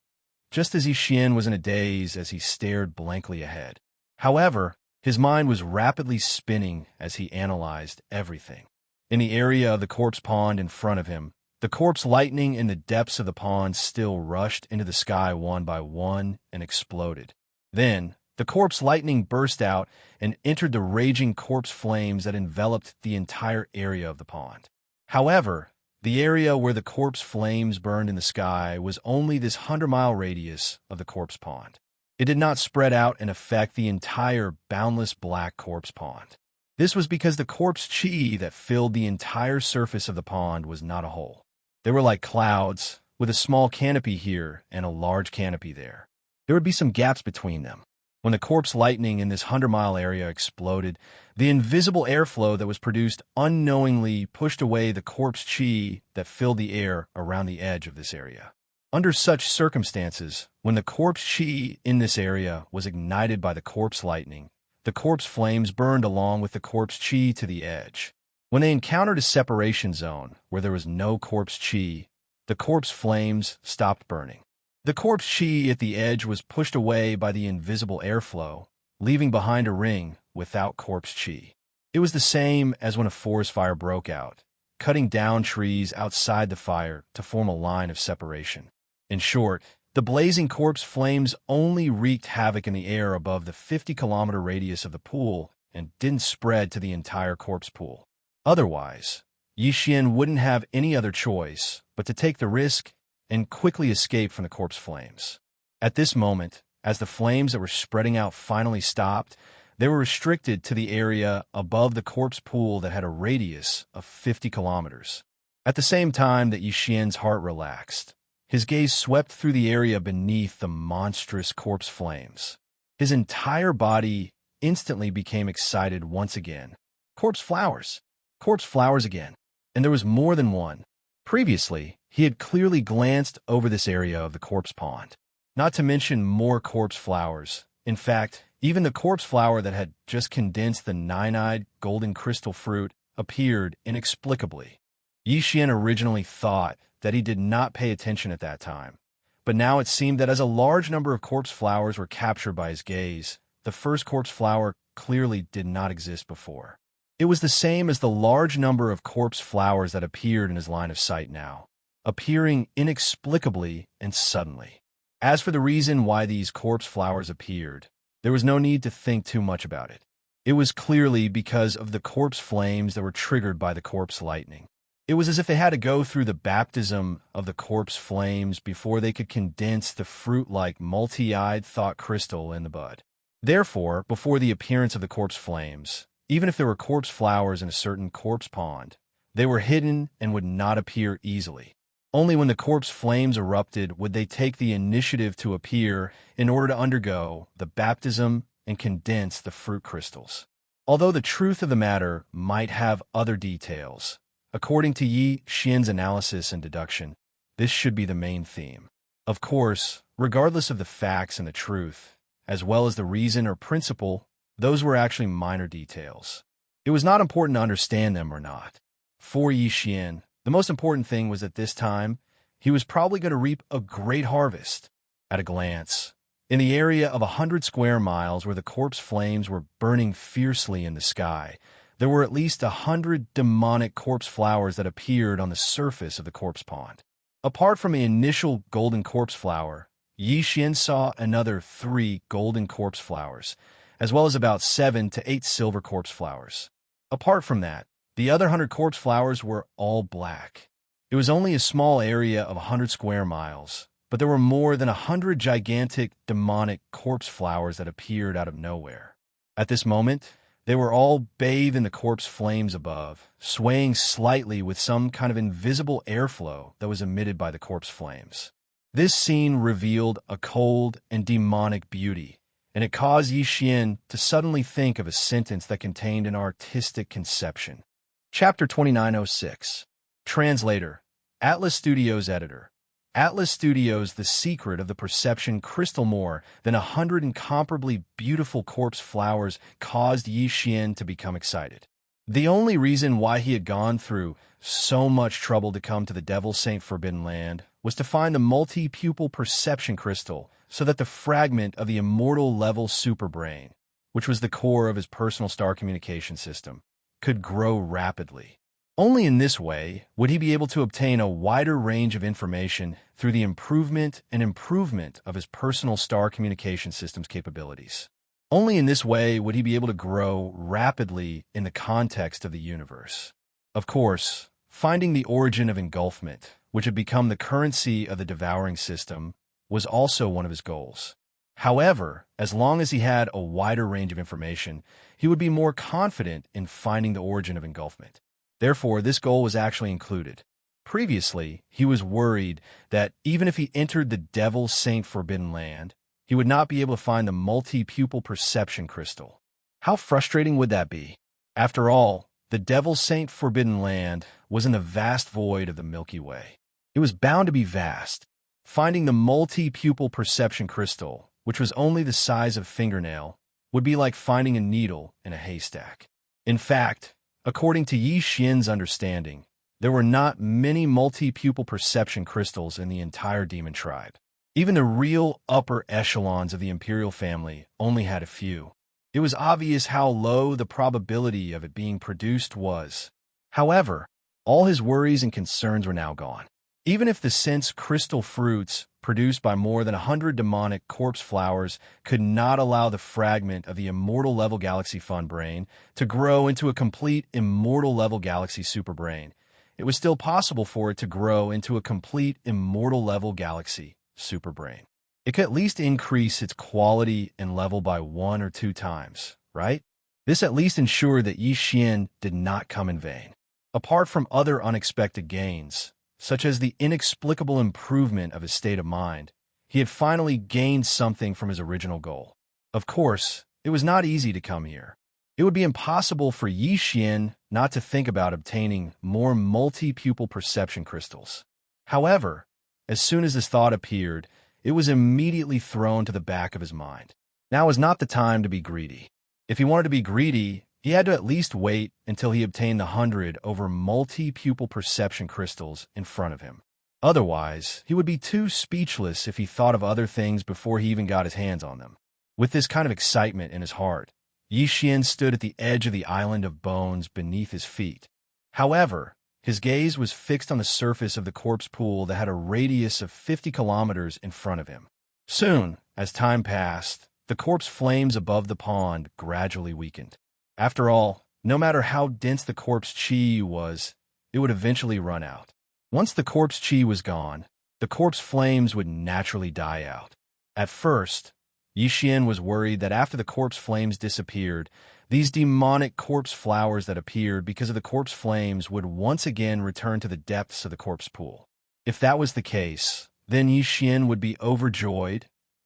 Just as Yi Xian was in a daze as he stared blankly ahead. However, his mind was rapidly spinning as he analyzed everything. In the area of the corpse pond in front of him, the corpse lightning in the depths of the pond still rushed into the sky one by one and exploded. Then, the corpse lightning burst out and entered the raging corpse flames that enveloped the entire area of the pond. However, the area where the corpse flames burned in the sky was only this 100-mile radius of the corpse pond. It did not spread out and affect the entire boundless black corpse pond. This was because the corpse chi that filled the entire surface of the pond was not a hole. They were like clouds, with a small canopy here and a large canopy there. There would be some gaps between them. When the corpse lightning in this 100-mile area exploded, the invisible airflow that was produced unknowingly pushed away the corpse chi that filled the air around the edge of this area. Under such circumstances, when the corpse chi in this area was ignited by the corpse lightning, the corpse flames burned along with the corpse chi to the edge. When they encountered a separation zone where there was no corpse chi, the corpse flames stopped burning. The corpse chi at the edge was pushed away by the invisible airflow, leaving behind a ring without corpse chi. It was the same as when a forest fire broke out, cutting down trees outside the fire to form a line of separation. In short, the blazing corpse flames only wreaked havoc in the air above the 50-kilometer radius of the pool and didn't spread to the entire corpse pool. Otherwise, Yi Xian wouldn't have any other choice but to take the risk and quickly escape from the corpse flames. At this moment, as the flames that were spreading out finally stopped, they were restricted to the area above the corpse pool that had a radius of 50 kilometers. At the same time that Yi Xian's heart relaxed, his gaze swept through the area beneath the monstrous corpse flames. His entire body instantly became excited once again. Corpse flowers! Corpse flowers again! And there was more than one. Previously, he had clearly glanced over this area of the corpse pond. Not to mention more corpse flowers. In fact, even the corpse flower that had just condensed the nine-eyed golden crystal fruit appeared inexplicably. Yi Xian originally thought that he did not pay attention at that time, but now it seemed that as a large number of corpse flowers were captured by his gaze, the first corpse flower clearly did not exist before. It was the same as the large number of corpse flowers that appeared in his line of sight now, appearing inexplicably and suddenly. As for the reason why these corpse flowers appeared, there was no need to think too much about it. It was clearly because of the corpse flames that were triggered by the corpse lightning. It was as if they had to go through the baptism of the corpse flames before they could condense the fruit-like multi-eyed thought crystal in the bud. Therefore, before the appearance of the corpse flames, even if there were corpse flowers in a certain corpse pond, they were hidden and would not appear easily. Only when the corpse flames erupted would they take the initiative to appear in order to undergo the baptism and condense the fruit crystals. Although the truth of the matter might have other details, according to Yi Xian's analysis and deduction, this should be the main theme. Of course, regardless of the facts and the truth, as well as the reason or principle, those were actually minor details. It was not important to understand them or not. For Yi Xian, the most important thing was that this time, he was probably going to reap a great harvest. At a glance, in the area of 100 square miles where the corpse flames were burning fiercely in the sky, there were at least 100 demonic corpse flowers that appeared on the surface of the corpse pond. Apart from the initial golden corpse flower, Yi Xian saw another 3 golden corpse flowers, as well as about 7 to 8 silver corpse flowers. Apart from that, the other 100 corpse flowers were all black. It was only a small area of 100 square miles, but there were more than 100 gigantic demonic corpse flowers that appeared out of nowhere. At this moment, they were all bathed in the corpse flames above, swaying slightly with some kind of invisible airflow that was emitted by the corpse flames. This scene revealed a cold and demonic beauty, and it caused Yi Xian to suddenly think of a sentence that contained an artistic conception. Chapter 2906. Translator. Atlas Studios Editor. Atlas Studios' The secret of the perception crystal more than 100 incomparably beautiful corpse flowers caused Yi Xian to become excited. The only reason why he had gone through so much trouble to come to the Devil Saint Forbidden Land was to find the multi-pupil perception crystal so that the fragment of the immortal level superbrain, which was the core of his personal star communication system, could grow rapidly. Only in this way would he be able to obtain a wider range of information through the improvement of his personal star communication system's capabilities. Only in this way would he be able to grow rapidly in the context of the universe. Of course, finding the origin of engulfment, which had become the currency of the devouring system, was also one of his goals. However, as long as he had a wider range of information, he would be more confident in finding the origin of engulfment. Therefore, this goal was actually included. Previously, he was worried that even if he entered the Devil's Saint Forbidden Land, he would not be able to find the multi-pupil perception crystal. How frustrating would that be? After all, the Devil's Saint Forbidden Land was in the vast void of the Milky Way. It was bound to be vast. Finding the multi-pupil perception crystal, which was only the size of a fingernail, would be like finding a needle in a haystack. In fact, according to Yi Xian's understanding, there were not many multi-pupil perception crystals in the entire demon tribe. Even the real upper echelons of the imperial family only had a few. It was obvious how low the probability of it being produced was. However, all his worries and concerns were now gone. Even if the sense crystal fruits produced by more than 100 demonic corpse flowers could not allow the fragment of the immortal level galaxy fun brain to grow into a complete immortal level galaxy super brain, it was still possible for it to grow into a complete immortal level galaxy super brain. It could at least increase its quality and level by 1 or 2 times, right? This at least ensured that Yi Xian did not come in vain. Apart from other unexpected gains, such as the inexplicable improvement of his state of mind, he had finally gained something from his original goal. Of course, it was not easy to come here. It would be impossible for Yi Xian not to think about obtaining more multi-pupil perception crystals. However, as soon as this thought appeared, it was immediately thrown to the back of his mind. Now was not the time to be greedy. If he wanted to be greedy, he had to at least wait until he obtained the 100 over multi-pupil perception crystals in front of him. Otherwise, he would be too speechless if he thought of other things before he even got his hands on them. With this kind of excitement in his heart, Yi Xian stood at the edge of the island of bones beneath his feet. However, his gaze was fixed on the surface of the corpse pool that had a radius of 50 kilometers in front of him. Soon, as time passed, the corpse flames above the pond gradually weakened. After all, no matter how dense the corpse chi was, it would eventually run out. Once the corpse chi was gone, the corpse flames would naturally die out. At first, Yi Xian was worried that after the corpse flames disappeared, these demonic corpse flowers that appeared because of the corpse flames would once again return to the depths of the corpse pool. If that was the case, then Yi Xian would be overjoyed,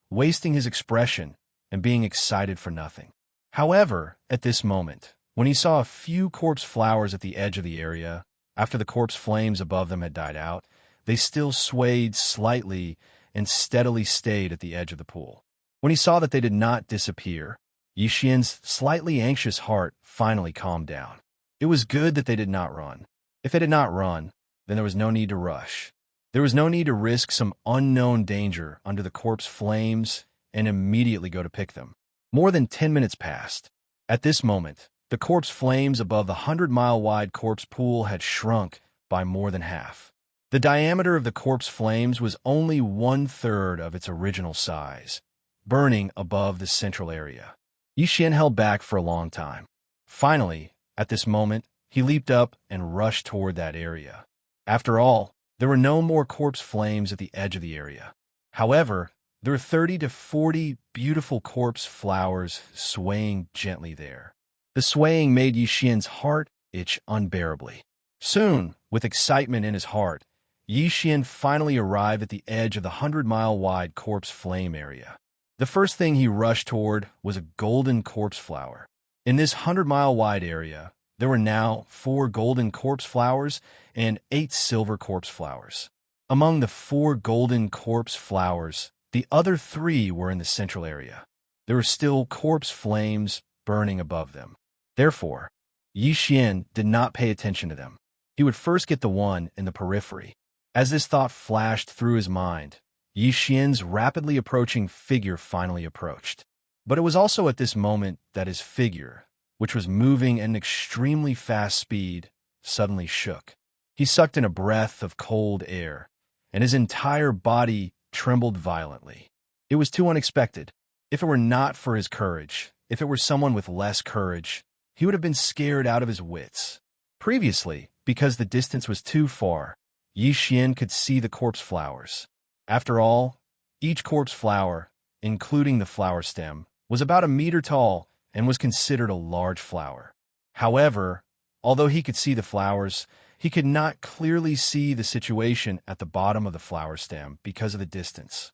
wasting his expression and being excited for nothing. However, at this moment, when he saw a few corpse flowers at the edge of the area, after the corpse flames above them had died out, they still swayed slightly and steadily stayed at the edge of the pool. When he saw that they did not disappear, Yi Xian's slightly anxious heart finally calmed down. It was good that they did not run. If they did not run, then there was no need to rush. There was no need to risk some unknown danger under the corpse flames and immediately go to pick them. More than 10 minutes passed. At this moment, the corpse flames above the 100-mile-wide corpse pool had shrunk by more than half. The diameter of the corpse flames was only 1/3 of its original size, burning above the central area. Yi Xian held back for a long time. Finally, at this moment, he leaped up and rushed toward that area. After all, there were no more corpse flames at the edge of the area. However, there were 30 to 40 beautiful corpse flowers swaying gently there. The swaying made Yi Xian's heart itch unbearably. Soon, with excitement in his heart, Yi Xian finally arrived at the edge of the 100-mile-wide corpse flame area. The first thing he rushed toward was a golden corpse flower. In this 100-mile-wide area, there were now 4 golden corpse flowers and 8 silver corpse flowers. Among the 4 golden corpse flowers, the other 3 were in the central area. There were still corpse flames burning above them. Therefore, Yi Xian did not pay attention to them. He would first get the one in the periphery. As this thought flashed through his mind, Yi Xian's rapidly approaching figure finally approached. But it was also at this moment that his figure, which was moving at an extremely fast speed, suddenly shook. He sucked in a breath of cold air, and his entire body trembled violently. It was too unexpected. If it were not for his courage, if it were someone with less courage, he would have been scared out of his wits. Previously, because the distance was too far, Yi Xian could see the corpse flowers. After all, each corpse flower including the flower stem, was about a meter tall and was considered a large flower. However, although he could see the flowers, he could not clearly see the situation at the bottom of the flower stem because of the distance.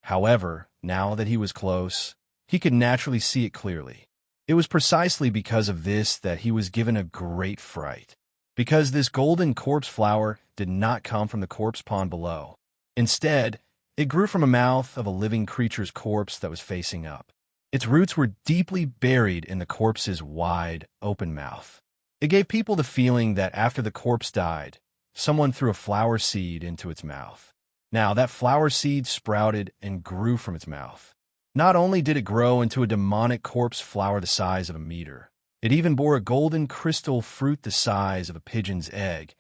However, now that he was close, he could naturally see it clearly. It was precisely because of this that he was given a great fright, because this golden corpse flower did not come from the corpse pond below. Instead, it grew from the mouth of a living creature's corpse that was facing up. Its roots were deeply buried in the corpse's wide, open mouth. It gave people the feeling that after the corpse died, someone threw a flower seed into its mouth. Now, that flower seed sprouted and grew from its mouth. Not only did it grow into a demonic corpse flower the size of a meter, it even bore a golden crystal fruit the size of a pigeon's egg.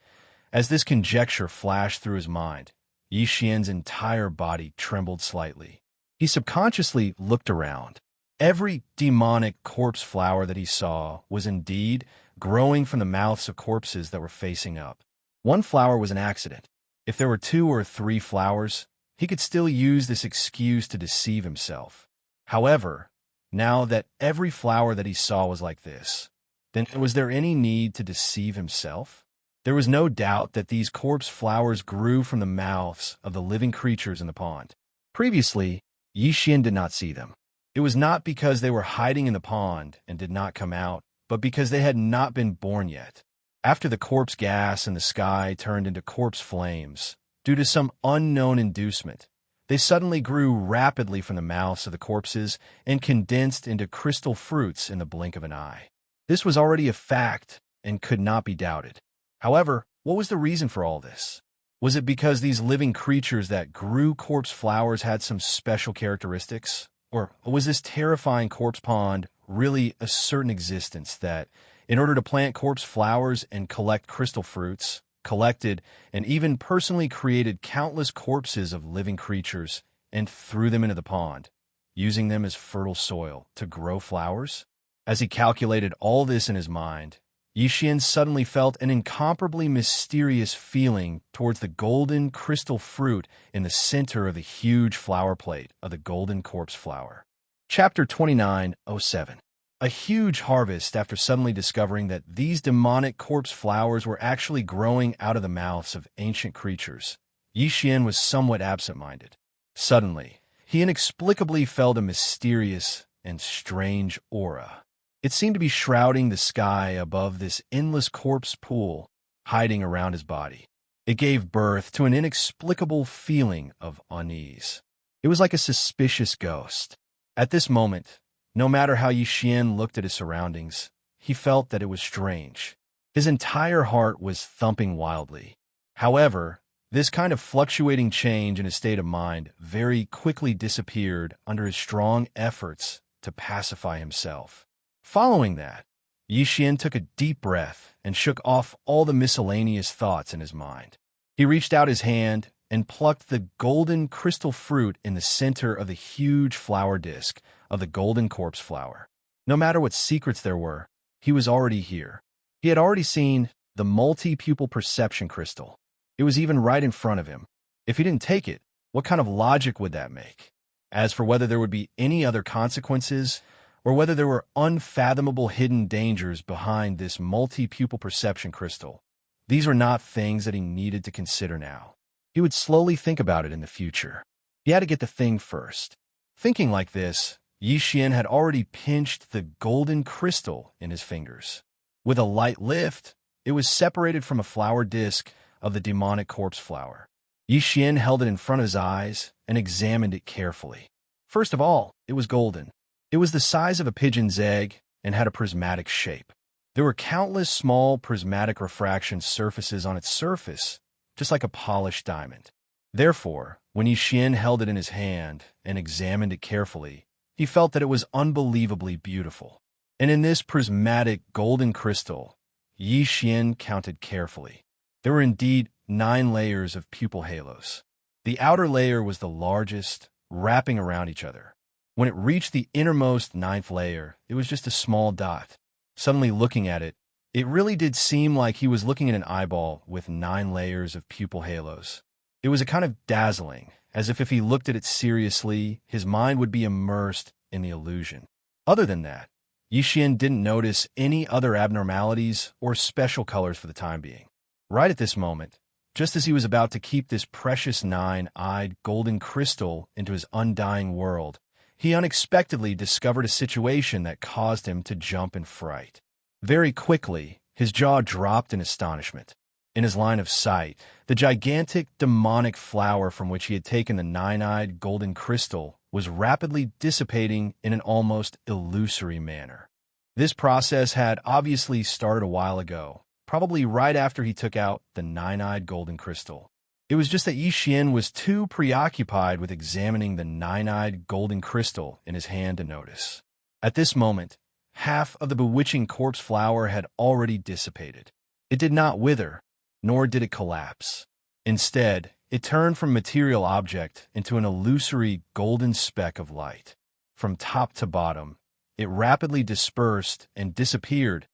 As this conjecture flashed through his mind, Yi Xian's entire body trembled slightly. He subconsciously looked around. Every demonic corpse flower that he saw was indeed growing from the mouths of corpses that were facing up. One flower was an accident. If there were 2 or 3 flowers, he could still use this excuse to deceive himself. However, now that every flower that he saw was like this, then was there any need to deceive himself? There was no doubt that these corpse flowers grew from the mouths of the living creatures in the pond. Previously, Yi Xian did not see them. It was not because they were hiding in the pond and did not come out, but because they had not been born yet. After the corpse gas in the sky turned into corpse flames, due to some unknown inducement, they suddenly grew rapidly from the mouths of the corpses and condensed into crystal fruits in the blink of an eye. This was already a fact and could not be doubted. However, what was the reason for all this? Was it because these living creatures that grew corpse flowers had some special characteristics? Or was this terrifying corpse pond really a certain existence that, in order to plant corpse flowers and collect crystal fruits, collected and even personally created countless corpses of living creatures and threw them into the pond, using them as fertile soil to grow flowers? As he calculated all this in his mind, Yi Xian suddenly felt an incomparably mysterious feeling towards the golden crystal fruit in the center of the huge flower plate of the golden corpse flower. Chapter 29:07. A huge harvest after suddenly discovering that these demonic corpse flowers were actually growing out of the mouths of ancient creatures. Yi Xian was somewhat absent-minded. Suddenly, he inexplicably felt a mysterious and strange aura. It seemed to be shrouding the sky above this endless corpse pool, hiding around his body. It gave birth to an inexplicable feeling of unease. It was like a suspicious ghost. At this moment, no matter how Yi Xian looked at his surroundings, he felt that it was strange. His entire heart was thumping wildly. However, this kind of fluctuating change in his state of mind very quickly disappeared under his strong efforts to pacify himself. Following that, Yi Xian took a deep breath and shook off all the miscellaneous thoughts in his mind. He reached out his hand and plucked the golden crystal fruit in the center of the huge flower disc of the golden corpse flower. No matter what secrets there were, he was already here. He had already seen the multi-pupil perception crystal. It was even right in front of him. If he didn't take it, what kind of logic would that make? As for whether there would be any other consequences, or whether there were unfathomable hidden dangers behind this multi-pupil perception crystal, these were not things that he needed to consider now. He would slowly think about it in the future. He had to get the thing first. Thinking like this, Yi Xian had already pinched the golden crystal in his fingers. With a light lift, it was separated from a flower disc of the demonic corpse flower. Yi Xian held it in front of his eyes and examined it carefully. First of all, it was golden. It was the size of a pigeon's egg and had a prismatic shape. There were countless small prismatic refraction surfaces on its surface, just like a polished diamond. Therefore, when Yi Xian held it in his hand and examined it carefully, he felt that it was unbelievably beautiful. And in this prismatic golden crystal, Yi Xian counted carefully. There were indeed 9 layers of pupil halos. The outer layer was the largest, wrapping around each other. When it reached the innermost 9th layer, it was just a small dot. Suddenly looking at it, it really did seem like he was looking at an eyeball with 9 layers of pupil halos. It was a kind of dazzling, as if he looked at it seriously, his mind would be immersed in the illusion. Other than that, Yixian didn't notice any other abnormalities or special colors for the time being. Right at this moment, just as he was about to keep this precious nine-eyed golden crystal into his undying world, he unexpectedly discovered a situation that caused him to jump in fright. Very quickly, his jaw dropped in astonishment. In his line of sight, the gigantic demonic flower from which he had taken the nine-eyed golden crystal was rapidly dissipating in an almost illusory manner. This process had obviously started a while ago, probably right after he took out the nine-eyed golden crystal. It was just that Yixian was too preoccupied with examining the nine-eyed golden crystal in his hand to notice. At this moment, half of the bewitching corpse flower had already dissipated. It did not wither, nor did it collapse. Instead, it turned from material object into an illusory golden speck of light. From top to bottom, it rapidly dispersed and disappeared.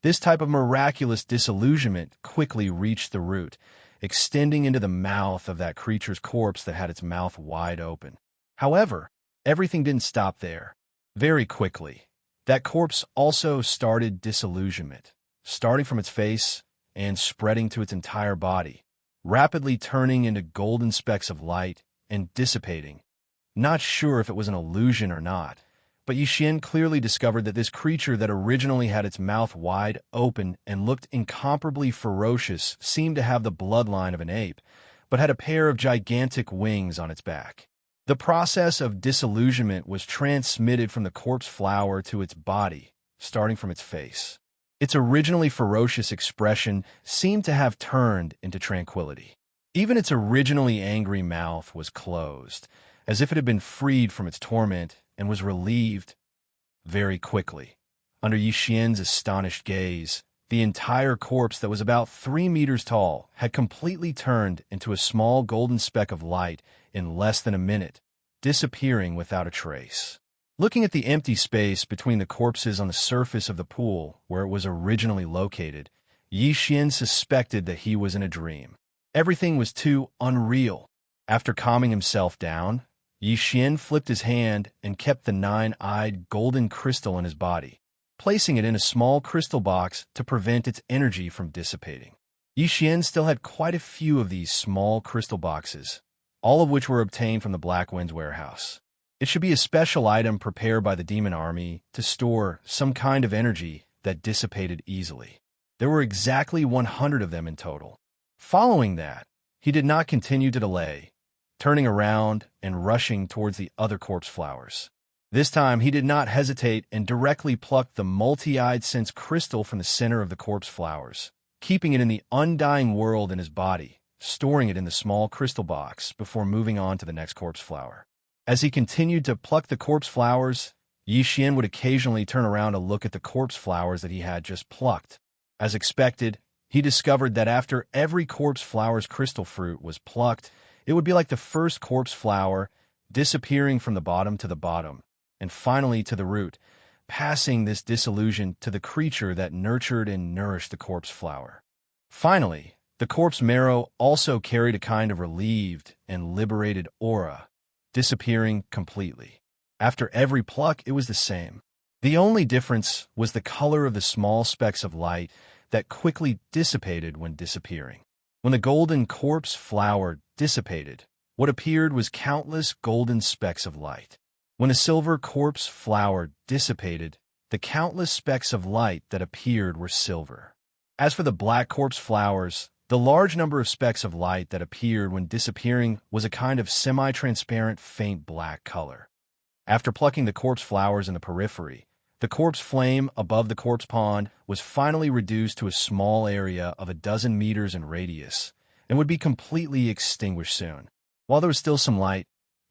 This type of miraculous disillusionment quickly reached the root, extending into the mouth of that creature's corpse that had its mouth wide open. However, everything didn't stop there. Very quickly, that corpse also started disillusionment, starting from its face and spreading to its entire body, rapidly turning into golden specks of light and dissipating. Not sure if it was an illusion or not, but Yixian clearly discovered that this creature that originally had its mouth wide open and looked incomparably ferocious seemed to have the bloodline of an ape, but had a pair of gigantic wings on its back. The process of disillusionment was transmitted from the corpse flower to its body, starting from its face. Its originally ferocious expression seemed to have turned into tranquility. Even its originally angry mouth was closed, as if it had been freed from its torment and was relieved. Very quickly, under Yixian's astonished gaze, the entire corpse that was about 3 meters tall had completely turned into a small golden speck of light in less than a minute, disappearing without a trace. Looking at the empty space between the corpses on the surface of the pool where it was originally located, Yixian suspected that he was in a dream. Everything was too unreal. After calming himself down, Yixian flipped his hand and kept the nine-eyed golden crystal in his body, placing it in a small crystal box to prevent its energy from dissipating. Yixian still had quite a few of these small crystal boxes, all of which were obtained from the Black Wind's warehouse. It should be a special item prepared by the demon army to store some kind of energy that dissipated easily. There were exactly 100 of them in total. Following that, he did not continue to delay, turning around and rushing towards the other corpse flowers. This time, he did not hesitate and directly plucked the multi-eyed sense crystal from the center of the corpse flowers, keeping it in the undying world in his body, storing it in the small crystal box before moving on to the next corpse flower. As he continued to pluck the corpse flowers, Yixian would occasionally turn around to look at the corpse flowers that he had just plucked. As expected, he discovered that after every corpse flower's crystal fruit was plucked, it would be like the first corpse flower, disappearing from the bottom to the bottom, and finally to the root, passing this disillusion to the creature that nurtured and nourished the corpse flower. Finally, the corpse marrow also carried a kind of relieved and liberated aura, disappearing completely. After every pluck, it was the same. The only difference was the color of the small specks of light that quickly dissipated when disappearing. When the golden corpse flower dissipated, what appeared was countless golden specks of light. When the silver corpse flower dissipated, the countless specks of light that appeared were silver. As for the black corpse flowers, the large number of specks of light that appeared when disappearing was a kind of semi-transparent faint black color. After plucking the corpse flowers in the periphery, the corpse flame above the corpse pond was finally reduced to a small area of 12 meters in radius and would be completely extinguished soon. While there was still some light,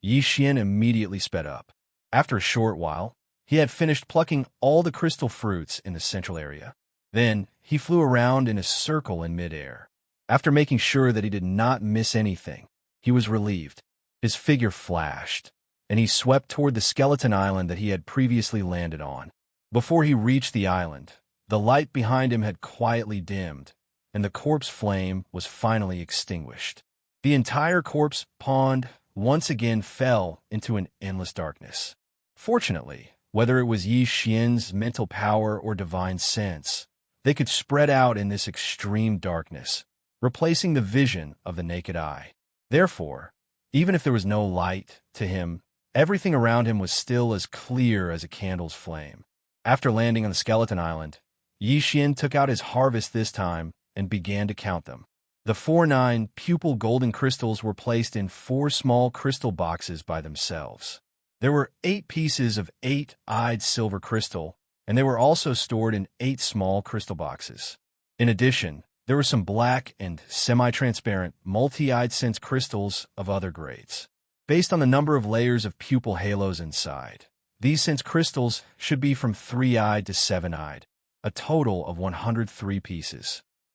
Yixian immediately sped up. After a short while, he had finished plucking all the crystal fruits in the central area. Then he flew around in a circle in midair. After making sure that he did not miss anything, he was relieved. His figure flashed, and he swept toward the skeleton island that he had previously landed on. Before he reached the island, the light behind him had quietly dimmed, and the corpse flame was finally extinguished. The entire corpse pond once again fell into an endless darkness. Fortunately, whether it was Yi Xian's mental power or divine sense, they could spread out in this extreme darkness, replacing the vision of the naked eye. Therefore, even if there was no light to him, everything around him was still as clear as a candle's flame. After landing on the skeleton island, Yi Xian took out his harvest this time and began to count them. The 49 pupil golden crystals were placed in 4 small crystal boxes by themselves. There were 8 pieces of 8-eyed silver crystal, and they were also stored in 8 small crystal boxes. In addition, there were some black and semi-transparent multi-eyed sense crystals of other grades. Based on the number of layers of pupil halos inside, these sense crystals should be from 3-eyed to 7-eyed, a total of 103 pieces.